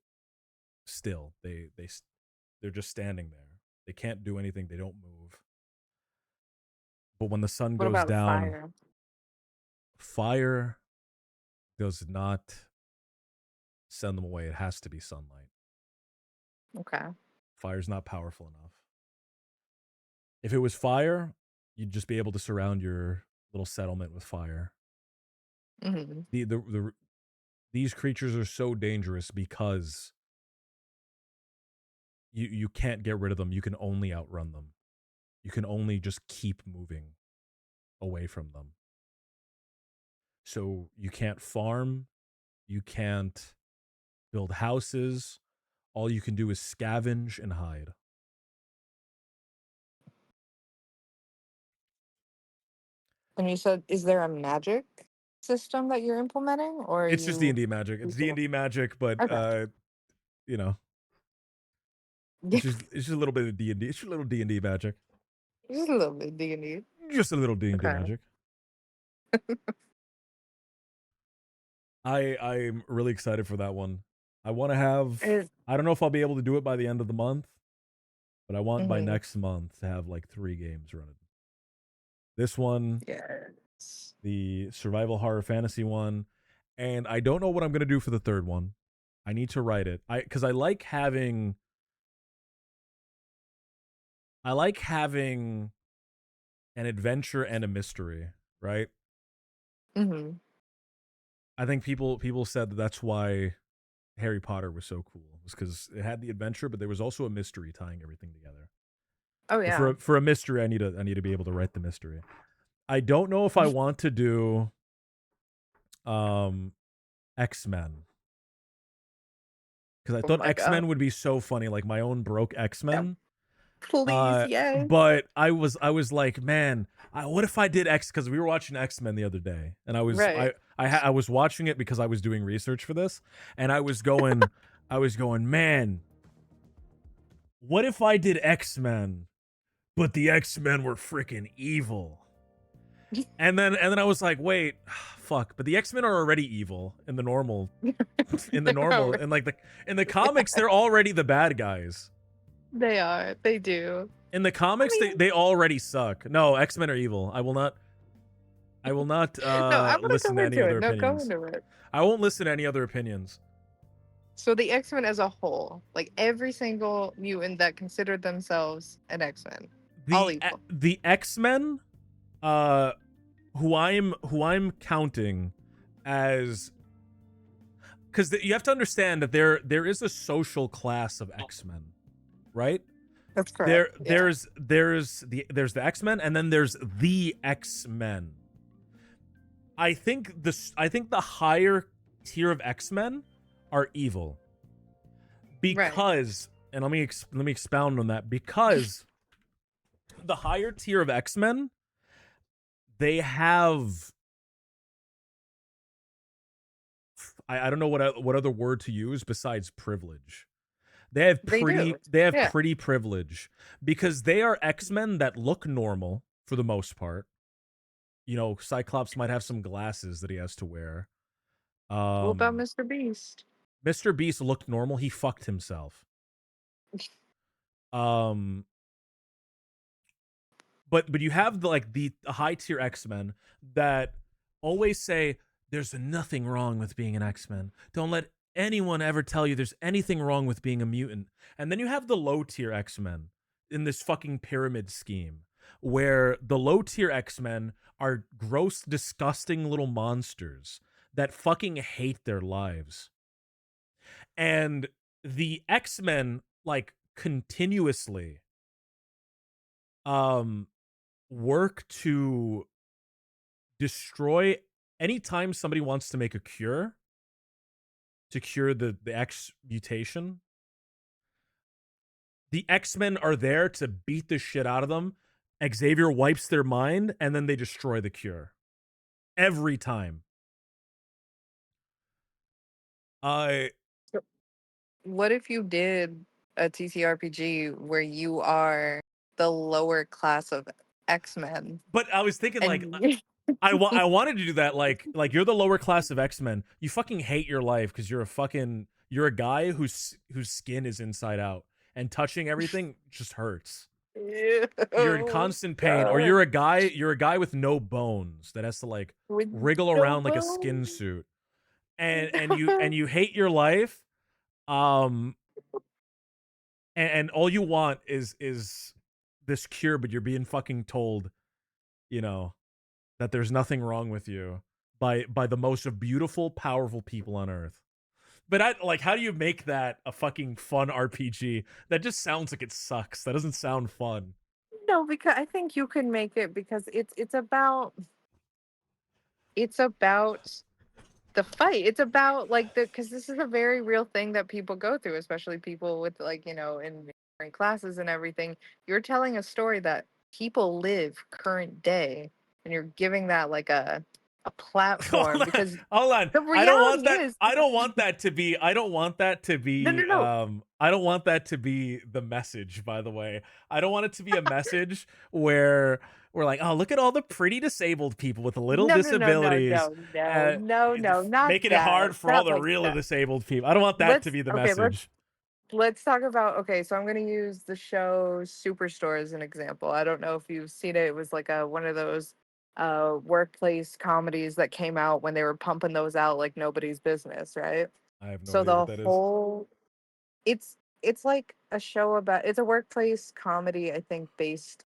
still. They're just standing there. They can't do anything. They don't move. But when the sun What goes about down, fire? fire does not send them away. It has to be sunlight. Okay. Fire's not powerful enough. If it was fire, you'd just be able to surround your little settlement with fire. Hmm. These creatures are so dangerous because you can't get rid of them. You can only outrun them. You can only just keep moving away from them. So you can't farm, you can't build houses. All you can do is scavenge and hide. And you said, is there a magic system that you're implementing, or are It's just D and you D magic. It's using D&D magic, but Okay. you know, Yeah, it's just a little bit of D&D. It's just a little D&D magic. just a little bit D&D. Just a little D&D Okay. magic. I'm really excited for that one. I want to have Is I don't know if I'll be able to do it by the end of the month, but I want by hmm next month to have like 3 games running. This one, Yes. the survival horror fantasy one, and I don't know what I'm going to do for the third one. I need to write it. Cuz I like having an adventure and a mystery, right? Hmm. I think people said that that's why Harry Potter was so cool, was because it had the adventure, but there was also a mystery tying everything together. Oh But yeah. for a mystery, I need to be able to write the mystery. I don't know if I want to do X-Men, because I Oh thought my God. X-Men would be so funny, like my own broke Yeah. X-Men. Please, yes. But I was like, man, what if I did X? Because we were watching X-Men the other day, and Right. I was watching it because I was doing research for this, and I was going, man, what if I did X-Men, but the X-Men were freaking evil? And then I was like, wait, fuck, but the X-Men are already evil in the normal and like in the comics they're already the bad guys. They are. They do. In the comics, mean- they already suck. No, X-Men are evil. I will not No, I'm gonna listen go to any into other it. No, go opinions. into it. I won't listen to any other opinions. So the X-Men as a whole, like every single mutant that considered themselves an X-Men, all evil. The X-Men, who I'm counting as, because you have to understand that there is a social class of X-Men, right? That's correct. There's the X-Men, and then there's the X-Men. I think the higher tier of X-Men are evil because, and let me expound on that, because the higher tier of X-Men, they have, I don't know what other word to use besides privilege. They have pretty privilege, because they are X-Men that look normal for the most part. You know, Cyclops might have some glasses that he has to wear. What about Mr. Beast? Mr. Beast looked normal. He fucked himself. But you have the high tier X-Men that always say there's nothing wrong with being an X-Men. Don't let anyone ever tell you there's anything wrong with being a mutant. And then you have the low tier X-Men in this fucking pyramid scheme where the low tier X-Men are gross, disgusting little monsters that fucking hate their lives. And the X-Men like continuously work to destroy anytime somebody wants to make a cure to cure the X mutation. The X-Men are there to beat the shit out of them. Xavier wipes their mind and then they destroy the cure. Every time. What if you did a TTRPG where you are the lower class of X-Men? But I was thinking like And I wanted to do that like you're the lower class of X-Men. You fucking hate your life because you're a guy whose skin is inside out and touching everything just hurts. You're in constant pain, or you're a guy with no bones that has to like wriggle around like a skin suit. And you hate your life. And all you want is this cure, but you're being fucking told, you know, that there's nothing wrong with you by the most beautiful, powerful people on earth. But how do you make that a fucking fun RPG? That just sounds like it sucks. That doesn't sound fun. No, because I think you can make it because it's about the fight. It's about like because this is a very real thing that people go through, especially people with like, you know, in classes and everything. You're telling a story that people live current day, and you're giving that like a platform because Hold on. the I don't want reality that. is I don't want that to be. I don't want that to be. No. I don't want that to be the message. By the way, I don't want it to be a message where we're like, oh, look at all the pretty disabled people with little disabilities, not making it that. hard for Not all the like really that. disabled people. I don't want that to be the message. Let's talk about, okay, so I'm going to use the show Superstore as an example. I don't know if you've seen it. It was like one of those workplace comedies that came out when they were pumping those out like nobody's business, right? I have no So idea the what that is. whole it's like a show about, it's a workplace comedy, I think, based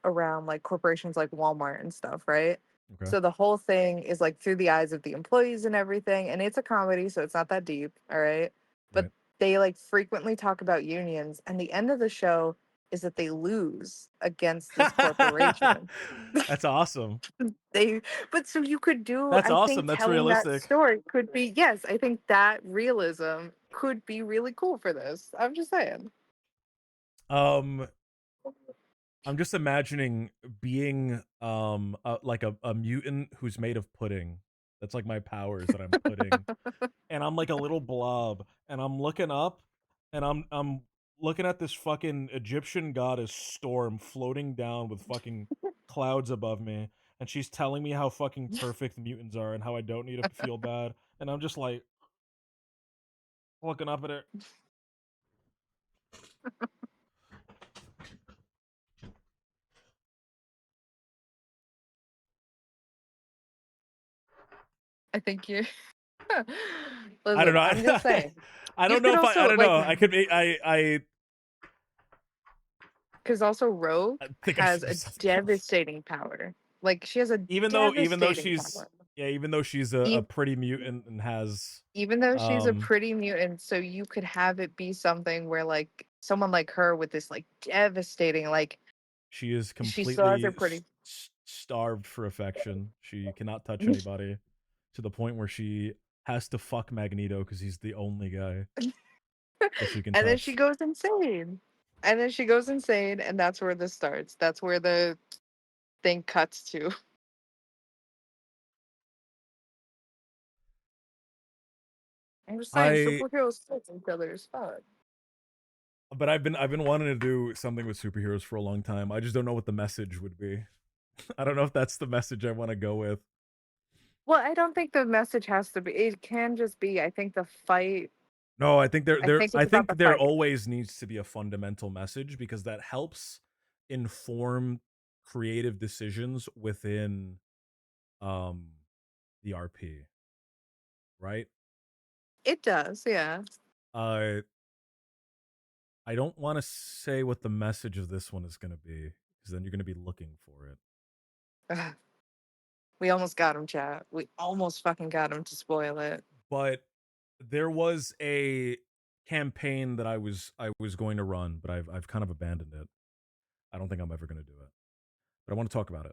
around like corporations like Walmart and stuff, right? Okay. So the whole thing is like through the eyes of the employees and everything, and it's a comedy, so it's not that deep, all right? But Right. they like frequently talk about unions, and the end of the show is that they lose against this corporation. That's awesome. But so you could do, That's I awesome. think That's telling that realistic. story could be, yes, I think that realism could be really cool for this. I'm just saying. I'm just imagining being like a mutant who's made of pudding. That's like my powers that I'm pudding. And I'm like a little blob and I'm looking up and I'm looking at this fucking Egyptian goddess Storm floating down with fucking clouds above me, and she's telling me how fucking perfect mutants are and how I don't need to feel bad, and I'm just like looking up at her. I think you. I don't Listen, know. I'm just saying. I You don't know could if I also don't like, know. I could be I because also Rogue think I has should do a something else. devastating power. Like she has a Even though devastating she's power. even though she's a E- pretty mutant and has Even though she's a um pretty mutant, so you could have it be something where like someone like her with this like devastating, like she is she still has her completely pretty. starved for affection. She cannot touch anybody to the point where she has to fuck Magneto because he's the only guy that she can And then she touch. goes insane. And that's where this starts. That's where the thing cuts to. I'm just saying, I superheroes kill each other is fun. but I've been wanting to do something with superheroes for a long time. I just don't know what the message would be. I don't know if that's the message I want to go with. Well, I don't think the message has to be. It can just be. I think the fight. No, I think I think I it's about think the there fight. always needs to be a fundamental message because that helps inform creative decisions within um the RP, right? It does, yeah. Uh I don't want to say what the message of this one is going to be because then you're going to be looking for it. Ugh, we almost got him, chat. We almost fucking got him to spoil it. But there was a campaign that I was going to run, but I've kind of abandoned it. I don't think I'm ever going to do it. But I want to talk about it.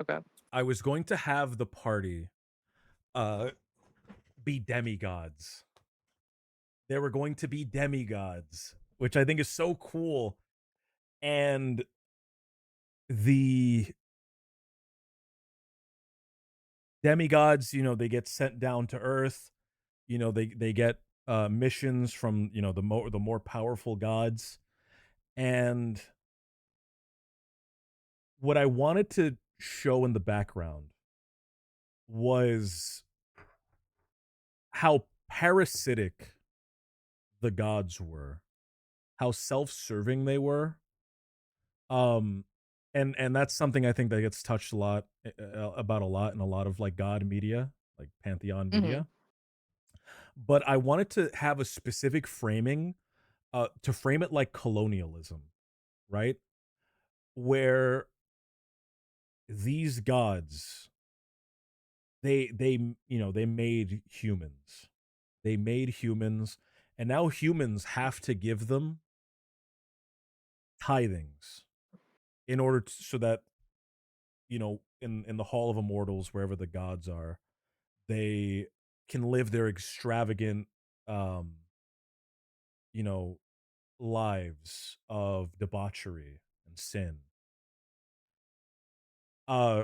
Okay. I was going to have the party uh be demigods. There were going to be demigods, which I think is so cool. And the demigods, you know, they get sent down to Earth. You know, they get missions from, you know, the more powerful gods. And what I wanted to show in the background was how parasitic the gods were, how self-serving they were. Um and that's something I think that gets touched a lot about a lot in a lot of like god media, like pantheon Hmm. media. But I wanted to have a specific framing to frame it like colonialism, right? Where these gods they you know, they made humans. They made humans and now humans have to give them tithings in order to, so that you know in the hall of immortals wherever the gods are they can live their extravagant um you know lives of debauchery and sin uh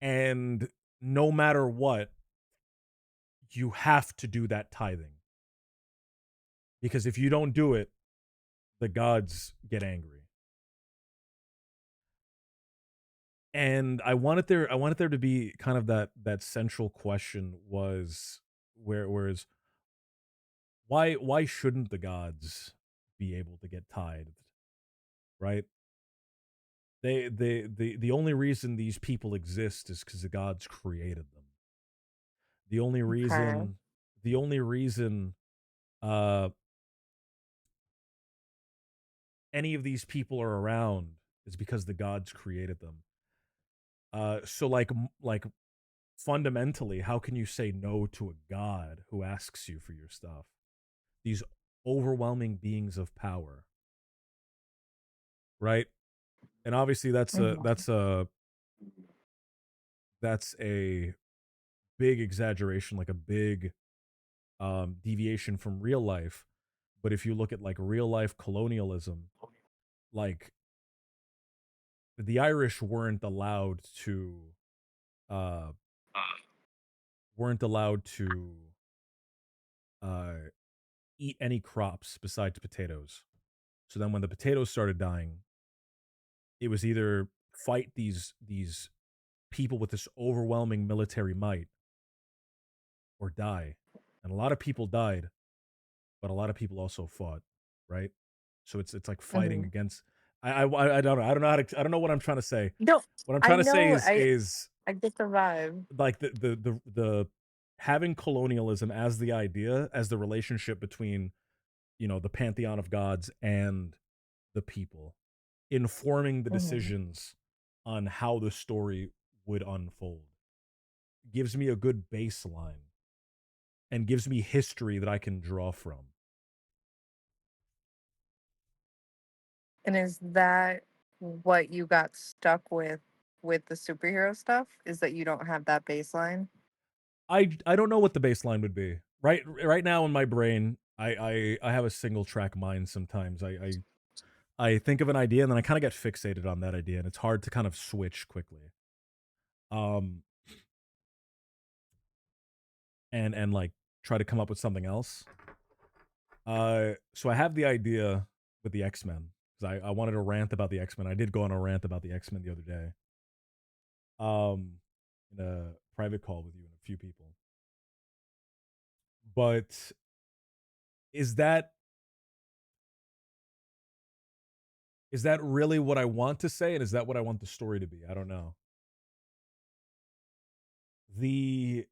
and no matter what you have to do that tithing because if you don't do it the gods get angry and I wanted there to be kind of that central question was whereas why shouldn't the gods be able to get tithed, right? The only reason these people exist is because the gods created them. The only Okay. reason the only reason uh any of these people are around is because the gods created them. So like fundamentally, how can you say no to a god who asks you for your stuff? These overwhelming beings of power, right? And obviously Hmm. that's a big exaggeration, like a big deviation from real life. But if you look at like real life colonialism, like the Irish uh weren't allowed to uh eat any crops besides potatoes. So then when the potatoes started dying, it was either fight these people with this overwhelming military might or die. And a lot of people died, but a lot of people also fought, right? So it's like fighting Hmm. against. I don't know. I don't know what I'm trying to say. No, What I'm I trying to say know. is I get the vibe. like the having colonialism as the idea as the relationship between you know the pantheon of gods and the people informing the Hmm. decisions on how the story would unfold gives me a good baseline and gives me history that I can draw from. And is that what you got stuck with the superhero stuff? Is that you don't have that baseline? I don't know what the baseline would be. Right now in my brain, I have a single track mind sometimes. I think of an idea and then I kind of get fixated on that idea and it's hard to kind of switch quickly. Um and like try to come up with something else. So I have the idea with the X-Men cuz I wanted to rant about the X-Men. I did go on a rant about the X-Men the other day. Um in a private call with you and a few people. But is that really what I want to say, and is that what I want the story to be? I don't know. The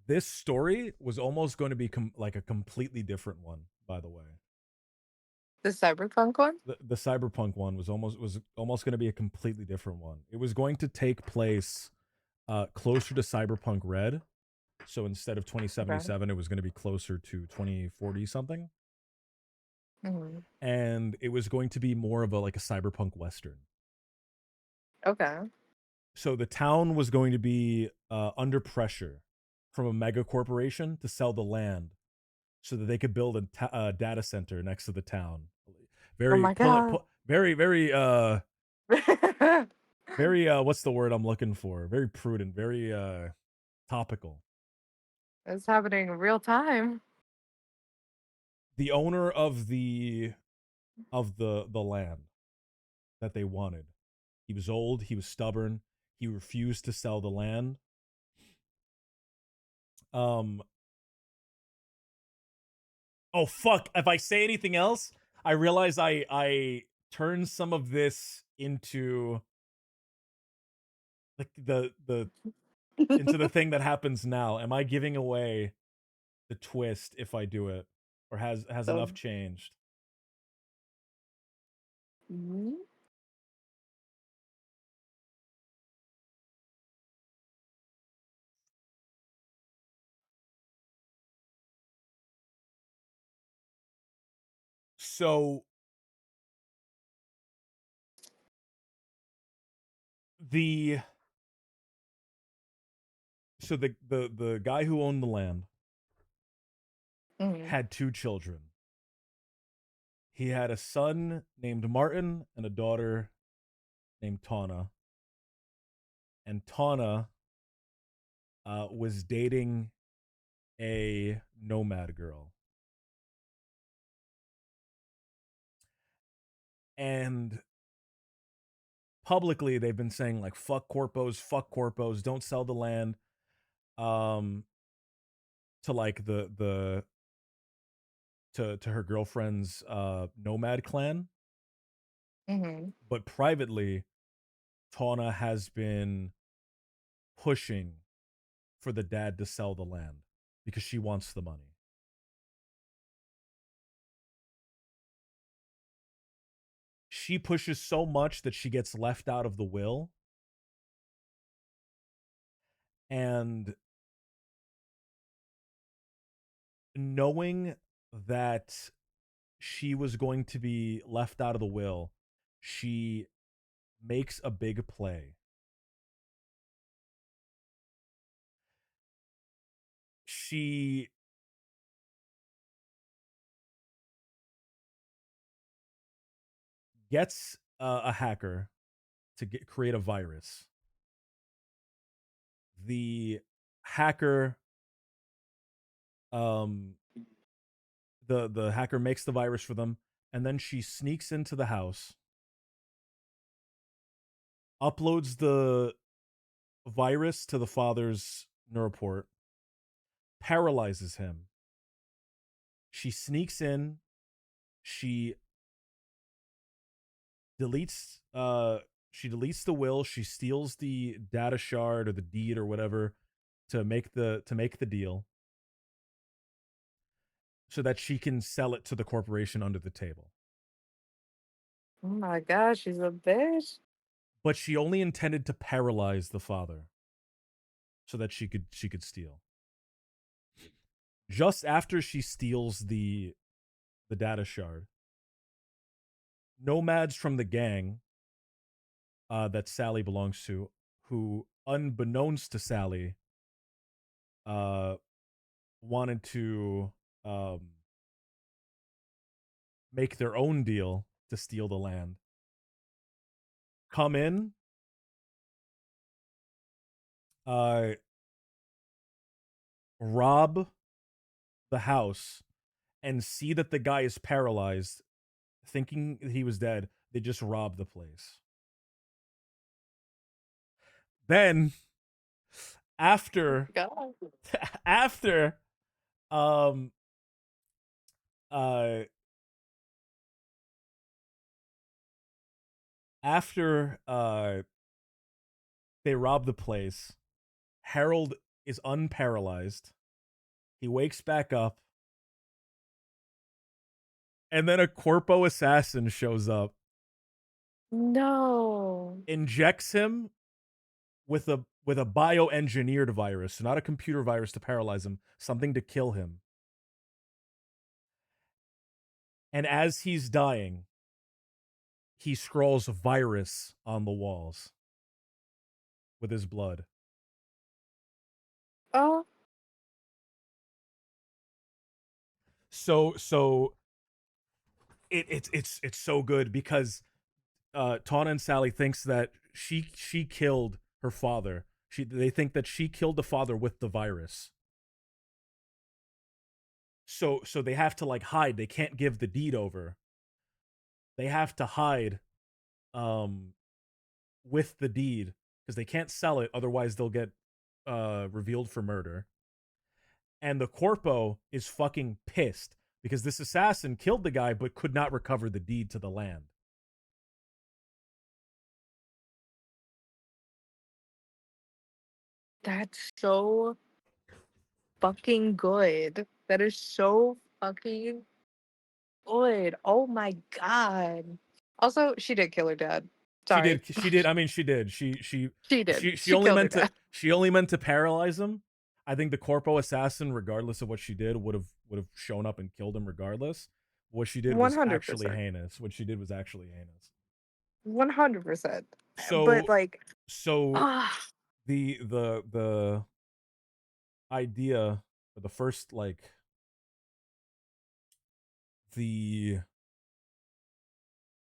this story was almost going to be like a completely different one, by the way. The Cyberpunk one? The Cyberpunk one was almost going to be a completely different one. It was going to take place closer to Cyberpunk Red. So instead of 2077, it was going to be closer to 2040 something. Mm-hmm. And it was going to be more of a cyberpunk western. Okay. So the town was going to be under pressure from a mega corporation to sell the land so that they could build a data center next to the town. Oh my God. Very very what's the word I'm looking for? Very prudent, very topical. It's happening in real time. The owner of the land that they wanted, he was old, he was stubborn, he refused to sell the land. Oh fuck, if I say anything else, I realize I turned some of this into the into the thing that happens now. Am I giving away the twist if I do it, or has enough changed? Mm-hmm. So the guy who owned the land Mm-hmm. had 2 children. He had a son named Martin and a daughter named Tawna. And Tawna was dating a nomad girl. And publicly they've been saying fuck corpos, don't sell the land to to her girlfriend's nomad clan. Mm-hmm. But privately, Tawna has been pushing for the dad to sell the land because she wants the money. She pushes so much that she gets left out of the will. And knowing that she was going to be left out of the will, she makes a big play. She gets a hacker to create a virus. The hacker the hacker makes the virus for them, and then she sneaks into the house, uploads the virus to the father's neuroport, paralyzes him. She sneaks in, she deletes the will, she steals the data shard or the deed or whatever to make the deal so that she can sell it to the corporation under the table. Oh my gosh, she's a bitch. But she only intended to paralyze the father so that she could steal. Just after she steals the data shard, nomads from the gang that Sally belongs to, who unbeknownst to Sally wanted to make their own deal to steal the land, come in, rob the house, and see that the guy is paralyzed, thinking he was dead. They just rob the place. Then, after God. after um uh after they rob the place, Harold is unparalyzed. He wakes back up, and then a corpo assassin shows up, No. injects him with a bioengineered virus, so not a computer virus to paralyze him, something to kill him. And as he's dying, he scrawls virus on the walls with his blood. Oh, So it's so good because Tawna and Sally thinks that she killed her father. They think that she killed the father with the virus. So they have to like hide. They can't give the deed over. They have to hide um with the deed because they can't sell it, otherwise they'll get revealed for murder. And the corpo is fucking pissed because this assassin killed the guy but could not recover the deed to the land. that's so fucking good. That is so fucking good. Oh my god. Also, she did kill her dad. Sorry. She did. I mean, she did. She did. She She only killed her meant to dad. she only meant to paralyze him. I think the corpo assassin, regardless of what she did, would have shown up and killed him regardless. What she did was actually 100%. heinous. What she did was actually heinous. 100%. But So like, so ah, the idea, or the first like the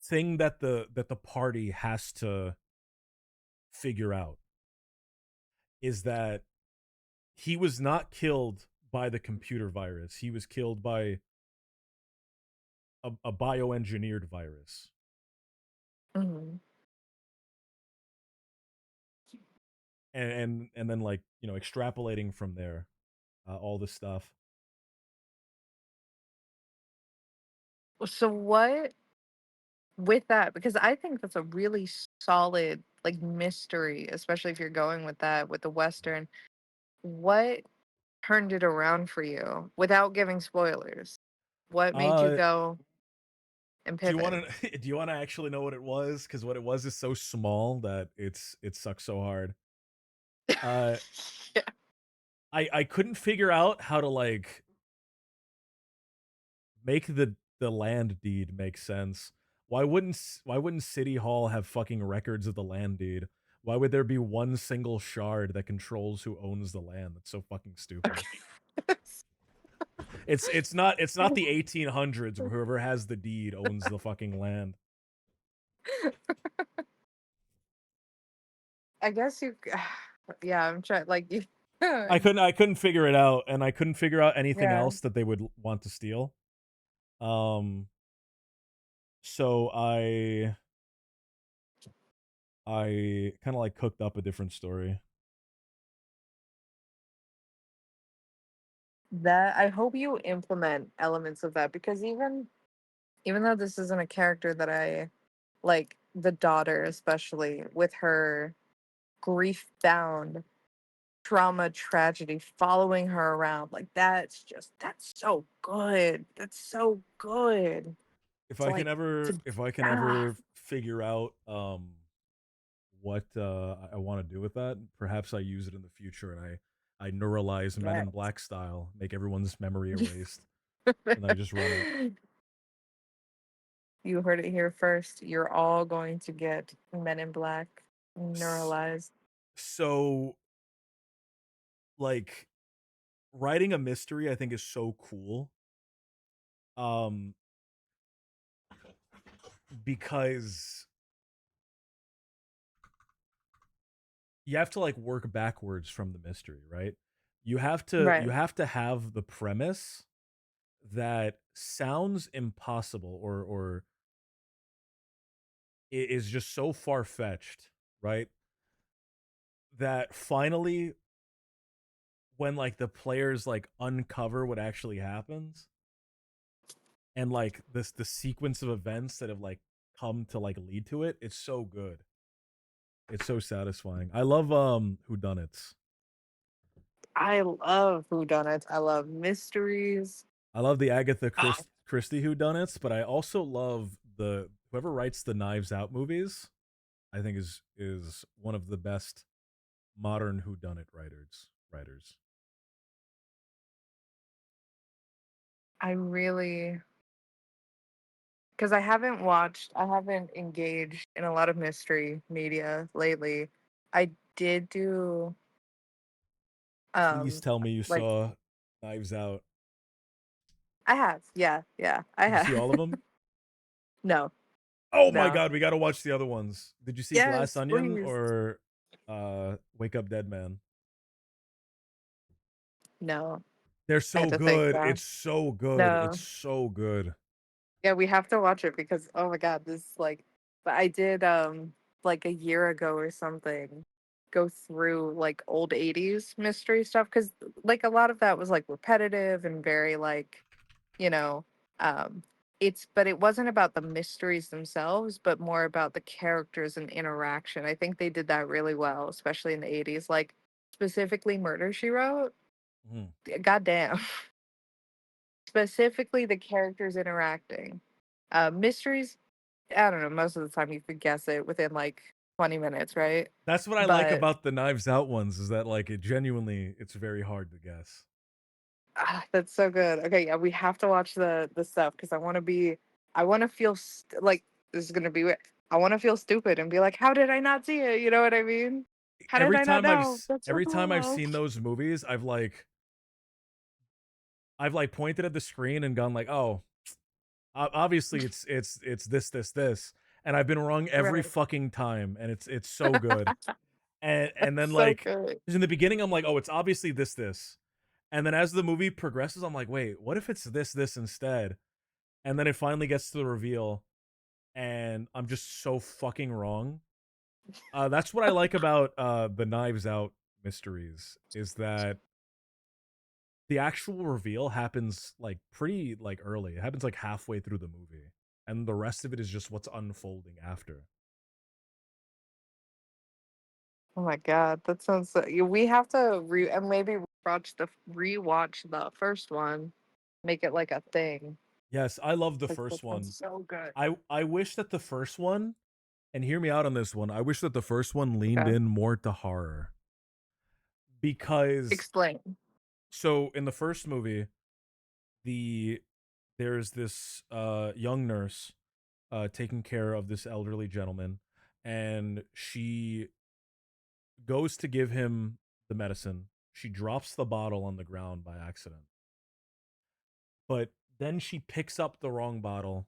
thing that the party has to figure out is that he was not killed by the computer virus. He was killed by a bioengineered virus. mhm. And then like, you know, extrapolating from there, all this stuff. So what with that? Because I think that's a really solid like mystery, especially if you're going with that with the Western. What turned it around for you without giving spoilers? What made you Uh, go and do you pivot? want to do you want to actually know what it was? Because what it was is so small that it sucks so hard. Uh, Yeah. I couldn't figure out how to like make the land deed make sense. Why wouldn't City Hall have fucking records of the land deed? Why would there be one single shard that controls who owns the land? That's so fucking stupid. It's not the 1800s where whoever has the deed owns the fucking land. I guess you. Yeah, I'm trying. Like you. I couldn't figure it out, and I couldn't figure out anything Yeah. else that they would want to steal. Um, so I kind of like cooked up a different story. That I hope you implement elements of that because even though this isn't a character that I like, the daughter especially with her grief bound trauma tragedy following her around, like that's so good. That's so good. To like to If I can ah ever figure out what I want to do with that, perhaps I use it in the future and I neuralize Men in yes. Black style, make everyone's memory erased, and I just run it. You heard it here first. You're all going to get Men in Black S- neuralized. So like writing a mystery I think is so cool. Um because you have to like work backwards from the mystery, right? Right. You have to have the premise that sounds impossible or is just so far fetched, right? That finally when like the players like uncover what actually happens, and like the sequence of events that have like come to like lead to it, it's so good. It's so satisfying. I love whodunits. I love whodunits. I love mysteries. I love the Agatha Ah, Christie whodunits, but I also love the whoever writes the Knives Out movies. I think is one of the best modern whodunit writers. I really, because I haven't engaged in a lot of mystery media lately. I did do, Please um, tell me you like, saw Knives Out. I have, yeah, I Did you see have. all of them? No, Oh my no. god, we got to watch the other ones. Did you see Glass Yes, Onion please. or Wake Up Dead Man? No, They're I had so to think good. now. It's so good. It's No. so good. Yeah, we have to watch it because oh my god, this like but I did like a year ago or something go through like old 80s mystery stuff cuz like a lot of that was like repetitive and very like, you know, um but it wasn't about the mysteries themselves, but more about the characters and interaction. I think they did that really well, especially in the 80s, like specifically Murder She Wrote. Mhm. God damn. Specifically the characters interacting. Mysteries, I don't know, most of the time you could guess it within like 20 minutes, right? That's what I like But about the Knives Out ones is that like it genuinely it's very hard to guess. that's so good. Okay, yeah, we have to watch the stuff because I want to feel like this is gonna be weird. I want to feel stupid and be like, how did I not see it? You know what I mean? How did I not know? That's so Every time I've cool. seen those movies, I've like pointed at the screen and gone like, "Oh, obviously it's this," and I've been wrong every Right. fucking time, and it's so good. And then So like, good. 'cause in the beginning I'm like, "Oh, it's obviously this," and then as the movie progresses, I'm like, "Wait, what if it's this instead?" And then it finally gets to the reveal, and I'm just so fucking wrong. That's what I like about the Knives Out mysteries is that the actual reveal happens like pretty like early. It happens like halfway through the movie, and the rest of it is just what's unfolding after. Oh my god, that sounds so, we have to and maybe rewatch the first one, make it like a thing. Yes, I love the 'Cause that first sounds one. so good. I wish that the first one, and hear me out on this one. I wish that the first one leaned Okay. in more to horror because Explain. so in the first movie, the there's this young nurse taking care of this elderly gentleman, and she goes to give him the medicine. She drops the bottle on the ground by accident. But then she picks up the wrong bottle,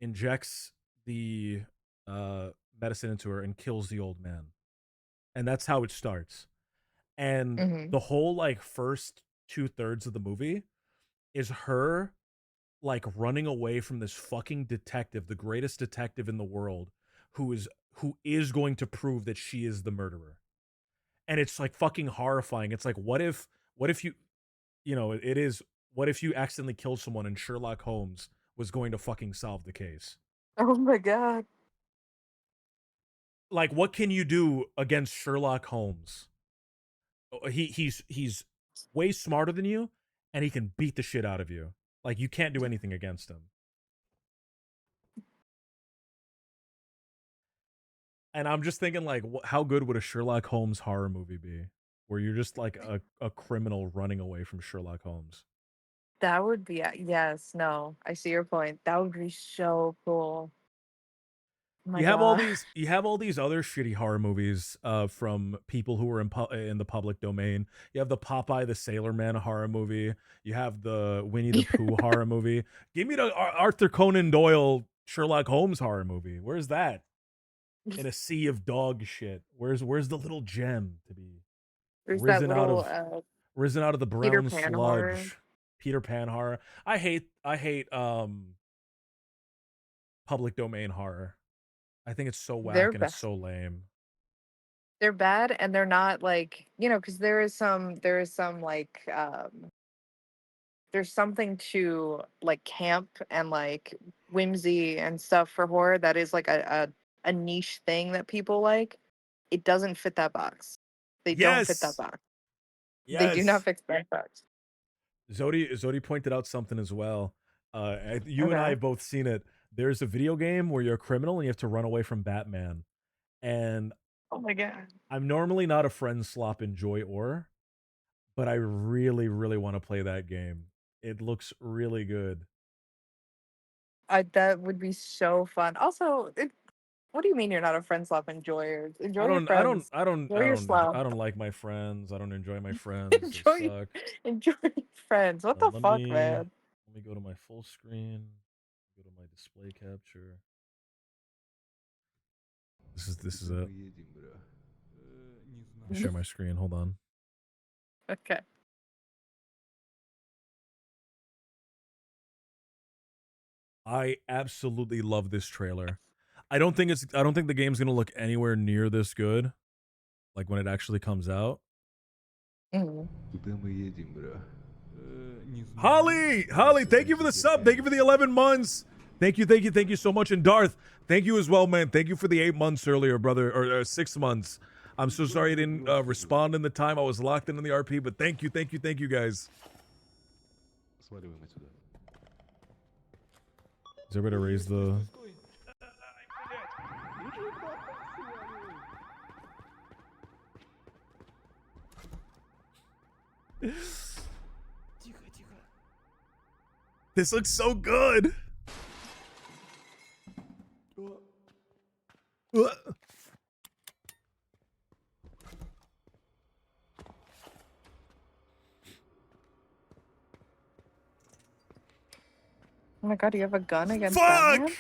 injects the uh, medicine into her, and kills the old man. And that's how it starts. And Hmm. the whole like first 2/3 of the movie is her like running away from this fucking detective, the greatest detective in the world, who is going to prove that she is the murderer. And it's like fucking horrifying. It's like what if it is what if you accidentally killed someone and Sherlock Holmes was going to fucking solve the case? Oh my god. Like what can you do against Sherlock Holmes? He's way smarter than you and he can beat the shit out of you. Like you can't do anything against him. And I'm just thinking like how good would a Sherlock Holmes horror movie be where you're just like a criminal running away from Sherlock Holmes? That would be yes, no. I see your point. That would be so cool. Oh my god. You have all these other shitty horror movies from people who are in the public domain. You have the Popeye the Sailor Man horror movie. You have the Winnie the Pooh horror movie. Give me the Arthur Conan Doyle Sherlock Holmes horror movie. Where's that? In a sea of dog shit. Where's the little gem to be There's that risen out little of risen out of the Peter brown Pan horror. sludge? Peter Pan horror. I hate public domain horror. I think it's so They're whack and it's best. so lame. they're bad and they're not like, because there is some like there's something to like camp and like whimsy and stuff for horror that is like a niche thing that people like. It doesn't fit that box. They don't fit that Yes. box. They do not Yes. fit that box. Zodi pointed out something as well. You and I Okay. have both seen it. There's a video game where you're a criminal and you have to run away from Batman. And Oh my god. I'm normally not a friend slop enjoy-or, but I really, really want to play that game. It looks really good. That would be so fun. Also, what do you mean you're not a friend slap enjoyer? Enjoy I your don't, I don't, friends. I don't, Enjoy I your don't, slap. I don't like my friends. I don't enjoy my friends. They enjoy suck. enjoy your friends. What the Let fuck, me man? go to my full screen. Go to my display capture. This is it. Share my screen. Hold on. Okay. I absolutely love this trailer. I don't think the game's gonna look anywhere near this good, like when it actually comes out. Mhm. Holly, thank you for the sub. Thank you for the 11 months. Thank you so much. And Darth, thank you as well, man. Thank you for the 8 months earlier, brother, or 6 months. I'm so sorry I didn't respond in the time I was locked in the RP, but thank you, guys. Is everybody raise the? This looks so good. Oh my god, do you have a gun against Fuck! Batman?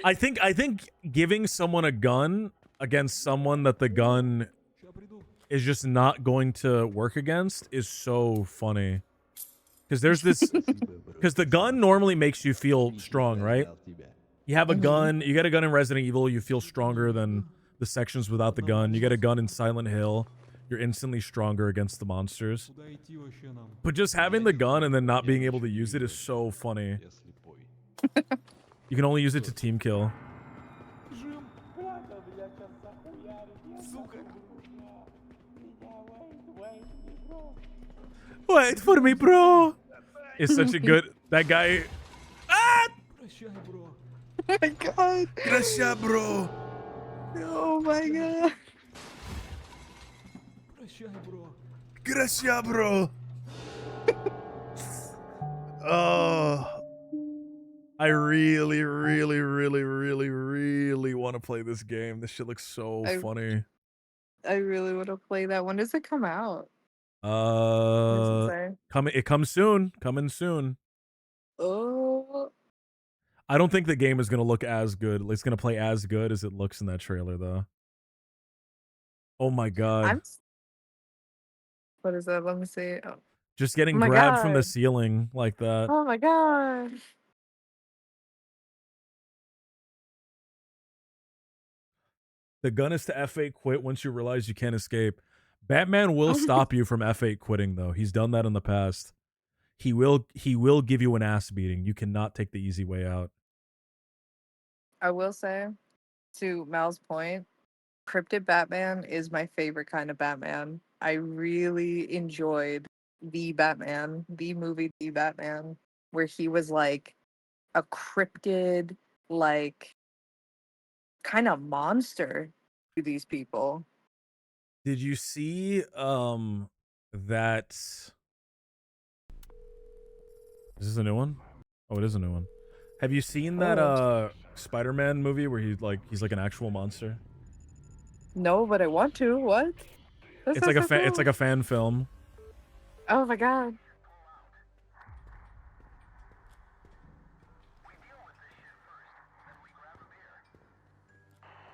I think giving someone a gun against someone that the gun is just not going to work against is so funny. Because there's this because the gun normally makes you feel strong, right? You have a gun, you get a gun in Resident Evil, you feel stronger than the sections without the gun. You get a gun in Silent Hill, you're instantly stronger against the monsters. But just having the gun and then not being able to use it is so funny. You can only use it to team kill. Wait for me, bro. It's such a good. That guy. Ah! Oh my god. Gracias, bro. Oh my god. Gracias, bro. Oh. I really, really, really, really, really want to play this game. This shit looks so funny. I really want to play that. When does it come out? What does it say? It comes soon. Coming soon. Oh. I don't think the game is gonna look as good. It's gonna play as good as it looks in that trailer, though. Oh my god! What is that? Let me see. Oh, Just getting my grabbed from the god. ceiling like that. Oh my god. The gun is to F8 quit once you realize you can't escape. Batman will stop you from F8 quitting, though. He's done that in the past. He will give you an ass beating. You cannot take the easy way out. I will say, to Mal's point, Cryptid Batman is my favorite kind of Batman. I really enjoyed the Batman, the movie The Batman, where he was like a cryptid, like kind of monster to these people. Did you see that is this a new one? Oh, it is a new one. Have you seen that Spider-Man movie where he's like an actual monster? No, but I want to. What? It's like a fan film. Oh my god.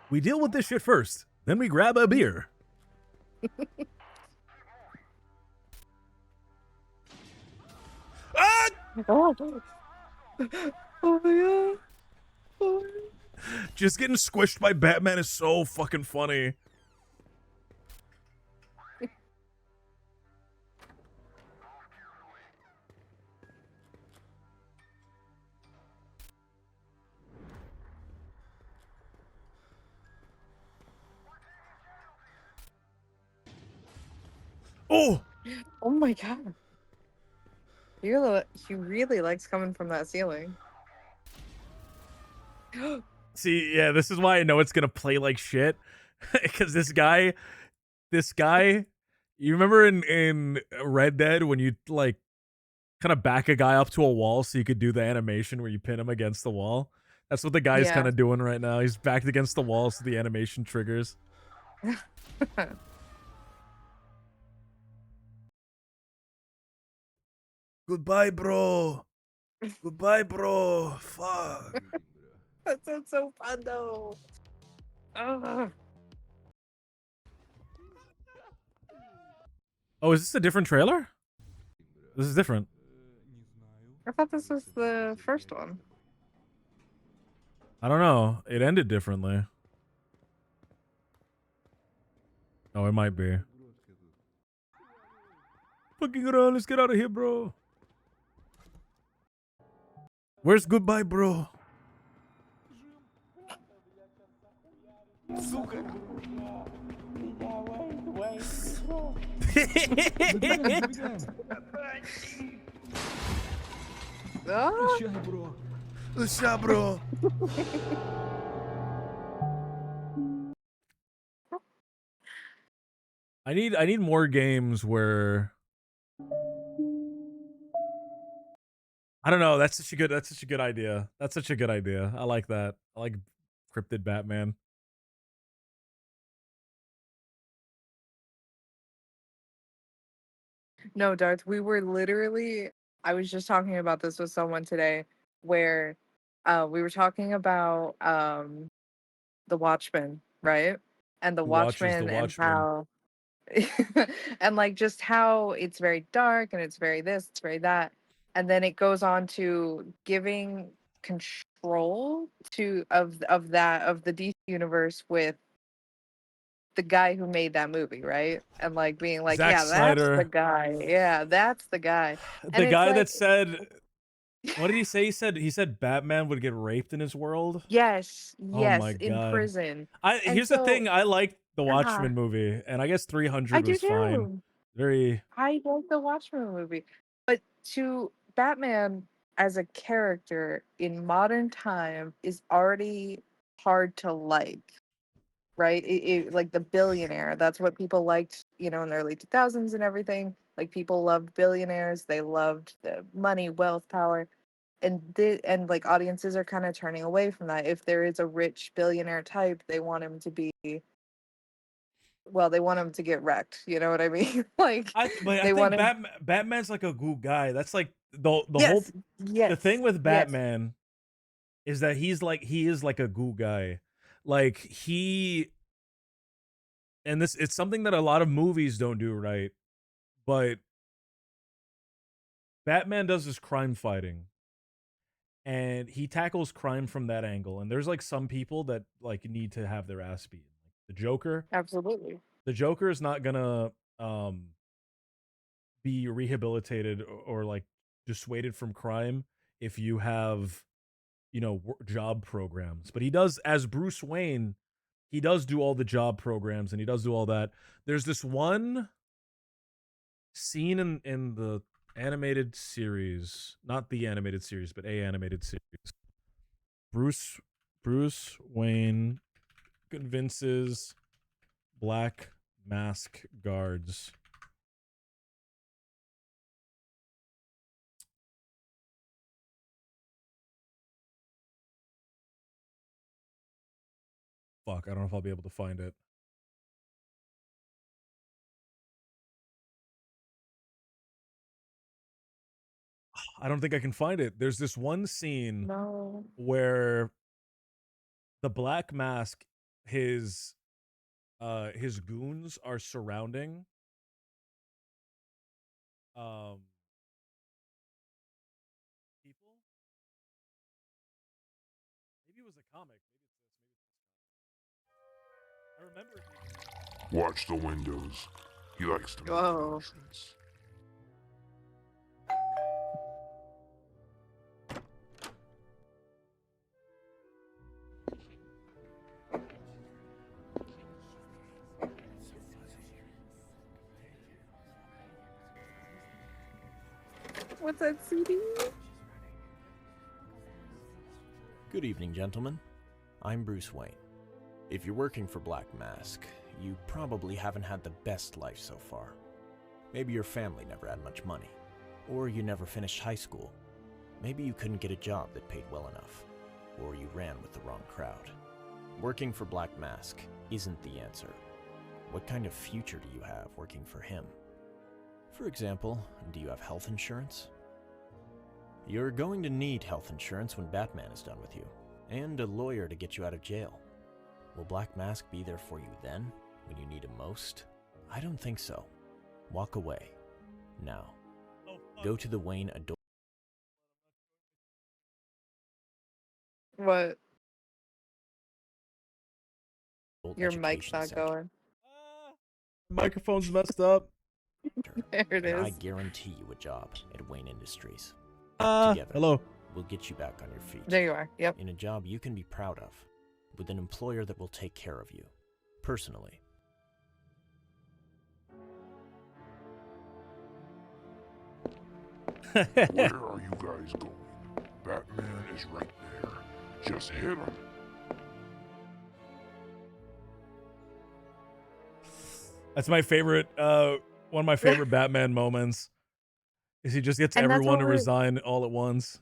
We deal with this shit first, then we grab a beer. Ah! Oh, oh my god. Oh. Just getting squished by Batman is so fucking funny. Oh, Oh my god. He really likes coming from that ceiling. see, yeah, this is why I know it's gonna play like shit. Because this guy, you remember in Red Dead when you like kind of back a guy up to a wall so you could do the animation where you pin him against the wall? That's what the guy's Yeah. kind of doing right now. He's backed against the wall so the animation triggers. Goodbye, bro. Goodbye, bro. Fuck. That sounds so fun though. Ugh. Oh, is this a different trailer? This is different. I thought this was the first one. I don't know. It ended differently. Oh, it might be. Fucking around. Let's get out of here, bro. Where's goodbye, bro? Ah! What's bro? I need more games where I don't know. That's such a good idea. That's such a good idea. I like that. I like cryptid Batman. No, Darth, we were literally, I was just talking about this with someone today where we were talking about the Watchmen, right? And the Who watches the Watchmen and Watchmen? how and like just how it's very dark and it's very this, it's very that. And then it goes on to giving control of the DC universe with the guy who made that movie, right? And like being like, Zack yeah, that's the Snyder, guy. Yeah, that's the guy. And the it's guy like, that said, what did he say? He said Batman would get raped in his world. yes, Oh my yes, in god. prison. And Here's the so, thing. I like the ah, Watchmen movie, and I guess I 300 do was fine. too. Very. I like the Watchmen movie. But to Batman as a character in modern time is already hard to like, right? Like the billionaire, that's what people liked, in the early 2000s and everything. Like people loved billionaires, they loved the money, wealth, power. And like audiences are kind of turning away from that. If there is a rich billionaire type, they want him to be, well, they want him to get wrecked. You know what I mean? Like But I they think want him. Batman's like a good guy. That's like the whole Yes, the thing yes, with yes, Batman is that he is like a goo guy. Like and this it's something that a lot of movies don't do right. But Batman does this crime fighting and he tackles crime from that angle. And there's like some people that like need to have their ass beaten. Like the Joker. absolutely. The Joker is not gonna be rehabilitated or like dissuaded from crime if you have job programs. But he does, as Bruce Wayne, he does do all the job programs and he does do all that. There's this one scene in the animated series, not the animated series, but a animated series. Bruce Wayne convinces Black Mask guards. Fuck, I don't know if I'll be able to find it. I don't think I can find it. There's this one scene No. where the Black Mask, his goons are surrounding um people. Maybe it was a comic. Maybe it's this. Maybe it's this. I remember it being. Watch the windows. He likes to make Whoa. entrance. What's that CD? Good evening, gentlemen. I'm Bruce Wayne. If you're working for Black Mask, you probably haven't had the best life so far. Maybe your family never had much money, or you never finished high school. Maybe you couldn't get a job that paid well enough, or you ran with the wrong crowd. Working for Black Mask isn't the answer. What kind of future do you have working for him? For example, do you have health insurance? You're going to need health insurance when Batman is done with you, and a lawyer to get you out of jail. Will Black Mask be there for you then, when you need him most? I don't think so. Walk away. Now. Go to the Wayne Adult What? Your mic's Education not Center, going. Microphone's messed up. There it and I is. guarantee you a job at Wayne Industries. Together, Hello. we'll get you back on your feet. There you are. Yep. In a job you can be proud of, with an employer that will take care of you, personally. Where are you guys going? Batman is right there. Just hit him. That's my favorite. One of my favorite Batman moments is he just gets And that's everyone what to we're- resign all at once.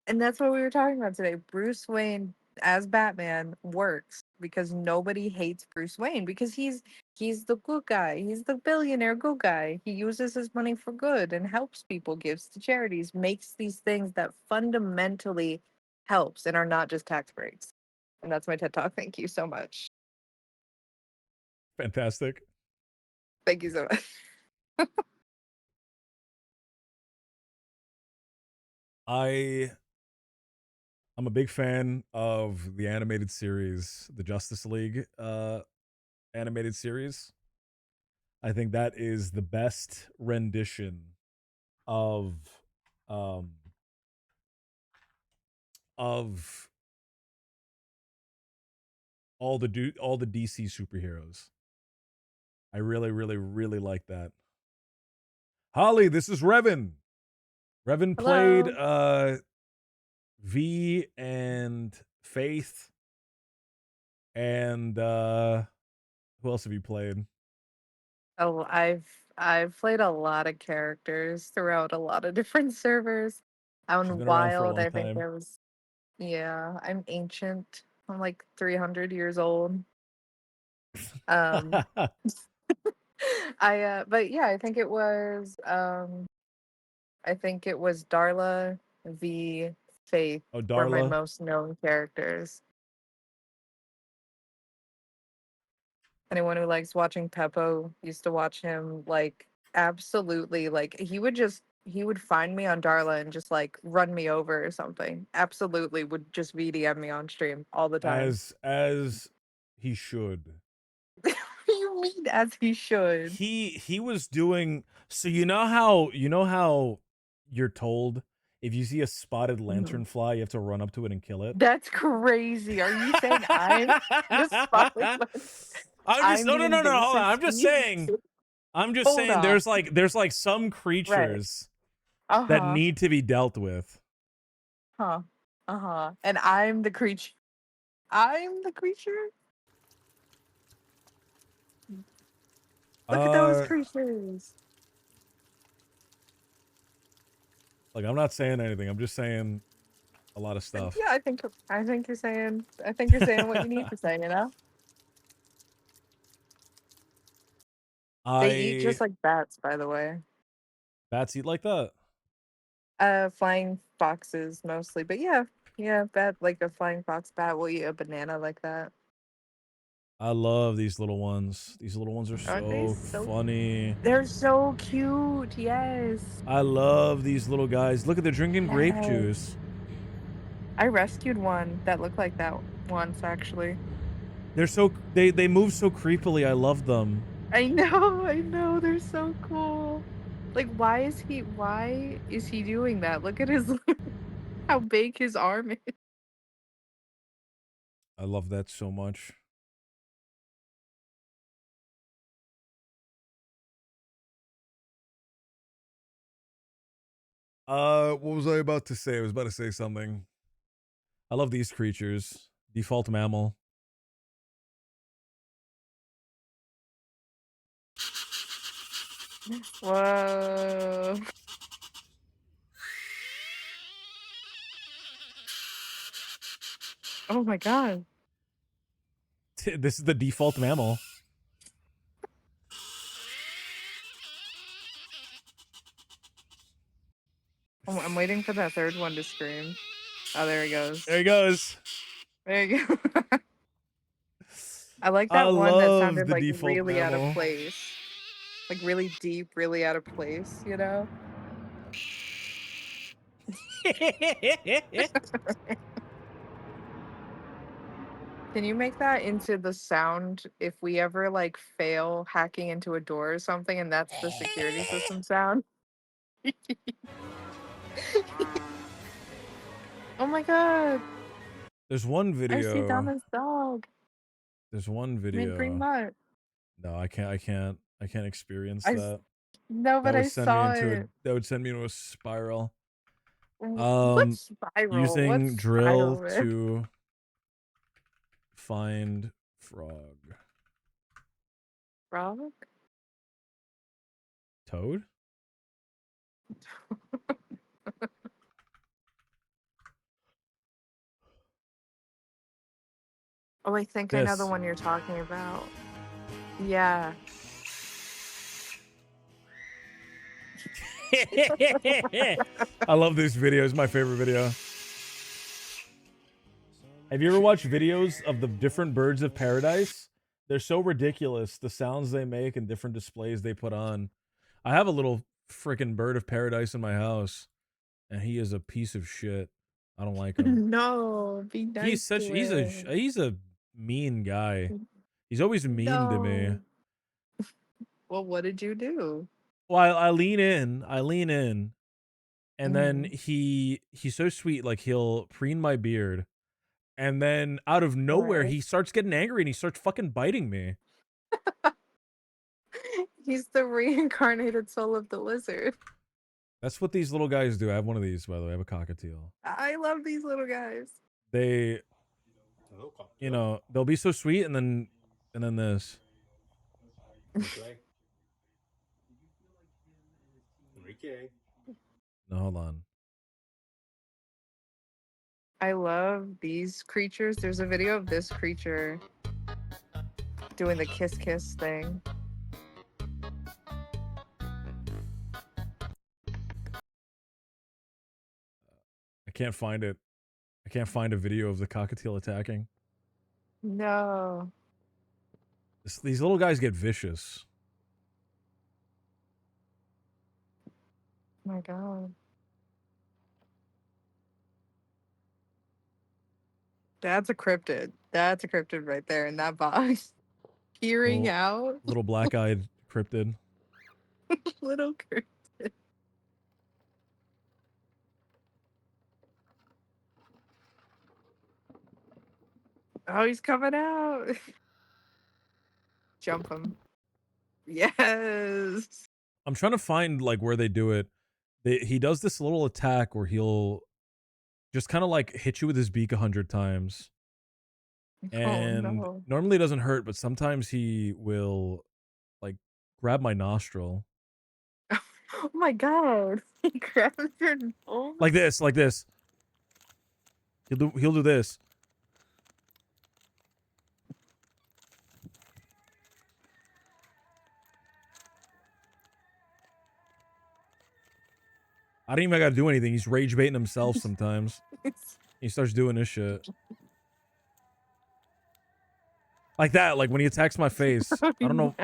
And that's what we were talking about today. Bruce Wayne as Batman works because nobody hates Bruce Wayne because he's the good guy. He's the billionaire good guy. He uses his money for good and helps people, gives to charities, makes these things that fundamentally helps and are not just tax breaks. And that's my TED Talk. Thank you so much. Fantastic. Thank you so much. I'm a big fan of the animated series, the Justice League animated series. I think that is the best rendition of um of all the DC superheroes. I really, really, really like that. Holly, this is Revan. Revan played Hello. V and Faith. And who else have you played? Oh, I've played a lot of characters throughout a lot of different servers. She's On been around for a Wild, long I think time. there was I'm ancient. I'm like 300 years old. Um but yeah, I think it was Darla v Faith Oh, were my Darla. most known characters. Anyone who likes watching Peppo used to watch him like absolutely like he would find me on Darla and just like run me over or something. Absolutely would just VDM me on stream all the time. As he should. What do you mean as he should? He was doing, so you know how you're told if you see a spotted lantern fly, you have to run up to it and kill it. That's crazy. Are you saying I'm the spotlight? I'm just I'm the no, hold on. invasive I'm just species? saying Hold on. there's like some creatures that Uh-huh. need to be dealt with. Huh. Uh-huh. And I'm the creature. I'm the creature? Look at those creatures. Like, I'm not saying anything. I'm just saying a lot of stuff. Yeah, I think you're saying what you need to say, you know? They eat just like bats, by the way. Bats eat like that. Flying foxes mostly, but yeah, bat like a flying fox bat will eat a banana like that. I love these little ones. These little ones are Aren't they so so funny. They're so cute, yes. I love these little guys. Look at they're drinking grape Yes. juice. I rescued one that looked like that once, actually. They're so they move so creepily. I love them. I know, they're so cool. Like, why is he doing that? Look at his how big his arm is. I love that so much. What was I about to say? I was about to say something. I love these creatures. Default mammal. Whoa. Oh my god. This is the default mammal. Oh, I'm waiting for that third one to scream. Oh, there he goes. There he goes. There you go. I like I that one that love sounded the like default really out of mammal. place. Like really deep, really out of place, you know? Can you make that into the sound if we ever like fail hacking into a door or something and that's the security system sound? Oh my god. There's one I see video. Donna's dog. There's one Made green video. mud. No, I can't experience I that. no, That but would I send me saw into a it. that would send me into a spiral. What spiral? What Using drill spiral, man? to find frog. Frog? Toad? Oh, I think I know the This. one you're talking about. Yeah. I love this video. It's my favorite video. Have you ever watched videos of the different birds of paradise? They're so ridiculous. The sounds they make and different displays they put on. I have a little freaking bird of paradise in my house, and he is a piece of shit. I don't like him. No, be nice to him. He's a mean guy. He's always mean to me. No. Well, what did you do? Well, I lean in, and then Mhm. he's so sweet. Like he'll preen my beard, and then out of nowhere Right. he starts getting angry and he starts fucking biting me. He's the reincarnated soul of the lizard. That's what these little guys do. I have one of these, by the way. I have a cockatiel. I love these little guys. They, you know, they'll be so sweet, and then this. No, hold on. I love these creatures. There's a video of this creature doing the kiss kiss thing. I can't find it. I can't find a video of the cockatiel attacking. No. These little guys get vicious. Oh my god. That's a cryptid. That's a cryptid right there in that box. Peering Little, out. little black-eyed cryptid. Little cryptid. Oh, he's coming out. Jump him. Yes. I'm trying to find like where they do it. He does this little attack where he'll just kind of like hit you with his beak 100 times. And Oh no. normally it doesn't hurt, but sometimes he will like grab my nostril. Oh my god. He grabs your nose. Like this. He'll do this. I don't even gotta do anything. He's rage baiting himself sometimes. He starts doing this shit. Like that, like when he attacks my face. I don't know.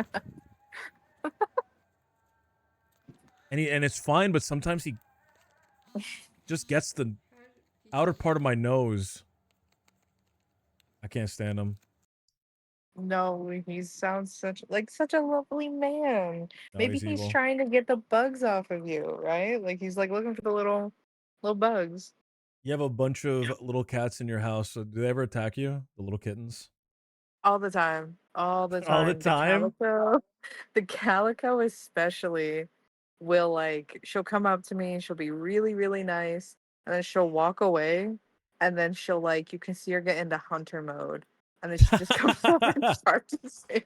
And it's fine, but sometimes he just gets the outer part of my nose. I can't stand him. No, he sounds such a lovely man. No, Maybe he's he's evil. trying to get the bugs off of you, right? Like he's like looking for the little bugs. You have a bunch of little cats in your house. So do they ever attack you? The little kittens? All the time. All the All the time. time? The calico especially. will like she'll come up to me and she'll be really, really nice, and then she'll walk away, and then she'll like you can see her get into hunter mode, and then she just comes up and starts to say,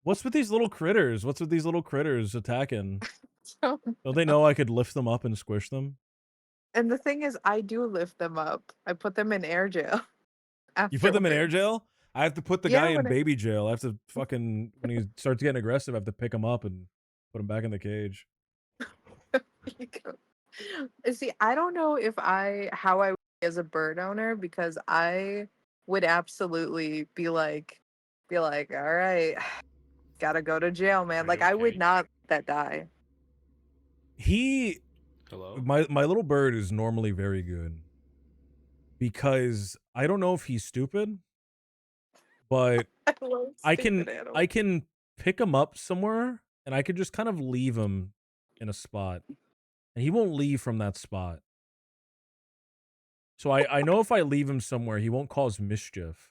What's with these little critters? What's with these little critters attacking? so, Don't they know I could lift them up and squish them? and the thing is, I do lift them up. I put them in air jail. You put them in air afterwards. jael? I have to put the Yeah, guy in when baby jail. I have to fucking when he starts getting aggressive, I have to pick him up and put him back in the cage. See, I don't know if how I would be as a bird owner, because I would absolutely be like, all right, gotta go to jail, man. Are Like you I would okay? not let that die. He Hello. my little bird is normally very good because I don't know if he's stupid, but I love I stupid can animals. I can pick him up somewhere and I could just kind of leave him in a spot and he won't leave from that spot. So I know if I leave him somewhere, he won't cause mischief.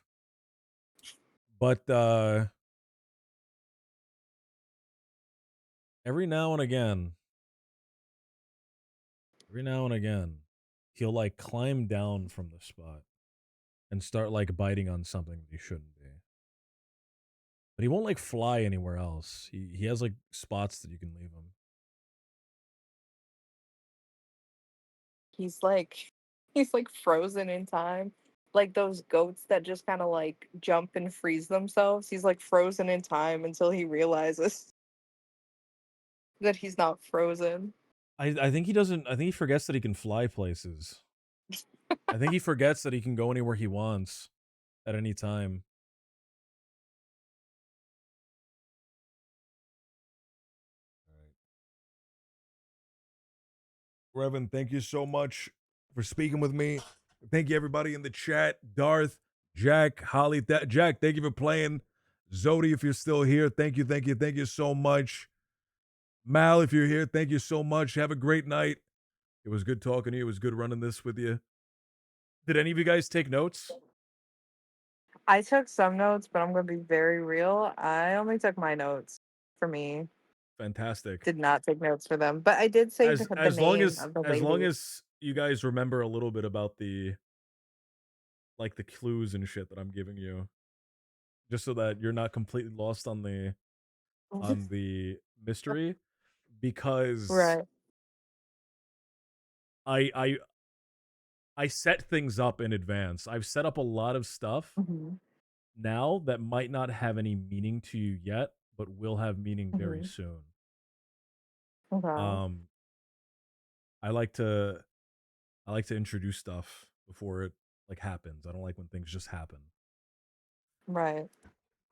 But every now and again, he'll like climb down from the spot and start like biting on something that he shouldn't be. But he won't like fly anywhere else. He has like spots that you can leave him. He's like he's like frozen in time. Like those goats that just kind of like jump and freeze themselves. He's like frozen in time until he realizes that he's not frozen. I think he doesn't. I think he forgets that he can fly places. I think he forgets that he can go anywhere he wants at any time. Revan, thank you so much for speaking with me. Thank you, everybody in the chat. Darth, Jack, Holly, Jack, thank you for playing. Zodi, if you're still here, thank you so much. Mal, if you're here, thank you so much. Have a great night. It was good talking to you. It was good running this with you. Did any of you guys take notes? I took some notes, but I'm gonna be very real. I only took my notes for me. Fantastic. Did not take notes for them, but I did say the Long name as of the as long lady. as you guys remember a little bit about the like the clues and shit that I'm giving you, just so that you're not completely lost on the mystery, because Right. I I I set things up in advance. I've set up a lot of stuff Hmm. now that might not have any meaning to you yet, but will have meaning very Hmm. soon. Okay. Um, I like to introduce stuff before it like happens. I don't like when things just happen. Right.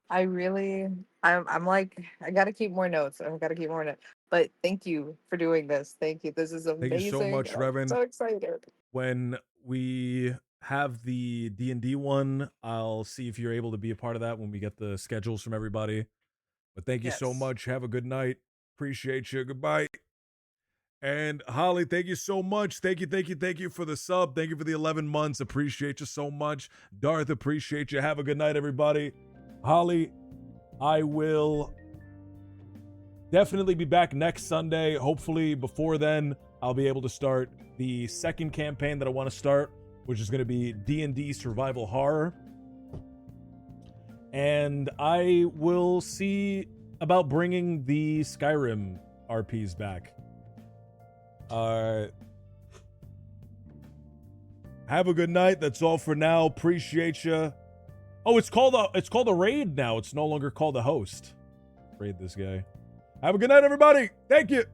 I really, I'm like, I gotta keep more notes. I've got to keep more notes. But thank you for doing this. Thank you. This is Thank you so amazing. much, I'm Revan. so excited. When we have the D&D one, I'll see if you're able to be a part of that when we get the schedules from everybody. But thank you so Yes. much. Have a good night. Appreciate you. Goodbye. And Holly, thank you so much. Thank you for the sub. Thank you for the 11 months. Appreciate you so much. Darth, appreciate you. Have a good night, everybody. Holly, I will definitely be back next Sunday. Hopefully before then, I'll be able to start the second campaign that I want to start, which is going to be D&D Survival Horror. And I will see about bringing the Skyrim RPs back. Have a good night. That's all for now. Appreciate you. Oh, it's called a raid now. It's no longer called a host. Raid this guy. Have a good night, everybody. Thank you.